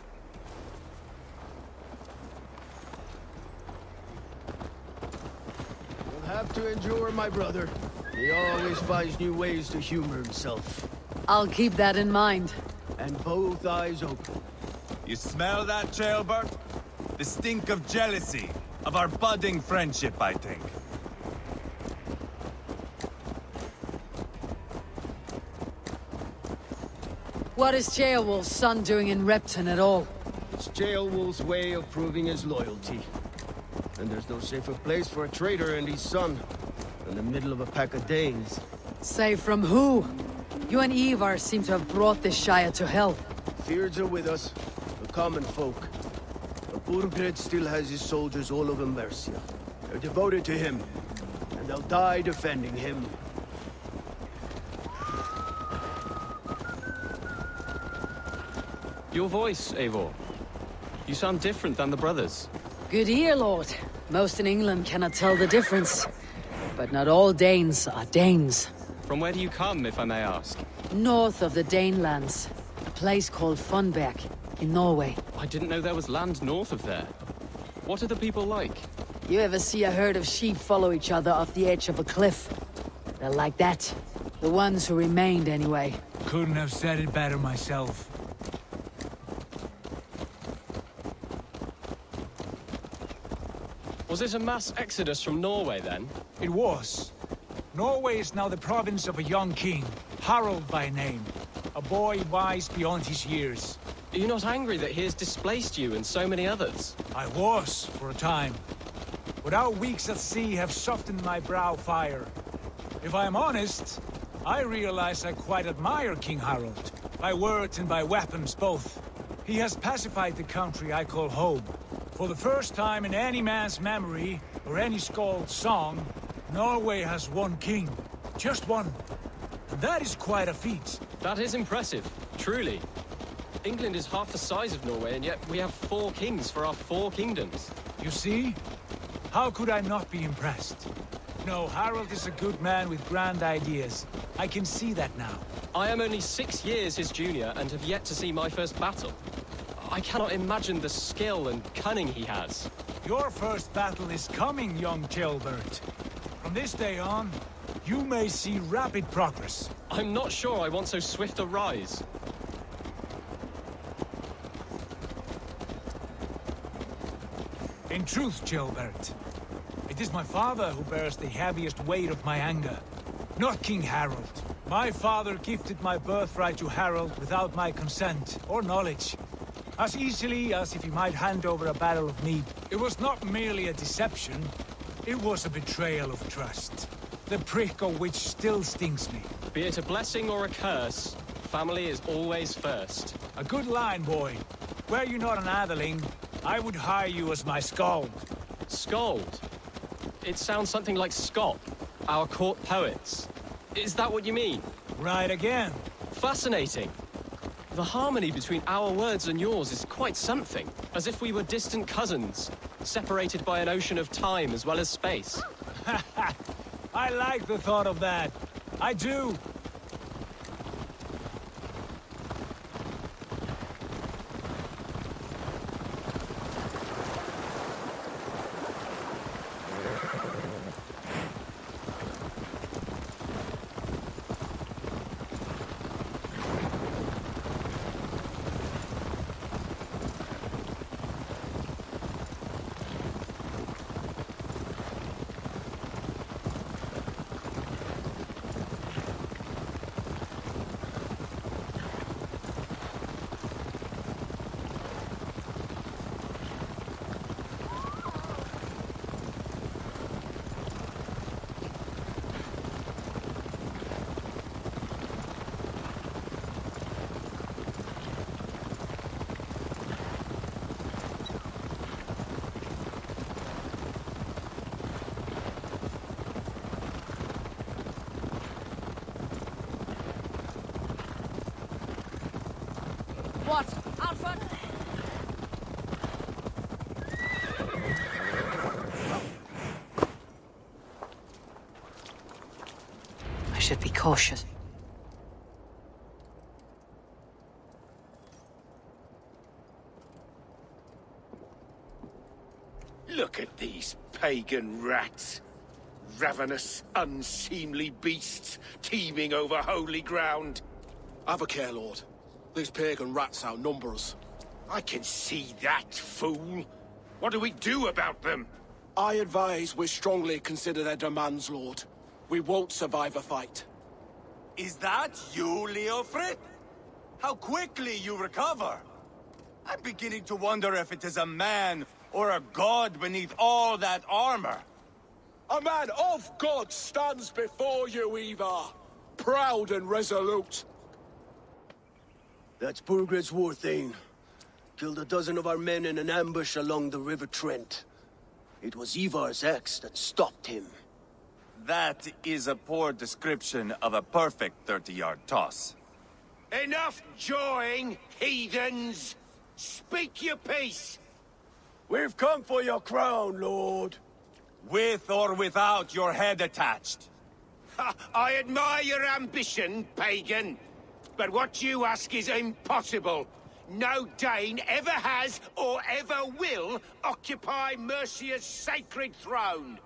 You'll have to endure, my brother. He always finds new ways to humor himself. I'll keep that in mind. And both eyes open. You smell that, Ceolbert? The stink of jealousy, of our budding friendship, I think. What is Ceolwulf's son doing in Repton at all? It's Ceolwulf's way of proving his loyalty. And there's no safer place for a traitor and his son than the middle of a pack of Danes. Safe from who? You and Ivar seem to have brought this Shire to hell. Fears are with us, the common folk. But Burgred still has his soldiers all over Mercia. They're devoted to him, and they'll die defending him. Your voice, Eivor. You sound different than the brothers. Good ear, Lord. Most in England cannot tell the difference. But not all Danes are Danes. From where do you come, if I may ask? North of the Danelands. A place called Funberg, in Norway. I didn't know there was land north of there. What are the people like? You ever see a herd of sheep follow each other off the edge of a cliff? They're like that. The ones who remained, anyway. Couldn't have said it better myself. Was it a mass exodus from Norway, then? It was. Norway is now the province of a young king, Harald by name. A boy wise beyond his years. Are you not angry that he has displaced you and so many others? I was, for a time. But our weeks at sea have softened my brow fire. If I am honest, I realize I quite admire King Harold. By words and by weapons both. He has pacified the country I call home. For the first time in any man's memory, or any skald's song, Norway has one king. Just one. And that is quite a feat. That is impressive, truly. England is half the size of Norway, and yet we have 4 kings for our 4 kingdoms. You see? How could I not be impressed? No, Harold is a good man with grand ideas. I can see that now. I am only 6 years his junior and have yet to see my first battle. I cannot imagine the skill and cunning he has. Your first battle is coming, young Gilbert. From this day on, you may see rapid progress. I'm not sure I want so swift a rise. In truth, Gilbert, it is my father who bears the heaviest weight of my anger, not King Harold. My father gifted my birthright to Harold without my consent or knowledge, as easily as if he might hand over a barrel of mead. It was not merely a deception, it was a betrayal of trust, the prick of which still stings me. Be it a blessing or a curse, family is always first. A good line, boy. Were you not an atheling, I would hire you as my skald. Skald? It sounds something like Scott, our court poets. Is that what you mean? Right again. Fascinating. The harmony between our words and yours is quite something. As if we were distant cousins, separated by an ocean of time as well as space. I like the thought of that. I do. What? Alfred? I should be cautious. Look at these pagan rats. Ravenous, unseemly beasts teeming over holy ground. Have a care, Lord. These pagan rats outnumber us. I can see that, fool. What do we do about them? I advise we strongly consider their demands, Lord. We won't survive a fight. Is that you, Leofrid? How quickly you recover! I'm beginning to wonder if it is a man or a god beneath all that armor. A man of God stands before you, Ivar. Proud and resolute. That's Burgred's Warthane. Killed a dozen of our men in an ambush along the River Trent. It was Ivar's axe that stopped him. That is a poor description of a perfect 30-yard toss. Enough jawing, heathens! Speak your piece! We've come for your crown, Lord. With or without your head attached. I admire your ambition, pagan. But what you ask is impossible. No Dane ever has or ever will occupy Mercia's sacred throne.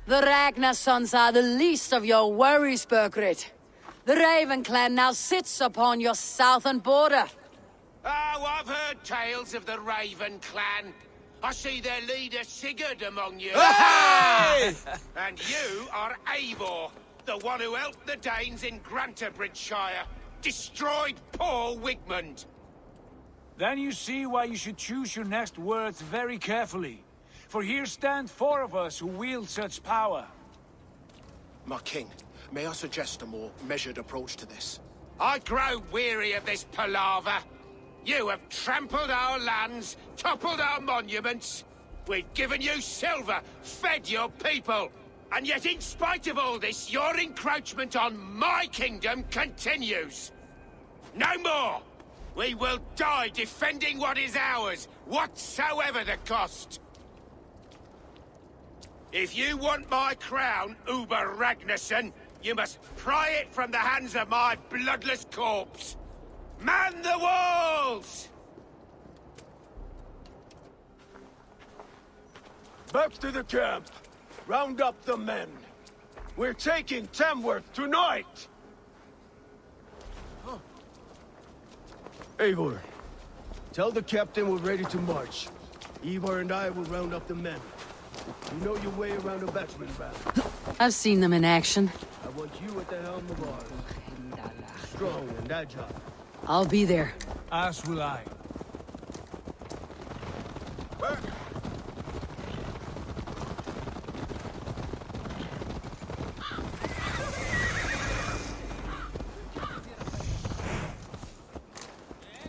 The Ragnar sons are the least of your worries, Burgred. The Raven clan now sits upon your southern border. Ah, I've heard tales of the Raven clan. I see their leader Sigurd among you. Hey! And you are Eivor, the one who helped the Danes in Grantabridgeshire. Destroyed poor Wigmund. Then you see why you should choose your next words very carefully. For here stand 4 of us who wield such power. My king, may I suggest a more measured approach to this? I grow weary of this palaver. You have trampled our lands, toppled our monuments. We've given you silver, fed your people. And yet in spite of all this, your encroachment on my kingdom continues. No more! We will die defending what is ours, whatsoever the cost. If you want my crown, Uber Ragnarsson, you must pry it from the hands of my bloodless corpse. Man the walls! Back to the camp. Round up the men. We're taking Tamworth tonight! Eivor, tell the captain we're ready to march. Ivar and I will round up the men. You know your way around a batsman battle. I've seen them in action. I want you at the helm of ours. Strong and agile. I'll be there. As will I.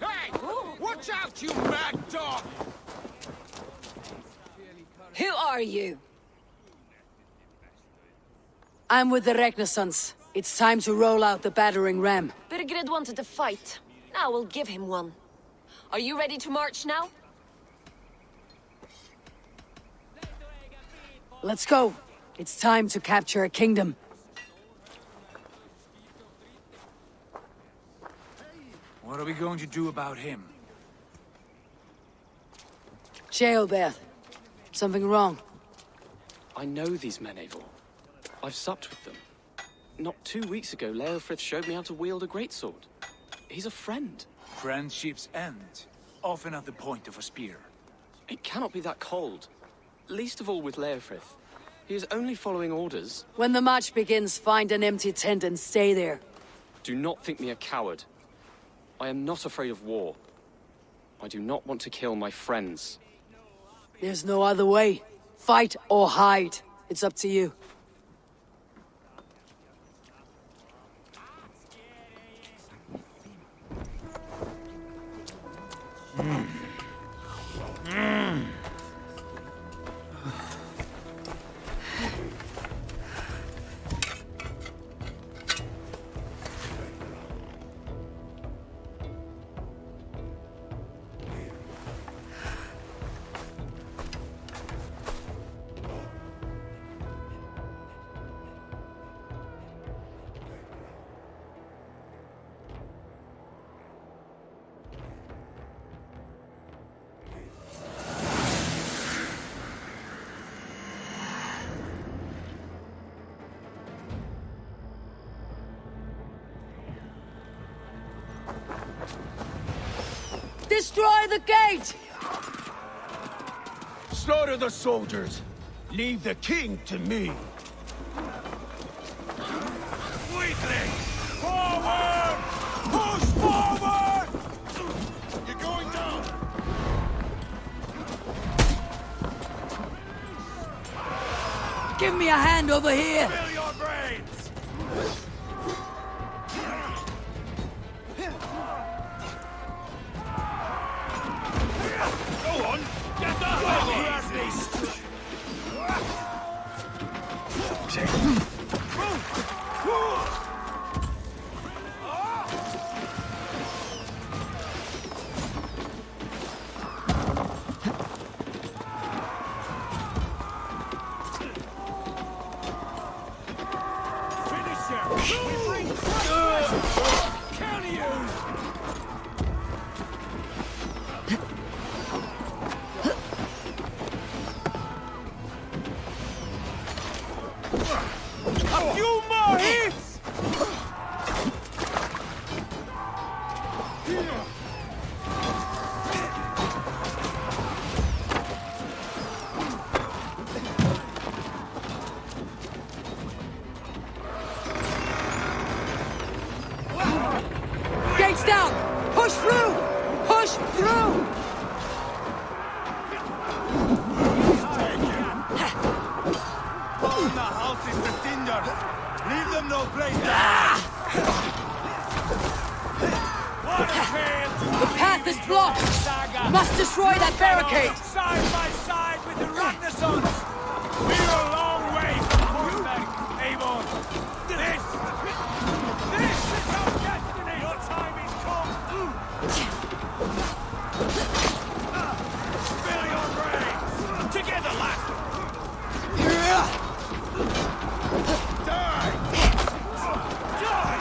Hey! Watch out, you mad dog! Who are you? I'm with the Ragnarssons. It's time to roll out the battering ram. Birgrid wanted to fight. Now we'll give him one. Are you ready to march now? Let's go. It's time to capture a kingdom. What are we going to do about him? Sheolbeth. Something wrong? I know these men, Eivor. I've supped with them. Not 2 weeks ago, Leofrith showed me how to wield a greatsword. He's a friend. Friendships end, often at the point of a spear. It cannot be that cold. Least of all with Leofrith. He is only following orders. When the march begins, find an empty tent and stay there. Do not think me a coward. I am not afraid of war. I do not want to kill my friends. There's no other way. Fight or hide. It's up to you. Destroy the gate! Slaughter the soldiers. Leave the king to me. Weakling! Forward! Push forward! You're going down! Give me a hand over here! Fill your brains! Go on! Get the hell at least! A few more hits! no place to hide! The path is blocked! Must destroy that barricade! Side by side with the Renaissance! We're a long way from Hornbeck, Avon! This is our destiny! Your time is come! Spill your brains! Together, lad! Die! Die!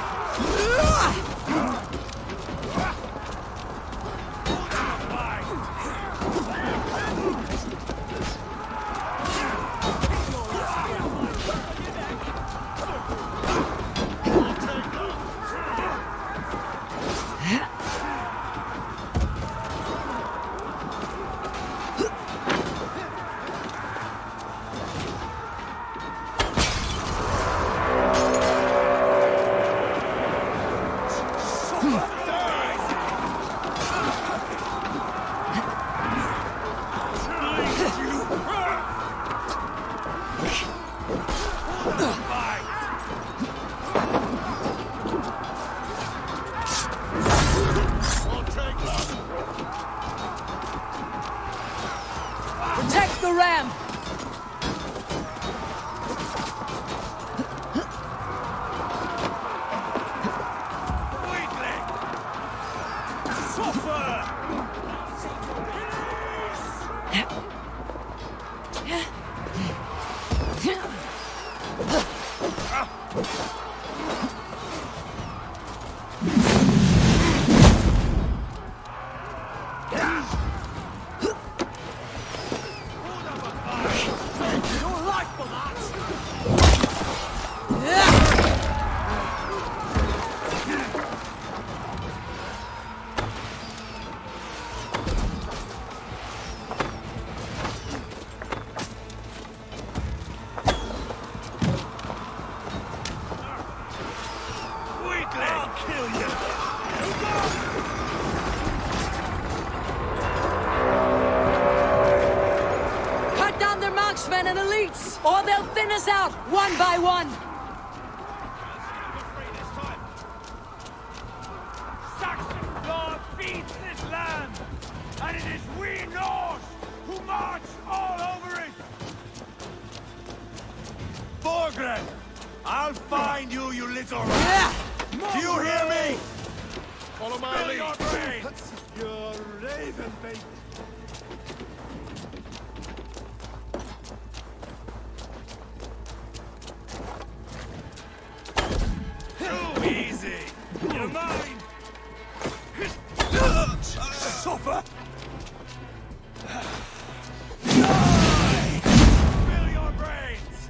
Protect the ram! Cut down their marksmen and elites, or they'll thin us out, one by one! Saxon blood feeds this land, and it is we Norse who march all over it! Borgren! I'll find you, you little rat! Do you hear me? Follow my Spill lead. your brains! You're raven bait. Too easy! You're mine! Suffer! Spill your brains!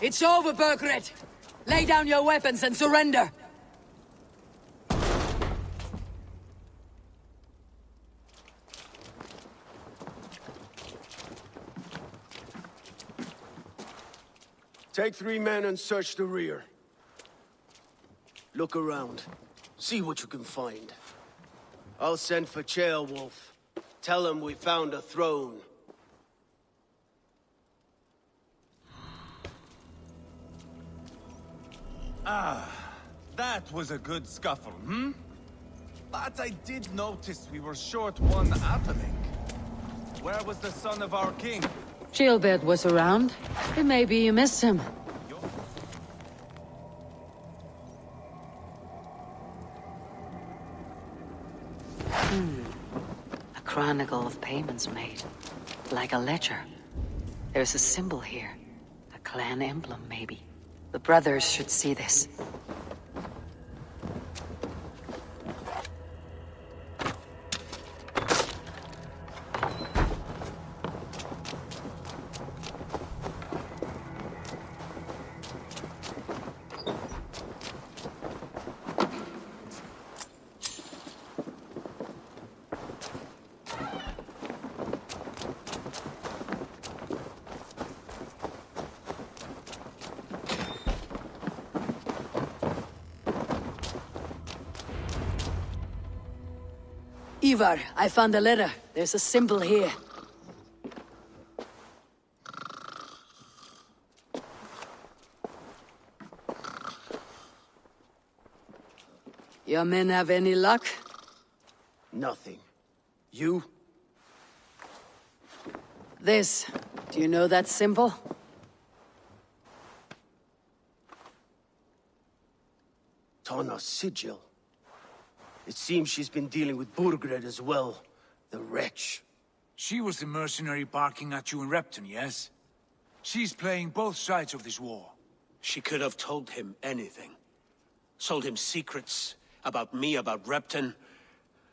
It's over, Burgred! Lay down your weapons and surrender! Take 3 men and search the rear. Look around. See what you can find. I'll send for Ceolwulf. Tell him we found a throne. That was a good scuffle, hmm? But I did notice we were short one atheling. Where was the son of our king? Gilbert was around. Then maybe you missed him. A chronicle of payments made. Like a ledger. There's a symbol here. A clan emblem, maybe. The brothers should see this. Ivar, I found a letter. There's a symbol here. Your men have any luck? Nothing. You? This. Do you know that symbol? Tana's sigil. It seems she's been dealing with Burgred as well. The wretch. She was the mercenary barking at you in Repton, yes? She's playing both sides of this war. She could have told him anything. Sold him secrets about me, about Repton,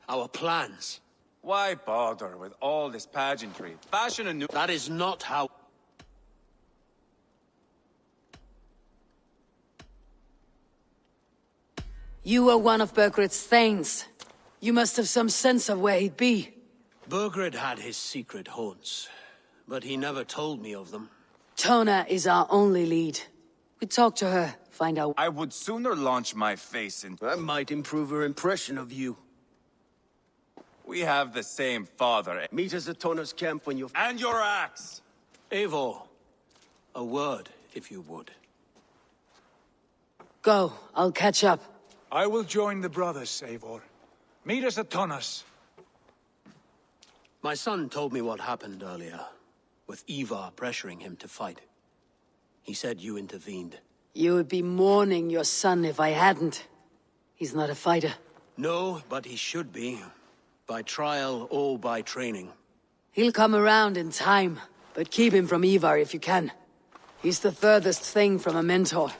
our plans. Why bother with all this pageantry? Fashion a new... That is not how... You were one of Burgred's thanes. You must have some sense of where he'd be. Burgred had his secret haunts, but he never told me of them. Tona is our only lead. We talk to her, find out... I would sooner launch my face into... That might improve her impression of you. We have the same father. Meet us at Tona's camp when you're... And your axe! Eivor, a word, if you would. Go, I'll catch up. I will join the brothers, Eivor. Meet us at Tonnas. My son told me what happened earlier, with Ivar pressuring him to fight. He said you intervened. You would be mourning your son if I hadn't. He's not a fighter. No, but he should be. By trial or by training. He'll come around in time, but keep him from Ivar if you can. He's the furthest thing from a mentor.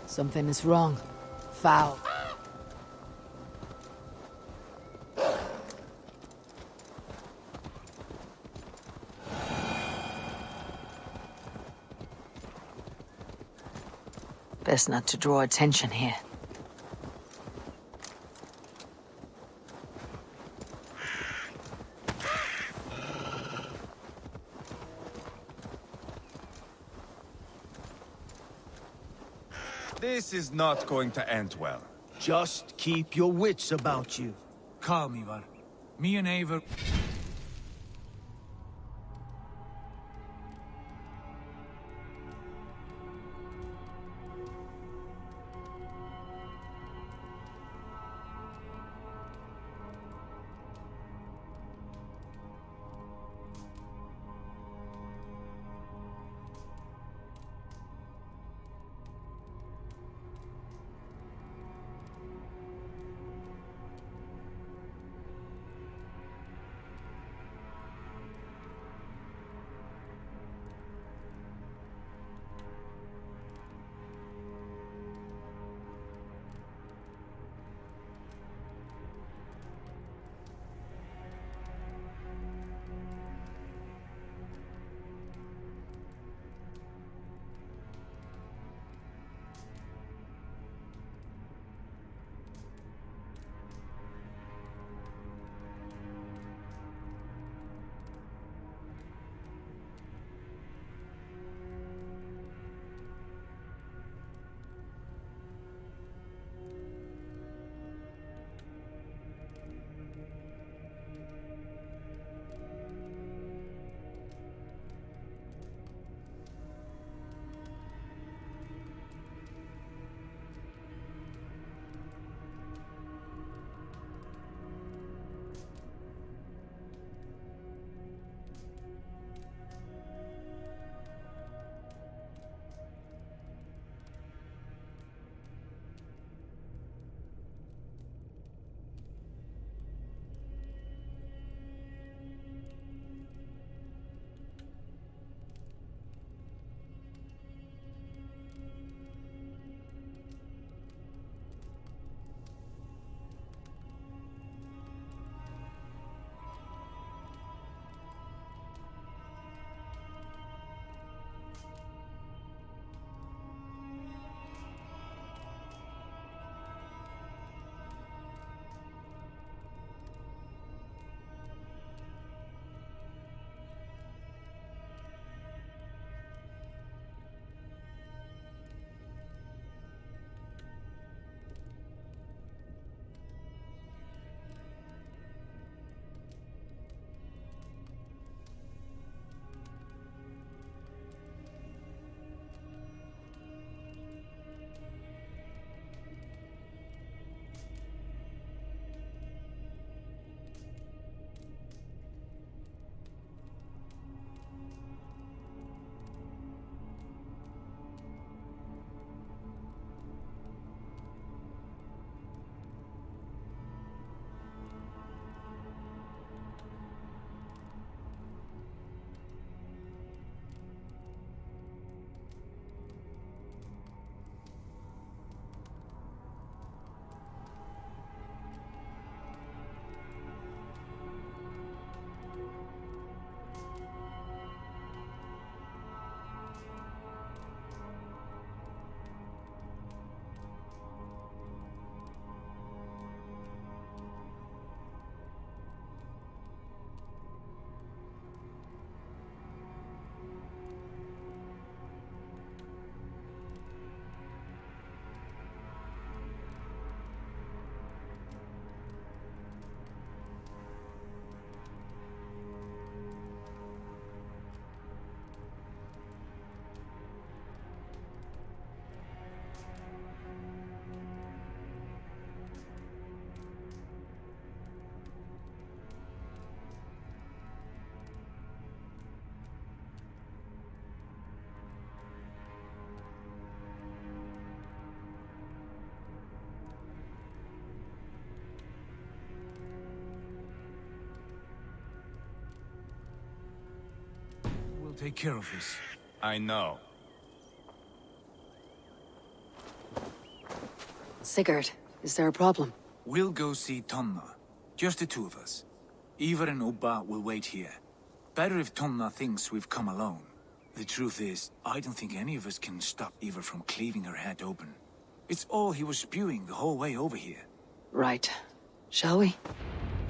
Something is wrong. Foul. Best not to draw attention here. This is not going to end well. Just keep your wits about you. Calm, Ivar. Me and Eivor... take care of this. I know. Sigurd, is there a problem? We'll go see Tonna. Just the two of us. Ivar and Ubba will wait here. Better if Tonna thinks we've come alone. The truth is, I don't think any of us can stop Ivar from cleaving her head open. It's all he was spewing the whole way over here. Right. Shall we?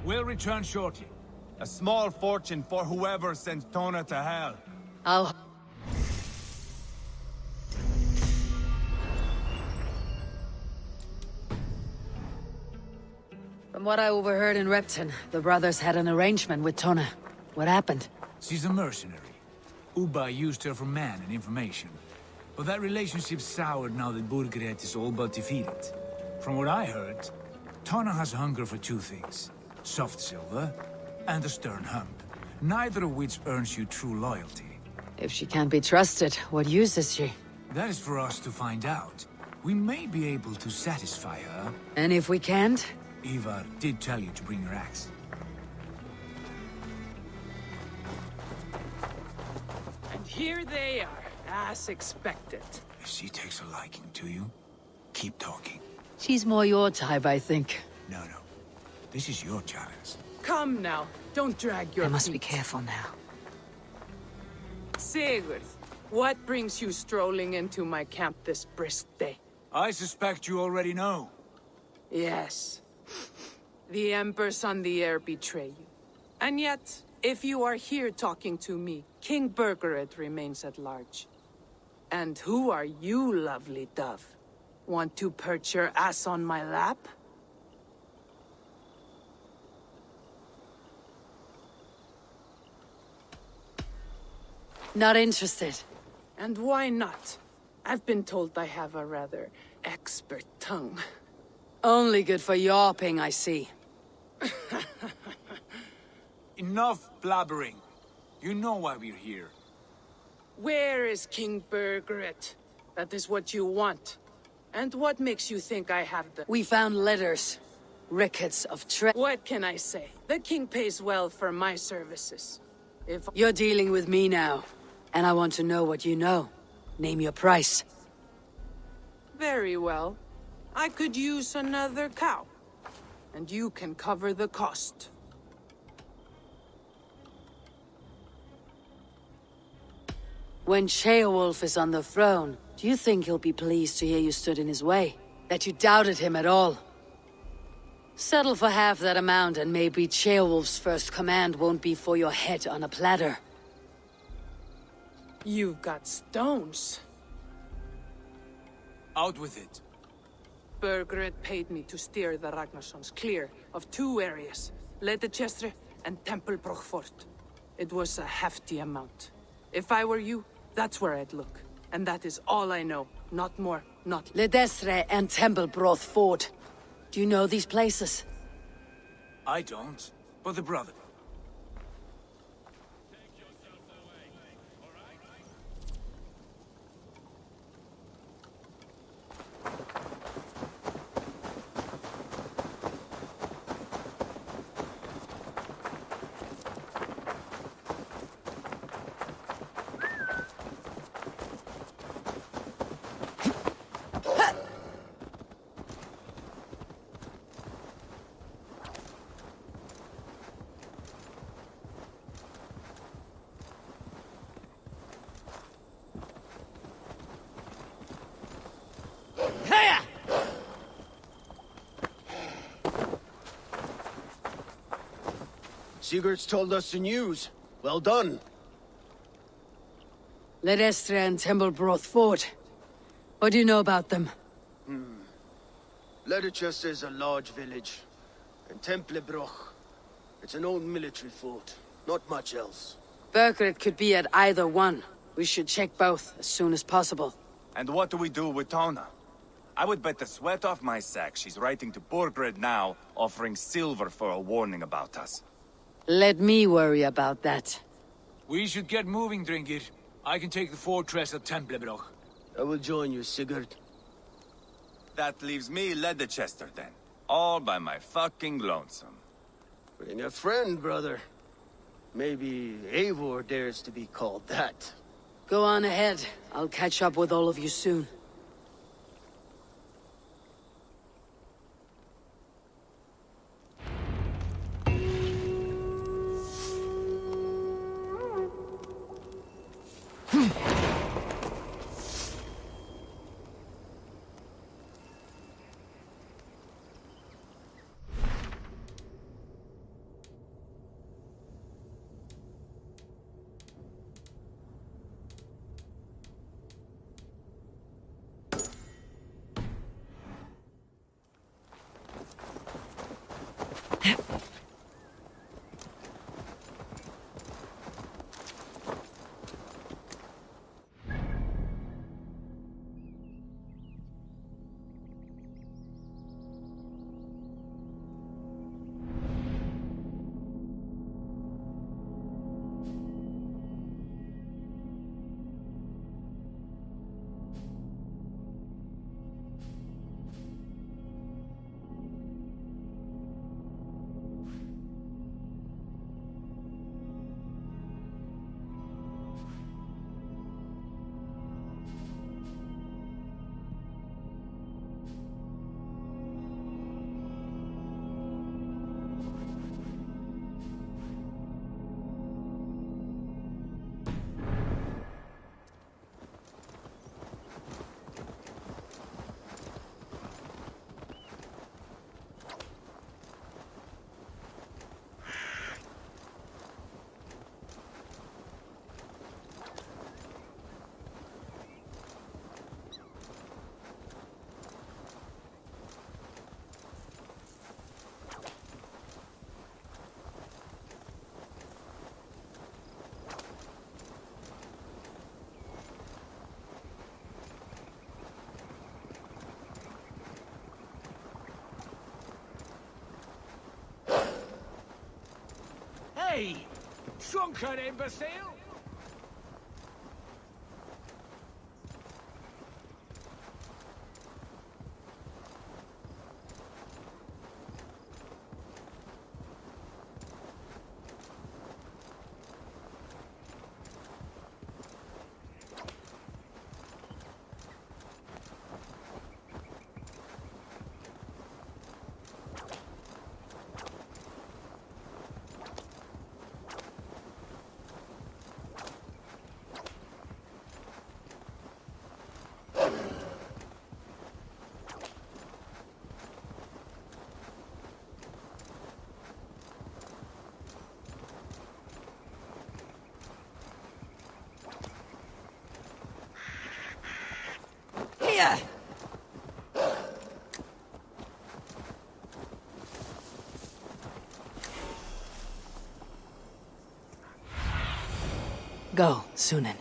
We'll return shortly. A small fortune for whoever sends Tona to hell. I'll... From what I overheard in Repton, the brothers had an arrangement with Tonna. What happened? She's a mercenary. Ubba used her for man and information. But that relationship soured now that Burgred is all but defeated. From what I heard, Tonna has hunger for two things. Soft silver and a stern hump. Neither of which earns you true loyalty. If she can't be trusted, what use is she? That is for us to find out. We may be able to satisfy her. And if we can't? Ivar did tell you to bring your axe. And here they are, as expected. If she takes a liking to you, keep talking. She's more your type, I think. No. This is your challenge. Come now, don't drag your I must be feet. careful now. Sigurd, what brings you strolling into my camp this brisk day? I suspect you already know. Yes. The Emperor's on the air betray you. And yet, if you are here talking to me, King Burgred remains at large. And who are you, lovely dove? Want to perch your ass on my lap? Not interested. And why not? I've been told I have a rather expert tongue. Only good for yawping, I see. Enough blabbering. You know why we're here. Where is King Burgred? That is what you want. And what makes you think I have the... We found letters. Records of What can I say? The king pays well for my services. If... You're dealing with me now. And I want to know what you know. Name your price. Very well. I could use another cow. And you can cover the cost. When Sheolwulf is on the throne, do you think he'll be pleased to hear you stood in his way? That you doubted him at all? Settle for half that amount and maybe Sheolwulf's first command won't be for your head on a platter. You've got stones. Out with it. Burgred paid me to steer the Ragnarssons clear of two areas, Ledechestre and Tempelbroch Fort. It was a hefty amount. If I were you, that's where I'd look. And that is all I know. Not more, not... Ledestre and Tempelbroth Fort. Do you know these places? I don't, but the brother. Sigurd's told us the news. Well done. Ledestre and Tempelbroth Fort. What do you know about them? Ledechester is a large village. And Templebroch, it's an old military fort. Not much else. Burgred could be at either one. We should check both as soon as possible. And what do we do with Tona? I would bet the sweat off my sack she's writing to Burgred now, offering silver for a warning about us. Let me worry about that. We should get moving, Dringir. I can take the fortress at Templebroch. I will join you, Sigurd. That leaves me Ledechester then. All by my fucking lonesome. Bring a friend, brother. Maybe Eivor dares to be called that. Go on ahead. I'll catch up with all of you soon. Hey! Shrunken imbecile! Here! Go, Sunan.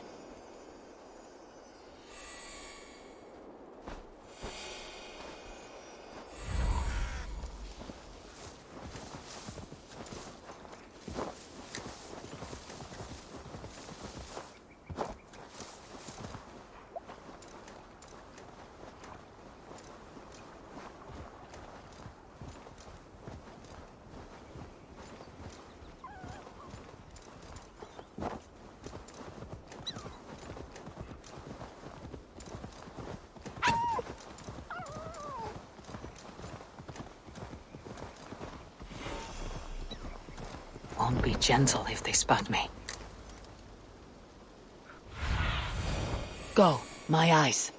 Won't be gentle if they spot me. Go, my eyes.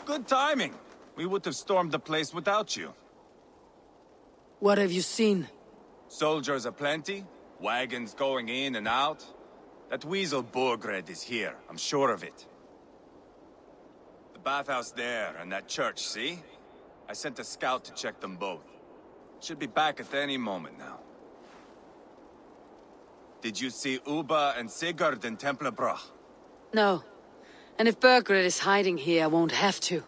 Good timing. We would have stormed the place without you. What have you seen? Soldiers aplenty, wagons going in and out. That weasel Borgred is here, I'm sure of it. The bathhouse there, and that church, see? I sent a scout to check them both. Should be back at any moment now. Did you see Uba and Sigurd in Templebrach? No. And if Burgred is hiding here, I won't have to.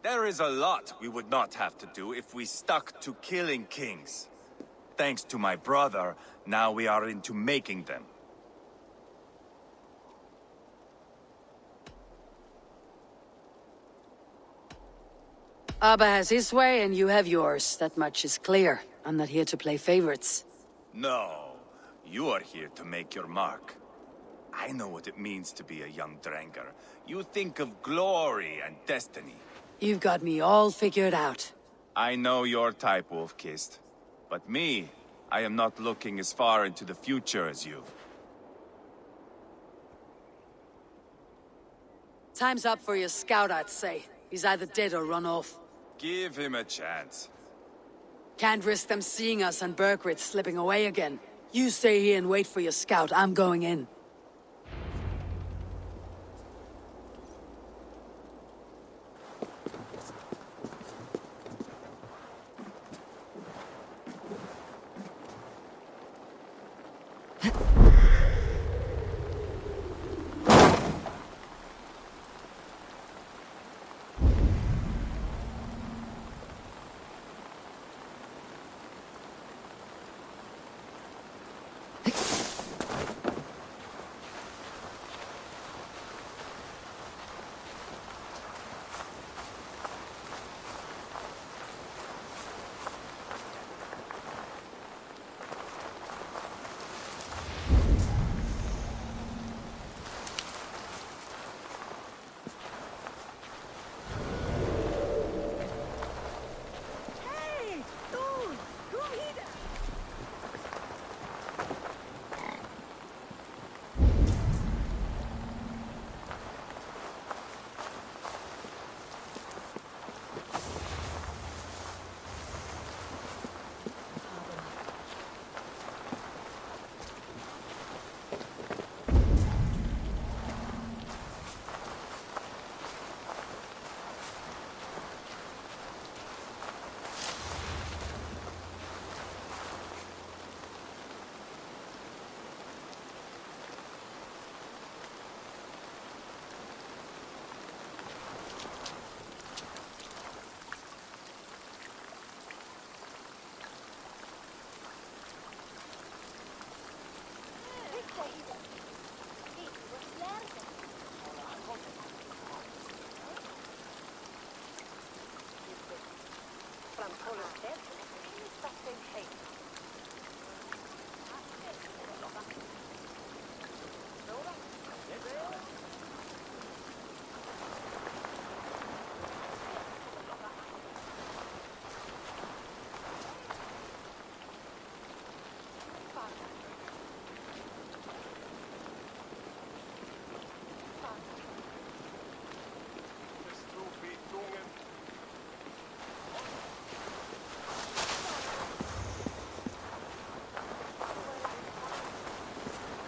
There is a lot we would not have to do if we stuck to killing kings. Thanks to my brother, now we are into making them. Abba has his way and you have yours. That much is clear. I'm not here to play favorites. No, you are here to make your mark. I know what it means to be a young Dranger. You think of glory and destiny. You've got me all figured out. I know your type, Wolf-Kissed. But me, I am not looking as far into the future as you. Time's up for your scout, I'd say. He's either dead or run off. Give him a chance. Can't risk them seeing us and Burgred slipping away again. You stay here and wait for your scout. I'm going in.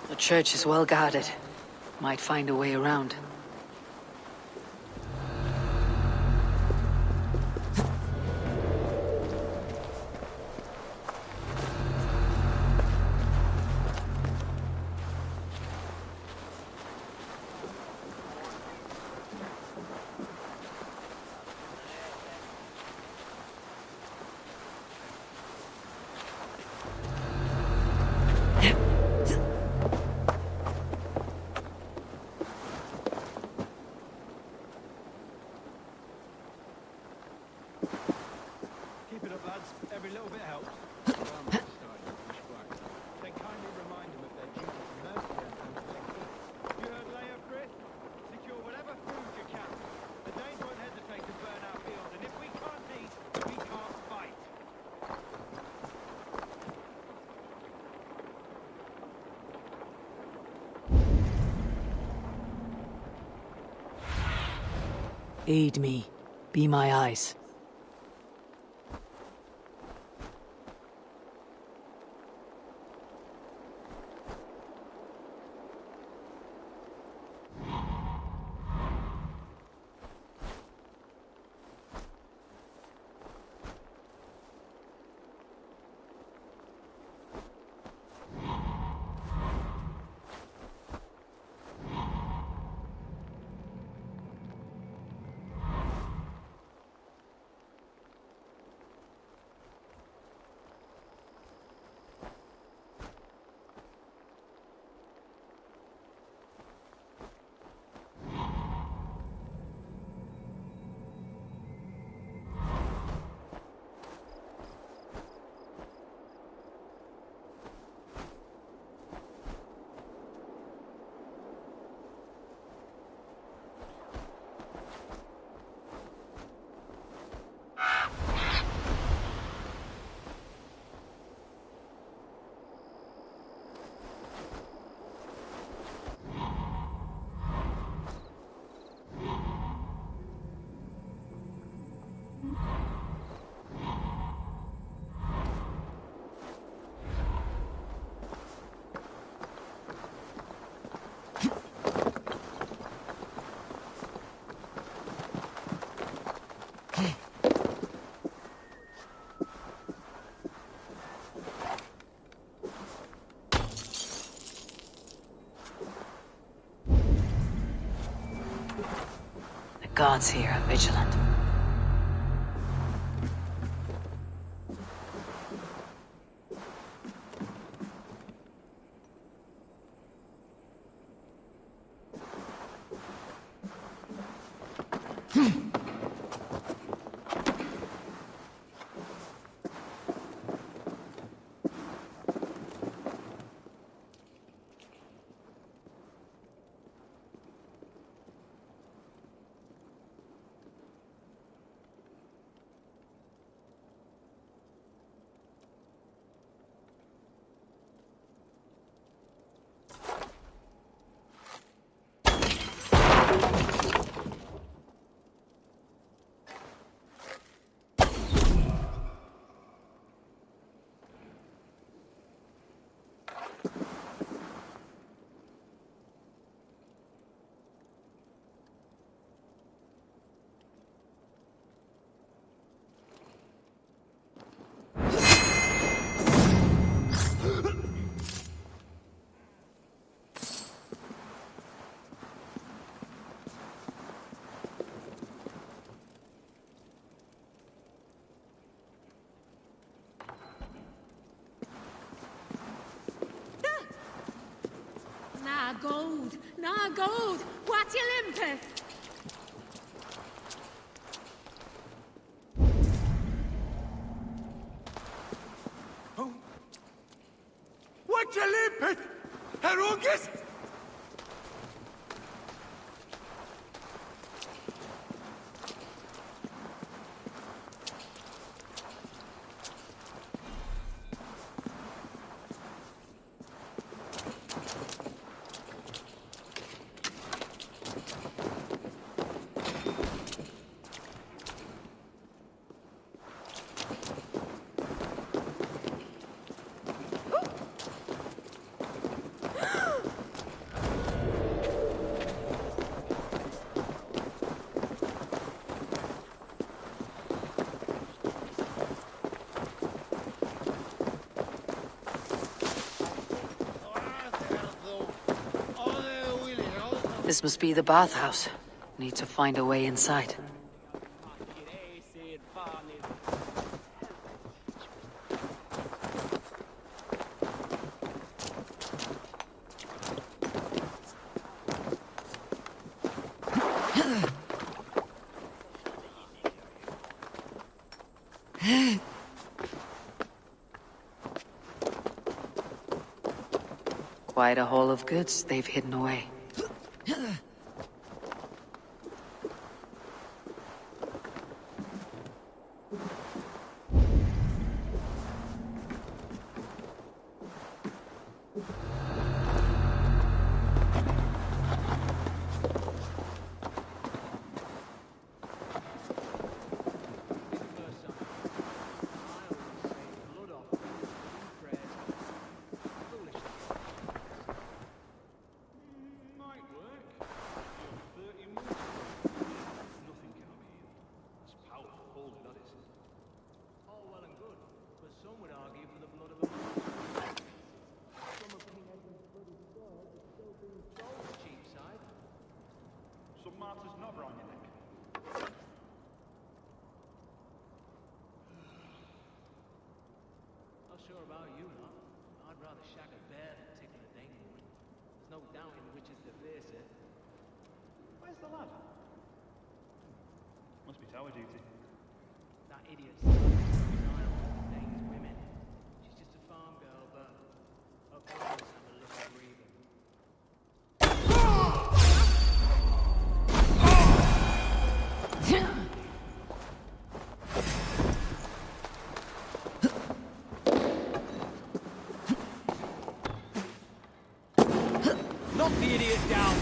The church is well guarded. Might find a way around. Keep it up, lads. Every little bit helps. Then kindly remind them of their duty to mercy and protect. You heard Leia, Chris? Secure whatever food you can. The Danes won't hesitate to burn our fields, and if we can't eat, we can't fight. Aid me. Be my eyes. guards here are vigilant. Na gold! Na gold! What you limping? What you limping? Herungus? This must be the bathhouse. Need to find a way inside. Quite a haul of goods they've hidden away. Sure about you, lot. I'd rather shack a bear than tickle a Dane woman. There's no doubting which is the fiercer. Where's the lad? Must be tower duty. That idiot's the Dane's women. She's just a farm girl, but her boys have a look at breathing. Knock the idiot down!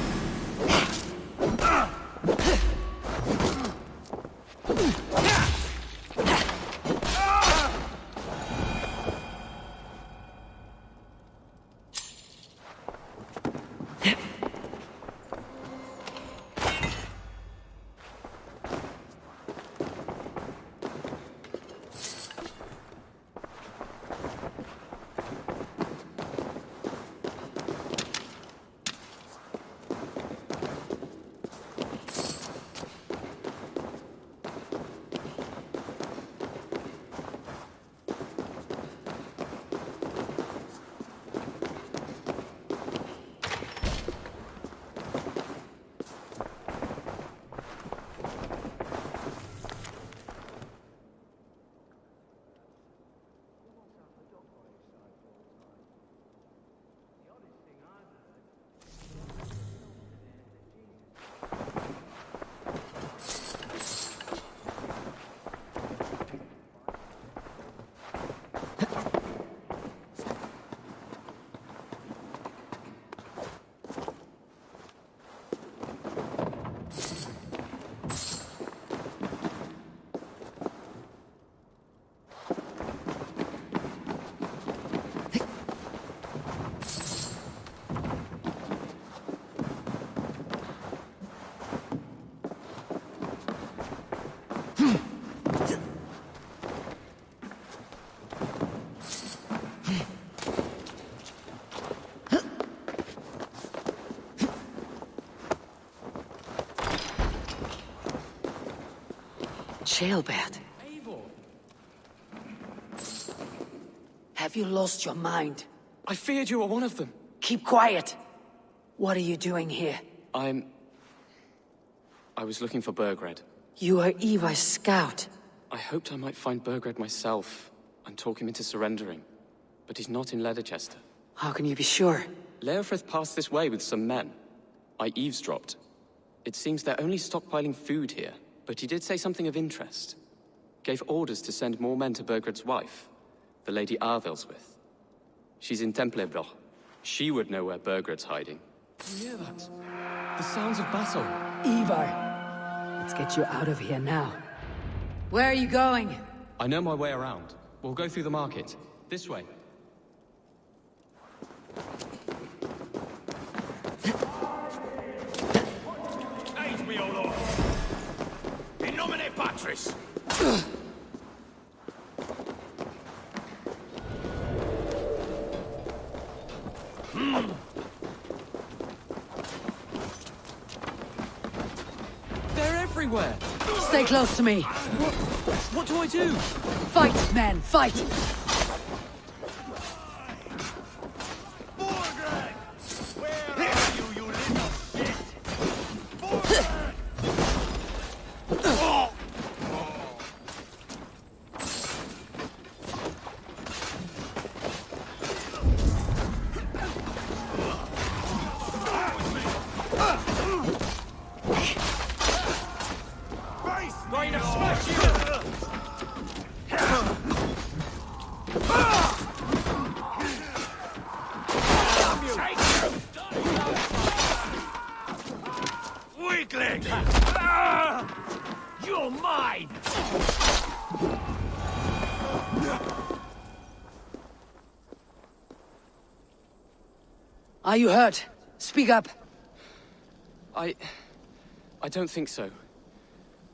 Ceolbert. Have you lost your mind? I feared you were one of them. Keep quiet! What are you doing here? I was looking for Burgred. You are Ivar's scout. I hoped I might find Burgred myself and talk him into surrendering. But he's not in Leatherchester. How can you be sure? Leofrith passed this way with some men. I eavesdropped. It seems they're only stockpiling food here, but he did say something of interest. Gave orders to send more men to Burgred's wife, the Lady Arvelswith. She's in Templebroch. She would know where Burgred's hiding. You hear that? The sounds of battle. Ivar! Let's get you out of here now. Where are you going? I know my way around. We'll go through the market. This way. Aid me, O Lord! In nomine Patris! They're everywhere! Stay close to me! What do I do? Fight, man, fight! Going to smash you! Weakling! You're mine! Are you hurt? Speak up. I don't think so.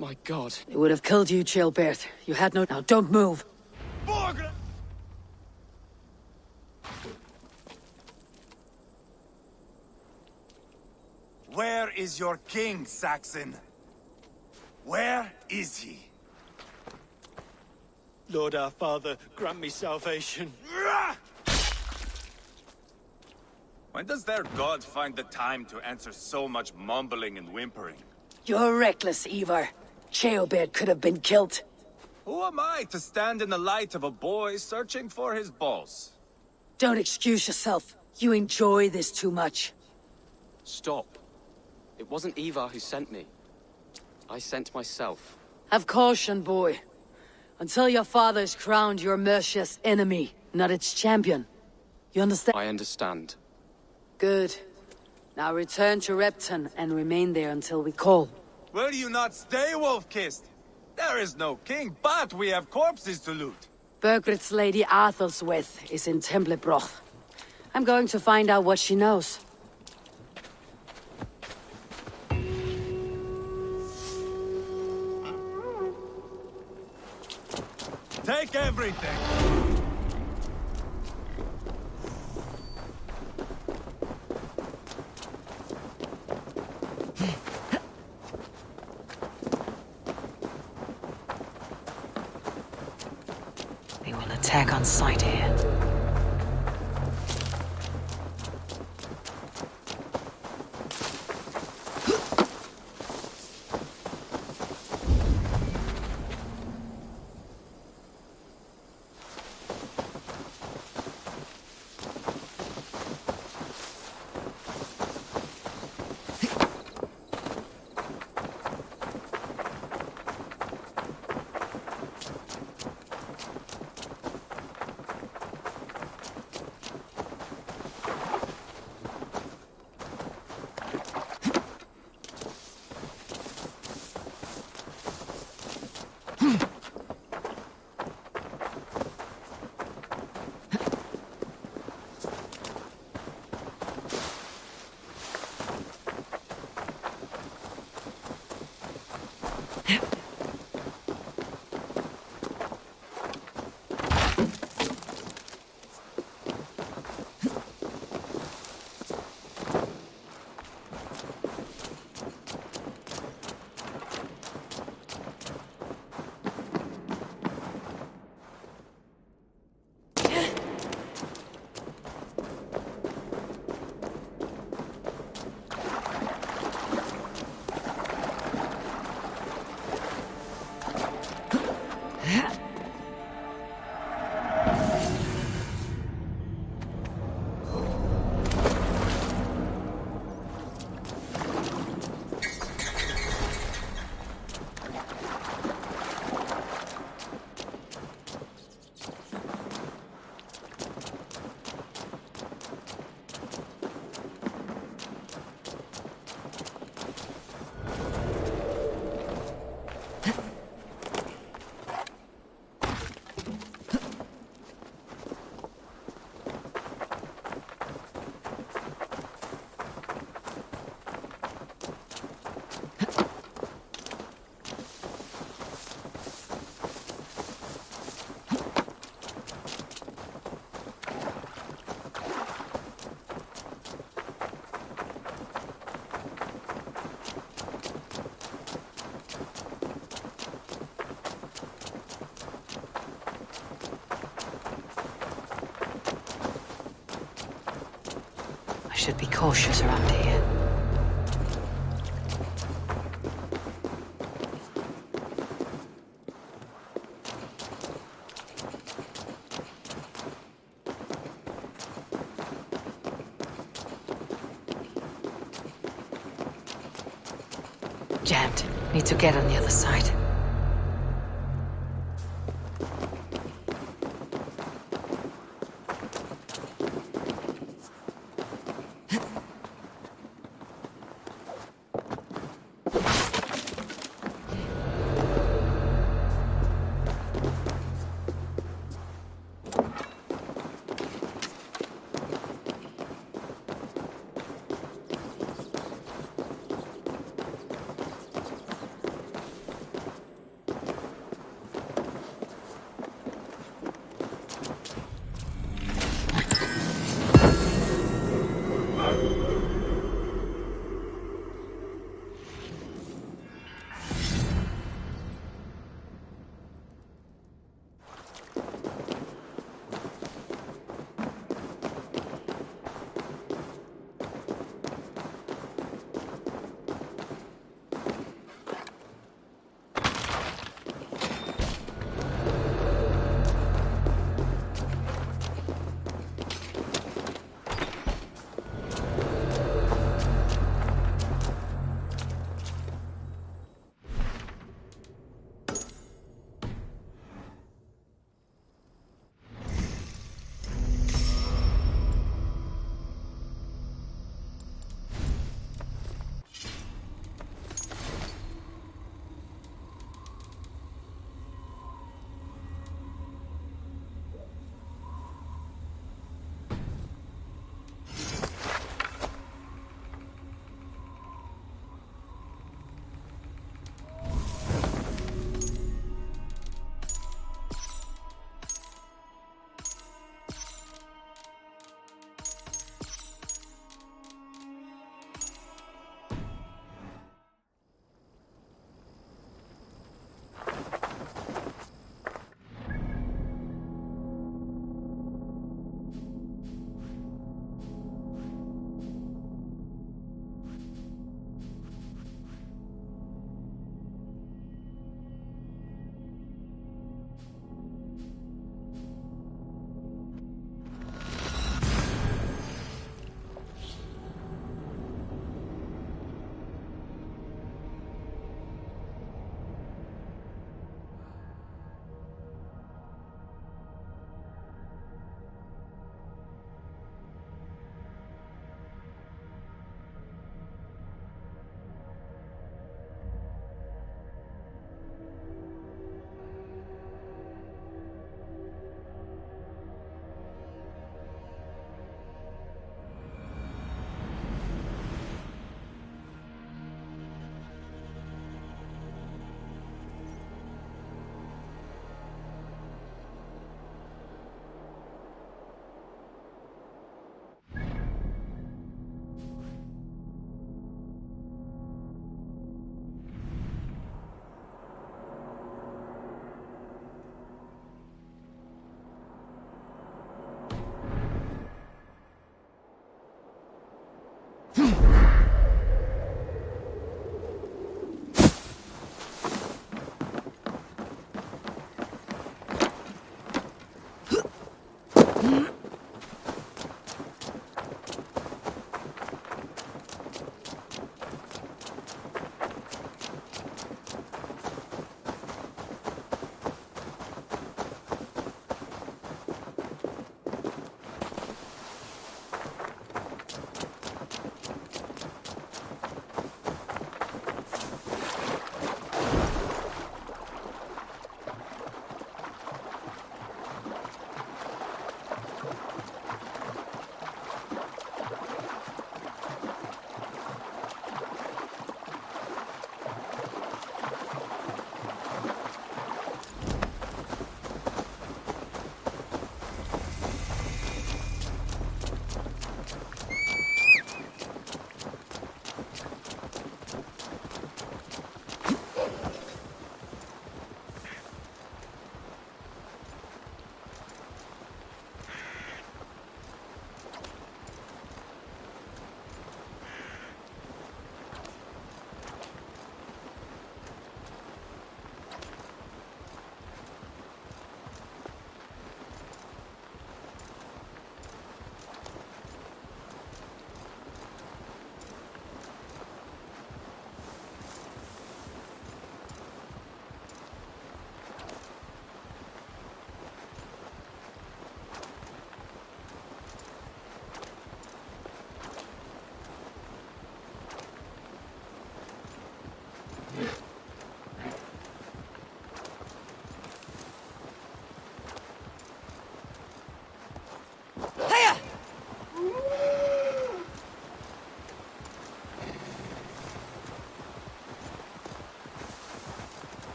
My God. They would have killed you, Ceolbert. You had no... Now, don't move. Where is your king, Saxon? Where is he? Lord our Father, grant me salvation. When does their god find the time to answer so much mumbling and whimpering? You're reckless, Ivar. Ceolbert could have been killed. Who am I to stand in the light of a boy searching for his balls? Don't excuse yourself. You enjoy this too much. Stop. It wasn't Ivar who sent me. I sent myself. Have caution, boy. Until your father is crowned your Mercia's enemy, not its champion. You understand? I understand. Good. Now return to Repton and remain there until we call. Will you not stay, Wolf-Kissed? There is no king, but we have corpses to loot. Burgred's Lady Arthelswith is in Templebroch. I'm going to find out what she knows. Take everything! They will attack on sight here. should be cautious around here. Jammed. Need to get on the other side.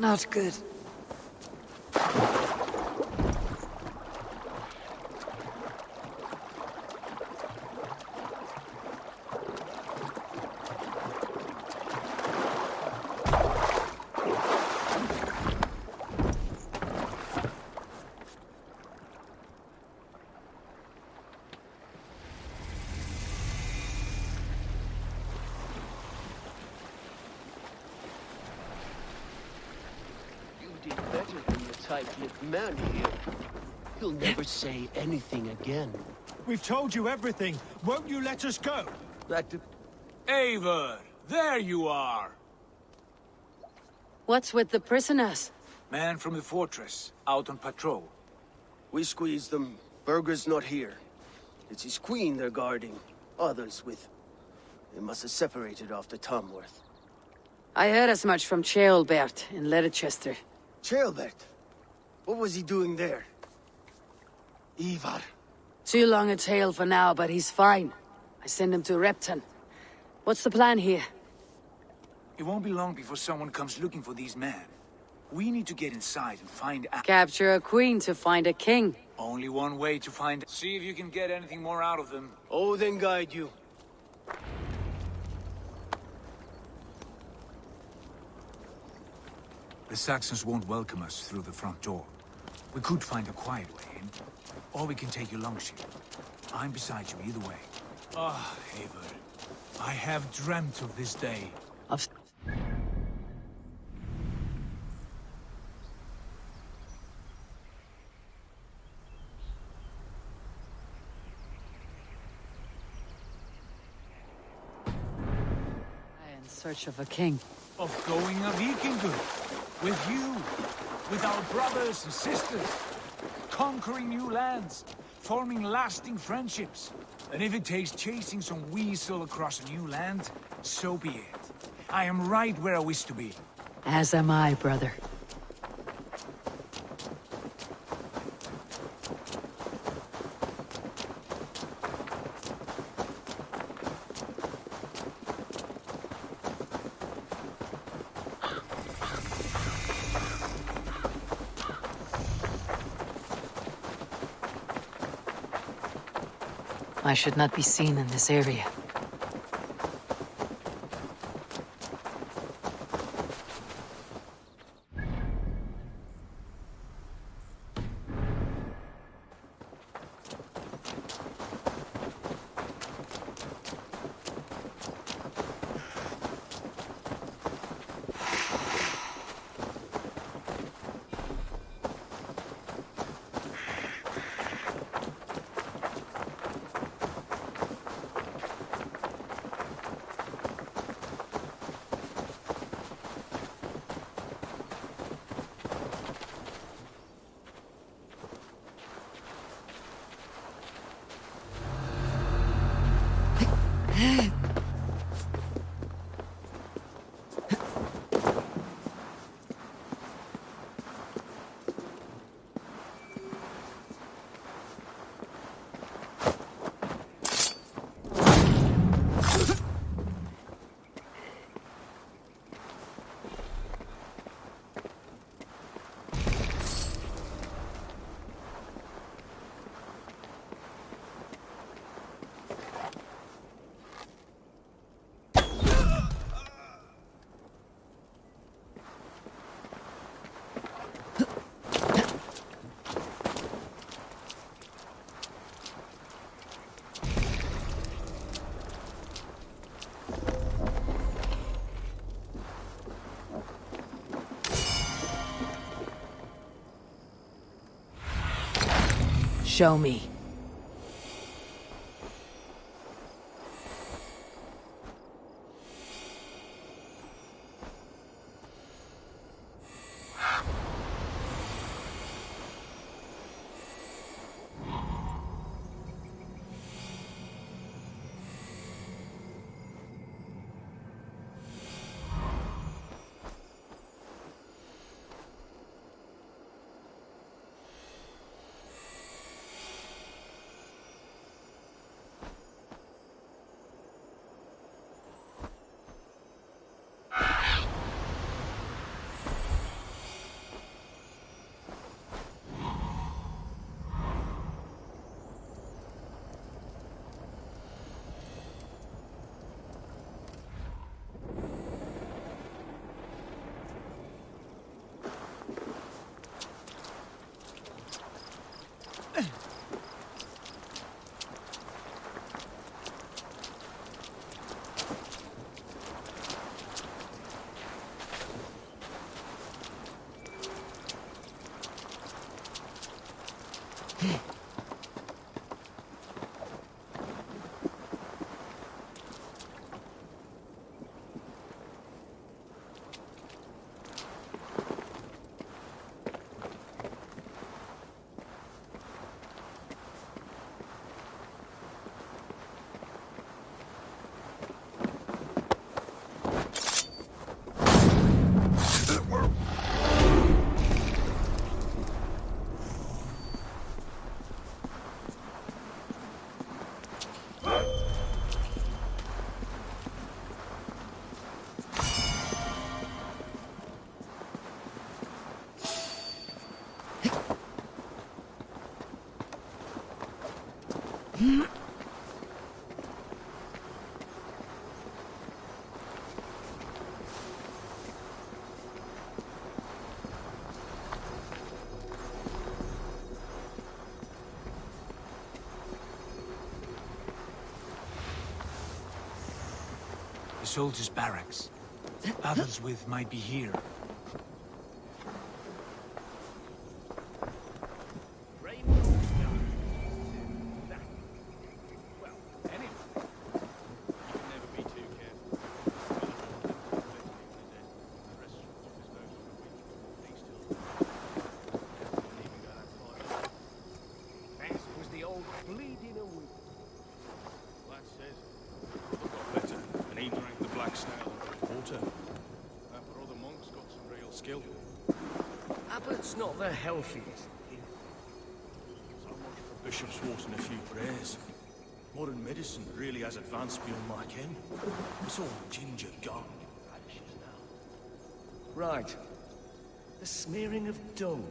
Not good. You did better than the tight-lipped man here. He'll never say anything again. We've told you everything. Won't you let us go? Eivor, there you are! What's with the prisoners? Man from the fortress, out on patrol. We squeezed them. Berger's not here. It's his queen they're guarding. Others with... They must have separated after Tamworth. I heard as much from Ceolbert in Leicester. Ceolbert? What was he doing there? Ivar. Too long a tale for now, but he's fine. I send him to Repton. What's the plan here? It won't be long before someone comes looking for these men. We need to get inside and find out. Capture a queen to find a king. Only one way to find... See if you can get anything more out of them. Oh, then guide you. The Saxons won't welcome us through the front door. We could find a quiet way in, or we can take your longship. I'm beside you either way. Ah, Eivor. I have dreamt of this day. In search of a king. Of going a Vikingur. With you. With our brothers and sisters. Conquering new lands. Forming lasting friendships. And if it takes chasing some weasel across a new land, so be it. I am right where I wish to be. As am I, brother. I should not be seen in this area. Show me. The soldiers' barracks. Adelswith might be here. Abbott's not the healthiest. So much for Bishop's Wart and a few prayers. Modern medicine really has advanced beyond my ken. It's all ginger gum. Right. The smearing of dung.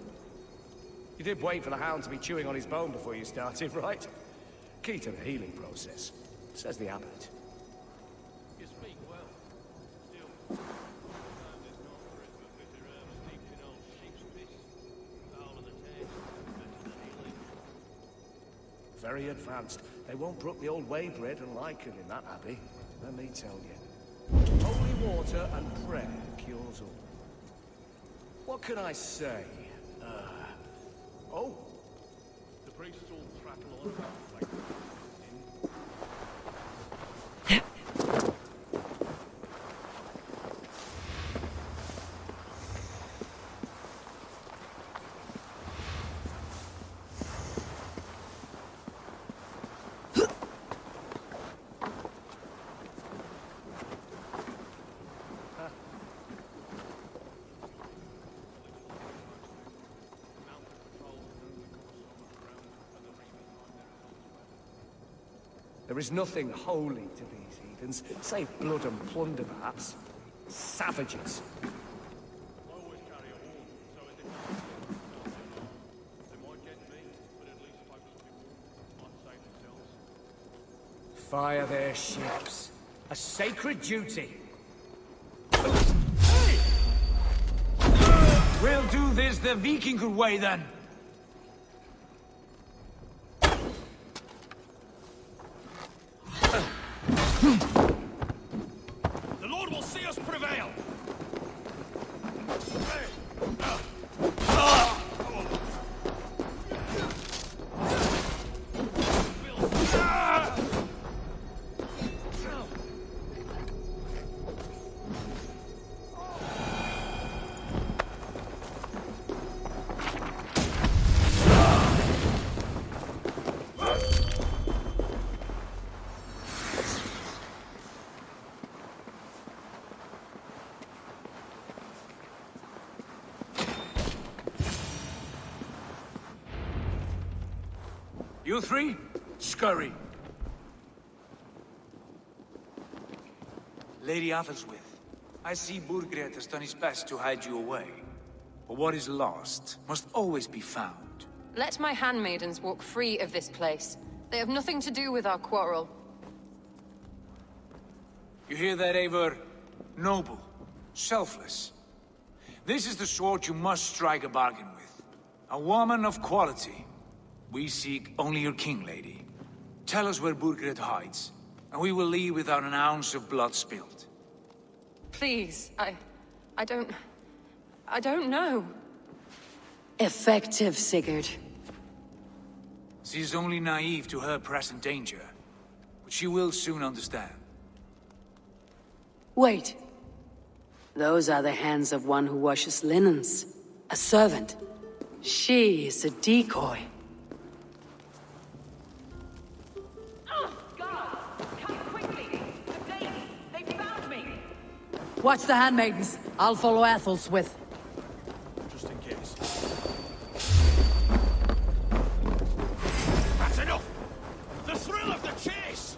You did wait for the hound to be chewing on his bone before you started, right? Key to the healing process, says the abbot. You speak well. Still, there's not for it, but bitter herbs steeped in old sheep's piss. Foul of the taste, better than healing. Very advanced. They won't brook the old way bread and lichen in that abbey, let me tell you. Holy water and prayer cures all. What can I say? Oh. The priests all prattle on about like There is nothing holy to these heathens, save blood and plunder, perhaps. Savages. always carry a horn, so if they might get me, but at least if I was people might save themselves. Fire their ships. A sacred duty. We'll do this the Vikinger way, then. The Lord will see us prevail! You three, scurry. Lady Athelstwith, I see Burgred has done his best to hide you away. But what is lost must always be found. Let my handmaidens walk free of this place. They have nothing to do with our quarrel. You hear that, Eivor? Noble, selfless. This is the sword you must strike a bargain with. A woman of quality. We seek only your king, lady. Tell us where Burgred hides, and we will leave without an ounce of blood spilled. Please, I don't know. Effective, Sigurd. She is only naive to her present danger, but she will soon understand. Wait. Those are the hands of one who washes linens. A servant. She is a decoy. Watch the handmaidens. I'll follow Athel's with. Just in case. That's enough! The thrill of the chase!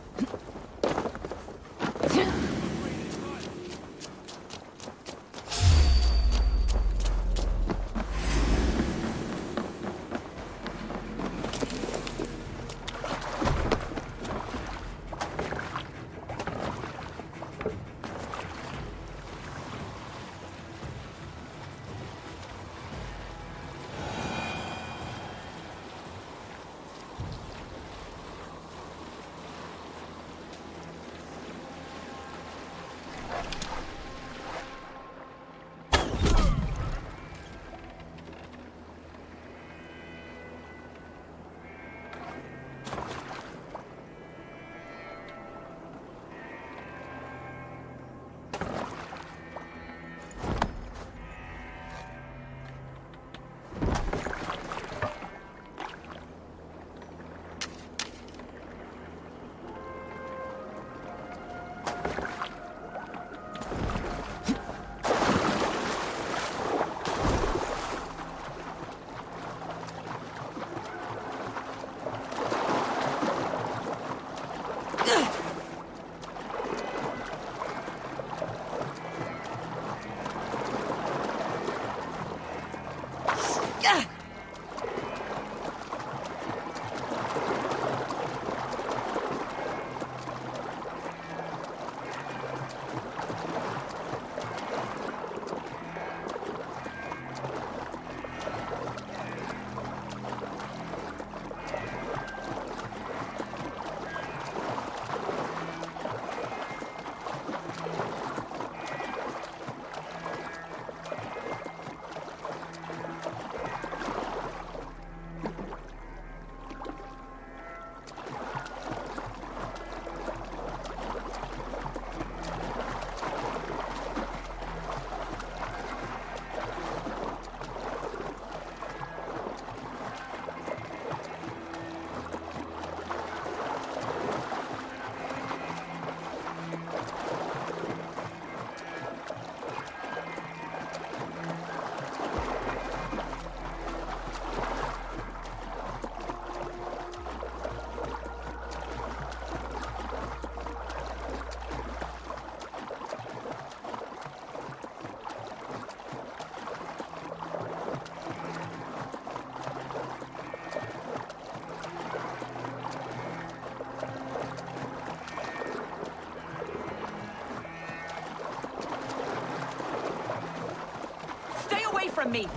From me!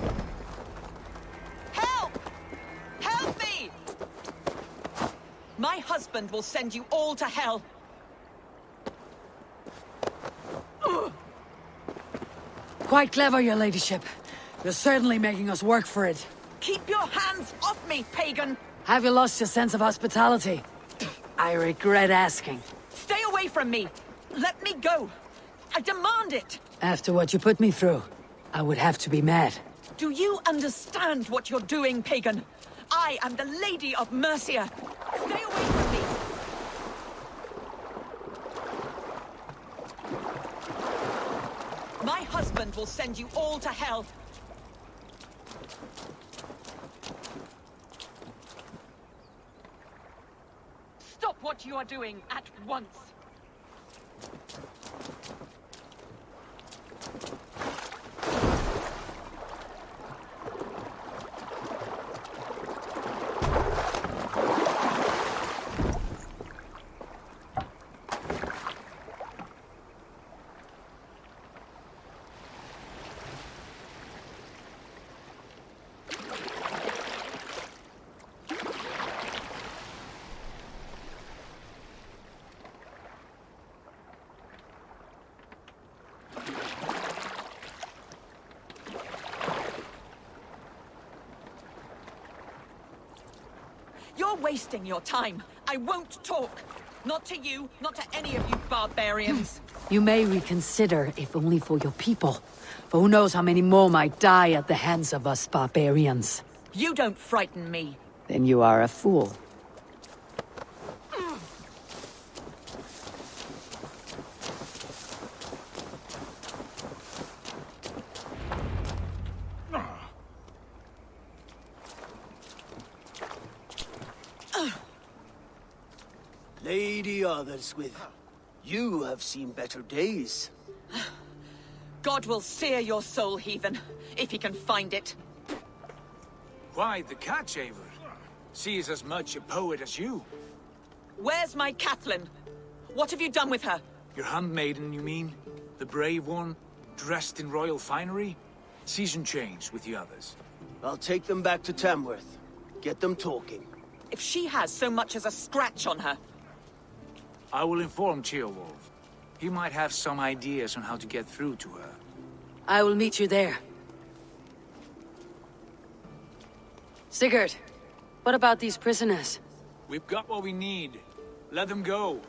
Help! Help me! My husband will send you all to hell! Quite clever, your ladyship. You're certainly making us work for it. Keep your hands off me, pagan! Have you lost your sense of hospitality? I regret asking. Stay away from me! Let me go! I demand it! After what you put me through, I would have to be mad. Do you understand what you're doing, pagan? I am the Lady of Mercia. Stay away from me! My husband will send you all to hell. Stop what you are doing at once. You're wasting your time. I won't talk. Not to you, not to any of you barbarians. You may reconsider, if only for your people. For who knows how many more might die at the hands of us barbarians. You don't frighten me. Then you are a fool. Lady Otherswith, you have seen better days. God will sear your soul, heathen, if he can find it. Why, the Catchaver? She is as much a poet as you. Where's my Catelyn? What have you done with her? Your handmaiden, you mean? The brave one, dressed in royal finery? Season change with the others. I'll take them back to Tamworth. Get them talking. If she has so much as a scratch on her. I will inform Ceolwulf. He might have some ideas on how to get through to her. I will meet you there. Sigurd, what about these prisoners? We've got what we need. Let them go.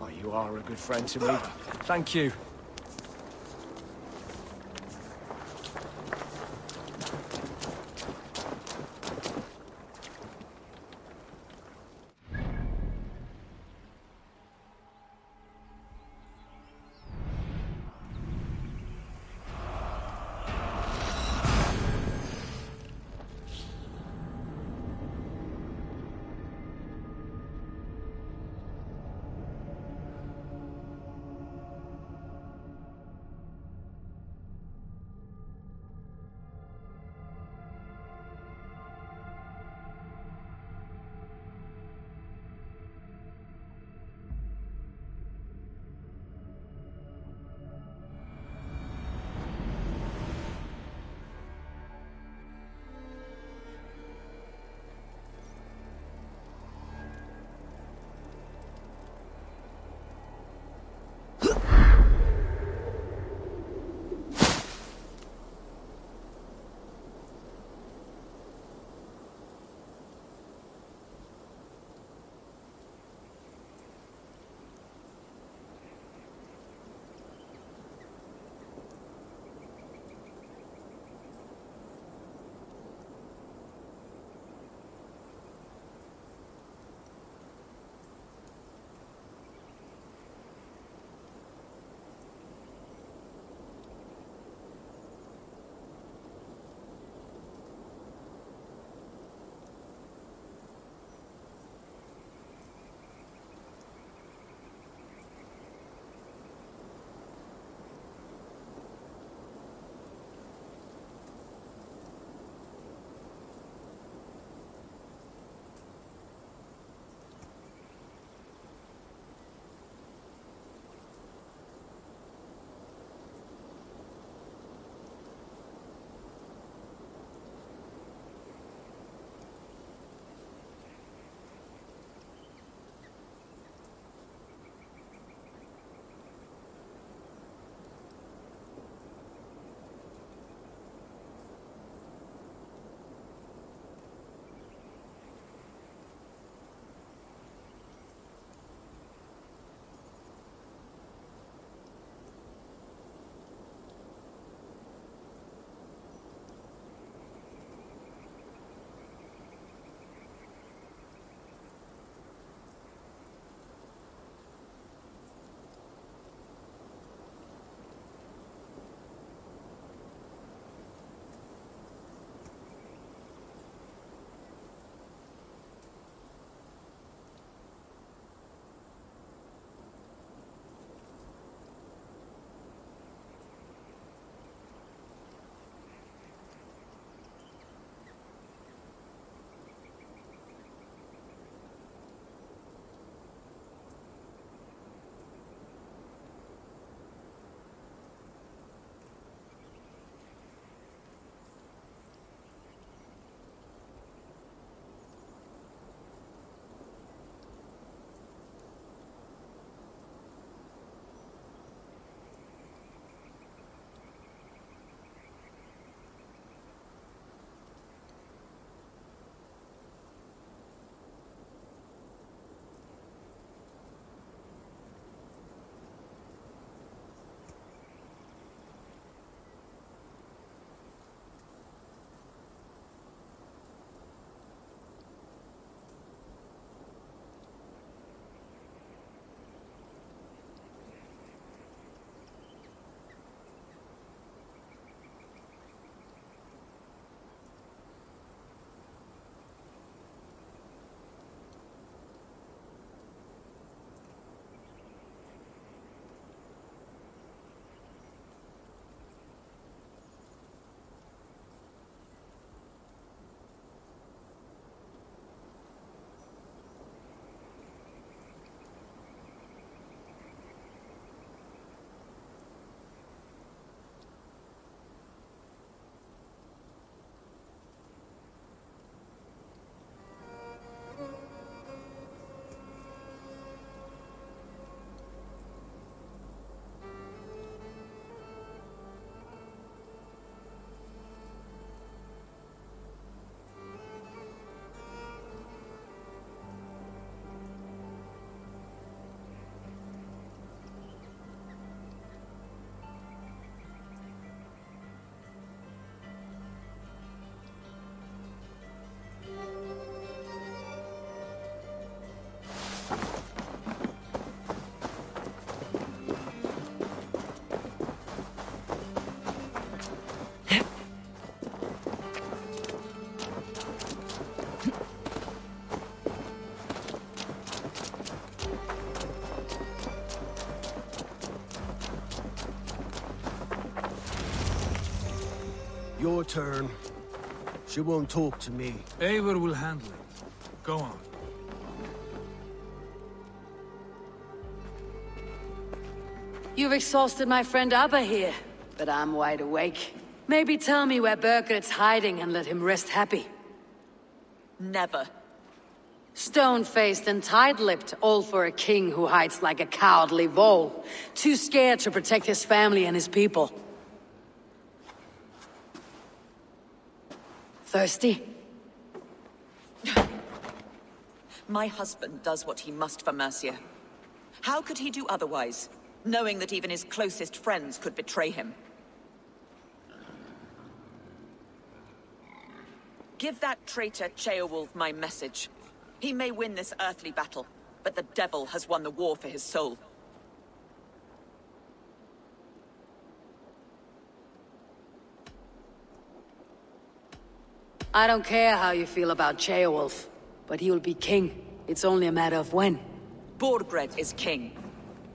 Oh, you are a good friend to me. Thank you. Your turn. She won't talk to me. Eivor will handle it. Go on. You've exhausted my friend Abba here, but I'm wide awake. Maybe tell me where Burgred's hiding and let him rest happy. Never. Stone-faced and tight-lipped, all for a king who hides like a cowardly vole. Too scared to protect his family and his people. Thirsty? My husband does what he must for Mercia. How could he do otherwise, knowing that even his closest friends could betray him? Give that traitor Ceolwulf my message. He may win this earthly battle, but the devil has won the war for his soul. I don't care how you feel about Ceolwulf, but he will be king. It's only a matter of when. Borgred is king.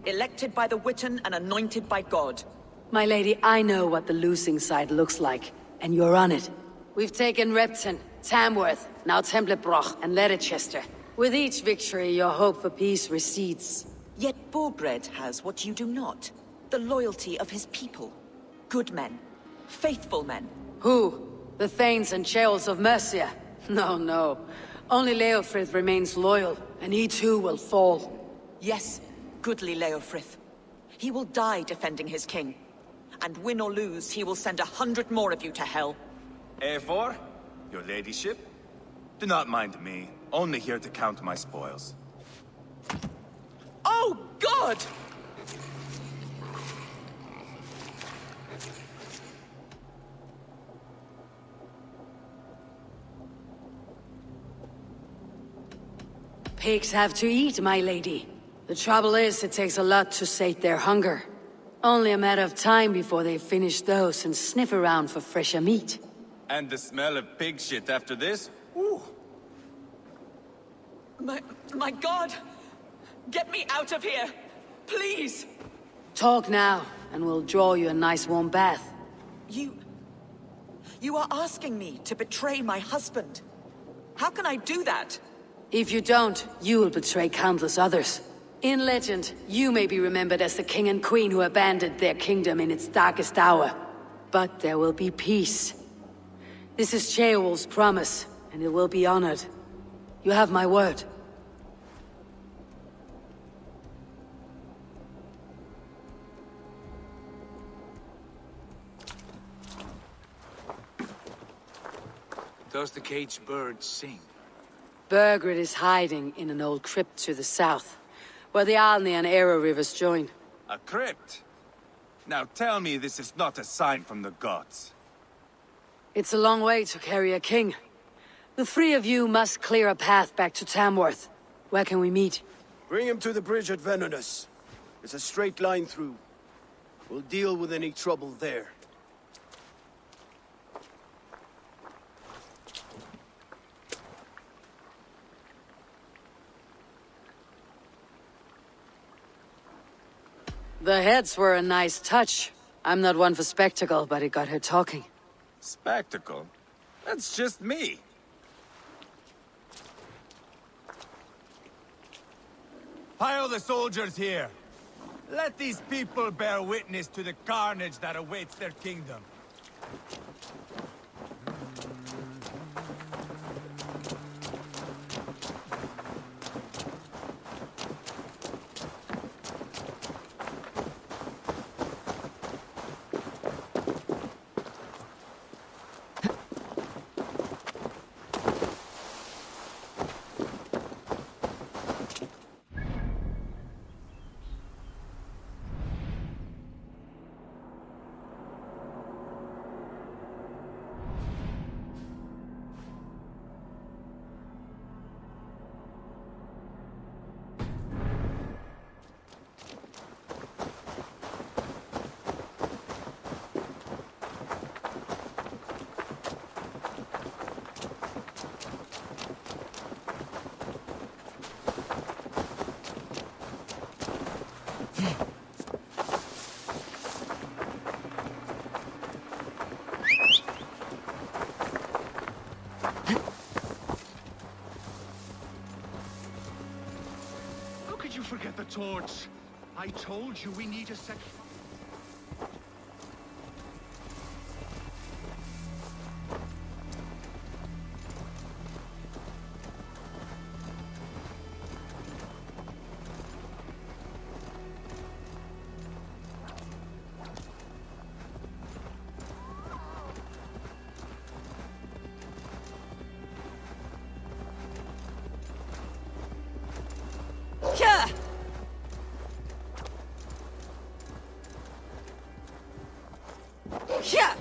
Elected by the Witan and anointed by God. My lady, I know what the losing side looks like, and you're on it. We've taken Repton, Tamworth, now Templebroch and Leicester. With each victory, your hope for peace recedes. Yet Borgred has what you do not. The loyalty of his people. Good men. Faithful men. Who? The Thanes and Ceolls of Mercia? No, no. Only Leofrith remains loyal, and he too will fall. Yes, goodly Leofrith. He will die defending his king. And win or lose, he will send 100 more of you to hell. Eivor, your ladyship? Do not mind me. Only here to count my spoils. Oh, God! Pigs have to eat, my lady. The trouble is, it takes a lot to sate their hunger. Only a matter of time before they finish those and sniff around for fresher meat. And the smell of pig shit after this? Ooh. My God! Get me out of here! Please! Talk now, and we'll draw you a nice warm bath. You are asking me to betray my husband. How can I do that? If you don't, you will betray countless others. In legend, you may be remembered as the king and queen who abandoned their kingdom in its darkest hour. But there will be peace. This is Ceolwulf's promise, and it will be honored. You have my word. Does the caged bird sing? Burgred is hiding in an old crypt to the south, where the Alni and Arrow rivers join. A crypt? Now tell me this is not a sign from the gods. It's a long way to carry a king. The three of you must clear a path back to Tamworth. Where can we meet? Bring him to the bridge at Venonus. It's a straight line through. We'll deal with any trouble there. The heads were a nice touch. I'm not one for spectacle, but it got her talking. Spectacle? That's just me. Pile the soldiers here. Let these people bear witness to the carnage that awaits their kingdom. the torch. I told you we need a sec... Yeah!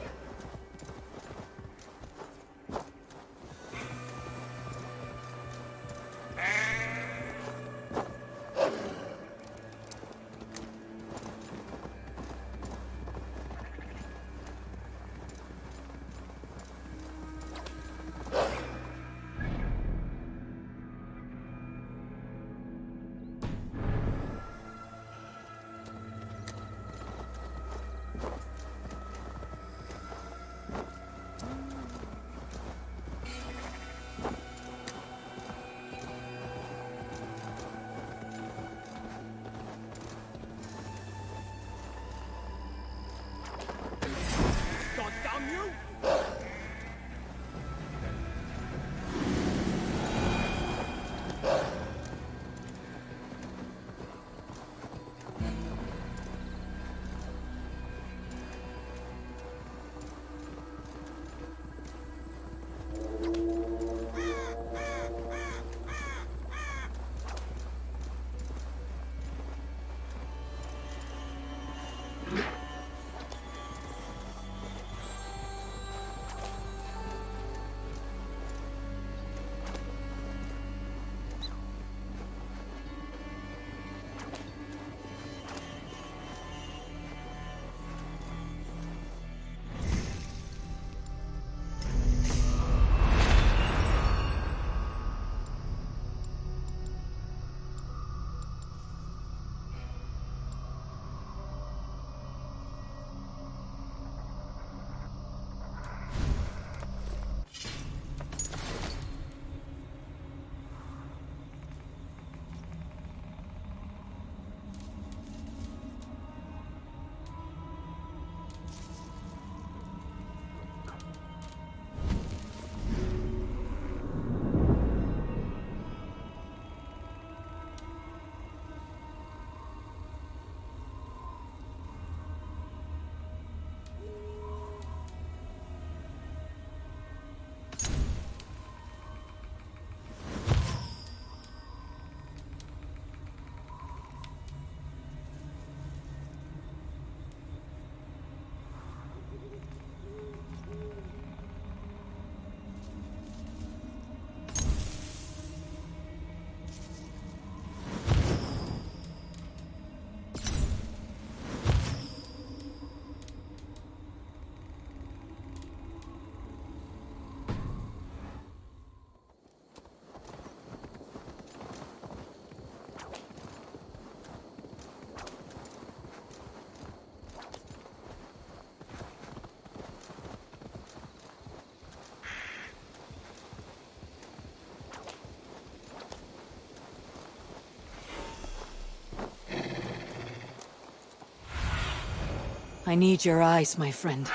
I need your eyes, my friend.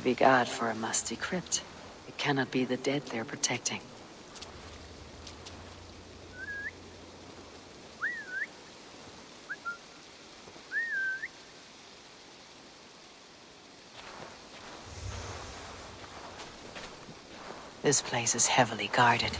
Maybe God for a musty crypt. It cannot be the dead they're protecting. This place is heavily guarded.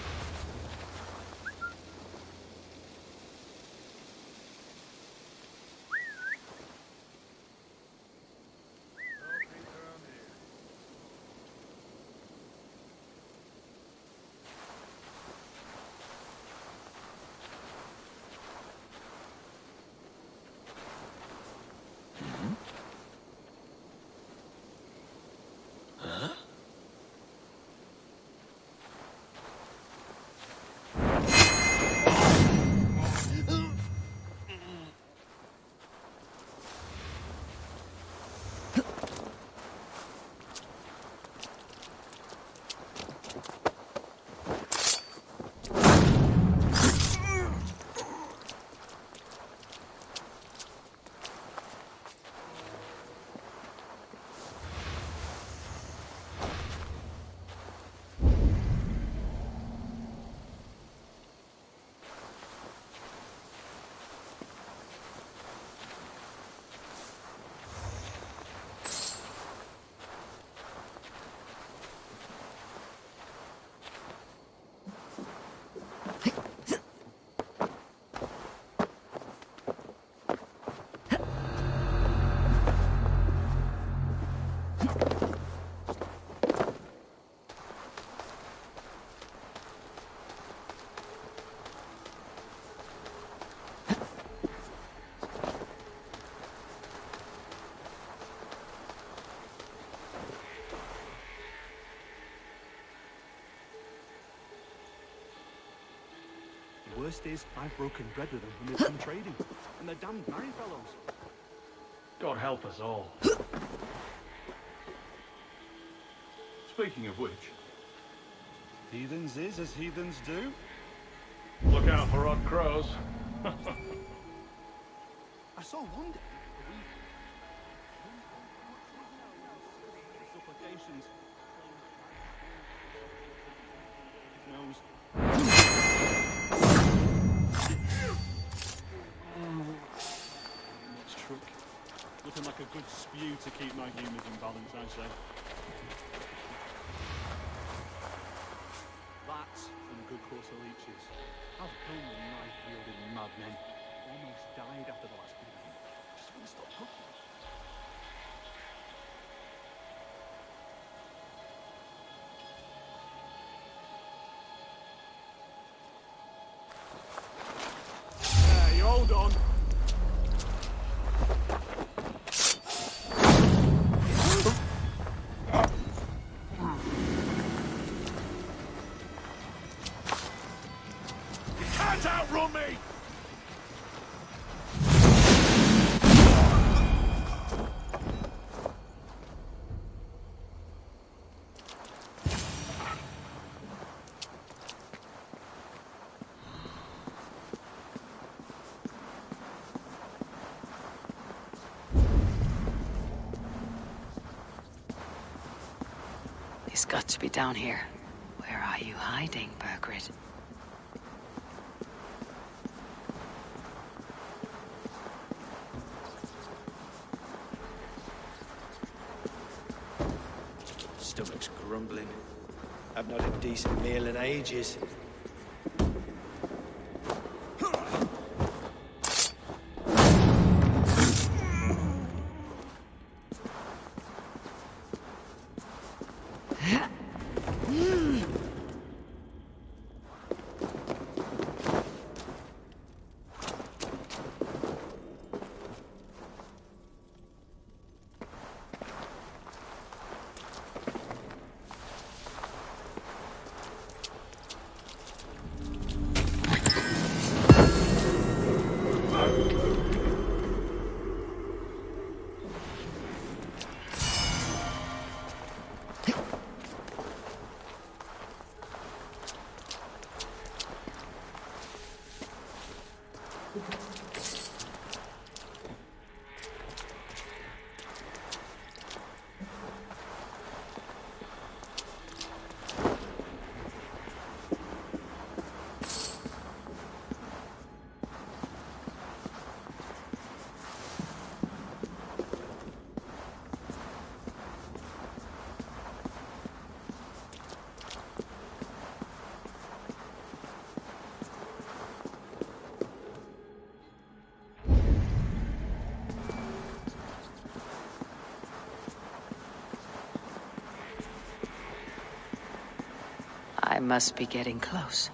Worst is, I've broken bread with them and they've come trading. And they're damned merry fellows. God help us all. Speaking of which, Heathens is as heathens do. look out for odd crows. I saw one day supplications. Much truck. Looking like a good spew to keep my humours in balance, I say. That and a good course of leeches. I've known the knife-wielding madmen. Almost died after the last bit of them. Just wouldn't stop hooking. Hey, hold on. You can't outrun me! He's got to be down here. Where are you hiding, Burgred? Stomach's grumbling. I've not had a decent meal in ages. I must be getting close.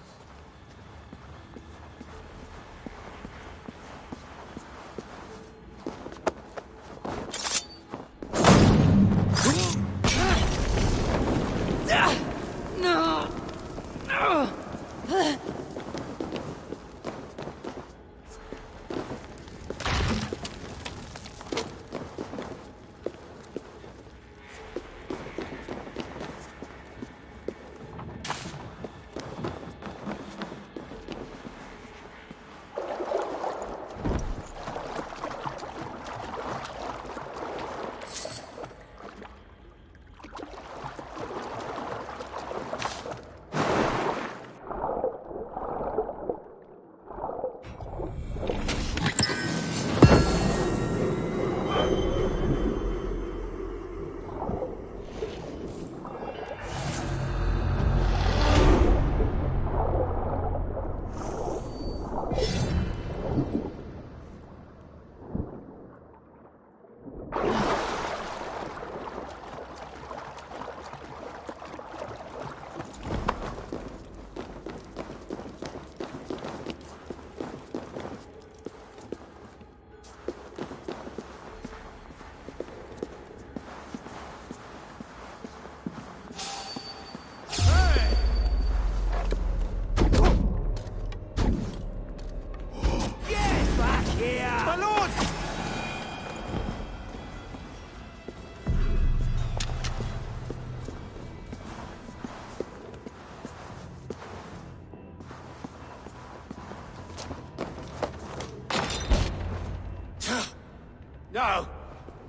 No!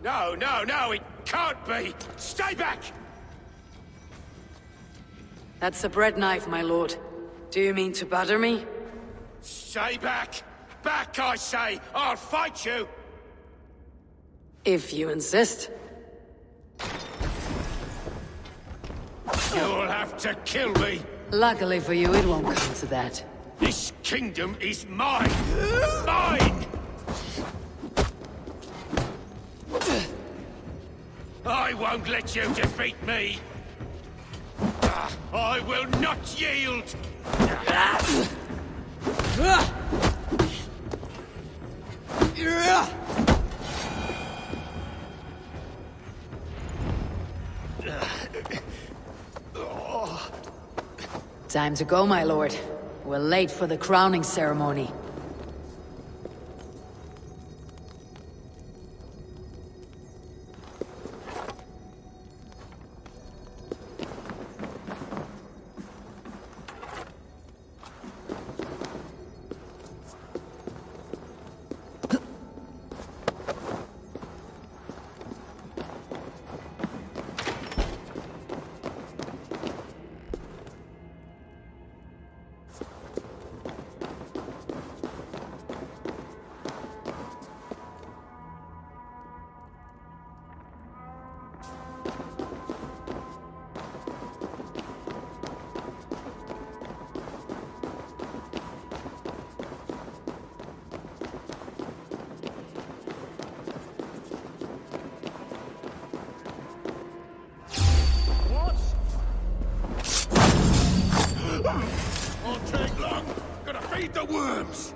No, no, no, it can't be! Stay back! That's a bread knife, my lord. Do you mean to batter me? Stay back! Back, I say! I'll fight you! If you insist. You'll have to kill me! Luckily for you, it won't come to that. This kingdom is mine! Mine! I won't let you defeat me! I will not yield! Time to go, my lord. We're late for the crowning ceremony. Won't take long. Gonna feed the worms.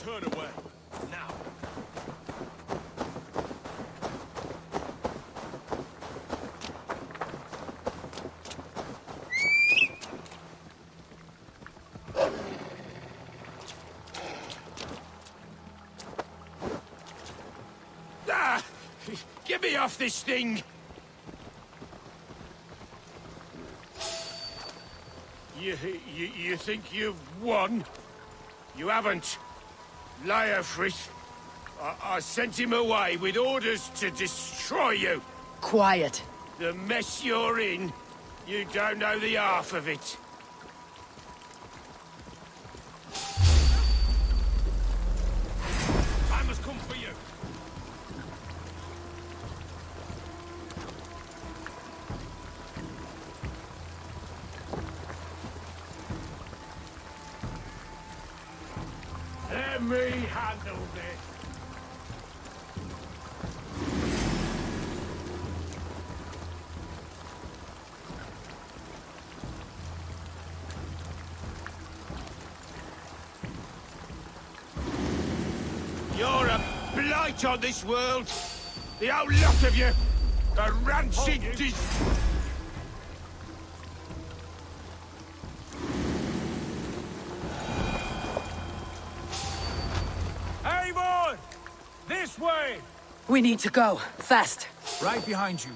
Turn away. Now. Ah! Get me off this thing! You think you've won? You haven't. Leofrith. I sent him away with orders to destroy you. Quiet. The mess you're in, you don't know the half of it. I must come for you. Let me handle this. You're a blight on this world. The whole lot of you. A rancid Avon! This way! We need to go. Fast. Right behind you.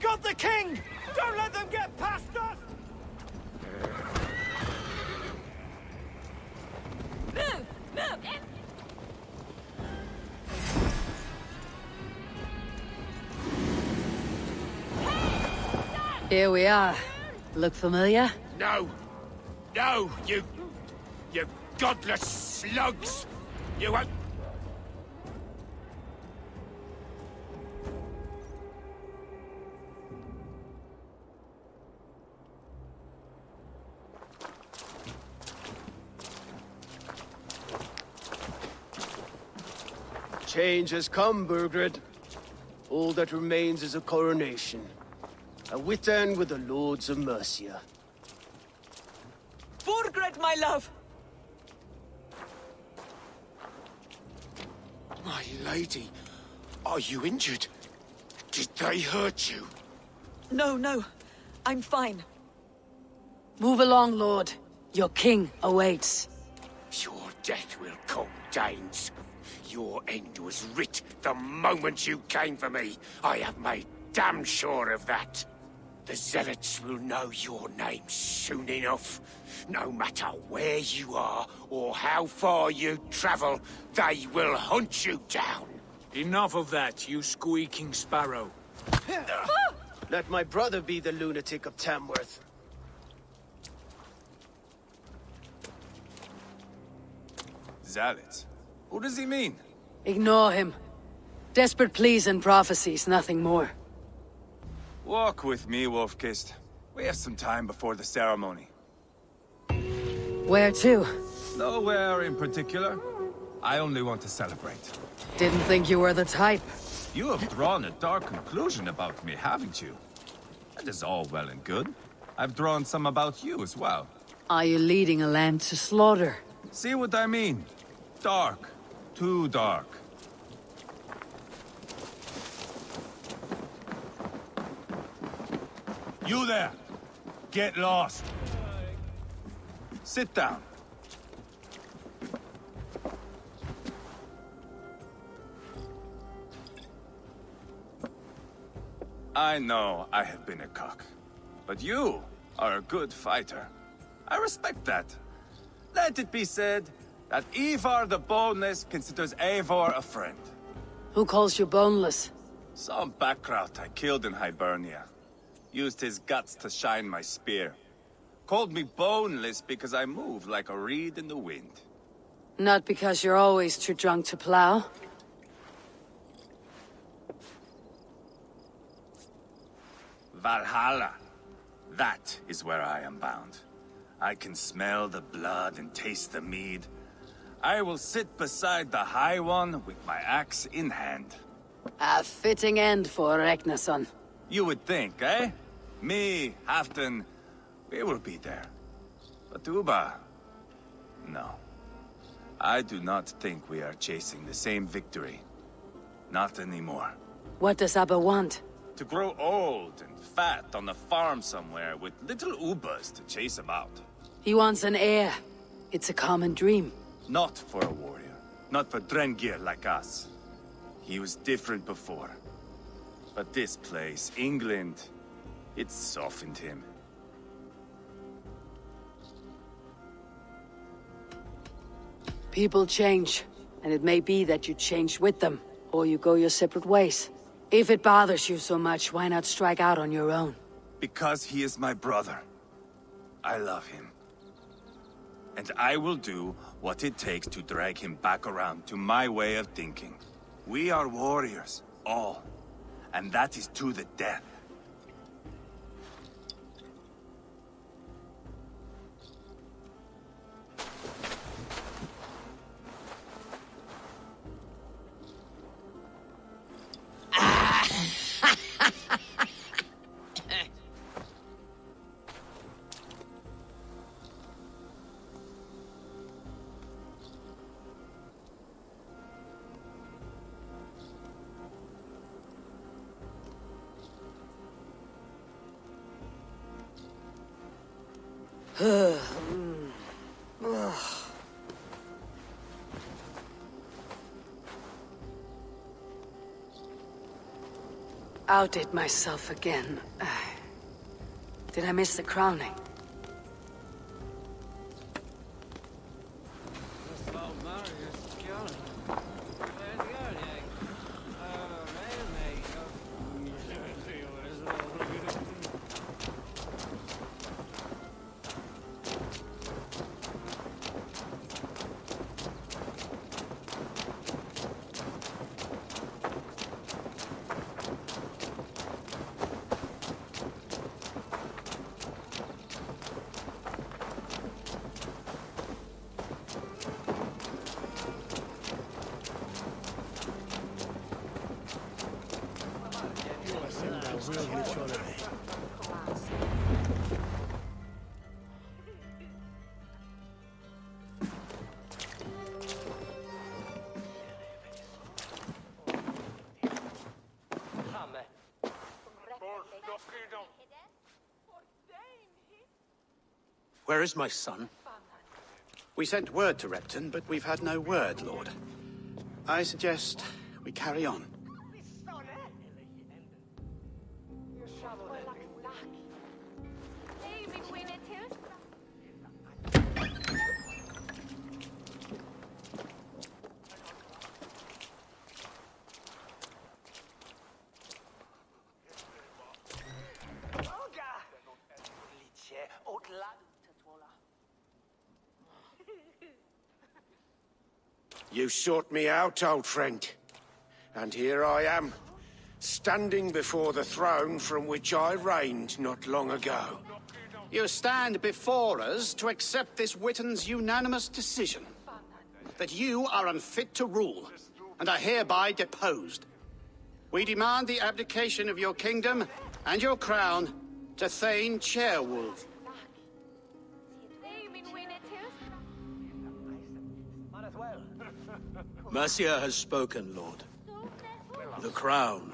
got the king! Don't let them get past us! Move! Move! Here we are. Look familiar? No! No, you godless slugs! You won't... Change has come, Burgred. All that remains is a coronation. A Witan with the Lords of Mercia. Burgred, my love! My lady, are you injured? Did they hurt you? No, no. I'm fine. Move along, Lord. Your king awaits. Your death will come, Danes. Your end was writ the moment you came for me. I have made damn sure of that. The Zealots will know your name soon enough. No matter where you are or how far you travel, they will hunt you down. Enough of that, you squeaking sparrow. Let my brother be the lunatic of Tamworth. Zealots? Who does he mean? Ignore him. Desperate pleas and prophecies, nothing more. Walk with me, Wolf-Kissed. We have some time before the ceremony. Where to? Nowhere in particular. I only want to celebrate. Didn't think you were the type. You have drawn a dark conclusion about me, haven't you? That is all well and good. I've drawn some about you as well. Are you leading a land to slaughter? See what I mean? Dark. Too dark. You there! Get lost! Sit down. I know I have been a cock, but you are a good fighter. I respect that. Let it be said that Ivar the Boneless considers Eivor a friend. Who calls you boneless? Some backrout I killed in Hibernia. Used his guts to shine my spear. Called me boneless because I move like a reed in the wind. Not because you're always too drunk to plow? Valhalla. That is where I am bound. I can smell the blood and taste the mead. I will sit beside the High One with my axe in hand. A fitting end for Ragnarsson. You would think, eh? Me, Halfdan, we will be there. But Uba... no. I do not think we are chasing the same victory. Not anymore. What does Abba want? To grow old and fat on a farm somewhere with little Ubas to chase about. He wants an heir. It's a common dream. Not for a warrior. Not for Drengir like us. He was different before. But this place, England, it softened him. People change, and it may be that you change with them, or you go your separate ways. If it bothers you so much, why not strike out on your own? Because he is my brother. I love him. And I will do what it takes to drag him back around to my way of thinking. We are warriors, all. And that is to the death. Outdid myself again. Did I miss the crowning? Where is my son? We sent word to Repton, but we've had no word, Lord. I suggest we carry on. You sought me out, old friend. And here I am, standing before the throne from which I reigned not long ago. You stand before us to accept this Witten's unanimous decision. That you are unfit to rule, and are hereby deposed. We demand the abdication of your kingdom and your crown to Thane Chairwolf. Mercia has spoken, Lord. The crown.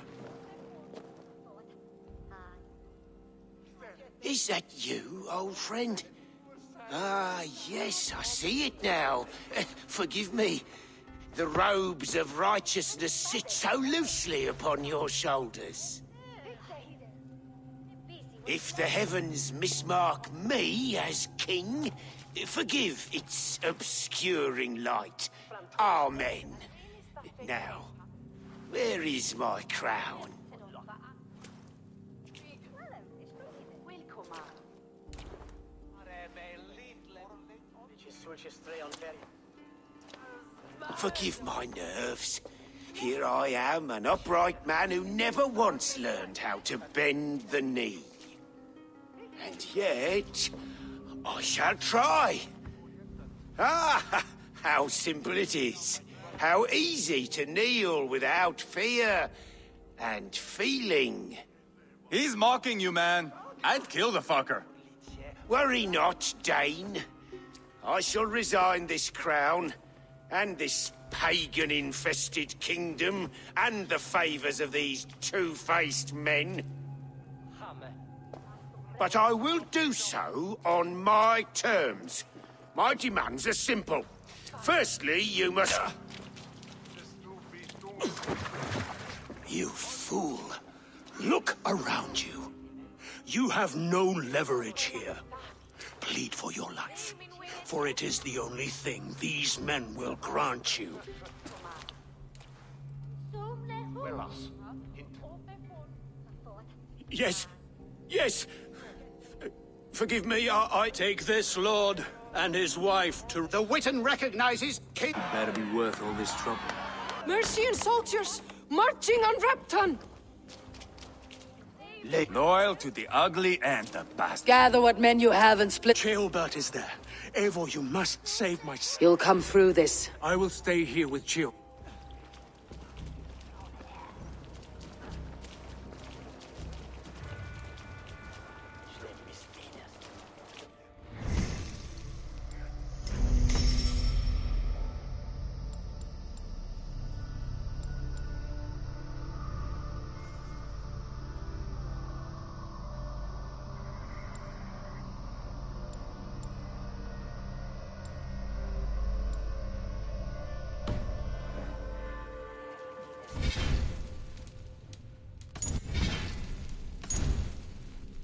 Is that you, old friend? Ah, yes, I see it now. Forgive me. The robes of righteousness sit so loosely upon your shoulders. If the heavens mismark me as king, forgive its obscuring light. Amen. Now, where is my crown? Forgive my nerves. Here I am, an upright man who never once learned how to bend the knee. And yet, I shall try. Ah, how simple it is. How easy to kneel without fear and feeling. He's mocking you, man. I'd kill the fucker. Worry not, Dane. I shall resign this crown, and this pagan-infested kingdom, and the favors of these two-faced men. But I will do so on my terms. My demands are simple. Firstly, you must... You fool. Look around you. You have no leverage here. Plead for your life, for it is the only thing these men will grant you. Yes, yes. Forgive me, I... Take this lord and his wife to... The Witten recognizes King... Better be worth all this trouble. Mercian soldiers, marching on Repton! Loyal to the ugly and the bastard. Gather what men you have and split. Ceolbert is there. Eivor, you must save my son. You'll come through this. I will stay here with Ceol.